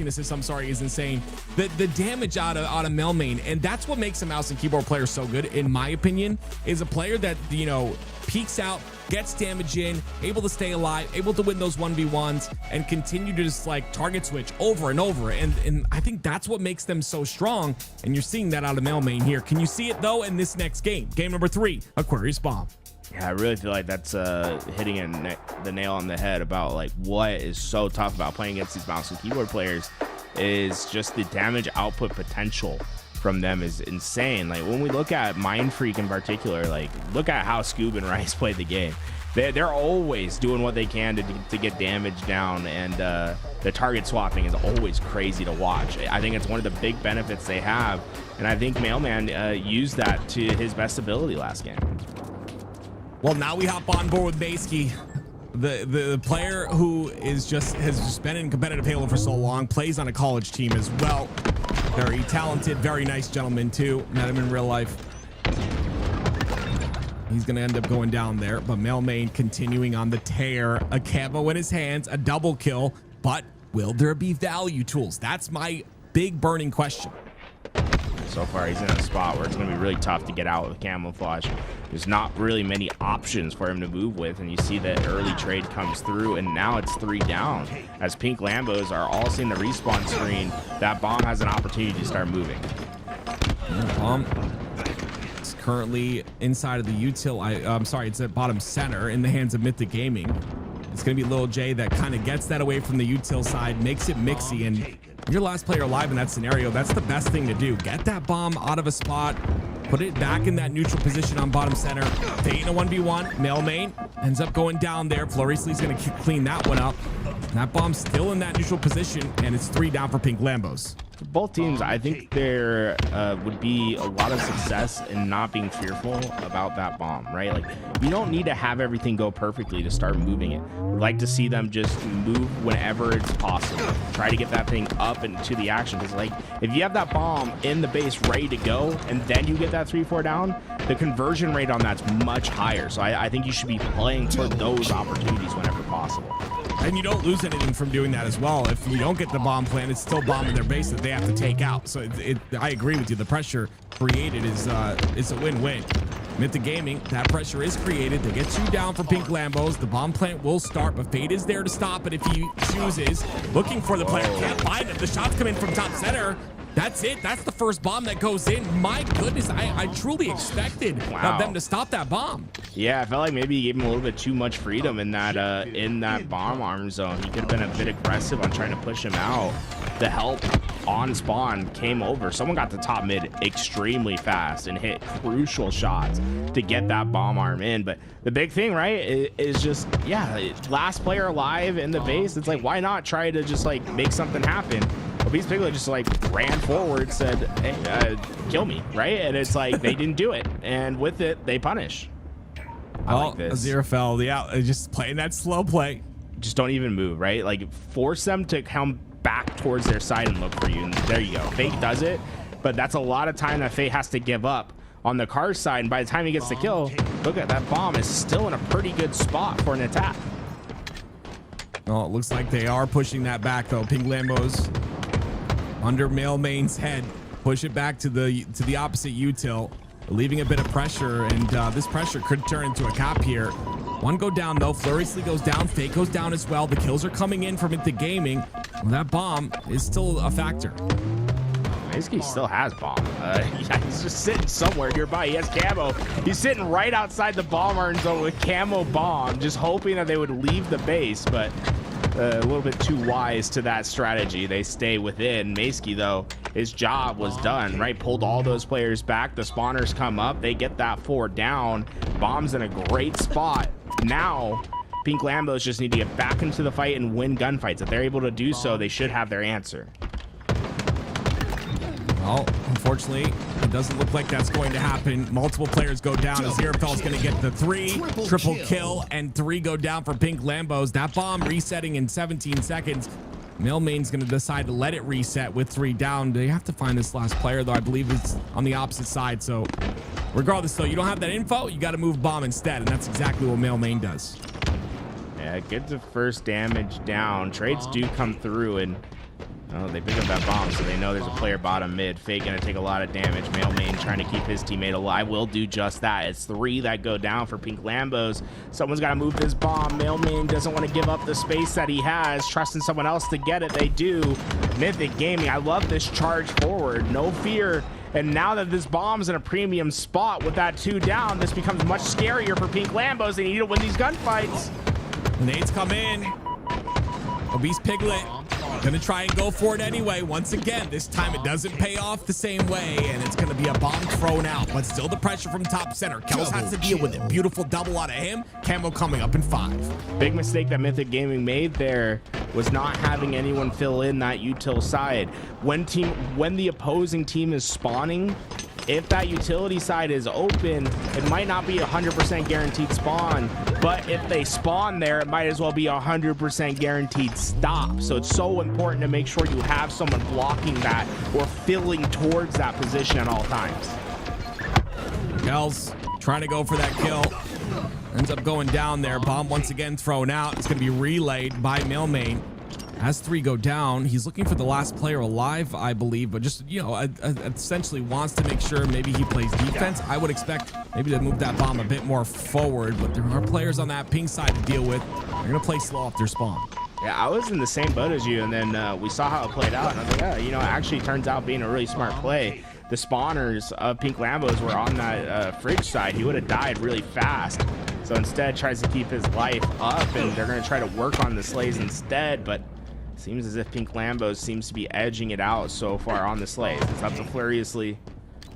assists, I'm sorry, is insane. The damage out of Mel main, and that's what makes a mouse and keyboard player so good, in my opinion, is a player that, you know, peeks out, gets damage in, able to stay alive, able to win those 1v1s, and continue to just like target switch over and over. And I think that's what makes them so strong. And you're seeing that out of Mel main here. Can you see it though in this next game? Game number 3, Aquarius Bomb. Yeah, I really feel like that's hitting the nail on the head about like what is so tough about playing against these mouse and keyboard players is just the damage output potential from them is insane. Like when we look at Mind Freak in particular, like look at how Scoob and Rice played the game. They're always doing what they can to get damage down, and the target swapping is always crazy to watch. I think it's one of the big benefits they have, and I think Mailman used that to his best ability last game. Well, now we hop on board with Baski, the player who has just been in competitive Halo for so long, plays on a college team as well. Very talented, very nice gentleman too. Met him in real life. He's gonna end up going down there, but Mel main continuing on the tear. A camo in his hands, a double kill, but will there be value tools? That's my big burning question. So far, he's in a spot where it's going to be really tough to get out with camouflage. There's not really many options for him to move with, and you see that early trade comes through, and now it's 3 down. As Pink Lambos are all seeing the respawn screen, that bomb has an opportunity to start moving. Bomb is currently inside of the util. I'm sorry, it's at bottom center in the hands of Mythic Gaming. It's going to be Lil J that kind of gets that away from the util side, makes it mixy, and you're last player alive in that scenario. That's the best thing to do. Get that bomb out of a spot, put it back in that neutral position on bottom center. Fade in a 1v1. Mel main ends up going down there. Floristly's going to clean that one up. That bomb's still in that neutral position, and it's 3 down for Pink Lambos. Both teams, I think there would be a lot of success in not being fearful about that bomb, right? Like, you don't need to have everything go perfectly to start moving it. We'd like to see them just move whenever it's possible. Try to get that thing up into the action, because like, if you have that bomb in the base ready to go, and then you get that 3-4 down, the conversion rate on that's much higher. So I think you should be playing for those opportunities whenever possible. And you don't lose anything from doing that as well. If you don't get the bomb plan, it's still bombing their base that they have to take out. So I agree with you. The pressure created is a win-win. Mythic Gaming, that pressure is created. They get 2 down for Pink Lambos. The bomb plant will start, but Fade is there to stop it if he chooses. Looking for the player, can't find him. The shots come in from top center. That's it. That's the first bomb that goes in. My goodness, I truly expected them to stop that bomb. Yeah, I felt like maybe he gave him a little bit too much freedom in that bomb arm zone. He could have been a bit aggressive on trying to push him out. The help on spawn came over. Someone got to top mid extremely fast and hit crucial shots to get that bomb arm in. But the big thing, right, is just, yeah, last player alive in the base. It's like, why not try to just like make something happen? Well, Beast Piglet just like ran forward, said, hey, kill me, right? And it's like they didn't do it, and with it they punish. I like this. Aziraphale, yeah, just playing that slow play. Just don't even move, right? Like force them to come back towards their side and look for you, and there you go. Fake does it, but that's a lot of time that Fake has to give up on the car side, and by the time he gets the kill, look at that bomb is still in a pretty good spot for an attack. Oh, it looks like they are pushing that back though. Pink Lambos under Male Main's head, push it back to the opposite util, leaving a bit of pressure, and this pressure could turn into a cap here. One go down though. Fluriously goes down. Fake goes down as well. The kills are coming in from Mythic Gaming. Well, that bomb is still a factor. Basically still has bomb. Yeah, he's just sitting somewhere nearby. He has camo. He's sitting right outside the bomb arm zone with camo bomb, just hoping that they would leave the base, but a little bit too wise to that strategy. They stay within. Maesky, though, his job was done, right? Pulled all those players back. The spawners come up. They get that 4 down. Bomb's in a great spot. Now, Pink Lambos just need to get back into the fight and win gunfights. If they're able to do so, they should have their answer. Well, unfortunately, it doesn't look like that's going to happen. Multiple players go down. Aziraphale's going to get the 3, triple kill, and 3 go down for Pink Lambos. That bomb resetting in 17 seconds. Mailmain's going to decide to let it reset with 3 down. They have to find this last player, though. I believe it's on the opposite side. So regardless, though, you don't have that info. You got to move bomb instead, and that's exactly what Mailmain does. Yeah, get the first damage down. Trades do come through, and they pick up that bomb, so they know there's a player bottom mid. Fake gonna take a lot of damage. Mailmain trying to keep his teammate alive will do just that. It's 3 that go down for Pink Lambos. Someone's got to move this bomb. Mailmain doesn't want to give up the space that he has, trusting someone else to get it. They do. Mythic Gaming, I love this charge forward. No fear. And now that this bomb's in a premium spot with that 2 down, this becomes much scarier for Pink Lambos. They need to win these gunfights. Nades come in. Obese Piglet gonna try and go for it anyway. Once again, this time it doesn't pay off the same way, and it's gonna be a bomb thrown out, but still the pressure from top center. Kels has to deal with it. Beautiful double out of him. Camo coming up in 5. Big mistake that Mythic Gaming made there was not having anyone fill in that util side. When the opposing team is spawning, if that utility side is open, it might not be 100% guaranteed spawn, but if they spawn there, it might as well be 100% guaranteed stop. So it's so important to make sure you have someone blocking that or filling towards that position at all times. Kels trying to go for that kill. Ends up going down there. Bomb once again thrown out. It's going to be relayed by Mailmain. As 3 go down, he's looking for the last player alive, I believe, but just, essentially wants to make sure maybe he plays defense. I would expect maybe to move that bomb a bit more forward, but there are players on that ping side to deal with. They're going to play slow off their spawn. Yeah, I was in the same boat as you, and then we saw how it played out, and I was like, it actually turns out being a really smart play. The spawners of Pink Lambos were on that fridge side. He would have died really fast. So instead tries to keep his life up, and they're going to try to work on the slays instead, but seems as if Pink Lambos seems to be edging it out so far on the slays. It's up to Furiously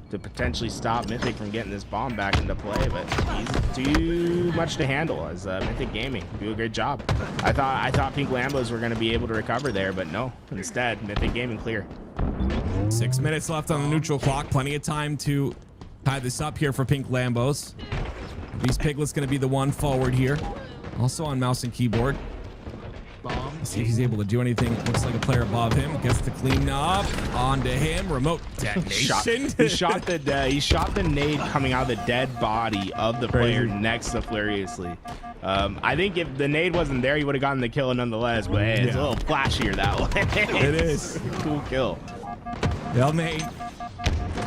to potentially stop Mythic from getting this bomb back into play, but he's too much to handle as Mythic Gaming do a great job. I thought Pink Lambos were going to be able to recover there, but no. Instead, Mythic Gaming clear. 6 minutes left on the neutral clock. Plenty of time to tie this up here for Pink Lambos. These Piglet's going to be the one forward here. Also on mouse and keyboard. Let's see if he's able to do anything. Looks like a player above him. Gets the clean up onto him. Remote detonation. He shot the nade coming out of the dead body of the player next to Furiously. I think if the nade wasn't there, he would have gotten the kill nonetheless. But hey, it's a little flashier that way. It is. Cool kill. Mailmain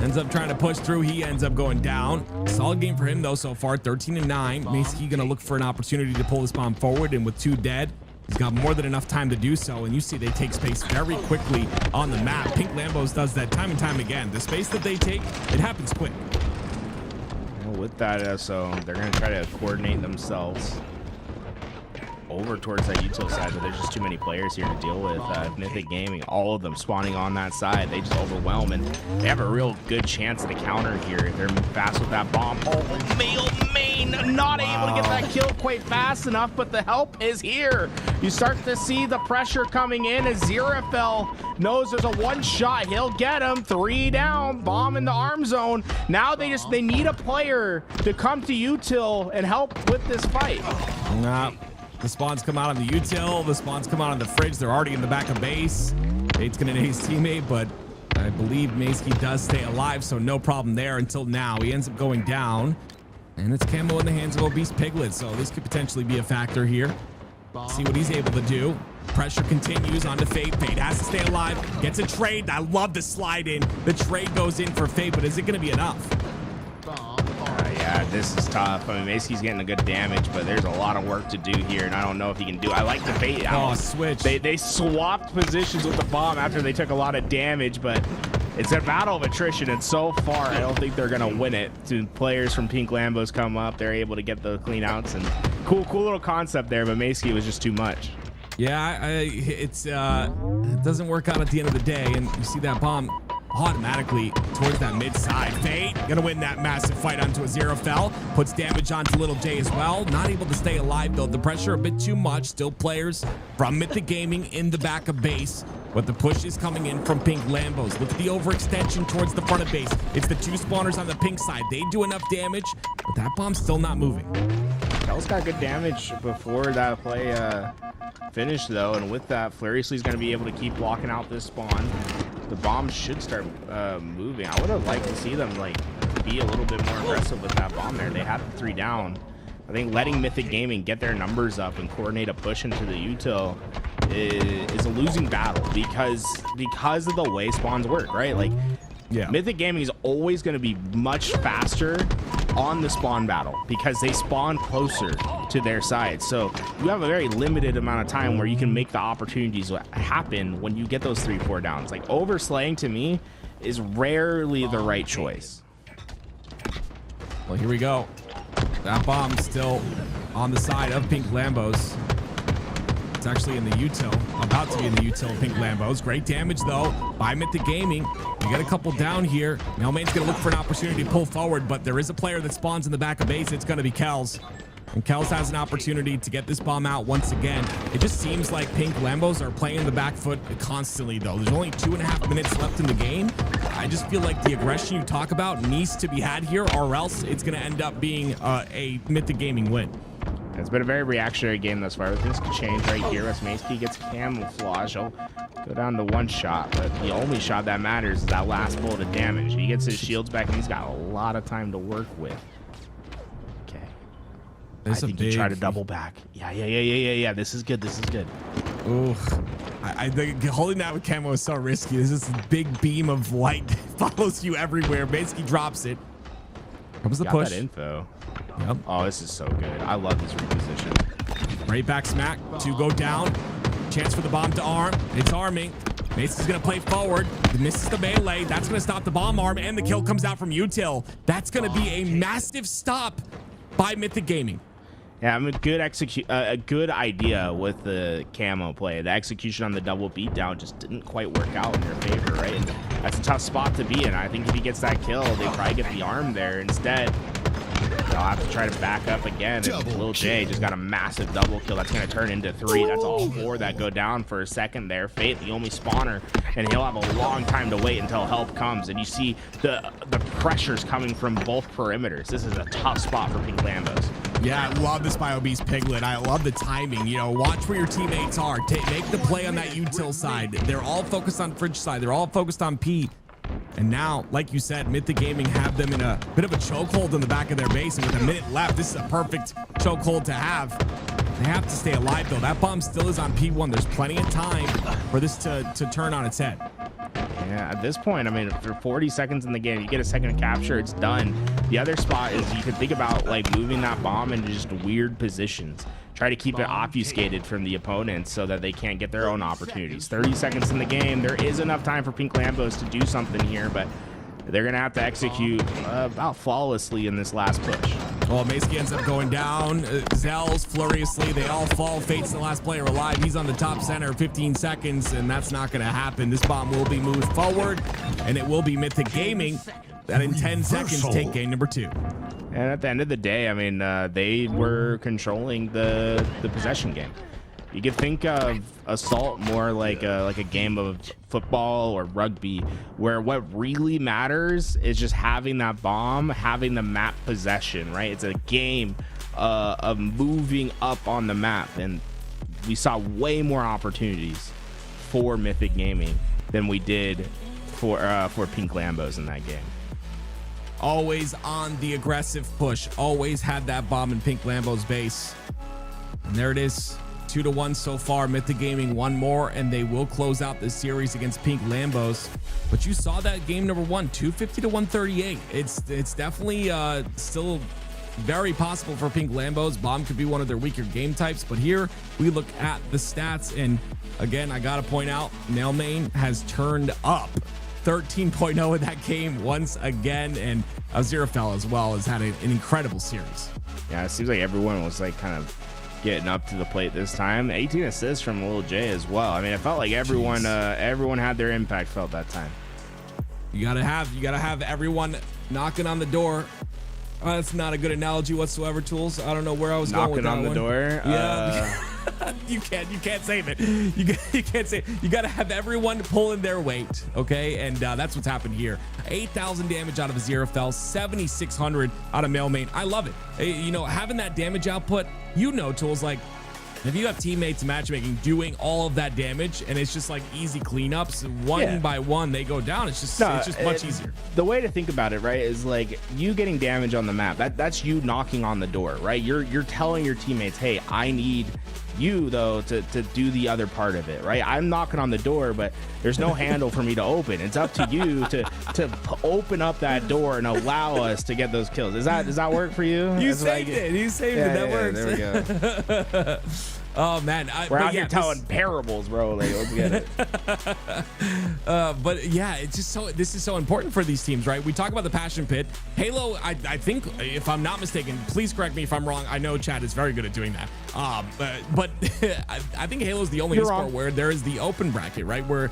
ends up trying to push through. He ends up going down. Solid game for him though so far. 13-9. Mace gonna look for an opportunity to pull this bomb forward, and with 2 dead, he's got more than enough time to do so, and you see they take space very quickly on the map. Pink Lambos does that time and time again. The space that they take, it happens quick. Well, with that, so they're going to try to coordinate themselves over towards that util side, but there's just too many players here to deal with. Mythic Gaming, all of them spawning on that side. They just overwhelm, and they have a real good chance to counter here if they're fast with that bomb. Oh, Mailmain not able to get that kill quite fast enough, but the help is here. You start to see the pressure coming in as Aziraphale knows there's a 1 shot. He'll get him. 3 down. Bomb in the arm zone. Now they need a player to come to util and help with this fight. Nah. The spawns come out on the util. The spawns come out on the fridge. They're already in the back of base. Nate's gonna nade his teammate, but I believe Mace does stay alive, so no problem there until now. He ends up going down, and it's camo in the hands of Obese Piglet, so this could potentially be a factor here. See what he's able to do. Pressure continues onto Fate. Fate has to stay alive. Gets a trade. I love the slide in. The trade goes in for Fate, but is it gonna be enough? Yeah, this is tough. I mean, Macy's getting a good damage, but there's a lot of work to do here, and I don't know if he can do it. I like the Fate out. Oh, switch. They swapped positions with the bomb after they took a lot of damage, but it's a battle of attrition, and so far, I don't think they're going to win it. Two players from Pink Lambos come up. They're able to get the clean outs, and cool little concept there, but Macy was just too much. Yeah, it doesn't work out at the end of the day, and you see that bomb automatically towards that mid side. Fate gonna win that massive fight onto Aziraphale. Puts damage onto Little J as well. Not able to stay alive though. The pressure a bit too much. Still players from Mythic Gaming in the back of base. But the push is coming in from pink Lambos. Look at the overextension towards the front of base. It's the 2 spawners on the pink side. They do enough damage, but that bomb's still not moving. Kel's got good damage before that play finished, though. And with that, Furiously's going to be able to keep blocking out this spawn. The bomb should start moving. I would have liked to see them like be a little bit more aggressive with that bomb there. They had the 3 down. I think letting Mythic Gaming get their numbers up and coordinate a push into the util is a losing battle because of the way spawns work, right? Like, yeah, Mythic Gaming is always going to be much faster on the spawn battle because they spawn closer to their side. So you have a very limited amount of time where you can make the opportunities happen when you get those 3-4 downs. Like, overslaying to me is rarely the right choice. Well, here we go. That bomb's still on the side of pink Lambos. It's actually in the util, about to be in the util of pink Lambos. Great damage though by Mythic Gaming. You get a couple down here. Mailman's gonna look for an opportunity to pull forward, but there is a player that spawns in the back of base. It's gonna be Kels. And Kels has an opportunity to get this bomb out once again. It just seems like pink Lambos are playing the back foot constantly though. There's only 2.5 minutes left in the game. I just feel like the aggression you talk about needs to be had here, or else it's gonna end up being a Mythic Gaming win. It's been a very reactionary game thus far. Things could change right here. Resmansky gets camouflage. He'll go down to 1 shot, but the only shot that matters is that last bullet of damage. He gets his shields back, and he's got a lot of time to work with. Okay. I think he tried to double back. Yeah. This is good. This is good. Ooh. I think holding that with camo is so risky. There's this big beam of light that follows you everywhere. Basically drops it. Comes the push. That info. Yep. Oh, this is so good. I love this reposition. Right back smack. 2 go down. Chance for the bomb to arm. It's arming. Mace is going to play forward. Misses the melee. That's going to stop the bomb arm, and the kill comes out from util. That's going to be a massive stop by Mythic Gaming. Yeah, I'm a good idea with the camo play. The execution on the double beatdown just didn't quite work out in their favor, right? And that's a tough spot to be in. I think if he gets that kill, they probably get the arm there. Instead, they'll have to try to back up again. And Lil J just got a massive double kill. That's going to turn into 3. That's all 4 that go down for a second there. Fate, the only spawner, and he'll have a long time to wait until help comes. And you see the pressures coming from both perimeters. This is a tough spot for Pink Lambos. Yeah, I love this by Obese Piglet. I love the timing. You know, watch where your teammates are. Make the play on that util side. They're all focused on Fridge side. They're all focused on P. And now, like you said, Mythic Gaming have them in a bit of a chokehold in the back of their base. And with a minute left, this is a perfect chokehold to have. They have to stay alive, though. That bomb still is on P1. There's plenty of time for this to turn on its head. Yeah, at this point, I mean, for 40 seconds in the game, you get a second capture, it's done. The other spot is you can think about like moving that bomb into just weird positions. Try to keep it obfuscated from the opponents so that they can't get their own opportunities. 30 seconds in the game. There is enough time for Pink Lambos to do something here, but they're going to have to execute about flawlessly in this last push. Well, Mace ends up going down. Zell's furiously. They all fall. Fate's the last player alive. He's on the top center, 15 seconds, and that's not going to happen. This bomb will be moved forward, and it will be Mythic Gaming that in 10 seconds take game number 2. And at the end of the day, I mean, they were controlling the possession game. You could think of Assault more like a game of football or rugby, where what really matters is just having that bomb, having the map possession, right? It's a game of moving up on the map, and we saw way more opportunities for Mythic Gaming than we did for Pink Lambos in that game. Always on the aggressive push. Always had that bomb in Pink Lambo's base. And there it is. 2-1 so far. Mythic Gaming 1 more, and they will close out this series against Pink Lambos. But you saw that game number 1, 250 to 138. It's definitely still very possible for Pink Lambos. Bomb could be one of their weaker game types, but here we look at the stats, and again, I gotta point out, Mailman has turned up 13.0 in that game once again, and Aziraphale as well has had an incredible series. Yeah, it seems like everyone was like kind of getting up to the plate this time. 18 assists from Lil J as well. I mean, it felt like everyone had their impact felt that time. You gotta have everyone knocking on the door. That's not a good analogy whatsoever, Tools. I don't know where I was going with that one. Knocking on the door. Yeah. You can't save it. You can't save it. You got to have everyone pulling their weight, okay? And that's what's happened here. 8,000 damage out of Aziraphale, 7,600 out of Mailmate. I love it. You know, having that damage output, you know, tools like if you have teammates in matchmaking doing all of that damage and it's just like easy cleanups, one by one they go down. It's just much easier. The way to think about it, right, is like you getting damage on the map. That's you knocking on the door, right? You're telling your teammates, hey, I need you though to do the other part of it, right? I'm knocking on the door, but there's no handle for me to open. It's up to you to open up that door and allow us to get those kills. Does that work for you? You saved it. You saved it. That works. There we go. Oh man, we're out here telling parables, bro. Like, let's get it. But yeah, it's just so. This is so important for these teams, right? We talk about the passion pit. Halo, I think, if I'm not mistaken, please correct me if I'm wrong. I know Chad is very good at doing that. But I think Halo is the only esport where there is the open bracket, right? Where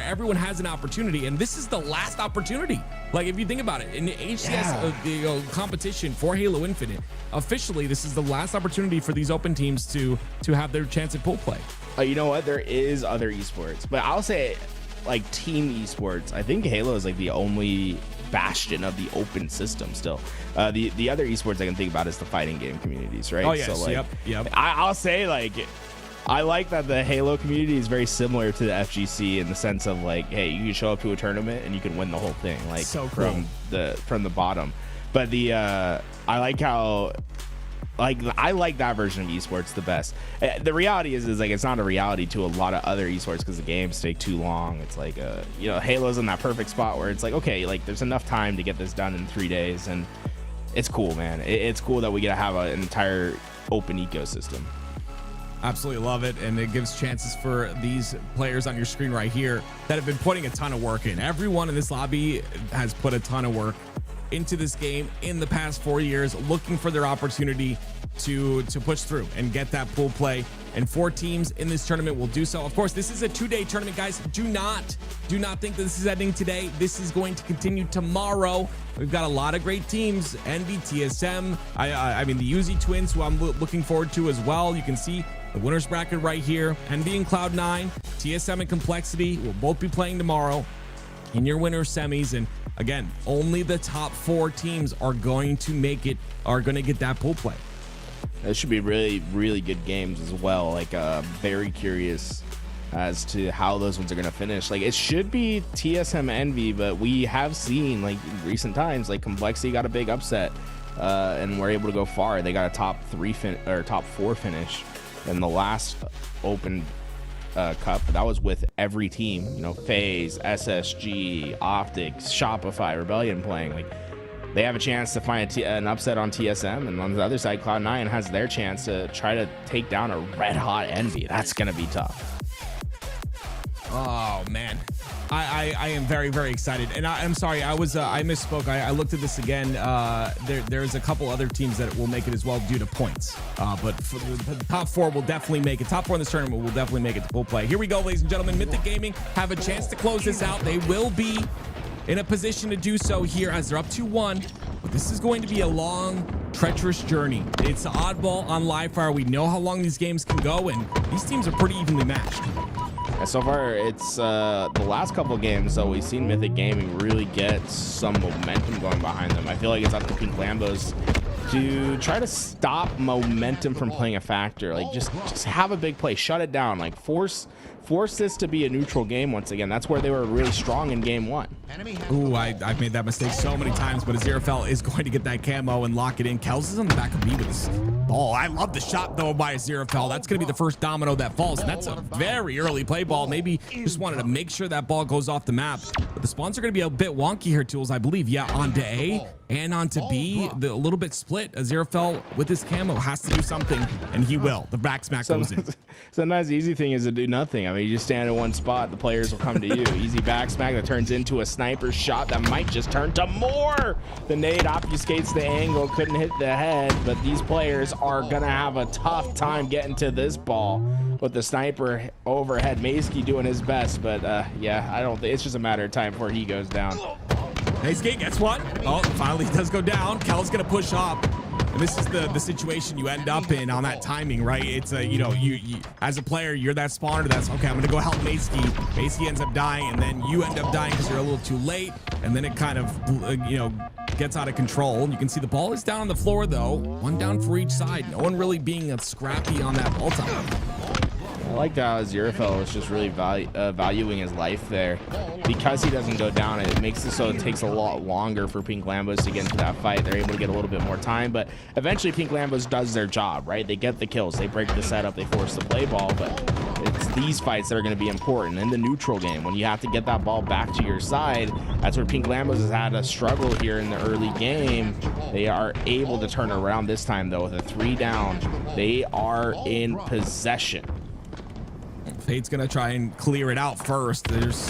everyone has an opportunity, and this is the last opportunity. Like if you think about it, in the HCS competition for Halo Infinite, officially this is the last opportunity for these open teams to have their chance at pool play. You know what? There is other esports, but I'll say like team esports. I think Halo is like the only bastion of the open system still. The other esports I can think about is the fighting game communities, right? Oh yes, so, like, yep. I'll say like I like that the Halo community is very similar to the FGC in the sense of like, hey, you can show up to a tournament and you can win the whole thing, like so cool. from the bottom. But the I like how. I like that version of esports the best. The reality is like it's not a reality to a lot of other esports because the games take too long. It's like you know, Halo's in that perfect spot where it's like, okay, like there's enough time to get this done in 3 days, and it's cool, man. It's cool that we get to have an entire open ecosystem. Absolutely love it, and it gives chances for these players on your screen right here that have been putting a ton of work in. Everyone in this lobby has put a ton of work into this game in the past 4 years, looking for their opportunity to push through and get that pool play. And 4 teams in this tournament will do so. Of course, this is a 2-day tournament, guys. Do not think that this is ending today. This is going to continue tomorrow. We've got a lot of great teams. Envy, TSM, I mean the Uzi twins, who I'm looking forward to as well. You can see the winners bracket right here. Envy and Cloud9, TSM and Complexity will both be playing tomorrow in your winner semis. And again, only the top 4 teams are going to make it, are going to get that pool play. It should be really, really good games as well. Like, very curious as to how those ones are going to finish. Like, it should be TSM Envy, but we have seen, like, in recent times, like, Complexity got a big upset and were able to go far. They got a top 4 finish in the last Open Cup. That was with every team, you know, FaZe, SSG, Optics, Shopify, Rebellion playing. Like, they have a chance to find an upset on TSM, and on the other side, Cloud9 has their chance to try to take down a red-hot Envy. That's going to be tough. Oh, man. I am very, very excited. And I'm sorry, I misspoke. I looked at this again. There's a couple other teams that will make it as well due to points. But for the top 4 will definitely make it. Top 4 in this tournament will definitely make it to pool play. Here we go, ladies and gentlemen. Mythic Gaming have a chance to close this out. They will be in a position to do so here as they're up 2-1. But this is going to be a long, treacherous journey. It's oddball on live fire. We know how long these games can go, and these teams are pretty evenly matched. Yeah, so far, it's the last couple games, though, we've seen Mythic Gaming really get some momentum going behind them. I feel like it's up to Pink Lambos to try to stop momentum from playing a factor. Like, just have a big play, shut it down, like force this to be a neutral game once again. That's where they were really strong in game 1. Ooh, I've made that mistake so many times, but Aziraphale is going to get that camo and lock it in. Kels is on the back of me with this ball. I love the shot, though, by Aziraphale. That's going to be the first domino that falls, and that's a very early play ball. Maybe just wanted to make sure that ball goes off the map. But the spawns are going to be a bit wonky here, Tools, I believe. Yeah, onto A and onto B. A little bit split. Aziraphale with his camo has to do something, and he will. The back smack goes in. Sometimes the easy thing is to do nothing. I mean, you just stand in one spot, the players will come to you. Easy back smack that turns into a sniper shot that might just turn to more. The nade obfuscates the angle, couldn't hit the head, but these players are gonna have a tough time getting to this ball with the sniper overhead. Maysky doing his best, but yeah, I don't think it's just a matter of time before he goes down. Maysky gets one. Oh, finally he does go down. Kel's gonna push up. And this is the situation you end up in on that timing, right? It's you know, you as a player, you're that spawner that's okay, I'm gonna go help Macy. Macy ends up dying, and then you end up dying because you're a little too late, and then it kind of you know, gets out of control. You can see the ball is down on the floor though, one down for each side. No one really being scrappy on that ball time. I like that Zerafel is just really valuing his life there. Because he doesn't go down, it makes it so it takes a lot longer for Pink Lambos to get into that fight. They're able to get a little bit more time, but eventually Pink Lambos does their job, right? They get the kills, they break the setup, they force the play ball, but it's these fights that are going to be important. In the neutral game, when you have to get that ball back to your side, that's where Pink Lambos has had a struggle here in the early game. They are able to turn around this time, though, with a 3 down. They are in possession. Fate's gonna try and clear it out first. There's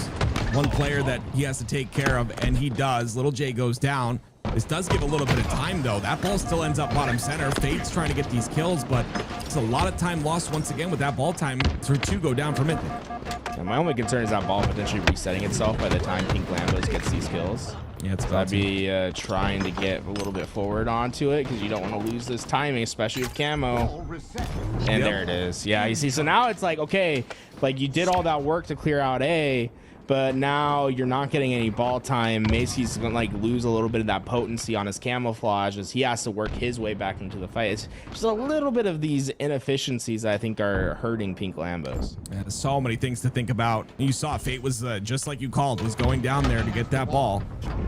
one player that he has to take care of, and he does. Little J goes down. This does give a little bit of time, though. That ball still ends up bottom center. Fate's trying to get these kills, but it's a lot of time lost once again with that ball time. So 2 go down from it. And my only concern is that ball potentially resetting itself by the time Pink Lambos gets these kills. Yeah, it's I'd be trying to get a little bit forward onto it because you don't want to lose this timing, especially with camo. And there it is. Yeah, you see, so now it's like, okay, like you did all that work to clear out A, but now you're not getting any ball time. Macy's gonna like lose a little bit of that potency on his camouflage as he has to work his way back into the fight. It's just a little bit of these inefficiencies I think are hurting Pink Lambos. Yeah, there's so many things to think about. You saw Fate was just like you called, was going down there to get that ball.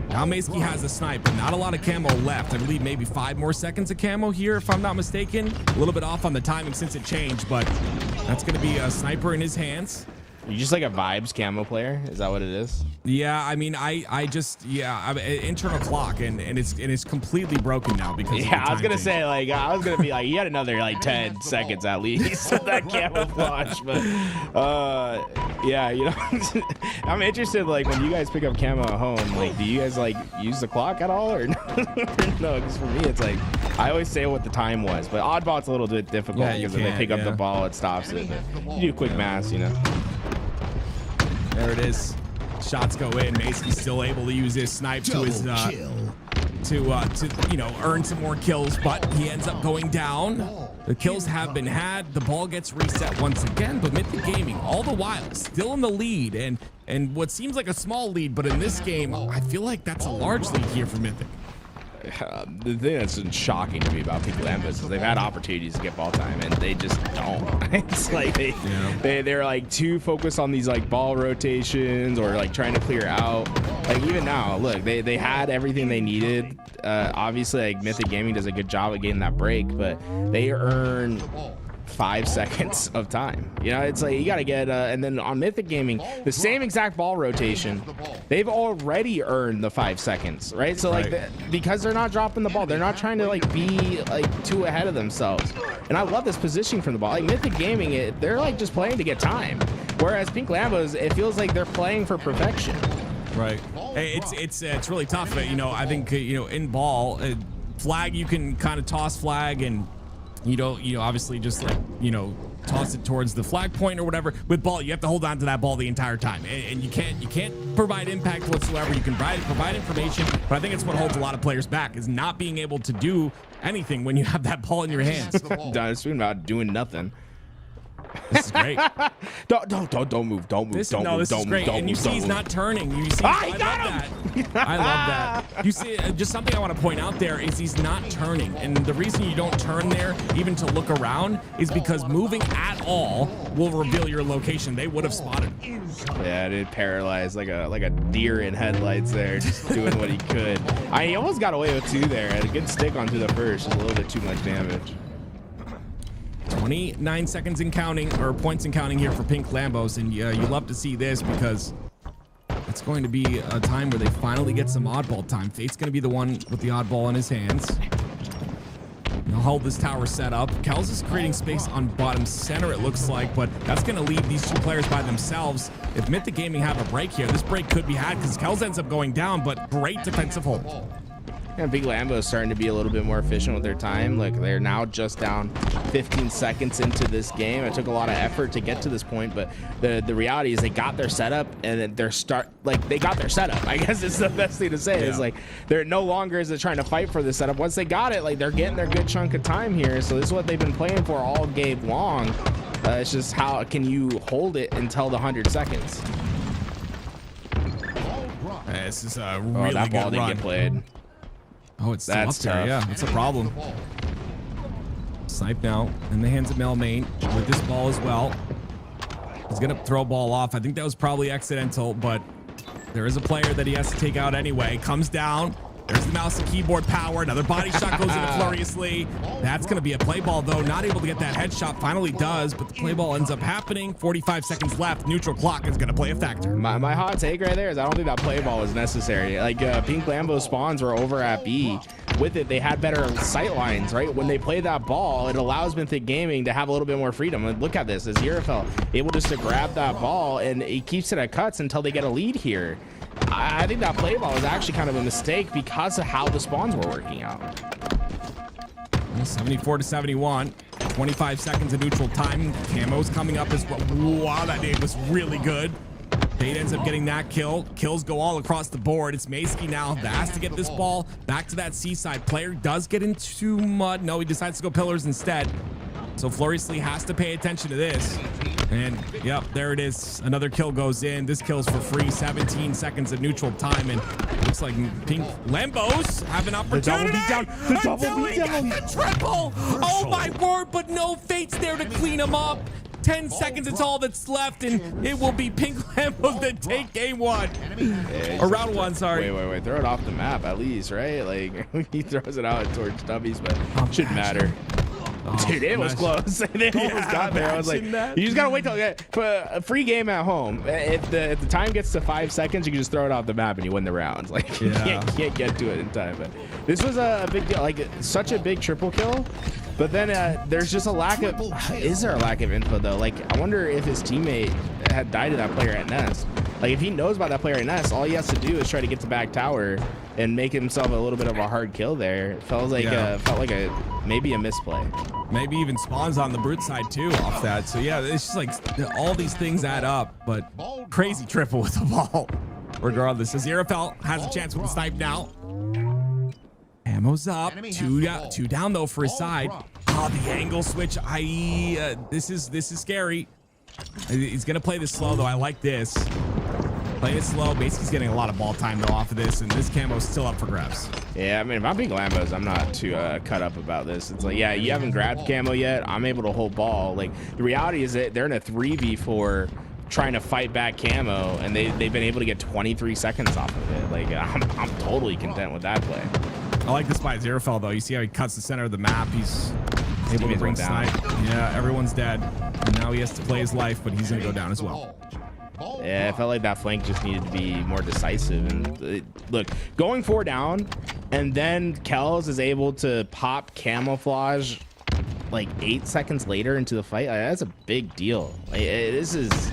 Now Macy has a snipe, but not a lot of camo left. I believe maybe 5 more seconds of camo here, if I'm not mistaken. A little bit off on the timing since it changed, but that's going to be a sniper in his hands. You just like a vibes camo player? Is that what it is? Yeah, I mean, I just, yeah, I'm internal clock, and it's completely broken now because yeah, I was gonna say like I was gonna be like you had another like 10 seconds at least of that camouflage, but yeah, you know, I'm interested like when you guys pick up camo at home, like do you guys like use the clock at all or no? Because for me it's like I always say what the time was, but oddball it's a little bit difficult because if they pick up the ball it stops it. But you do quick math, you know. There it is. Shots go in. Macy's still able to use his snipe to his to you know, earn some more kills, but he ends up going down. The kills have been had. The ball gets reset once again, but Mythic Gaming all the while still in the lead, and what seems like a small lead, but in this game I feel like that's a large lead here for Mythic. The thing that's been shocking to me about Pink Lambos is they've had opportunities to get ball time and they just don't. It's like they're like too focused on these like ball rotations or like trying to clear out. Like even now, look, they had everything they needed. Obviously, like Mythic Gaming does a good job of getting that break, but they earn 5 seconds of time. You know, it's like you got to get and then on Mythic Gaming the same exact ball rotation, they've already earned the 5 seconds, right? So like because they're not dropping the ball, they're not trying to like be like too ahead of themselves. And I love this positioning from the ball. Like Mythic Gaming, they're like just playing to get time, whereas Pink Lambos, it feels like they're playing for perfection. Right. Hey, it's really tough. You know, I think you know, in ball flag you can kind of toss flag and you know, obviously just like, you know, toss it towards the flag point or whatever. With ball, you have to hold on to that ball the entire time, and you can't provide impact whatsoever. You can provide information, but I think it's what holds a lot of players back is not being able to do anything when you have that ball in your hands. It's been about doing nothing. This is great. Don't move. Don't move. This Don't is great. And you see he's not turning. You see, I love that. I love that. You see, just something I want to point out there is he's not turning. And the reason you don't turn there, even to look around, is because moving at all will reveal your location. They would have spotted him. Yeah, it paralyzed like a deer in headlights there, just doing what he could. He almost got away with 2 there. Had a good stick onto the first, just a little bit too much damage. 29 seconds and counting, or points and counting here for Pink Lambos, and you love to see this because it's going to be a time where they finally get some oddball time. Fate's going to be the one with the oddball in his hands. He'll hold this tower set up. Kels is creating space on bottom center, it looks like, but that's going to leave these 2 players by themselves. If Mythic Gaming have a break here, this break could be had because Kels ends up going down, but great defensive hold. And Big Lambo is starting to be a little bit more efficient with their time. Like they're now just down 15 seconds into this game. It took a lot of effort to get to this point, but the reality is they got their setup and then they got their setup. I guess it's the best thing to say. Is like they're no longer is it trying to fight for the setup. Once they got it, like they're getting their good chunk of time here. So this is what they've been playing for all game long. It's just how can you hold it until the 100 seconds? This is a really that ball good didn't run. get played. Oh, it's still That's up there. tough. Yeah, that's a problem. Snipe now in the hands of Melmain with this ball as well. He's gonna throw a ball off. I think that was probably accidental, but there is a player that he has to take out anyway. Comes down. There's the mouse and keyboard power. Another body shot goes into Furiously. That's going to be a play ball, though. Not able to get that headshot. Finally does, but the play ball ends up happening. 45 seconds left. Neutral clock is going to play a factor. My hot take right there is I don't think that play ball was necessary. Like Pink Lambo spawns were over at B. With it, they had better sight lines, right? When they play that ball, it allows Mythic Gaming to have a little bit more freedom. And look at this. Aziraphale able just to grab that ball, and he keeps it at cuts until they get a lead here. I think that play ball was actually kind of a mistake because of how the spawns were working out. 74-71, 25 seconds of neutral time. Camo's coming up as well. Wow, that nade was really good. Fade ends up getting that kill. Kills go all across the board. It's Maysky now that has to get this ball back to that seaside. Player does get into mud. No, he decides to go pillars instead. So Furiously has to pay attention to this. And yep, there it is. Another kill goes in. This kill's for free. 17 seconds of neutral time, and looks like Pink Lambos have an opportunity. The double beat down. The triple. Oh my word! But no Fate's there to clean him up. 10 seconds is all that's left, and it will be Pink Lambos that take game one. Or round one, sorry. Wait. Throw it off the map at least, right? Like he throws it out towards stubbies, but shouldn't matter. Dude, it was close. They almost got there. I was like, you just gotta wait till a free game at home. If the time gets to 5 seconds, you can just throw it off the map and you win the rounds. Like you can't get to it in time. But this was a big deal. Like such a big triple kill. But then there's just a lack of. Is there a lack of info though? Like I wonder if his teammate had died to that player at Nest. Like if he knows about that player at Nest, all he has to do is try to get to back tower and make himself a little bit of a hard kill there. It felt like maybe a misplay. Maybe even spawns on the brute side too off that. So yeah, it's just like all these things add up, but crazy triple with the ball. Regardless, Aziraphale has a chance with the snipe now. Ammo's up, two down though for his side. Oh, the angle switch. This is scary. He's gonna play this slow though. I like this. Play it slow. Basically, getting a lot of ball time though off of this, and this camo's still up for grabs. Yeah, I mean, if I'm being Lambos, I'm not too cut up about this. It's like, yeah, you haven't grabbed camo yet. I'm able to hold ball. Like the reality is that they're in a 3v4 trying to fight back camo, and they've been able to get 23 seconds off of it. Like I'm totally content with that play. I like this by Aziraphale though. You see how he cuts the center of the map. He's able to bring snipe. Yeah, everyone's dead. And now he has to play his life, but he's gonna go down as well. Yeah, I felt like that flank just needed to be more decisive. And look, going 4 down, and then Kells is able to pop camouflage like 8 seconds later into the fight. That's a big deal. This is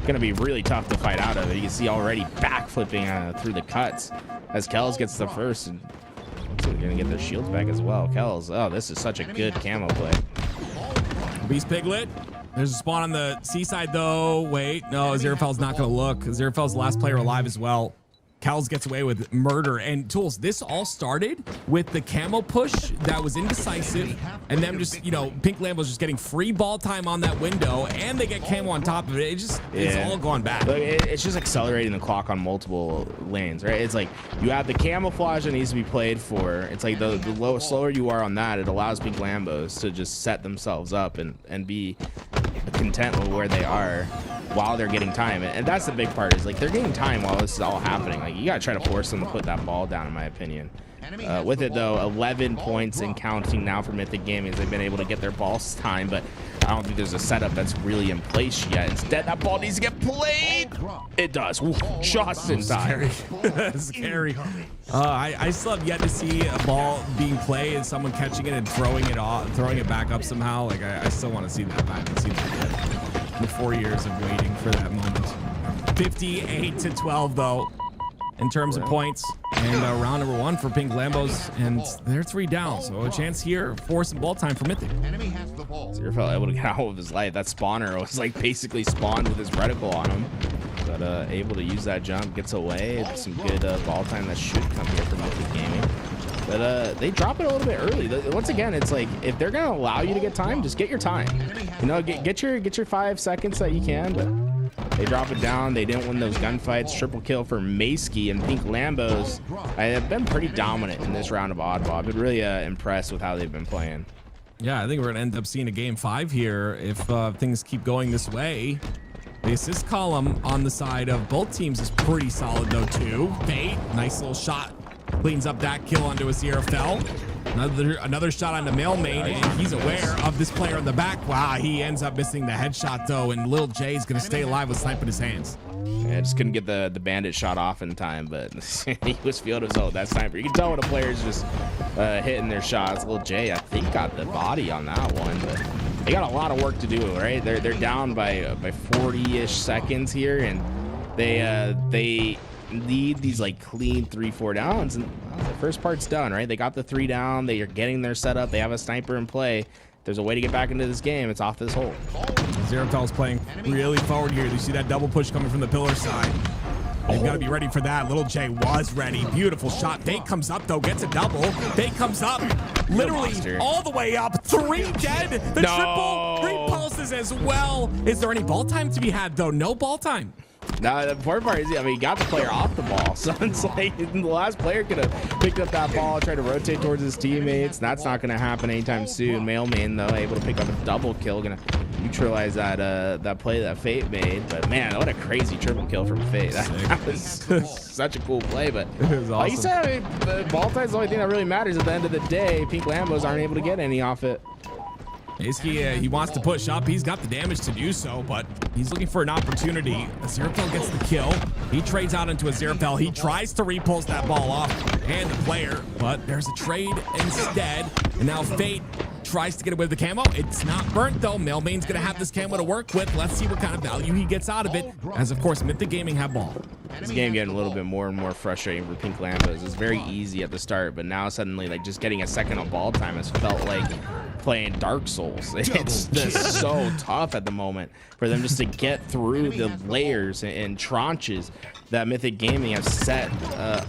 gonna be really tough to fight out of it. You can see already backflipping through the cuts as Kells gets the first, and they're gonna get their shields back as well. Kells, oh, this is such a good camo play. Beast Piglet. There's a spawn on the seaside though. Wait, no, Aziraphale's not gonna look. Aziraphale's the last player alive as well. Kells gets away with murder. And Tools, this all started with the camo push that was indecisive, and them just, Pink Lambo's just getting free ball time on that window, and they get camo on top of it. It's all gone back. Look, it's just accelerating the clock on multiple lanes, right? It's like you have the camouflage that needs to be played for. It's like the slower you are on that, it allows Pink Lambos to just set themselves up and be content with where they are while they're getting time. And that's the big part, is like they're getting time while this is all happening. Like you gotta try to force them to put that ball down, in my opinion. With it though, 11 points and counting now for Mythic Gaming as they've been able to get their balls time, but I don't think there's a setup that's really in place yet. Instead, that ball needs to get played. It does. Ooh, just in time. Scary. I still have yet to see a ball being played and someone catching it and throwing it back up somehow. Like I still want to see that. I haven't seen that yet. The 4 years of waiting for that moment. 58-12 though. in terms of points. And round number 1 for Pink Lambos, and they're 3 down. So a chance here for some ball time for Mythic. Enemy has the ball. Zero felt able to get out of his life. That spawner was like basically spawned with his reticle on him. But able to use that jump, gets away. It's some good ball time that should come here from Mythic Gaming. But they drop it a little bit early. Once again, it's like if they're gonna allow you to get time, just get your time. You know, get your 5 seconds that you can. But they drop it down. They didn't win those gunfights. Triple kill for Maskey, and Pink Lambos have been pretty dominant in this round of Oddball. I've been really impressed with how they've been playing. Yeah, I think we're gonna end up seeing a game 5 here if things keep going this way. The assist column on the side of both teams is pretty solid though too. Fate, nice little shot, cleans up that kill onto Aziraphale. Another shot on the male main, and he's aware of this player in the back. Wow, he ends up missing the headshot though, and Lil J is gonna stay alive with snipe in his hands. Yeah, just couldn't get the bandit shot off in time, but he was fielding his own. That sniper, you can tell when a player's just hitting their shots. Lil J, I think, got the body on that one, but they got a lot of work to do, right? They're down by 40-ish seconds here, and they need these like clean 3-4 downs, and the first part's done, right? They got the 3 down. They are getting their setup. They have a sniper in play. If there's a way to get back into this game, it's off this hole. Aziraphale's playing really forward here. You see that double push coming from the pillar side. They've got to be ready for that. Little J was ready. Beautiful shot. Fate comes up, though. Gets a double. Fate comes up. Literally all the way up. 3 dead. The triple repulses as well. Is there any ball time to be had, though? No ball time. No, the important part is, I mean, he got the player off the ball. So it's like the last player could have picked up that ball, tried to rotate towards his teammates. That's not going to happen anytime soon. Mailman, though, able to pick up a double kill. Going to neutralize that play that Fate made. But, man, what a crazy triple kill from Fate. That was such a cool play. But it was awesome. Like you said, I mean, ball time is the only thing that really matters at the end of the day. Pink Lambos aren't able to get any off it. He wants to push up. He's got the damage to do so, but he's looking for an opportunity. Aziraphale gets the kill. He trades out into Aziraphale. He tries to repulse that ball off and the player, but there's a trade instead. And now Fate tries to get away with the camo. It's not burnt though. Mailman's gonna have this camo to work with. Let's see what kind of value he gets out of it. As of course, Mythic Gaming have ball. This game getting a little bit more and more frustrating for Pink Lambos. It's very easy at the start, but now suddenly, like, just getting a second of ball time has felt like playing Dark Souls. It's just so tough at the moment for them just to get through the layers and tranches that Mythic Gaming have set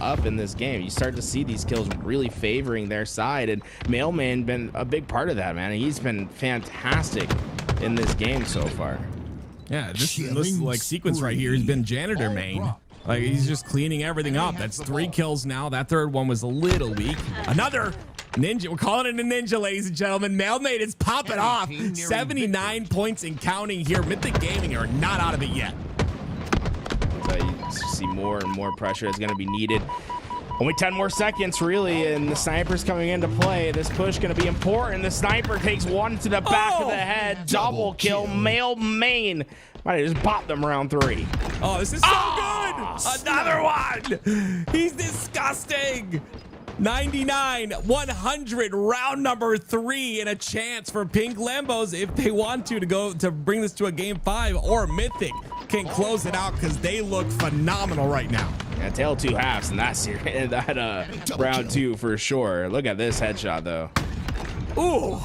up in this game. You start to see these kills really favoring their side, and Mailman been a big part of that, man. He's been fantastic in this game so far. Yeah, this like sequence right here has been janitor main. Like, he's just cleaning everything up. That's 3 kills now. That third one was a little weak. Another ninja. We're calling it a ninja, ladies and gentlemen. Mailmate is popping off. 79 points and counting here. Mythic Gaming are not out of it yet. So you see more and more pressure is going to be needed. Only 10 more seconds, really, and the sniper's coming into play. This push going to be important. The sniper takes one to the back of the head. Double kill. Male main. Might have just popped them round 3. Oh, this is so good. Another one. He's disgusting. 99, 100, round number 3, and a chance for Pink Lambos if they want to go to bring this to a game 5, or Mythic can close it out because they look phenomenal right now. Yeah, tail 2 halves in that series, that round 2 for sure. Look at this headshot though. Ooh,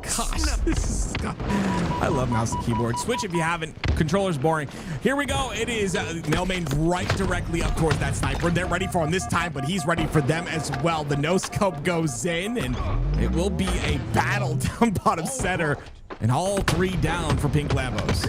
gosh, this is, I love mouse and keyboard. Switch if you haven't. Controller's boring. Here we go. It is Mailman right directly up towards that sniper. They're ready for him this time, but he's ready for them as well. The no scope goes in, and it will be a battle down bottom center, and all 3 down for Pink Lambos.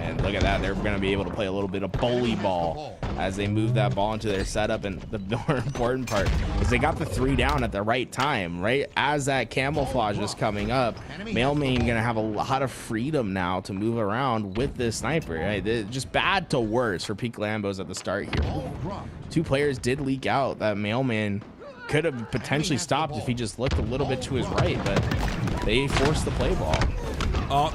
And look at that. They're going to be able to play a little bit of bully ball as they move that ball into their setup. And the more important part is they got the 3 down at the right time, right? As that camouflage is coming up, Mailman going to have a lot of freedom now to move around with this sniper. Right? Just bad to worse for Pink Lambos at the start here. 2 players did leak out that Mailman could have potentially stopped if he just looked a little bit to his right, but they forced the play ball. Oh,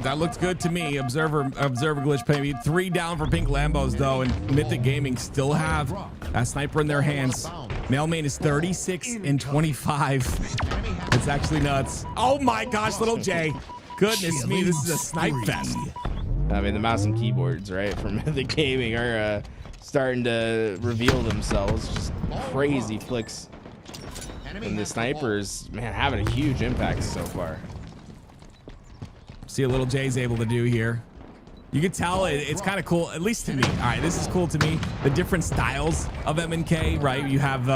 that looks good to me. Observer glitch, maybe 3 down for Pink Lambos though, and Mythic Gaming still have that sniper in their hands. Mailman is 36 and 25. It's actually nuts. Oh my gosh, Little J. Goodness me, this is a snipe fest. I mean, the mouse and keyboards, right, from Mythic Gaming are starting to reveal themselves. Just crazy flicks. And the snipers, man, having a huge impact so far. See what Little J's able to do here. You can tell it's kind of cool, at least to me. All right, this is cool to me. The different styles of MNK, right? You have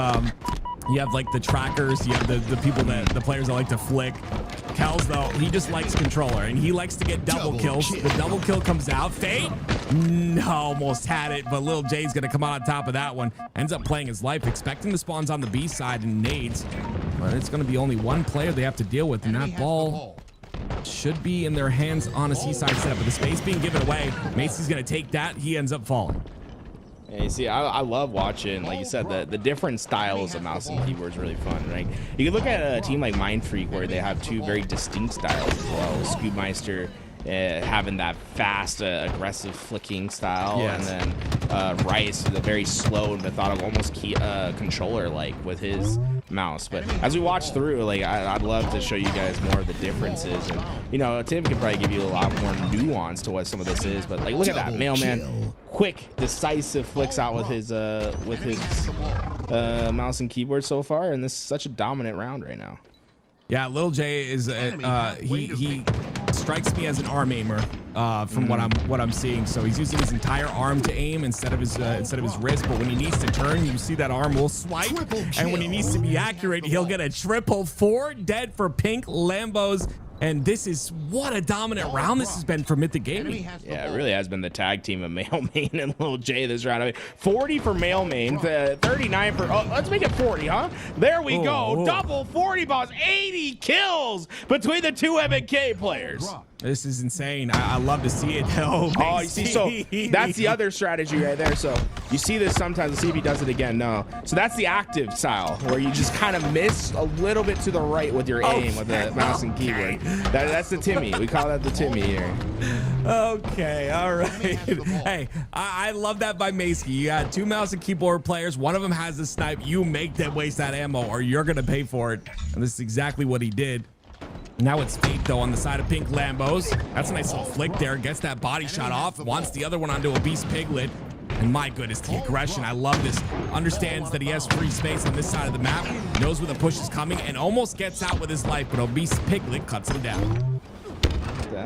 like the trackers, you have the people the players that like to flick. Kells though, he just likes controller and he likes to get double kills. The double kill comes out. Fate, no, almost had it, but Little J's gonna come out on top of that one. Ends up playing his life, expecting the spawns on the B side and nades, but it's gonna be only one player they have to deal with, and that ball should be in their hands on a C side setup. But the space being given away, Macy's gonna take that. He ends up falling. And you see, I love watching, like you said, the different styles of mouse and keyboard is really fun, right? You can look at a team like Mind Freak where they have two very distinct styles as well. Scoopmeister having that fast, aggressive flicking style, yes. And then Rice, the very slow and methodical, almost controller-like with his mouse. But as we watch through, like I'd love to show you guys more of the differences. And you know, Tim can probably give you a lot more nuance to what some of this is. But like, look at that Mailman, quick, decisive flicks out with his mouse and keyboard so far, and this is such a dominant round right now. Yeah, Lil J is he strikes me as an arm aimer from what I'm seeing. So he's using his entire arm to aim instead of his wrist. But when he needs to turn, you see that arm will swipe, and when he needs to be accurate, he'll get a triple. 4 dead for Pink Lambos. And this is what a dominant round this has been for Mythic Gaming. Yeah, it really has been the tag team of Mailman and Lil J this round. I mean, 40 for Mailman, 39 for, oh, let's make it 40, huh? There we go. Double 40 balls, 80 kills between the two MNK players. This is insane. I love to see it. Oh, you see, so that's the other strategy right there. So you see this sometimes. Let's see if he does it again. No. So that's the active style where you just kind of miss a little bit to the right with your aim with the mouse and keyboard. That's the Timmy. We call that the Timmy here. Okay, all right. Hey, I love that by Macy. You got 2 mouse and keyboard players. One of them has a snipe. You make them waste that ammo or you're going to pay for it. And this is exactly what he did. Now it's Fate though on the side of Pink Lambos. That's a nice little flick there. Gets that body shot off. Wants the other one onto a Beast Piglet. And my goodness, the aggression. I love this. Understands that he has free space on this side of the map. Knows where the push is coming and almost gets out with his life. But Obese Piglet cuts him down.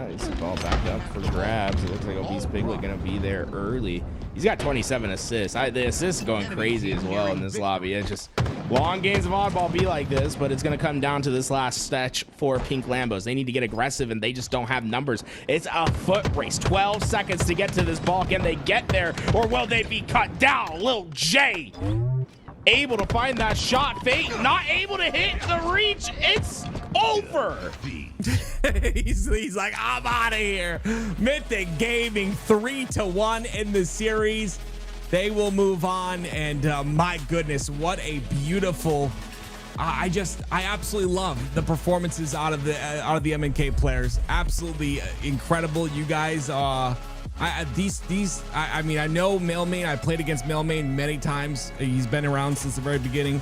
He's ball back up for grabs. It looks like Obese Piglet gonna be there early. He's got 27 assists. The assists going crazy as well in this lobby. It's just long games of oddball be like this, but it's gonna come down to this last stretch for Pink Lambos. They need to get aggressive and they just don't have numbers. It's a foot race. 12 seconds to get to this ball. Can they get there or will they be cut down? Lil J able to find that shot. Fate not able to hit the reach. It's over. he's like, I'm out of here. Mythic Gaming 3-1 in the series. They will move on, and my goodness, what a beautiful. I absolutely love the performances out of the MNK players. Absolutely incredible. You guys, I mean, I know Mailman. I played against Mailman many times. He's been around since the very beginning.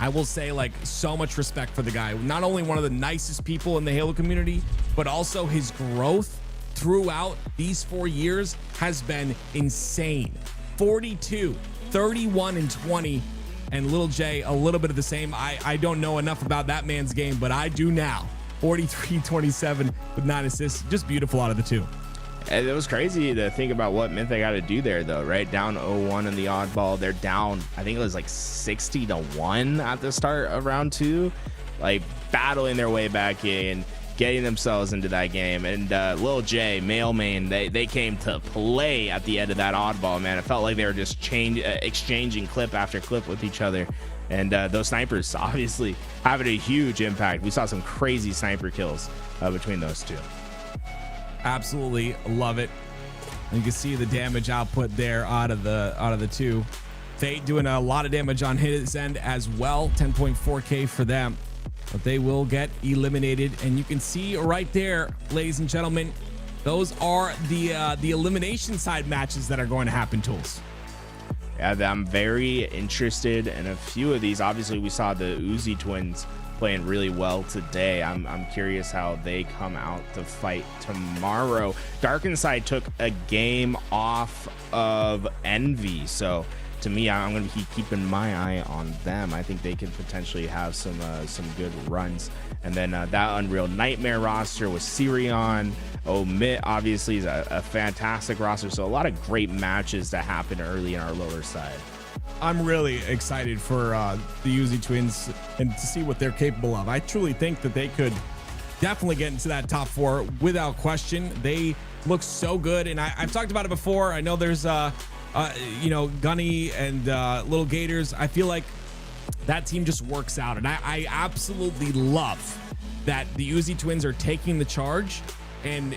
I will say, like, so much respect for the guy. Not only one of the nicest people in the Halo community, but also his growth throughout these 4 years has been insane. 42, 31, and 20. And Lil J, a little bit of the same. I don't know enough about that man's game, but I do now. 43, 27 with 9 assists. Just beautiful out of the two. And it was crazy to think about what Mythic got to do there, though, right? Down 0-1 in the oddball. They're down, I think it was like 60-1 at the start of round 2. Like, battling their way back in, getting themselves into that game. And Lil J, Mailman, they came to play at the end of that oddball, man. It felt like they were just exchanging clip after clip with each other. And those snipers obviously having a huge impact. We saw some crazy sniper kills between those two. Absolutely love it. And you can see the damage output there out of the two. Fate doing a lot of damage on his end as well. 10.4k for them, but they will get eliminated. And you can see right there, ladies and gentlemen, those are the elimination side matches that are going to happen, Tools. Yeah, I'm very interested in a few of these. Obviously, we saw the Uzi twins playing really well today. I'm curious how they come out to fight tomorrow. Dark Inside took a game off of Envy, so to me, I'm going to be keeping my eye on them. I think they could potentially have some good runs. And then that Unreal Nightmare roster with Sirion. OMIT obviously is a fantastic roster. So a lot of great matches that happen early in our lower side. I'm really excited for the Uzi Twins and to see what they're capable of. I truly think that they could definitely get into that top 4 without question. They look so good. And I've talked about it before. I know there's Gunny and Little Gators. I feel like that team just works out, and I absolutely love that the Uzi Twins are taking the charge, and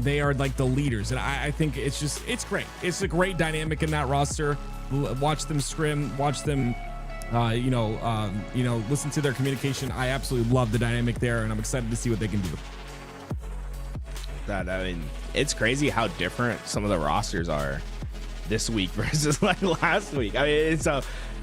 they are like the leaders. And I think it's great. It's a great dynamic in that roster. Watch them scrim, watch them listen to their communication. I absolutely love the dynamic there, and I'm excited to see what they can do. It's crazy how different some of the rosters are this week versus like last week. I mean, it's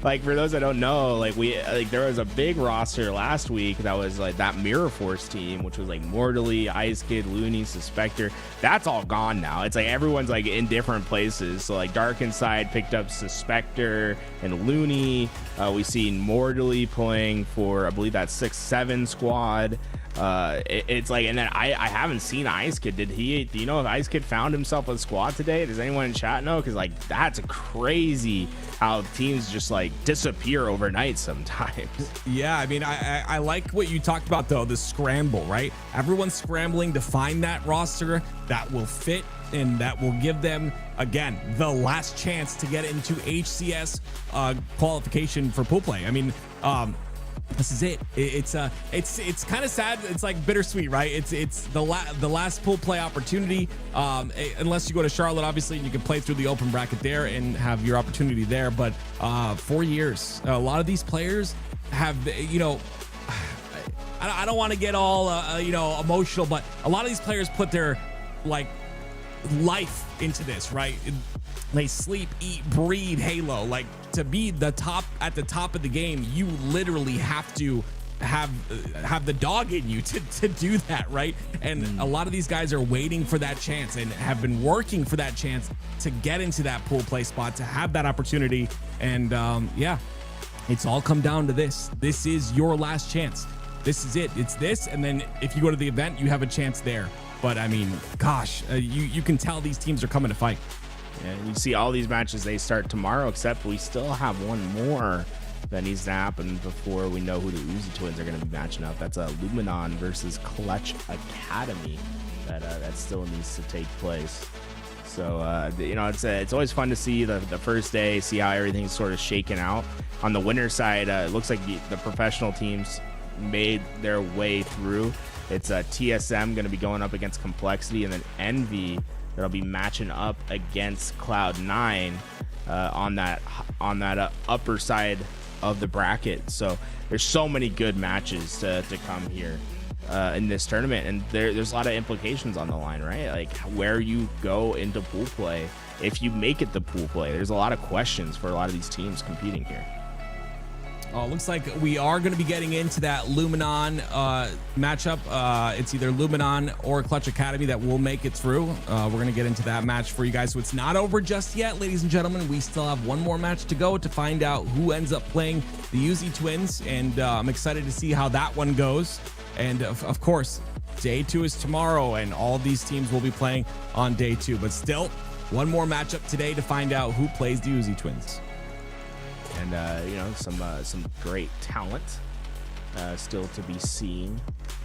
like, for those that don't know, there was a big roster last week that was like that Mirror Force team, which was like Mortally, Ice Kid, Looney, Suspector. That's all gone now. It's like everyone's like in different places. So like Dark Inside picked up Suspector and Looney. We seen Mortally playing for, I believe, that 6-7 squad. It's like, and then I haven't seen Ice Kid. Do you know if Ice Kid found himself a squad today? Does anyone in chat know? Because like that's crazy how teams just like disappear overnight sometimes. Yeah, I mean, I like what you talked about though, the scramble, right? Everyone's scrambling to find that roster that will fit and that will give them, again, the last chance to get into HCS qualification for pool play. I mean, this is it. It's kind of sad. It's like bittersweet, right? It's the last pool play opportunity. Unless you go to Charlotte, obviously, and you can play through the open bracket there and have your opportunity there. But 4 years, a lot of these players have, I don't want to get all emotional, but a lot of these players put their like life into this, right? They sleep, eat, breathe Halo. Like, to be at the top of the game, you literally have to have the dog in you to do that, right? And a lot of these guys are waiting for that chance and have been working for that chance to get into that pool play spot, to have that opportunity. And it's all come down to this. This is your last chance. This is it. It's this, and then if you go to the event, you have a chance there. But I mean, gosh, you can tell these teams are coming to fight. Yeah, you see all these matches, they start tomorrow, except we still have one more that needs to happen before we know who the Uzi Twins are going to be matching up. That's Luminon versus Clutch Academy that still needs to take place. So, it's always fun to see the first day, see how everything's sort of shaken out. On the winner side, it looks like the professional teams made their way through. It's TSM going to be going up against Complexity, and then Envy that'll be matching up against Cloud9 on that upper side of the bracket. So there's so many good matches to come here in this tournament, and there's a lot of implications on the line, right? Like where you go into pool play, if you make it to pool play, there's a lot of questions for a lot of these teams competing here. Looks like we are going to be getting into that Luminon matchup. It's either Luminon or Clutch Academy that will make it through. We're going to get into that match for you guys. So it's not over just yet, ladies and gentlemen. We still have one more match to go to find out who ends up playing the Uzi Twins. And I'm excited to see how that one goes. And of course, day 2 is tomorrow, and all these teams will be playing on day 2. But still, one more matchup today to find out who plays the Uzi Twins. And some great talent still to be seen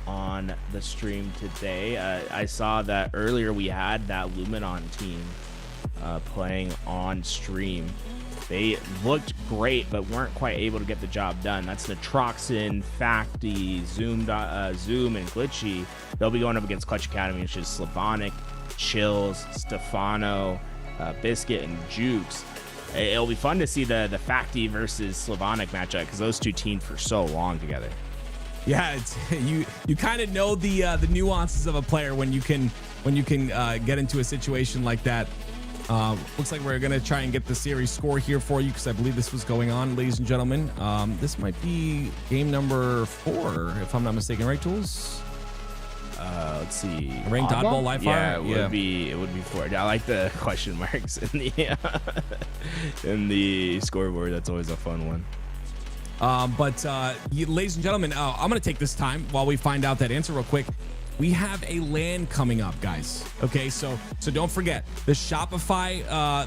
on the stream today. I saw that earlier we had that Luminon team playing on stream. They looked great, but weren't quite able to get the job done. That's the Troxin, Facty, Zoom, and Glitchy. They'll be going up against Clutch Academy, which is Slavonic, Chills, Stefano, Biscuit, and Jukes. It'll be fun to see the Facty versus Slavonic matchup, because those two teamed for so long together. Yeah, you kind of know the nuances of a player when you can get into a situation like that. Looks like we're going to try and get the series score here for you because I believe this was going on, ladies and gentlemen. This might be game number 4, if I'm not mistaken, right, Tools? Let's see. Ranked oddball live fire? Yeah, it would be 4. I like the question marks in the in the scoreboard. That's always a fun one. Ladies and gentlemen, I'm going to take this time while we find out that answer real quick. We have a LAN coming up, guys. Okay, so don't forget the Shopify,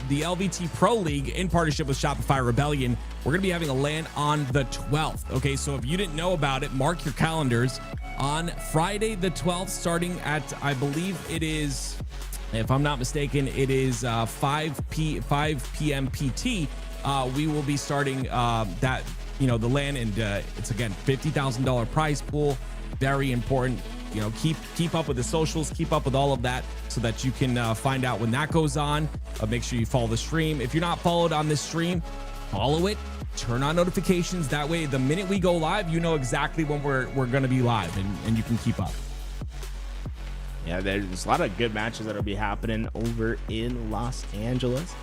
the LVT Pro League in partnership with Shopify Rebellion. We're gonna be having a LAN on the 12th. Okay, so if you didn't know about it, mark your calendars on Friday the 12th, starting at, I believe it is, if I'm not mistaken, it is 5 p.m. PT. We will be starting that, the LAN, and it's again $50,000 prize pool. Very important. Keep up with the socials, keep up with all of that so that you can find out when that goes on. Make sure you follow the stream. If you're not followed on this stream, follow it, turn on notifications. That way, the minute we go live, you know exactly when we're going to be live, and you can keep up. Yeah, there's a lot of good matches that'll be happening over in Los Angeles.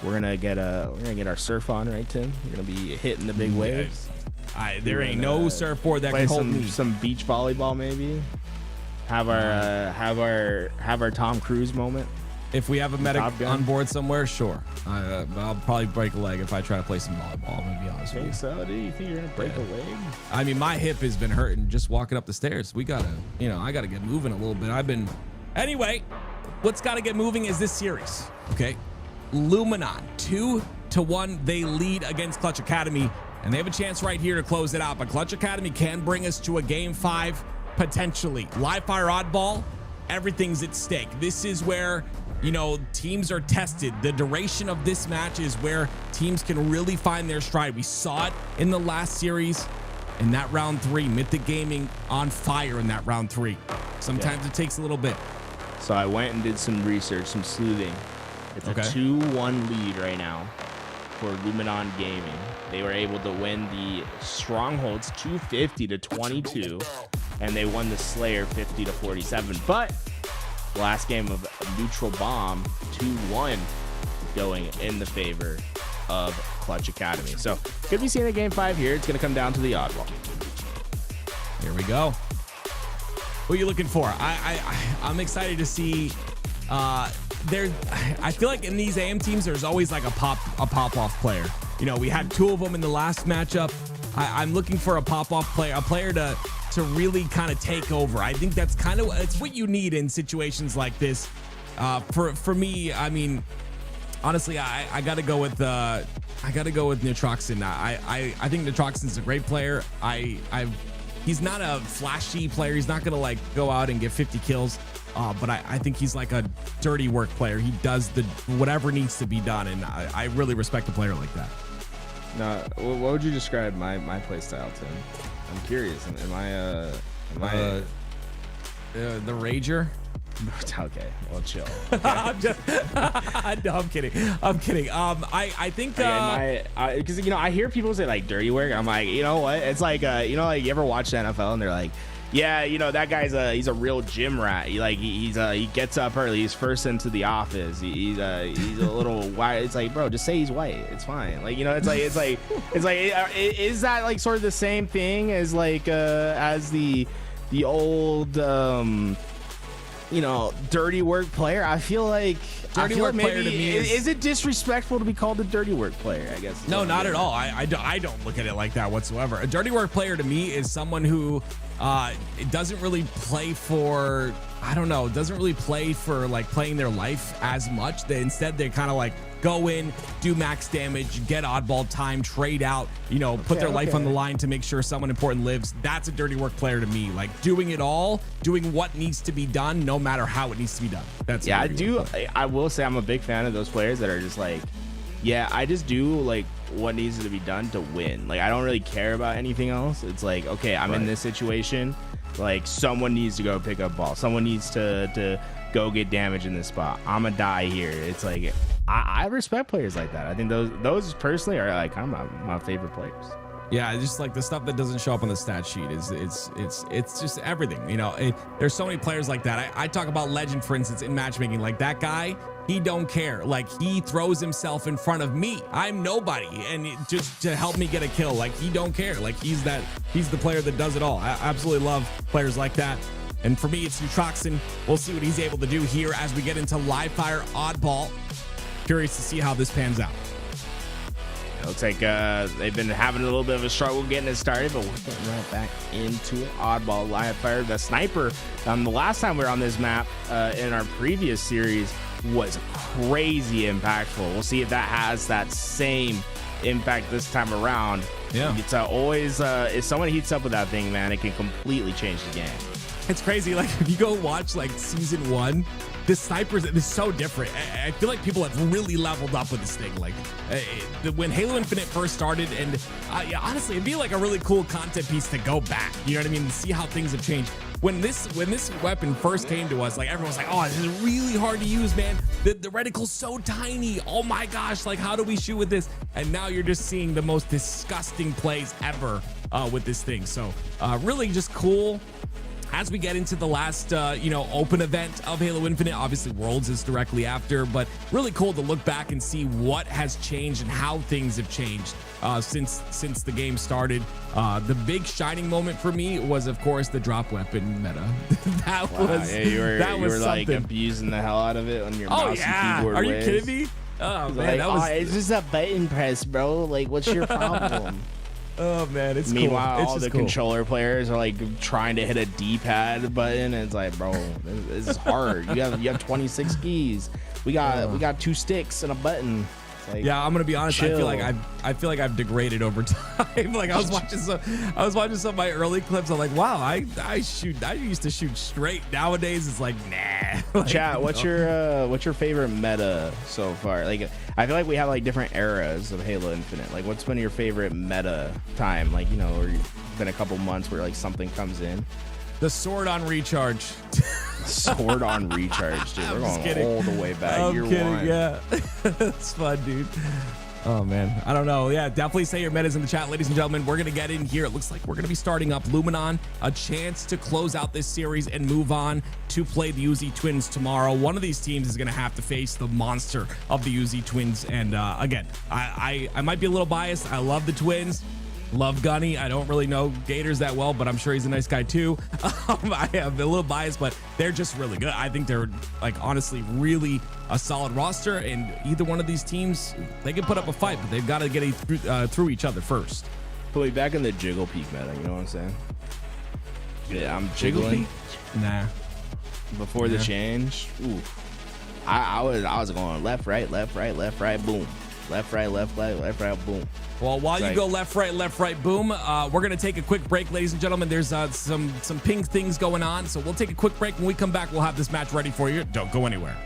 We're gonna get our surf on, right, Tim? We're gonna be hitting the big waves. There ain't no surfboard that can hold me. Some beach volleyball, maybe. Have our Tom Cruise moment. If we have a medic on board somewhere, sure. I'll probably break a leg if I try to play some volleyball. I'm gonna be honest with you. So, do you think you're gonna break a leg? I mean, my hip has been hurting just walking up the stairs. We gotta, I gotta get moving a little bit. Anyway, what's gotta get moving is this series. Okay, Luminon 2-1. They lead against Clutch Academy, and they have a chance right here to close it out. But Clutch Academy can bring us to a game 5. Potentially. Live fire oddball, everything's at stake. This is where, teams are tested. The duration of this match is where teams can really find their stride. We saw it in the last series in that round 3. Mythic Gaming on fire in that round 3. Sometimes it takes a little bit. So I went and did some research, some sleuthing. It's a 2-1 lead right now for Luminon Gaming. They were able to win the Strongholds 250-22. And they won the Slayer 50-47. But last game of Neutral Bomb 2-1 going in the favor of Clutch Academy. So could be seeing a game 5 here. It's going to come down to the oddball. Here we go. What are you looking for? I'm excited to see. I feel like in these AM teams, there's always like a pop off player. We had 2 of them in the last matchup. I'm looking for a pop off player, a player to really kind of take over. I think that's kind of it's what you need in situations like this. For me, I mean, honestly, I got to go with Nitroxen. I think Nitroxen's a great player. He's not a flashy player. He's not gonna like go out and get 50 kills. But I think he's like a dirty work player. He does whatever needs to be done, and I really respect a player like that. Now, what would you describe my play style, Tim? I'm curious. Am I the Rager? Okay, well, chill. Okay. No, I'm kidding. I think because I hear people say like dirty work. I'm like, you know what? It's like like you ever watch the NFL and they're like, yeah, that guy's he's a real gym rat. He gets up early. He's first into the office. He's a little white. It's like, bro, just say he's white. It's fine. It's like is that like sort of the same thing as like as the old dirty work player? I feel like dirty work player to me is it disrespectful to be called a dirty work player? I guess. No, not at all. I don't look at it like that whatsoever. A dirty work player to me is someone who it doesn't really play for, doesn't really play for like playing their life as much. Instead, they kind of like go in, do max damage, get oddball time, trade out, put their life on the line to make sure someone important lives. That's a dirty work player to me. Like doing it all, doing what needs to be done, no matter how it needs to be done. That's I will say I'm a big fan of those players that are just like, yeah, I just do like what needs to be done to win. Like I don't really care about anything else. It's like, okay, I'm in this situation. Like someone needs to go pick up ball. Someone needs to go get damage in this spot. I'ma die here. It's like I respect players like that. I think those personally are like kind of my favorite players. Yeah, just like the stuff that doesn't show up on the stat sheet is it's just everything. You know, there's so many players like that. I talk about Legend, for instance, in matchmaking. Like that guy, he don't care. Like he throws himself in front of me. I'm nobody, and just to help me get a kill. Like he don't care. Like he's the player that does it all. I absolutely love players like that. And for me, it's Neutroxin. We'll see what he's able to do here as we get into live fire oddball. Curious to see how this pans out. It looks like they've been having a little bit of a struggle getting it started, but we're getting right back into oddball live fire. The sniper, the last time we were on this map in our previous series was crazy impactful. We'll see if that has that same impact this time around. Yeah, it's always if someone heats up with that thing, man, it can completely change the game. It's crazy. Like if you go watch like season 1, the snipers is so different. I feel like people have really leveled up with this thing. Like when Halo Infinite first started, and yeah, honestly, it'd be like a really cool content piece to go back. You know what I mean? To see how things have changed. When this weapon first came to us, like everyone was like, "Oh, this is really hard to use, man. The reticle's so tiny. Oh my gosh, like how do we shoot with this?" And now you're just seeing the most disgusting plays ever with this thing. So really just cool. As we get into the last, open event of Halo Infinite, obviously Worlds is directly after, but really cool to look back and see what has changed and how things have changed since the game started. The big shining moment for me was, of course, the drop weapon meta. You were something. like abusing the hell out of it on your mouse and keyboard. Are you ways. kidding me? Oh man, like, it's just a button press, bro. Like, what's your problem? Oh man, it's Meanwhile, cool. It's all the cool. controller players are like trying to hit a D-pad button, and it's like, bro, this is hard. You have 26 keys. We got 2 sticks and a button. It's like, yeah, I'm gonna be honest. chill. I feel like I've degraded over time. Like I was watching some of my early clips. I'm like, wow, I used to shoot straight. Nowadays, it's like, nah. Like, Chat, what's your favorite meta so far? Like, I feel like we have like different eras of Halo Infinite. Like, what's been your favorite meta time? Like, or you've been a couple months where like something comes in. The sword on recharge. Sword on recharge, dude. We're going all the way back. I'm Year kidding, 1. yeah. It's fun, dude. Oh man, I don't know. Yeah, definitely say your metas in the chat, ladies and gentlemen. We're gonna get in here. It looks like we're gonna be starting up Luminon, a chance to close out this series and move on to play the Uzi Twins tomorrow. One of these teams is gonna have to face the monster of the Uzi Twins. And again, I might be a little biased. I love the Twins. Love Gunny. I don't really know Gators that well, but I'm sure he's a nice guy too. I have a little bias, but they're just really good. I think they're like honestly really a solid roster, and either one of these teams, they can put up a fight, but they've got to get through each other first. Put me back in the jiggle peek meta, you know what I'm saying? Yeah, I'm jiggling. Nah. Before the change, ooh, I was going left, right, boom. Left, right, boom. Well, while you go left, right, boom, we're going to take a quick break, ladies and gentlemen. There's some ping things going on, so we'll take a quick break. When we come back, we'll have this match ready for you. Don't go anywhere.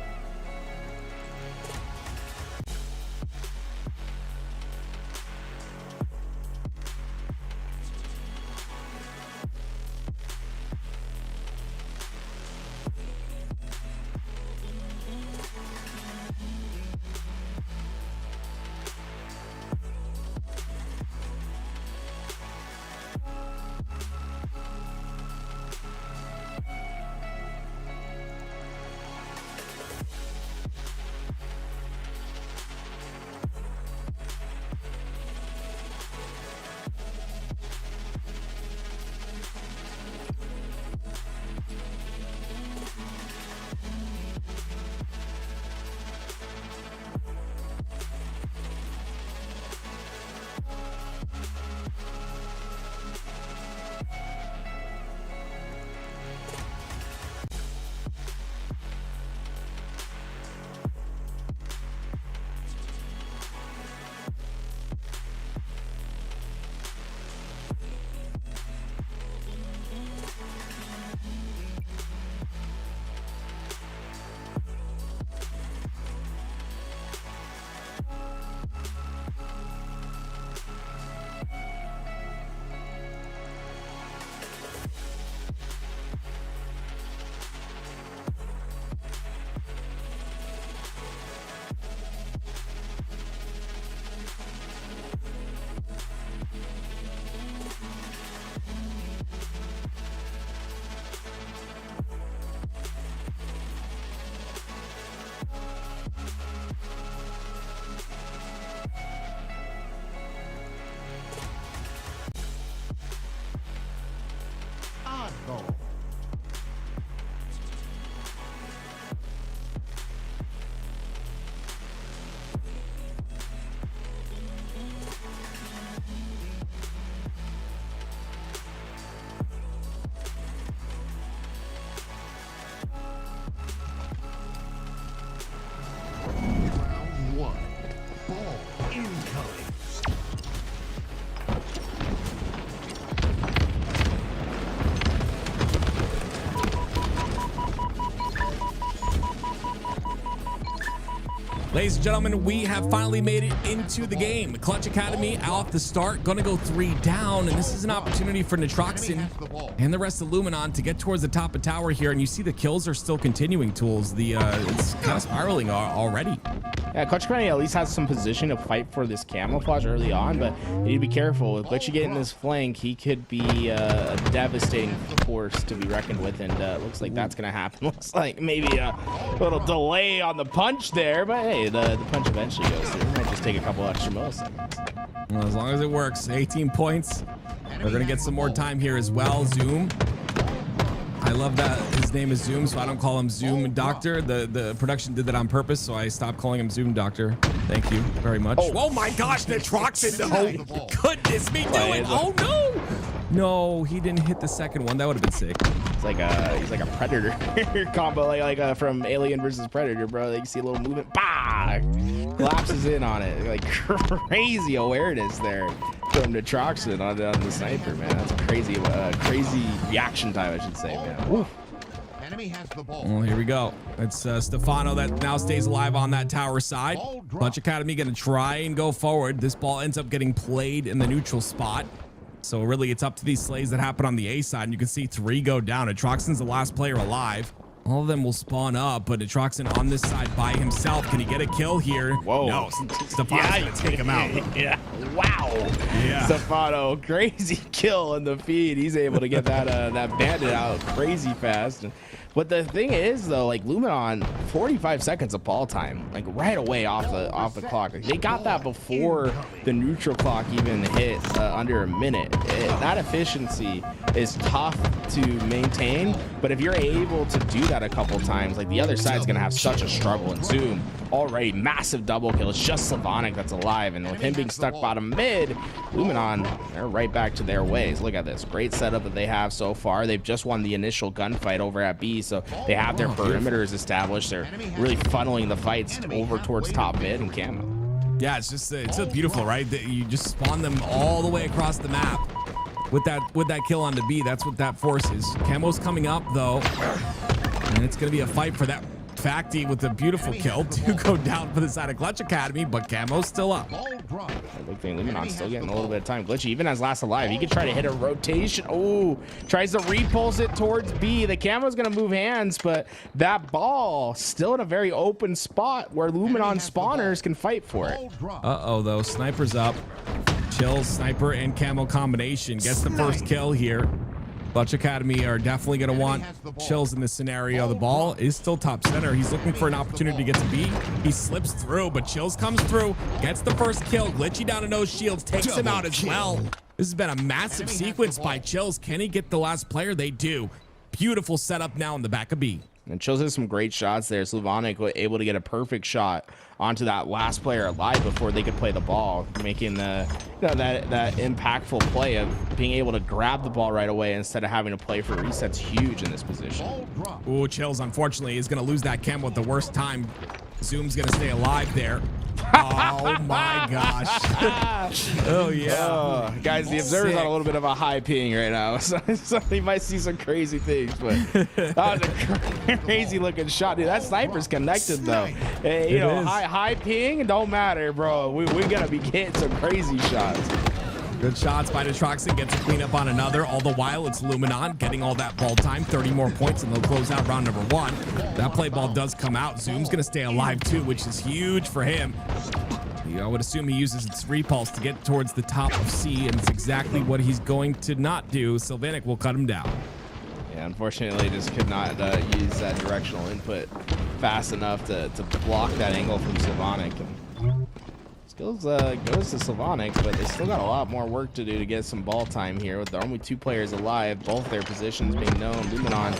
Ball incoming. Ladies and gentlemen, we have finally made it into the game. Clutch Academy off the start, gonna go 3 down, and this is an opportunity for Nitroxin and the rest of Luminon to get towards the top of tower here. And you see the kills are still continuing, Tools. It's kind of spiraling already. Yeah, Clutch Academy at least has some position to fight for this camouflage early on, but you need to be careful. With Glitchy getting this flank, he could be a devastating force to be reckoned with, and looks like that's gonna happen. Looks like maybe a little delay on the punch there, but hey, the punch eventually goes through. It might just take a couple extra milliseconds. Well, as long as it works, 18 points. We're gonna get some more time here as well. Zoom. I love that his name is Zoom, so I don't call him Zoom Doctor. The production did that on purpose, so I stopped calling him Zoom Doctor. Thank you very much. Oh my gosh, Nitroxin! Oh goodness me doing! Oh no! No, he didn't hit the second one. That would have been sick. It's like he's like a Predator combo, like from Alien versus Predator, bro. Like you see a little movement, bah, collapses in on it. Like crazy awareness there from Nitroxin on the sniper, man. That's crazy, crazy reaction time, I should say, man. Woo. Enemy has the ball. Well, here we go. It's Stefano that now stays alive on that tower side. Clutch Academy gonna try and go forward. This ball ends up getting played in the neutral spot. So really, it's up to these slays that happen on the A side. And you can see 3 go down. Nitroxin's the last player alive. All of them will spawn up, but Nitroxin on this side by himself. Can he get a kill here? Whoa. No, Stefano's gonna take him out. Yeah. Wow. Yeah. Stefano, crazy kill in the feed. He's able to get that bandit out crazy fast. But the thing is, though, like Luminon, 45 seconds of ball time, like right away off the clock. Like, they got that before the neutral clock even hit under a minute. That efficiency is tough to maintain, but if you're able to do that a couple times, like the other side's gonna have such a struggle. And Zoom already massive double kill. It's just Slavonic that's alive, and with him being stuck bottom mid, Luminon, they're right back to their ways. Look at this great setup that they have so far. They've just won the initial gunfight over at B, so they have their perimeters established. They're really funneling the fights over towards top mid and camo. Yeah, it's just it's so beautiful, right? That you just spawn them all the way across the map with that kill on the B. That's what that force is. Camo's coming up though, and it's gonna be a fight for that Facty with a beautiful kill to go down for the side of Clutch Academy, but Camo's still up. Big thing, Luminon's still getting a little bit of time. Glitchy even has last alive. He could try to hit a rotation. Oh, tries to repulse it towards B. The Camo's gonna move hands, but that ball still in a very open spot where Luminon spawners can fight for it. Uh-oh, though. Sniper's up. Chills, sniper, and camo combination. Gets the first kill here. Clutch Academy are definitely going to want Chills in this scenario. The ball is still top center. He's looking for an opportunity to get to B. He slips through, but Chills comes through, gets the first kill. Glitchy down to no shields, takes him out as well. This has been a massive sequence by Chills. Can he get the last player? They do. Beautiful setup now in the back of B. And Chills has some great shots there. Slavonic was able to get a perfect shot onto that last player alive before they could play the ball, making the that impactful play of being able to grab the ball right away instead of having to play for resets. Huge in this position. Ooh, Chills unfortunately is going to lose that camo at the worst time. Zoom's going to stay alive there. Oh my gosh. Oh yeah. Guys, the observer's on a little bit of a high ping right now, so he might see some crazy things, but that was a crazy looking shot. Dude, that sniper's connected though. Hey, you know, high ping don't matter, bro. We're gonna be getting some crazy shots. Good shots by Nitroxin, gets a clean up on another. All the while, it's Luminon getting all that ball time, 30 more points, and they'll close out round number 1. That play ball does come out. Zoom's going to stay alive too, which is huge for him. I would assume he uses its repulse to get towards the top of C, and it's exactly what he's going to not do. Sylvanik will cut him down. Yeah, unfortunately, just could not use that directional input fast enough to block that angle from Sylvanik. Skills goes to Sylvanik, but they still got a lot more work to do to get some ball time here with only 2 players alive, both their positions being known. Luminon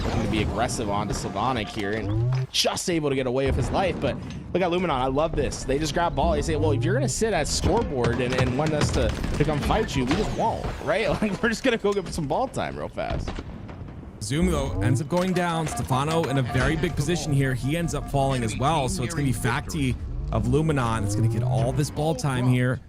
looking to be aggressive onto Sylvanik here and just able to get away with his life. But look at Luminon, I love this. They just grab ball. They say, well, if you're going to sit at scoreboard and want us to come fight you, we just won't, right? Like, we're just going to go get some ball time real fast. Zoom, though, ends up going down. Stefano in a very big position here. He ends up falling as well, so it's going to be Facty of Luminon. It's going to get all this ball time here.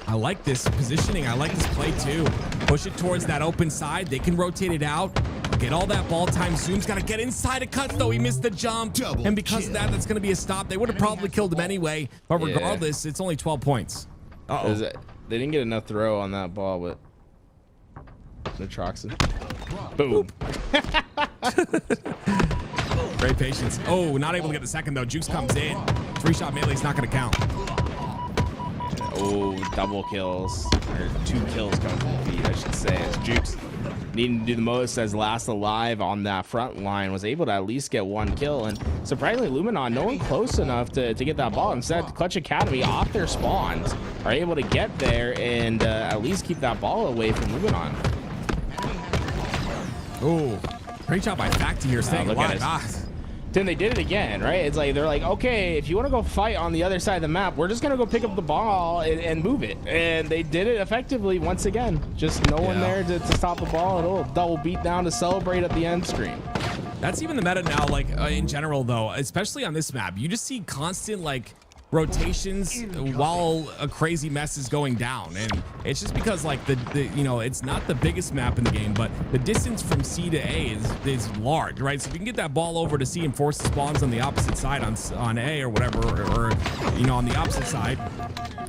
I like this positioning. I like this play too. Push it towards that open side. They can rotate it out. Get all that ball time. Zoom's got to get inside of cuts, though. He missed the jump. And because of that, that's going to be a stop. They would have probably killed him anyway. But regardless, it's only 12 points. Uh-oh. They didn't get enough throw on that ball, but the Troxon. Boom. Great patience. Oh, not able to get the second, though. Jukes comes in. 3-shot melee's not going to count. Oh, double kills. Or 2 kills coming from the feed, I should say. As Jukes needing to do the most as last alive on that front line, was able to at least get 1 kill. And surprisingly, Luminon, no one close enough to get that ball. Instead, Clutch Academy off their spawns are able to get there and at least keep that ball away from Luminon. Oh, great job by Facty here staying alive. Then they did it again, right? It's like they're like, okay, if you want to go fight on the other side of the map, we're just gonna go pick up the ball and move it. And they did it effectively once again. Just no one there to stop the ball at all. Double beat down to celebrate at the end screen. That's even the meta now, like in general though, especially on this map. You just see constant like rotations while a crazy mess is going down, and it's just because like the you know, it's not the biggest map in the game, but the distance from C to A is large, right? So if you can get that ball over to C and force the spawns on the opposite side on A or whatever, or you know, on the opposite side,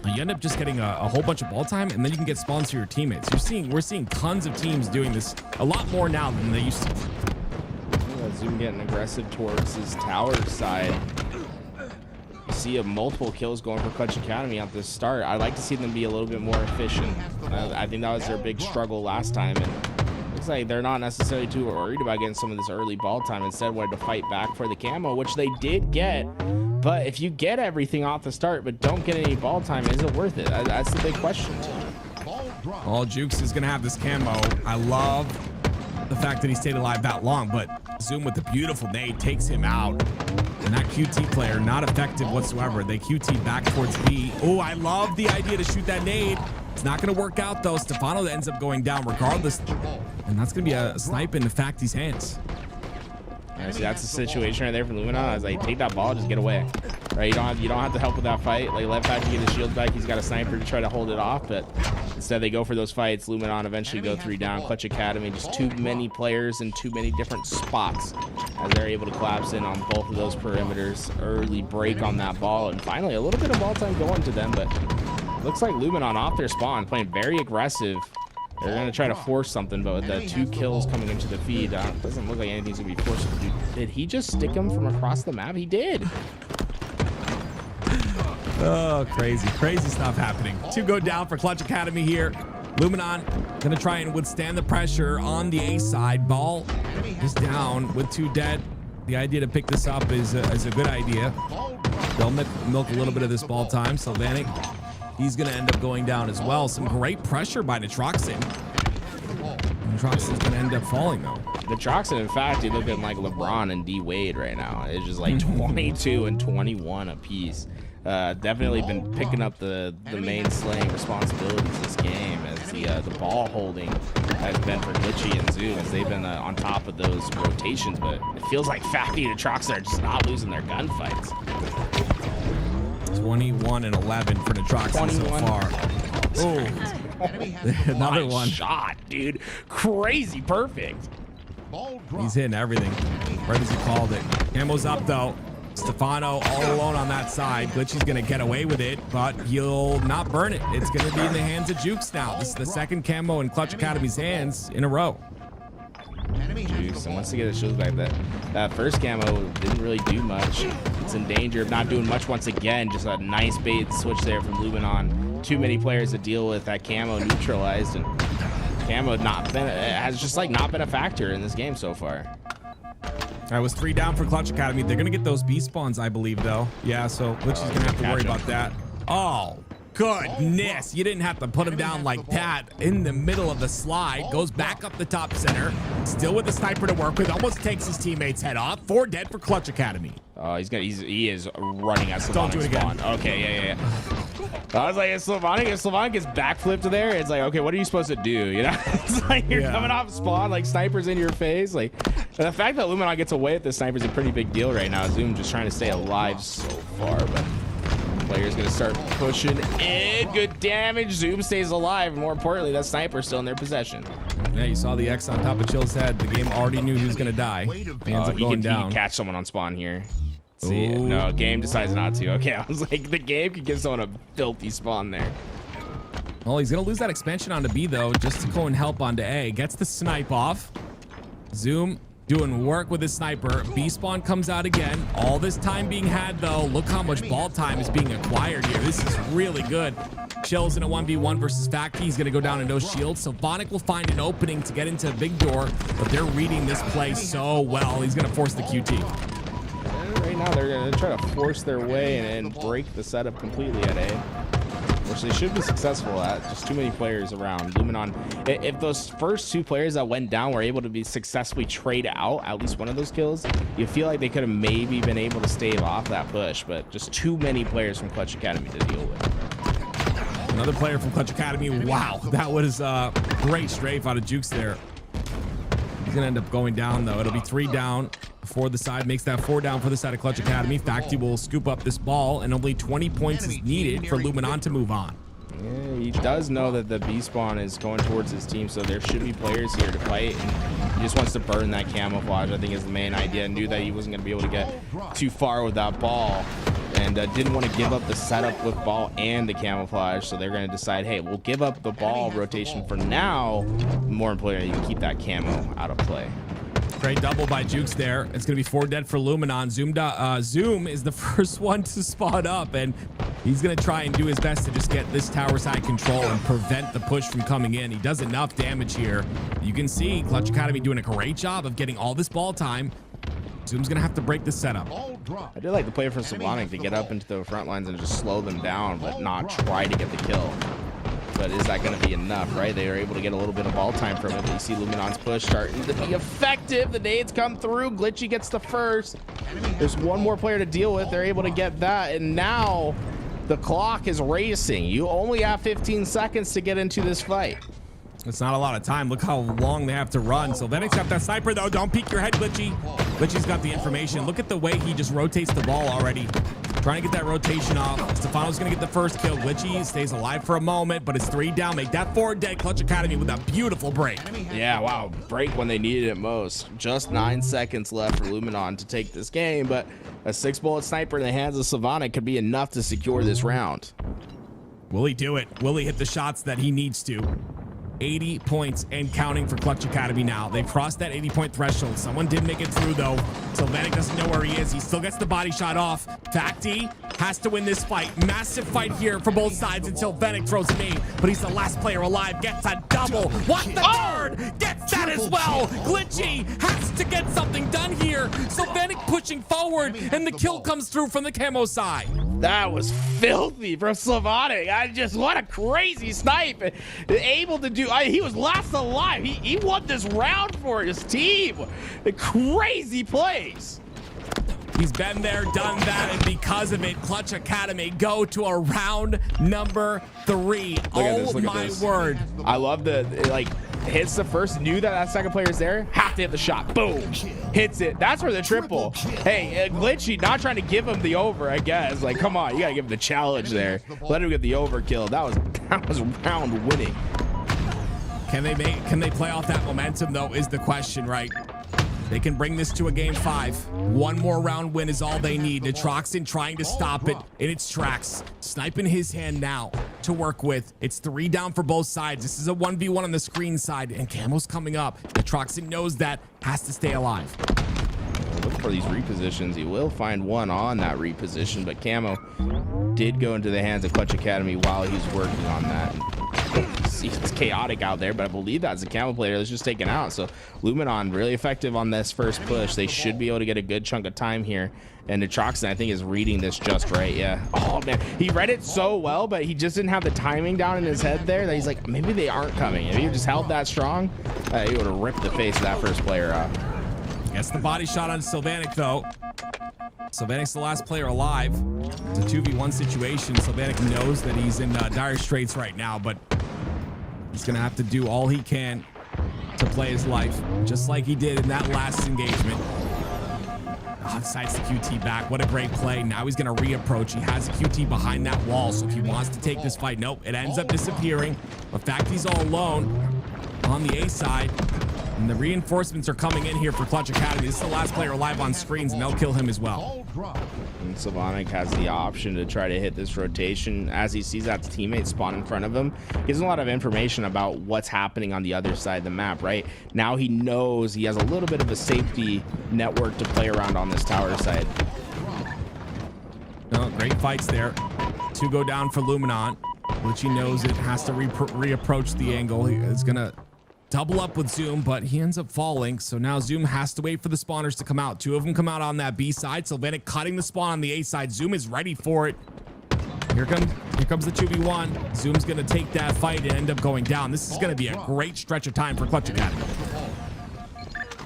you end up just getting a whole bunch of ball time, and then you can get spawns to your teammates. We're seeing tons of teams doing this a lot more now than they used to. Zoom getting aggressive towards his tower side. See multiple kills going for Clutch Academy at the start. I'd like to see them be a little bit more efficient. I think that was their big struggle last time, and looks like they're not necessarily too worried about getting some of this early ball time. Instead, wanted to fight back for the camo, which they did get. But if you get everything off the start but don't get any ball time, is it worth it? That's the big question. All Jukes is gonna have this camo. I love the fact that he stayed alive that long, but Zoom with the beautiful nade takes him out. And that QT player, not effective whatsoever. They QT back towards B. Oh, I love the idea to shoot that nade. It's not going to work out, though. Stefano ends up going down regardless. And that's going to be a snipe into Facty's hands. Yeah, see, that's the situation right there for Luminon. I was like, take that ball, just get away. Right? You don't have to help with that fight. Like, let Facty get his shield back. He's got a sniper to try to hold it off, but instead they go for those fights. Luminon eventually go 3 down. Clutch Academy, just too many players in too many different spots as they're able to collapse in on both of those perimeters. Early break on that ball, and finally a little bit of ball time going to them, but looks like Luminon off their spawn, playing very aggressive. They're going to try to force something, but with the 2 kills coming into the feed, doesn't look like anything's going to be forced. Did he just stick him from across the map? He did. Oh, crazy stuff happening. 2 go down for Clutch Academy here. Luminon going to try and withstand the pressure on the A side. Ball is down with 2 dead. The idea to pick this up is a good idea. They'll milk a little bit of this ball time. Sylvanic, he's going to end up going down as well. Some great pressure by Nitroxon. Nitroxon's going to end up falling, though. Nitroxon, in fact, he's looking like LeBron and D Wade right now. It's just like 22 and 21 apiece. Definitely been picking up the main slaying responsibilities this game, as the ball holding has been for Glitchy and Zoom, as they've been on top of those rotations. But it feels like Facty and Nitroxon are just not losing their gunfights. 21 and 11 for Nitroxon so far. Oh, another one. Shot, dude. Crazy perfect. He's hitting everything. Right as he called it. Camo's up, though. Stefano all alone on that side. Glitchy's going to get away with it, but he'll not burn it. It's going to be in the hands of Jukes now. This is the second camo in Clutch Academy's hands in a row. Jukes, and once they get his shields back, that first camo didn't really do much. It's in danger of not doing much once again. Just a nice bait switch there from Luminon. Too many players to deal with. That camo neutralized, and camo has just like not been a factor in this game so far. That was 3 down for Clutch Academy. They're going to get those B spawns, I believe, though. Yeah, so Glitchy's going to have to worry about that. Oh, goodness. You didn't have to put him down like that in the middle of the slide. Goes back up the top center. Still with the sniper to work with. Almost takes his teammate's head off. 4 dead for Clutch Academy. Oh, he is running at Sylvanic's Don't do it again. spawn. Okay, yeah. I was like, if Sylvanic gets backflipped there, it's like, okay, what are you supposed to do? You know, it's like you're coming off spawn, like snipers in your face. Like, the fact that Luminon gets away with the sniper is a pretty big deal right now. Zoom just trying to stay alive so far, but Player's gonna start pushing in. Good damage. Zoom stays alive. More importantly, that sniper's still in their possession. Yeah, you saw the X on top of Chill's head. The game already knew he was gonna die. He ends up going down. He can catch someone on spawn here. See, no, game decides not to. Okay, I was like, the game could give someone a filthy spawn there. Well, he's gonna lose that expansion onto B though, just to go and help onto A. Gets the snipe off. Zoom doing work with his sniper. B spawn comes out again. All this time being had though. Look how much ball time is being acquired here. This is really good. Chill's in a 1v1 versus Facti. He's gonna go down in no shield. So Vonic will find an opening to get into a big door, but they're reading this play so well. He's gonna force the QT. Right now, they're going to try to force their way and break the setup completely at A, which they should be successful at. Just too many players around. Luminon, if those first 2 players that went down were able to be successfully trade out at least one of those kills, you feel like they could have maybe been able to stave off that push, but just too many players from Clutch Academy to deal with. Another player from Clutch Academy. Wow, that was great strafe out of Jukes there. He's going to end up going down, though. It'll be 3 down for the side. Makes that 4 down for the side of Clutch Academy. Facti will scoop up this ball, and only 20 points is needed for Luminon to move on. Yeah, he does know that the B spawn is going towards his team, so there should be players here to fight. And he just wants to burn that camouflage, I think, is the main idea. Knew that he wasn't going to be able to get too far with that ball, and didn't want to give up the setup with ball and the camouflage. So they're going to decide, hey, we'll give up the ball rotation for now. More importantly, you can keep that camo out of play. Great double by Jukes there. It's going to be 4 dead for Luminon. Zoom is the first one to spawn up, and he's going to try and do his best to just get this tower side control and prevent the push from coming in. He does enough damage here. You can see Clutch Academy doing a great job of getting all this ball time. Zoom's going to have to break the setup. I did like the play from Slavonic to get up into the front lines and just slow them down, but not try to get the kill. But is that going to be enough, right? They are able to get a little bit of ball time from it. But you see Luminon's push starting to be effective. The nades come through. Glitchy gets the first. There's one more player to deal with. They're able to get that. And now the clock is racing. You only have 15 seconds to get into this fight. It's not a lot of time. Look how long they have to run. So Venix got that sniper, though. Don't peek your head, Glitchy. Glitchy's got the information. Look at the way he just rotates the ball already. Trying to get that rotation off. Stefano's going to get the first kill. Glitchy stays alive for a moment, but it's 3 down. Make that 4 dead. Clutch Academy with a beautiful break. Yeah, wow. Break when they needed it most. Just 9 seconds left for Luminon to take this game, but a 6-bullet sniper in the hands of Slavonic could be enough to secure this round. Will he do it? Will he hit the shots that he needs to? 80 points and counting for Clutch Academy now. They've crossed that 80-point threshold. Someone did make it through, though. Sylvanik doesn't know where he is. He still gets the body shot off. Facti has to win this fight. Massive fight here for both sides until Venick throws a nade, but he's the last player alive. Gets a double. What the third? Gets that as well. Glitchy has to get something done here. Sylvanik pushing forward, and the kill comes through from the camo side. That was filthy from Slavonic. What a crazy snipe. Able to do, he was last alive. He won this round for his team. The crazy plays. He's been there, done that, and because of it, Clutch Academy go to a round number 3. Oh my word. I love hits the first, knew that second player is there, have to hit the shot. Boom. Hits it. That's for the triple. Hey, Glitchy not trying to give him the over, I guess. Like, come on, you gotta give him the challenge there. Let him get the overkill. That was round winning. Can they play off that momentum, though, is the question, right? They can bring this to a game 5. One more round win is all they need. Nitroxin trying to stop it in its tracks. Snipe in his hand now to work with. It's 3 down for both sides. This is a 1v1 on the screen side, and Camo's coming up. Nitroxin knows that, has to stay alive. Look for these repositions. He will find one on that reposition, but Camo did go into the hands of Clutch Academy while he's working on that. See, it's chaotic out there, but I believe that's a Camo player that's just taken out. So Luminon really effective on this first push. They should be able to get a good chunk of time here. And Nitroxin, I think, is reading this just right. Yeah. Oh, man. He read it so well, but he just didn't have the timing down in his head there that he's like, maybe they aren't coming. If he just held that strong, he would have ripped the face of that first player off. Gets the body shot on Sylvanik, though. Sylvanik's the last player alive. It's a 2v1 situation. Sylvanik knows that he's in dire straits right now, but he's going to have to do all he can to play his life, just like he did in that last engagement. Decides to QT back. What a great play. Now he's going to reapproach. He has a QT behind that wall, so if he wants to take this fight, nope, it ends up disappearing. In fact, he's all alone on the A side, and the reinforcements are coming in here for Clutch Academy. This is the last player alive on screens, and they'll kill him as well. And Slavonic has the option to try to hit this rotation as he sees that teammate spawn in front of him. He has a lot of information about what's happening on the other side of the map, right? Now he knows he has a little bit of a safety network to play around on this tower side. Oh, great fights there. 2 go down for Luminon, which he knows it has to reapproach the angle. He is going to double up with Zoom, but he ends up falling. So now Zoom has to wait for the spawners to come out. 2 of them come out on that B side. Sylvanic cutting the spawn on the A side. Zoom is ready for it. Here comes the 2v1. Zoom's going to take that fight and end up going down. This is going to be a great stretch of time for Clutch Academy.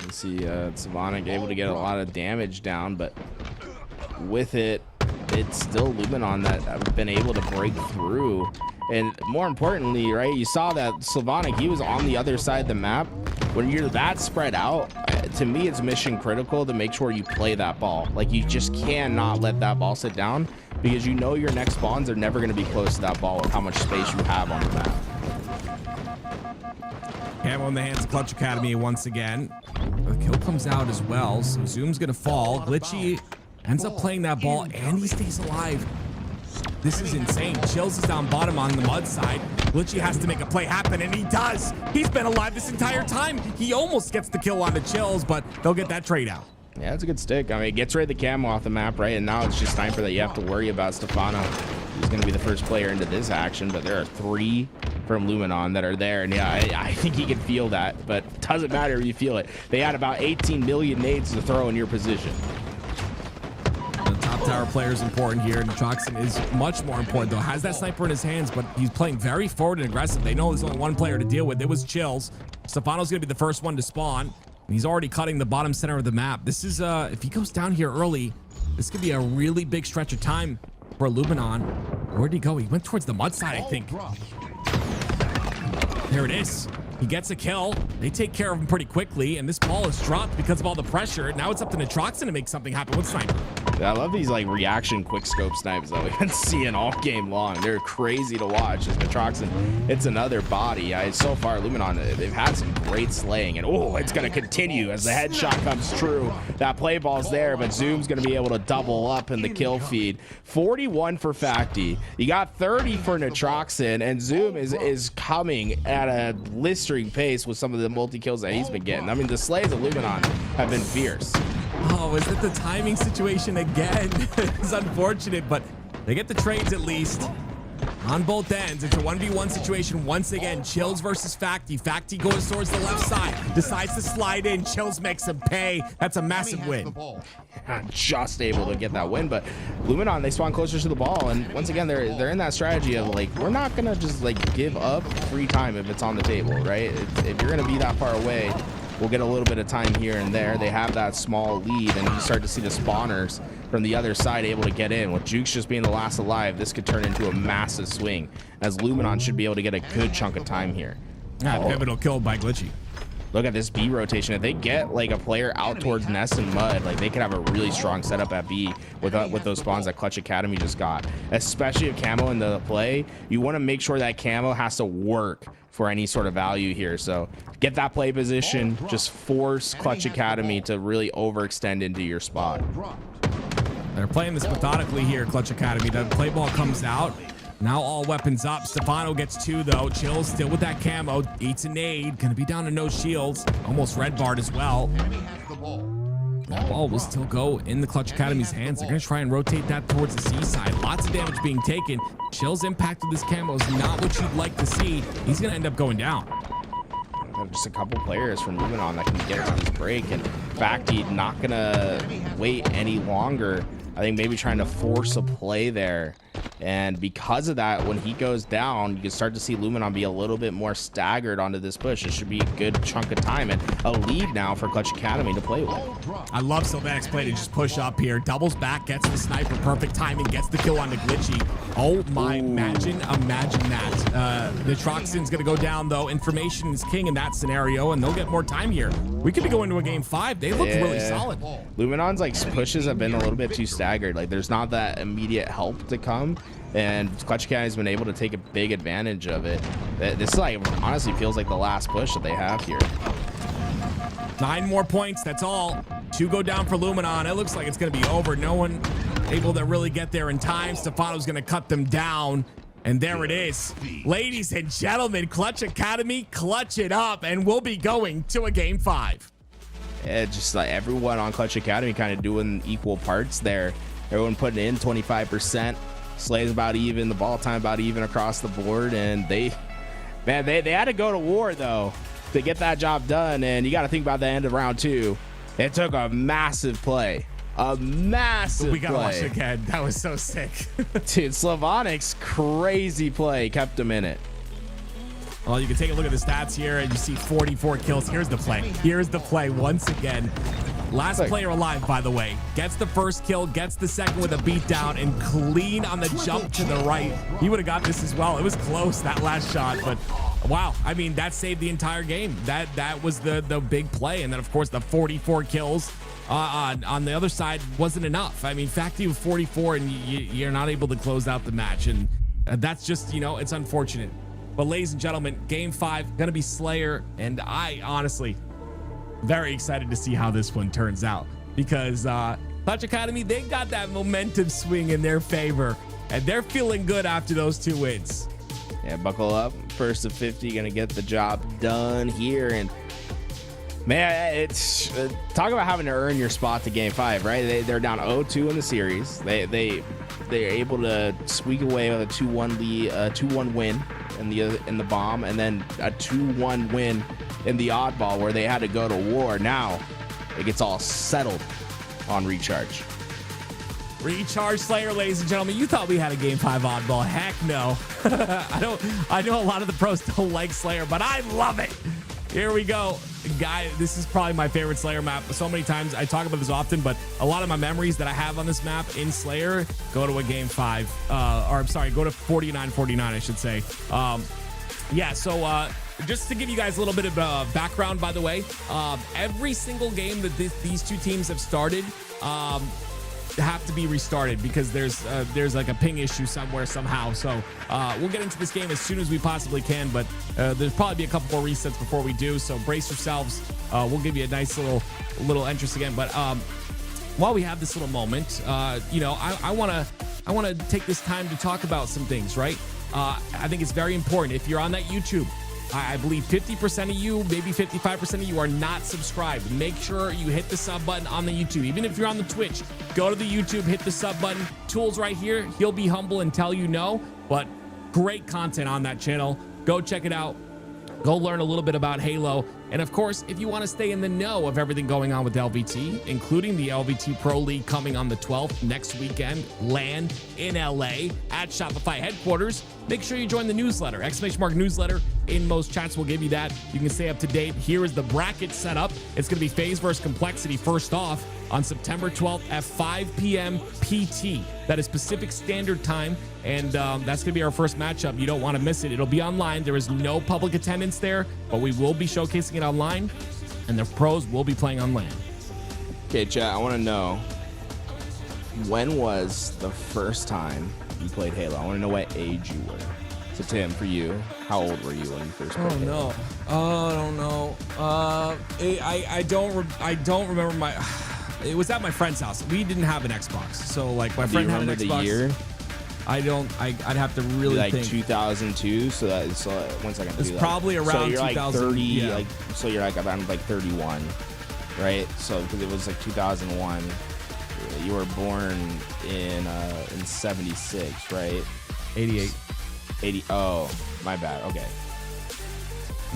You see Sylvanic able to get a lot of damage down, but with it, it's still Luminon that have been able to break through. And more importantly, right, you saw that Sylvanic, he was on the other side of the map. When you're that spread out, to me, it's mission critical to make sure you play that ball. Like, you just cannot let that ball sit down, because you know your next spawns are never going to be close to that ball with how much space you have on the map. Camo in the hands of Clutch Academy once again. The kill comes out as well, so Zoom's going to fall. Glitchy ends up playing that ball, and he stays alive. This is insane. Chills is down bottom on the mud side. Glitchy has to make a play happen, and he does. He's been alive this entire time. He almost gets the kill on the Chills, but they'll get that trade out. Yeah, it's a good stick. I mean, it gets rid of the camo off the map, right? And now it's just Sniper that you have to worry about. Stefano, he's going to be the first player into this action, but there are 3 from Luminon that are there. And yeah, I think he can feel that, but it doesn't matter if you feel it. They had about 18 million nades to throw in your position. The top tower player is important here, and Troxon is much more important, though. Has that sniper in his hands, but he's playing very forward and aggressive. They know there's only 1 player to deal with. It was Chills. Stefano's going to be the first one to spawn. He's already cutting the bottom center of the map. This is, if he goes down here early, this could be a really big stretch of time for Luminon. Where'd he go? He went towards the mud side, I think. There it is. He gets a kill. They take care of him pretty quickly, and this ball is dropped because of all the pressure. Now it's up to Nitroxon to make something happen with Sniper. I love these like reaction quick scope snipes that we've been seeing all game long. They're crazy to watch. As Nitroxon, it's another body. So far, Luminon, they've had some great slaying, and oh, it's going to continue as the headshot comes true. That play ball's there, but Zoom's going to be able to double up in the kill feed. 41 for Facty. You got 30 for Nitroxon, and Zoom is coming at a blistering pace with some of the multi-kills that he's been getting. I mean, the slays of Luminon have been fierce. Oh, is it the timing situation again? It's unfortunate, but they get the trades at least. On both ends, it's a 1v1 situation once again. Chills versus Facty. Facty goes towards the left side, decides to slide in. Chills makes him pay. That's a massive win. Just able to get that win, but Luminon, they spawn closer to the ball, and once again, they're in that strategy of like, we're not gonna just like give up free time if it's on the table, right? If you're gonna be that far away, we'll get a little bit of time here and there. They have that small lead, and you start to see the spawners from the other side able to get in. With Jukes just being the last alive, this could turn into a massive swing, as Luminon should be able to get a good chunk of time here. Pivotal kill by Glitchy. Look at this B rotation. If they get like a player out towards Nest and Mud, like they could have a really strong setup at B with those spawns that Clutch Academy just got. Especially if camo in the play, you want to make sure that camo has to work for any sort of value here. So get that play position, just force Clutch Academy to really overextend into your spot. They're playing this methodically here, Clutch Academy. The play ball comes out. Now all weapons up. Stefano gets 2 though. Chills still with that camo. Eats a nade. Gonna be down to no shields. Almost red barred as well. That ball will still go in the Clutch Academy's hands. They're gonna try and rotate that towards the C side. Lots of damage being taken. Chills' impact with this camo is not what you'd like to see. He's gonna end up going down. Just a couple players from Luminon that can get to this break, and Facty not gonna wait any longer. I think maybe trying to force a play there And because of that, when he goes down, you can start to see Luminon be a little bit more staggered onto this push. It should be a good chunk of time and a lead now for Clutch Academy to play with. I love Sylvanic's play to just push up here. Doubles back, gets the sniper, perfect timing, gets the kill on the Glitchy. Oh my, imagine that. The Troxton's gonna go down though. Information is king in that scenario, and they'll get more time here. We could be going to a game 5. They look really solid. Luminon's like pushes have been a little bit too staggered. Like there's not that immediate help to come. And Clutch Academy has been able to take a big advantage of it. This is like, honestly feels like the last push that they have here. 9 more points, that's all. 2 go down for Luminon. It looks like it's going to be over. No one able to really get there in time. Stefano's going to cut them down. And there it is. Ladies and gentlemen, Clutch Academy, clutch it up. And we'll be going to a game 5. Yeah, just like everyone on Clutch Academy kind of doing equal parts there. Everyone putting in 25%. Slay's about even, the ball time about even across the board, and they had to go to war though to get that job done. And you got to think about the end of round 2. It took a massive play, We gotta watch it again. That was so sick. Dude, Slavonics crazy play kept him in it. Well, you can take a look at the stats here, and you see 44 kills. Here's the play. Here's the play once again. Last player alive, by the way. Gets the first kill, gets the second with a beatdown, and clean on the jump to the right. He would have got this as well. It was close, that last shot, but wow. I mean, that saved the entire game. That was the big play. And then, of course, the 44 kills on the other side wasn't enough. I mean, Facti with 44, and you're not able to close out the match. And that's just, it's unfortunate. But ladies and gentlemen, game 5 gonna be Slayer, and I honestly very excited to see how this one turns out, because Clutch Academy, they got that momentum swing in their favor, and they're feeling good after those 2 wins. Yeah, buckle up. First of 50, gonna get the job done here. And man, it's talk about having to earn your spot to game 5, right? They're down 0-2 in the series. They're able to squeak away with a 2-1 lead, 2-1 win in the bomb, and then a 2-1 win in the oddball where they had to go to war. Now it gets all settled on recharge. Recharge Slayer, ladies and gentlemen. You thought we had a game 5 oddball. Heck no. I know a lot of the pros don't like Slayer, but I love it. Here we go. Guy, this is probably my favorite Slayer map. So many times I talk about this often, but a lot of my memories that I have on this map in Slayer go to a game 5, or I'm sorry, go to 49-49, I should say. Yeah, so just to give you guys a little bit of background, by the way, every single game that these 2 teams have started have to be restarted because there's like a ping issue somewhere somehow. So we'll get into this game as soon as we possibly can, but there's probably be a couple more resets before we do, so brace yourselves. We'll give you a nice little entrance again. But while we have this little moment, I want to take this time to talk about some things, right? I think it's very important. If you're on that YouTube, I believe 50% of you, maybe 55% of you are not subscribed. Make sure you hit the sub button on the YouTube. Even if you're on the Twitch, go to the YouTube, hit the sub button. Tool's right here. He'll be humble and tell you no, but great content on that channel. Go check it out. Go learn a little bit about Halo. And of course, if you want to stay in the know of everything going on with LVT, including the LVT Pro League coming on the 12th next weekend, LAN in LA at Shopify headquarters, make sure you join the newsletter, !newsletter. In most chats will give you that. You can stay up to date. Here is the bracket setup. It's going to be FaZe versus Complexity first off on September 12th at 5 p.m. PT. That is Pacific Standard Time. And that's going to be our first matchup. You don't want to miss it. It'll be online. There is no public attendance there, but we will be showcasing it online, and the pros will be playing on LAN. Okay, chat, I want to know, when was the first time you played Halo? I want to know what age you were. So Tim, for you, how old were you when you first played Halo? I don't know. I don't remember my. It was at my friend's house. We didn't have an Xbox, so like my friend had an Xbox. Do you remember the year? I don't. I'd have to really like think. 2002. So that's 1 second. It's probably around 2000. So you're like 30. Yeah. Like so you're like around like 31, right? So because it was like 2001. You were born in 76, right? 88. 80. Oh, my bad. Okay.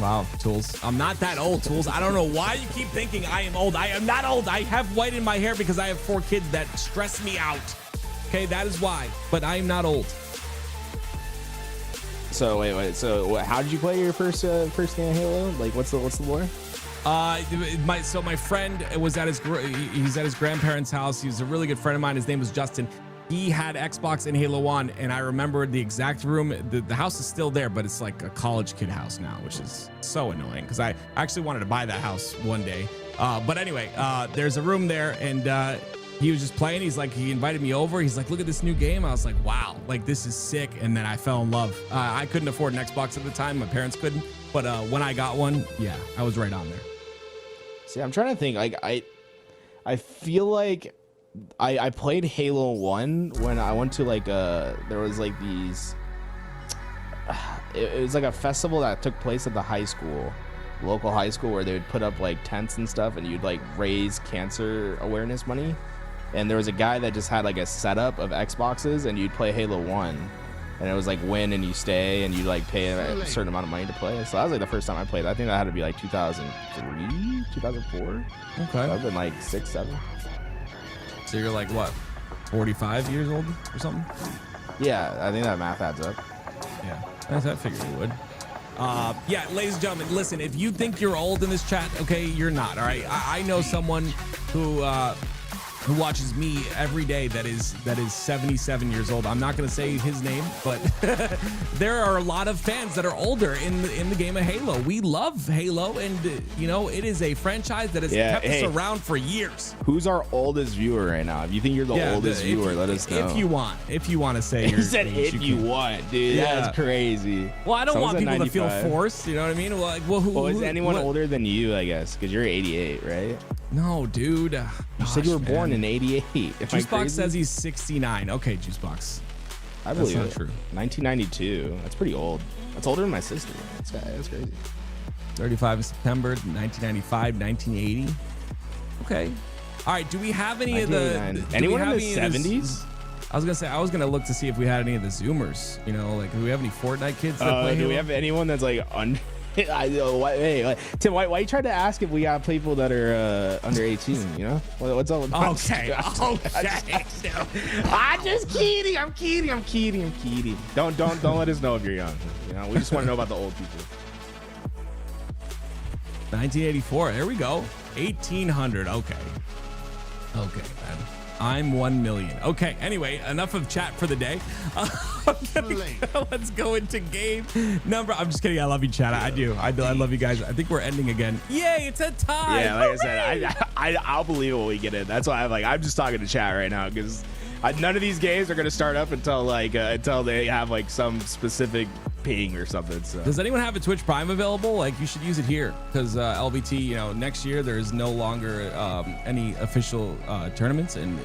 Wow, Tools. I'm not that old, Tools. I don't know why you keep thinking I am old. I am not old. I have white in my hair because I have 4 kids that stress me out. Okay, that is why. But I am not old. So wait. So how did you play your first game of Halo? Like, what's the lore? My friend was at he's at his grandparents' house. He was a really good friend of mine. His name was Justin. He had Xbox and Halo 1, and I remember the exact room. The house is still there, but it's like a college kid house now, which is so annoying because I actually wanted to buy that house one day. But anyway, there's a room there, and he was just playing. He invited me over. He's like, look at this new game. I was like, wow, like this is sick. And then I fell in love. I couldn't afford an Xbox at the time. My parents couldn't. But when I got one, yeah, I was right on there. See, I'm trying to think. Like, I feel like I played Halo 1 when I went to like there was like these. It was like a festival that took place at the high school, local high school, where they would put up like tents and stuff, and you'd like raise cancer awareness money. And there was a guy that just had like a setup of Xboxes, and you'd play Halo 1. And it was like win and you stay, and you like pay a certain amount of money to play. So that was like the first time I played. I think that had to be like 2003, 2004. Okay. So I've been like 6, 7. So you're like what, 45 years old or something? Yeah, I think that math adds up. Yeah, I figured it would. Yeah, ladies and gentlemen, listen, if you think you're old in this chat, okay, you're not, all right? I know someone who watches me every day that is 77 years old. I'm not going to say his name, but there are a lot of fans that are older in the game of Halo. We love Halo, and it is a franchise that has kept us around for years. Who's our oldest viewer right now? If you think you're the oldest viewer, let us know. If you want to say you said if you want, dude. Yeah. That's crazy. Well, I don't want people to feel forced. You know what I mean? Like, well, is anyone older than you? I guess because you're 88, right? No, dude. You said you were born in 88. Juicebox says he's 69. Okay, Juicebox. I believe that's not true. 1992. That's pretty old. That's older than my sister. That's crazy. 35 September 1995, 1980. Okay. All right. Do we have any of the anyone in the 70s? I was gonna say I was gonna look to see if we had any of the Zoomers. Do we have any Fortnite kids that play Halo? Do we have anyone that's like under? Hey, Tim, why you tried to ask if we got people that are under 18? What's up with that? Okay. I'm just kidding. I'm kidding. Don't let us know if you're young. We just want to know about the old people. 1984. There we go. 1800. Okay, man. I'm 1 million. Okay, anyway, enough of chat for the day. Let's go into game number. I'm just kidding. I love you, chat. I do. I love you guys. I think we're ending again. Yay, it's a tie. Yeah, like I said, I'll believe it when we get in. That's why I'm just talking to chat right now because none of these games are going to start up until they have like some specific ping or something. So. Does anyone have a Twitch Prime available? Like, you should use it here because LVT, next year there is no longer any official tournaments, and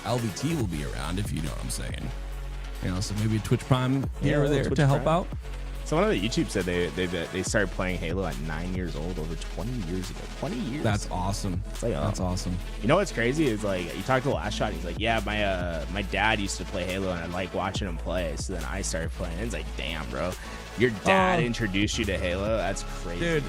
LVT will be around, if you know what I'm saying. So maybe a Twitch Prime here or there to help out. Someone on YouTube said they started playing Halo at 9 years old, over 20 years ago. 20 years. That's awesome. That's awesome. You know what's crazy is like you talked to the last shot. He's like, yeah, my dad used to play Halo and I like watching him play. So then I started playing. And it's like, damn, bro, your dad introduced you to Halo. That's crazy,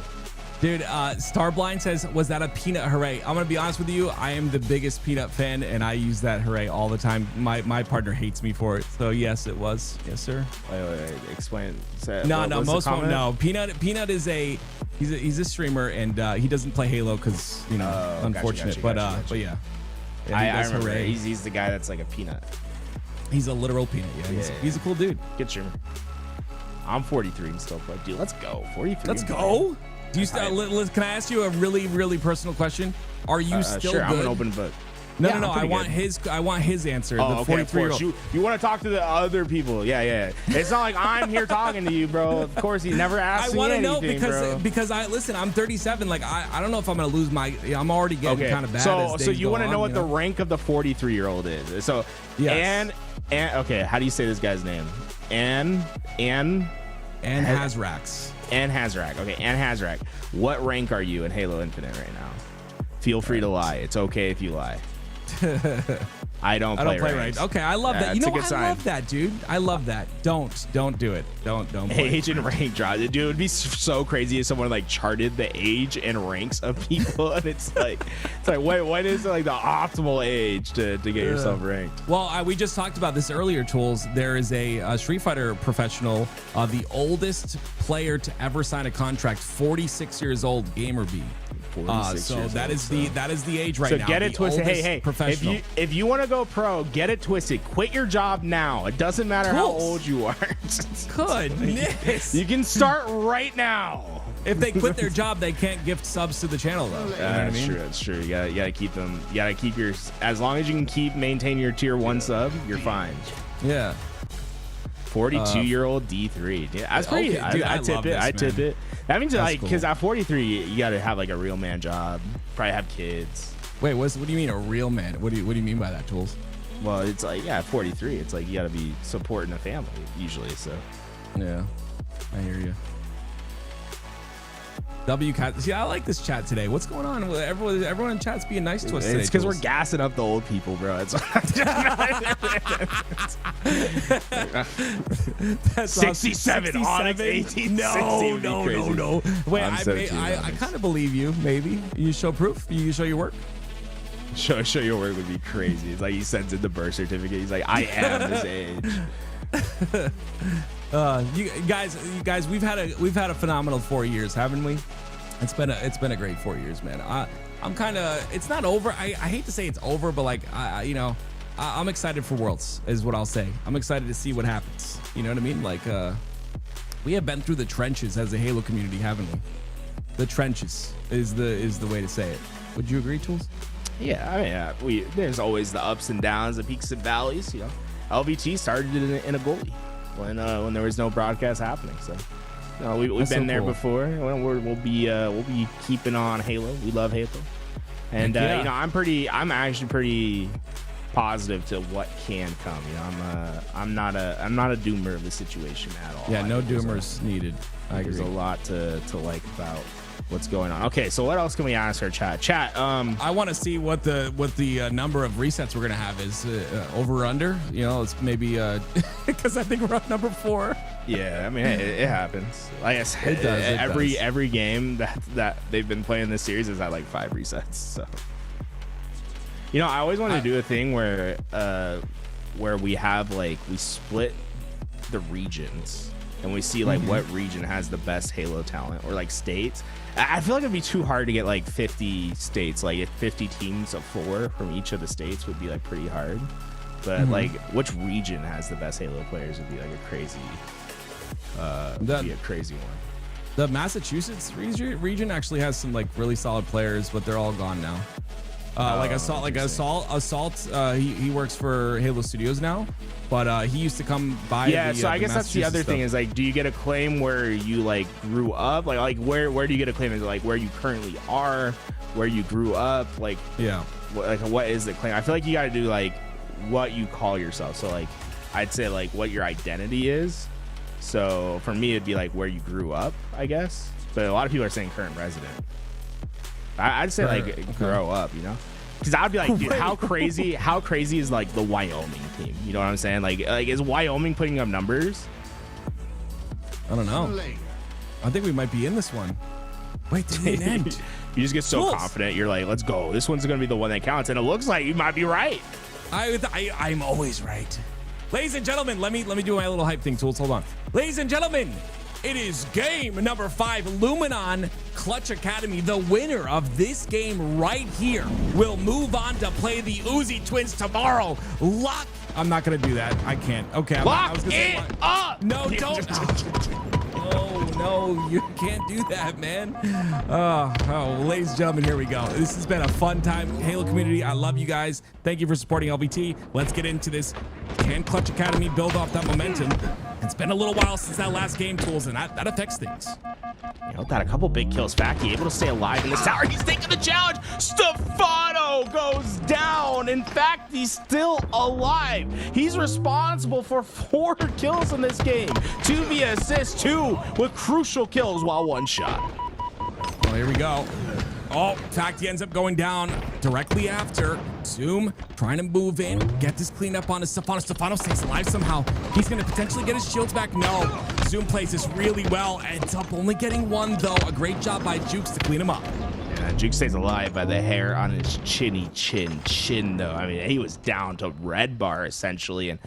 Dude, Starblind says, was that a peanut hooray? I'm gonna be honest with you, I am the biggest peanut fan, and I use that hooray all the time. My partner hates me for it, so yes, it was. Yes, sir. Wait, explain. No. Peanut is he's a streamer, and he doesn't play Halo because unfortunate. Gotcha. But yeah, I remember. Hooray. He's the guy that's like a peanut. He's a literal peanut. Yeah, he's a cool dude. Good streamer. I'm 43 and still play. Dude, let's go. 43. Let's go. Do you can I ask you a really, really personal question? Are you still sure, good? I'm an open book. No. I want his answer. Oh, the 43-year-old. You want to talk to the other people? Yeah. It's not like I'm here talking to you, bro. Of course, he never asked me anything. I want to know because I'm 37. Like I don't know if I'm gonna lose my. I'm already getting kind of bad. So you want to know what the rank of the 43-year-old is? So yes. And okay, how do you say this guy's name? Ann Hazrax. Ann Hazrak. Okay, Ann Hazrak. What rank are you in Halo Infinite right now? Feel free to lie. It's okay if you lie. I don't play ranks. Okay, I love that. You know, I love that, dude. I love that. Don't do it. Don't play. Age and rank draw. Dude, it would be so crazy if someone like charted the age and ranks of people, and it's like what is like the optimal age to get yourself ranked? Well, we just talked about this earlier, Tools. There is a Street Fighter professional, the oldest player to ever sign a contract, 46 years old, Gamer B. So that is the age right now. So get it twisted. Hey, professional. if you want to go pro, get it twisted. Quit your job now. It doesn't matter how old you are. Goodness. You can start right now. If they quit their job, they can't gift subs to the channel though. You know what I mean? That's true. You gotta keep them. You gotta keep your. As long as you can maintain your tier 1 sub, you're fine. Yeah. 42-year-old D3. Yeah, that's pretty. Okay, dude, I tip it. I tip it. That means That's like cool. because at 43, you gotta have like a real man job. Probably have kids. Wait, what do you mean a real man? What do you mean by that, Tools? Well, it's like 43. It's like you gotta be supporting a family usually. So yeah, I hear you. WCAT. See, I like this chat today. What's going on? Everyone in chat's being nice to us today. it's because we're gassing up the old people, bro. It's That's 67 Onyx 18. No. Wait, I kind of believe you. Maybe you show proof. You show your work. Show your work would be crazy. It's like he sends in the birth certificate. He's like, I am this age. You guys, we've had a phenomenal 4 years, haven't we? It's been a great 4 years, man. I'm kind of, it's not over. I hate to say it's over, but like I'm excited for Worlds is what I'll say. I'm excited to see what happens. You know what I mean? Like we have been through the trenches as a Halo community, haven't we? The trenches is the way to say it. Would you agree, Tools? Yeah, I mean, there's always the ups and downs, the peaks and valleys. You know, LVT started in a goalie when there was no broadcast happening. So, you know, we've been there before. We'll be keeping on Halo. We love Halo, and you know, I'm actually pretty positive to what can come. You know, I'm not a doomer of the situation at all. Yeah, no doomers needed. There's a lot to like about what's going on. Okay, so what else can we ask our chat? I want to see what the number of resets we're gonna have is over or under. You know, it's maybe because I think we're on number 4. Yeah, I mean it happens. Like I said, It does. every game that they've been playing this series is at like 5 resets. So, you know, I always wanted to do a thing where we have like we split the regions and we see like what region has the best Halo talent or like states. I feel like it'd be too hard to get like 50 states, like if 50 teams of 4 from each of the states would be like pretty hard. But like which region has the best Halo players would be like a crazy one. The Massachusetts region actually has some like really solid players, but they're all gone now. Assault. He works for Halo Studios now, but he used to come by. Yeah, so I guess that's the other thing is like, do you get a claim where you like grew up? Like where do you get a claim? Is it like where you currently are, where you grew up? Like what is the claim? I feel like you got to do like what you call yourself. So like I'd say like what your identity is. So for me, it'd be like where you grew up, I guess. But a lot of people are saying current resident. I'd say like grow up, you know, because I'd be like, dude, how crazy is like the Wyoming team? You know what I'm saying? Like is Wyoming putting up numbers? I don't know. I think we might be in this one. Wait, did it end? You just get so confident. You're like, let's go. This one's gonna be the one that counts, and it looks like you might be right. I'm always right. Ladies and gentlemen, let me do my little hype thing, Tools. Hold on. Ladies and gentlemen, it is game number 5, Luminon Clutch Academy. The winner of this game right here will move on to play the Uzi Twins tomorrow. I'm not going to do that. I can't. Okay. Lock it up. No, don't. No, you can't do that, man. Ladies and gentlemen, here we go. This has been a fun time. Halo community, I love you guys. Thank you for supporting LVT. Let's get into this. Can Clutch Academy build off that momentum? It's been a little while since that last game, Tools, and that affects things. You know, got a couple big kills. Faki able to stay alive in this tower. He's taking the challenge. Stefano goes down. In fact, he's still alive. He's responsible for 4 kills in this game. 2 via assist, 2 with crucial kills while 1 shot. Well, here we go. Oh, Facty ends up going down directly after. Zoom trying to move in, get this cleanup on Stefano. Stefano stays alive somehow. He's going to potentially get his shields back. No, Zoom plays this really well. Ends up only getting one, though. A great job by Jukes to clean him up. Yeah, Juke stays alive by the hair on his chin, though. I mean, he was down to red bar, essentially, and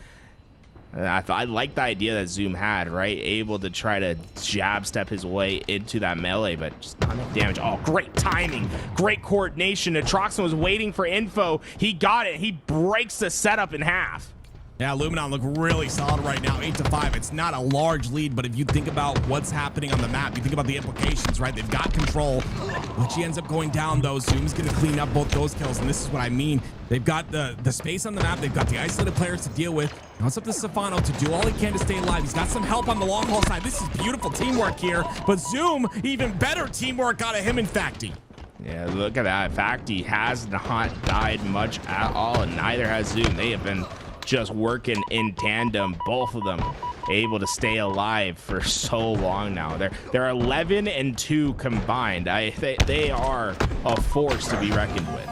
I like the idea that Zoom had, right? Able to try to jab step his way into that melee, but just not enough damage. Oh, great timing, great coordination. Atroxin was waiting for info. He got it. He breaks the setup in half. Yeah, Luminon look really solid right now, 8-5. It's not a large lead, but if you think about what's happening on the map, you think about the implications, right? They've got control. Glitchy ends up going down, though. Zoom's going to clean up both those kills, and this is what I mean. They've got the space on the map. They've got the isolated players to deal with. Now it's up to Stefano to do all he can to stay alive. He's got some help on the long haul side. This is beautiful teamwork here, but Zoom, even better teamwork out of him and Facty. Yeah, look at that. Facty has not died much at all, and neither has Zoom. They have been just working in tandem, both of them able to stay alive for so long now. They're 11-2 combined. They are a force to be reckoned with.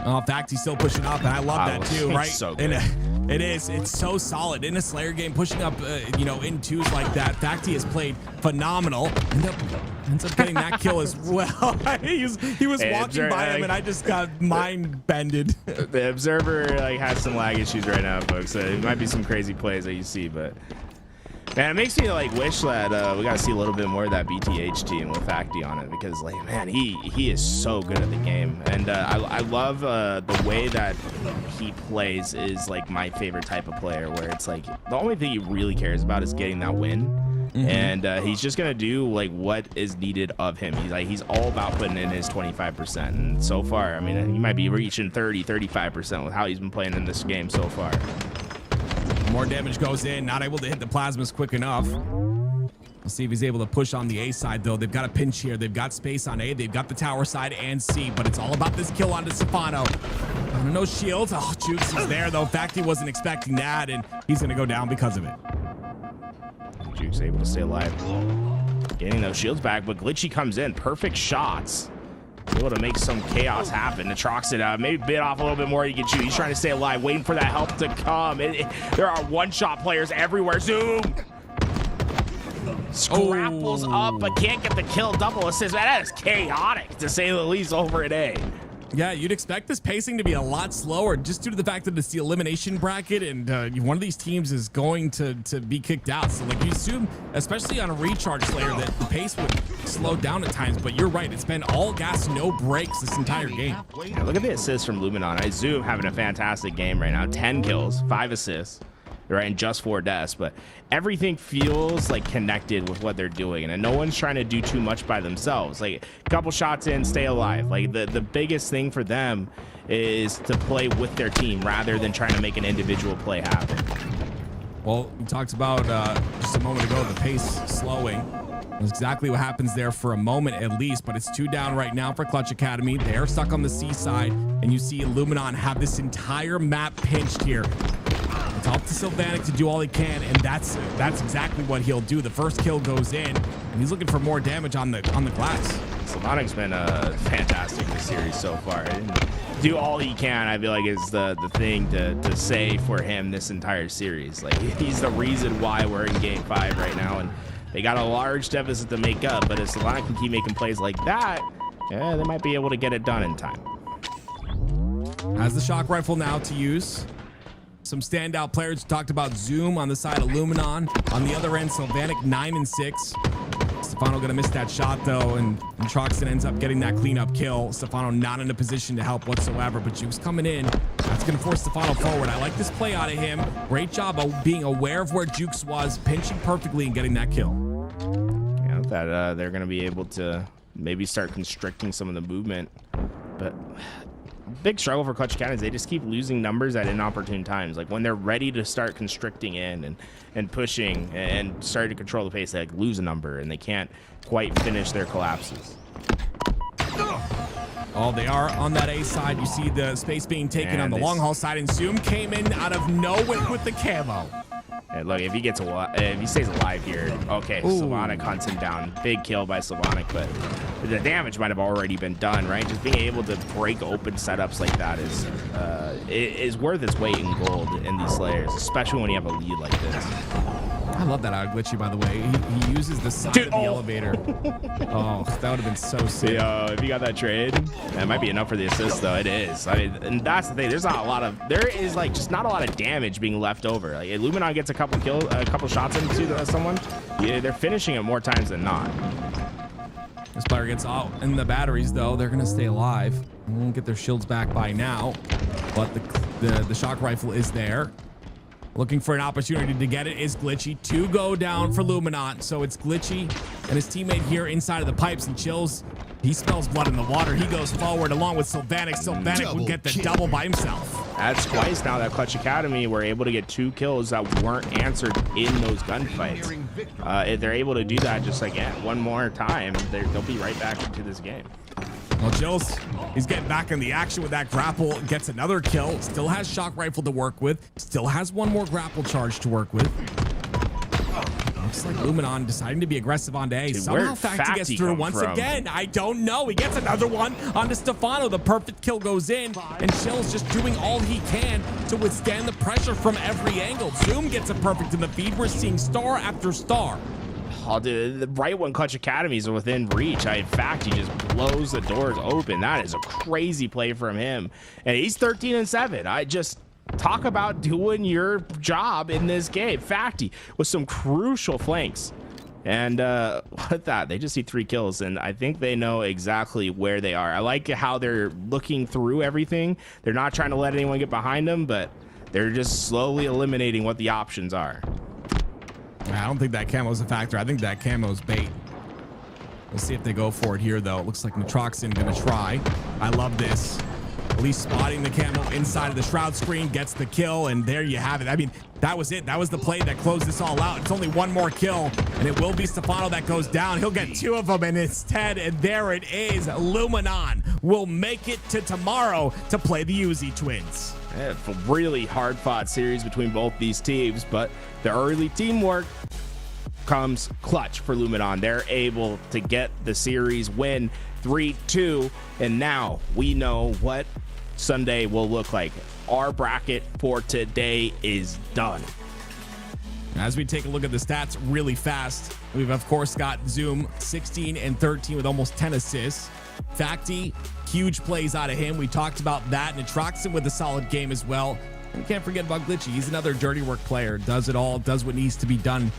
Oh, Facty's still pushing up, and I love that too, right? So good. It's so solid in a Slayer game, pushing up, in twos like that. Facty has played phenomenal. Ends up getting that kill as well. he was walking by him, and I just got mind bended. The observer has some lag issues right now, folks. So it might be some crazy plays that you see, but man, it makes me wish that we got to see a little bit more of that BTH team with Facty on it, because man, he is so good at the game, and I love the way that he plays is my favorite type of player, where it's the only thing he really cares about is getting that win. And he's just gonna do what is needed of him. He's all about putting in his 25%, and so far, I mean, he might be reaching 30-35% with how he's been playing in this game so far. More damage goes in, not able to hit the plasmas quick enough. We'll see if he's able to push on the A side, though. They've got a pinch here. They've got space on A. They've got the tower side and C, but it's all about this kill onto Stefano. No shields. Oh, Jukes is there, though. Facty wasn't expecting that, and he's gonna go down because of it. Jukes able to stay alive, getting those shields back, but Glitchy comes in, perfect shots, able to make some chaos happen. Atroxin maybe bit off a little bit more. You can shoot. He's trying to stay alive, waiting for that help to come. There are one-shot players everywhere. Zoom scrapples up, but can't get the kill. Double assist. Man, that is chaotic, to say the least, over at A. Yeah, you'd expect this pacing to be a lot slower just due to the fact that it's the elimination bracket, and one of these teams is going to be kicked out. So you assume, especially on a recharge Slayer, that the pace would slow down at times, but you're right. It's been all gas, no breaks this entire game. Yeah, look at the assists from Luminon. Zoom having a fantastic game right now. 10 kills, 5 assists. Right, and just 4 deaths, but everything feels connected with what they're doing, and no one's trying to do too much by themselves. A couple shots in, stay alive. The biggest thing for them is to play with their team rather than trying to make an individual play happen. Well, we talked about just a moment ago the pace slowing. That's exactly what happens there for a moment at least, but it's 2 down right now for Clutch Academy. They're stuck on the C side, and you see Luminon have this entire map pinched here. It's up to Sylvanik to do all he can, and that's exactly what he'll do. The first kill goes in, and he's looking for more damage on the glass. Sylvanik's been fantastic this series so far. And do all he can, I feel is the thing to say for him this entire series. He's the reason why we're in Game 5 right now, and they got a large deficit to make up, but if Sylvanik can keep making plays like that, yeah, they might be able to get it done in time. Has the shock rifle now to use. Some standout players. Talked about Zoom on the side of Luminon. On the other end, Sylvanik 9-6. Stefano gonna miss that shot though, and Troxton ends up getting that cleanup kill. Stefano not in a position to help whatsoever, but Jukes coming in. That's gonna force Stefano forward. I like this play out of him. Great job of being aware of where Jukes was, pinching perfectly and getting that kill. Yeah, that they're gonna be able to maybe start constricting some of the movement, but big struggle for Clutch Academy is they just keep losing numbers at inopportune times. When they're ready to start constricting in and pushing and start to control the pace, they lose a number and they can't quite finish their collapses. Oh, they are on that A side. You see the space being taken on the long haul side, and Zoom came in out of nowhere with the camo. Hey, look, if he gets if he stays alive here, okay, Slavonic hunts him down. Big kill by Slavonic, but the damage might have already been done, right? Just being able to break open setups like that is worth its weight in gold in these Slayers, especially when you have a lead like this. I love that out of Glitchy, by the way. He uses the side of the elevator. Oh, that would have been so sick. If you got that trade, that might be enough for the assist, though. It is. I mean, and that's the thing. There is like just not a lot of damage being left over. Like, Illuminon gets a couple shots into someone. Yeah, they're finishing it more times than not. This player gets out in the batteries, though. They're gonna stay alive. They won't get their shields back by now, but the shock rifle is there. Looking for an opportunity to get it is Glitchy. 2 go down for Luminant. So it's Glitchy and his teammate here inside of the pipes, and Chills, he smells blood in the water. He goes forward along with Sylvanic. Sylvanic would get the double by himself. That's twice now that Clutch Academy were able to get 2 kills that weren't answered in those gunfights. If they're able to do that just like one more time, they'll be right back into this game. Well, Jills, he's getting back in the action with that grapple, gets another kill, still has shock rifle to work with, still has one more grapple charge to work with. Looks like Luminon deciding to be aggressive on A. Somehow Facty gets through once again. I don't know. He gets another one onto Stefano. The perfect kill goes in, and Chill's just doing all he can to withstand the pressure from every angle. Zoom gets a perfect in the feed. We're seeing star after star. Oh, dude, right when Clutch Academies are within reach, in fact, he just blows the doors open. That is a crazy play from him. And he's 13-7. I just talk about doing your job in this game. Facty with some crucial flanks. And with that, they just see 3 kills, and I think they know exactly where they are. I like how they're looking through everything. They're not trying to let anyone get behind them, but they're just slowly eliminating what the options are. I don't think that camo's a factor. I think that camo's bait. We'll see if they go for it here, though. It looks like Natroxin gonna try. I love this. At least spotting the camo inside of the shroud screen gets the kill, and there you have it. I mean, that was it. That was the play that closed this all out. It's only one more kill, and it will be Stefano that goes down. He'll get 2 of them, and instead, and there it is. Luminon will make it to tomorrow to play the Uzi twins. Yeah, a really hard-fought series between both these teams, but the early teamwork comes clutch for Luminon. They're able to get the series win 3-2, and now we know what Sunday will look like. Our bracket for today is done. As we take a look at the stats really fast, we've of course got Zoom 16 and 13 with almost 10 assists. Facty, huge plays out of him. We talked about that. Natroxin with a solid game as well. And we can't forget about Glitchy. He's another dirty work player. Does it all, does what needs to be done.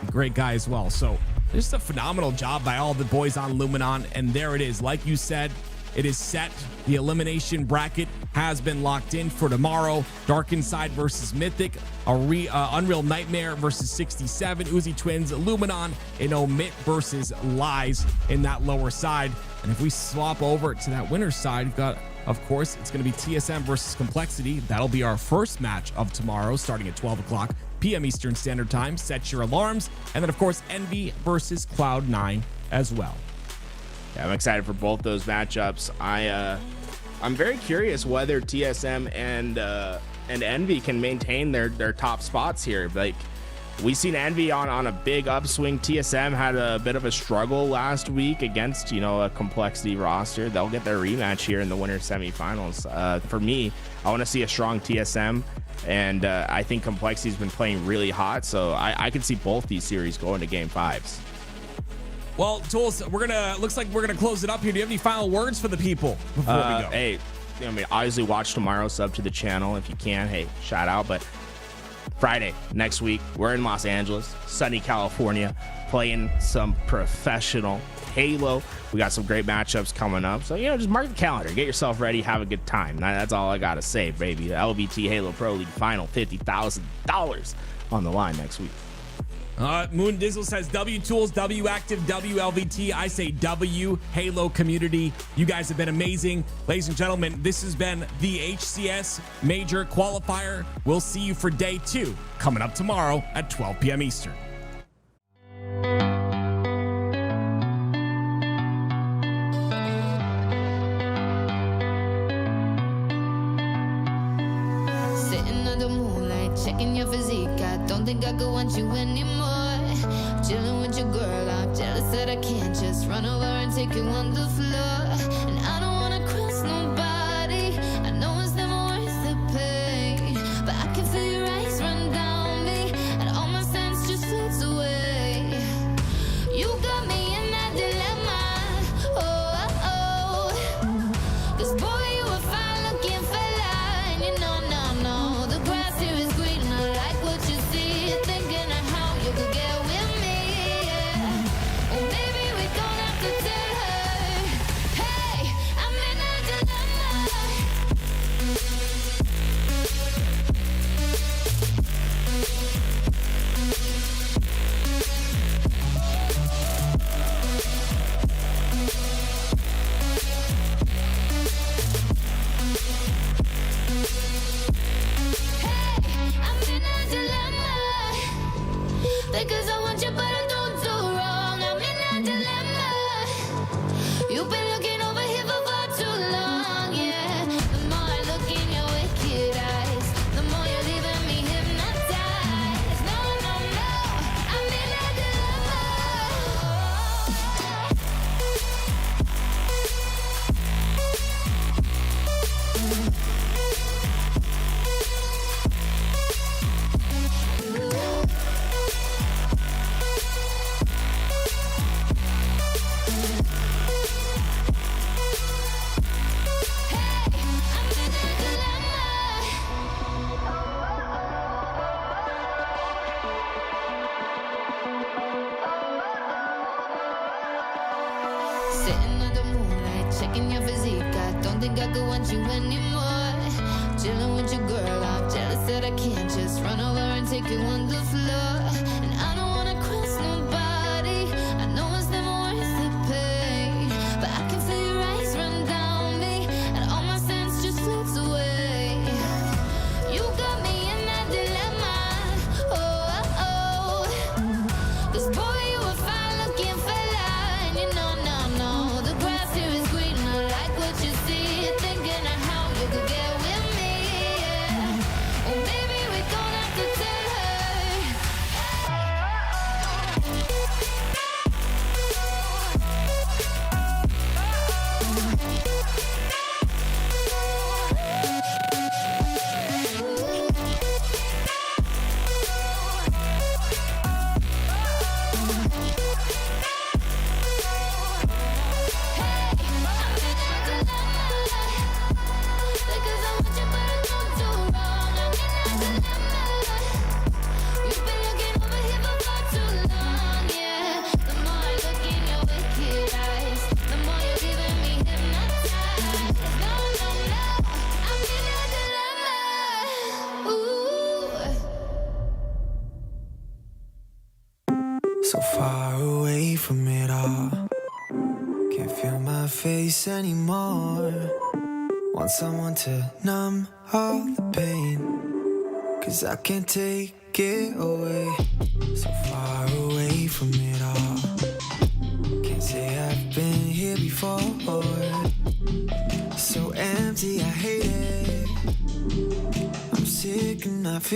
Great guy as well. So just a phenomenal job by all the boys on Luminon. And there it is. Like you said, it is set. The elimination bracket has been locked in for tomorrow. Dark Inside versus Mythic, Unreal Nightmare versus 67, Uzi Twins, Luminon, and OMIT versus Lies in that lower side. And if we swap over to that winner's side, we've got, of course, it's going to be TSM versus Complexity. That'll be our first match of tomorrow, starting at 12 o'clock p.m. Eastern Standard Time. Set your alarms. And then, of course, Envy versus Cloud9 as well. Yeah, I'm excited for both those matchups. I'm very curious whether TSM and Envy can maintain their top spots here. Like, we've seen Envy on a big upswing. TSM had a bit of a struggle last week against, a Complexity roster. They'll get their rematch here in the winter semifinals. For me, I want to see a strong TSM, and I think Complexity's been playing really hot, so I can see both these series going to game 5s. Well, Tools, looks like we're gonna close it up here. Do you have any final words for the people before we go? Hey, obviously watch tomorrow, sub to the channel if you can. Hey, shout out. But Friday next week, we're in Los Angeles, sunny California, playing some professional Halo. We got some great matchups coming up, so just mark the calendar, get yourself ready, have a good time. That's all I gotta say, baby. The LVT Halo Pro League Final, $50,000 on the line next week. Moon Dizzle says W Tools, W Active, W LVT. I say W Halo Community. You guys have been amazing. Ladies and gentlemen, this has been the HCS Major Qualifier. We'll see you for day 2 coming up tomorrow at 12 p.m. Eastern. Sitting under moonlight, checking your physique. I don't think I could want you anymore. Chilling with your girl, I'm jealous that I can't just run over and take you on the floor. And I don't wanna cross nobody. I know it's never worth the pain, but I can feel your eyes run down me, and all my sense just floats away. You got me in that dilemma. Oh, oh, oh. 'Cause boy, you a fine looking fella, and you know, no, the grass here is green. I like what you see, thinking of how you could get with me. Yeah. Or maybe we don't have to tell her. Hey, I'm in a dilemma. I'm in a dilemma. Because I want you, but I don't do wrong. I'm in a dilemma. You've been looking over here for far too long, yeah. The more I look in your wicked eyes, the more you're leaving me hypnotized. No, I'm in a dilemma. Sitting under moonlight, checking your physique. I don't think I could want you anymore. Chilling with your girl, I'm jealous that I can't just run over and take you on the floor. And I don't wanna cross nobody. I know it's never worth the pain, but I can feel your eyes run down me, and all my sense just floats away. You got me in that dilemma. Oh, oh. 'Cause boy, you a fine looking fella, and you know, the grass here is green. I like what you see, thinking of how you could get with me. Yeah. Or maybe we don't have to tell her. Because I want you, but I don't do wrong. I'm in a dilemma. You've been looking over here for far too long, yeah. The more I look in your wicked eyes, the more you're leaving me hypnotized. No, I'm in a dilemma. Ooh. So far away from it all, can't feel my face anymore. Want someone to numb all the pain, 'cause I can't take it away. So far away from it all, can't say I've been here before. So empty, I hate it. I'm sick and I feel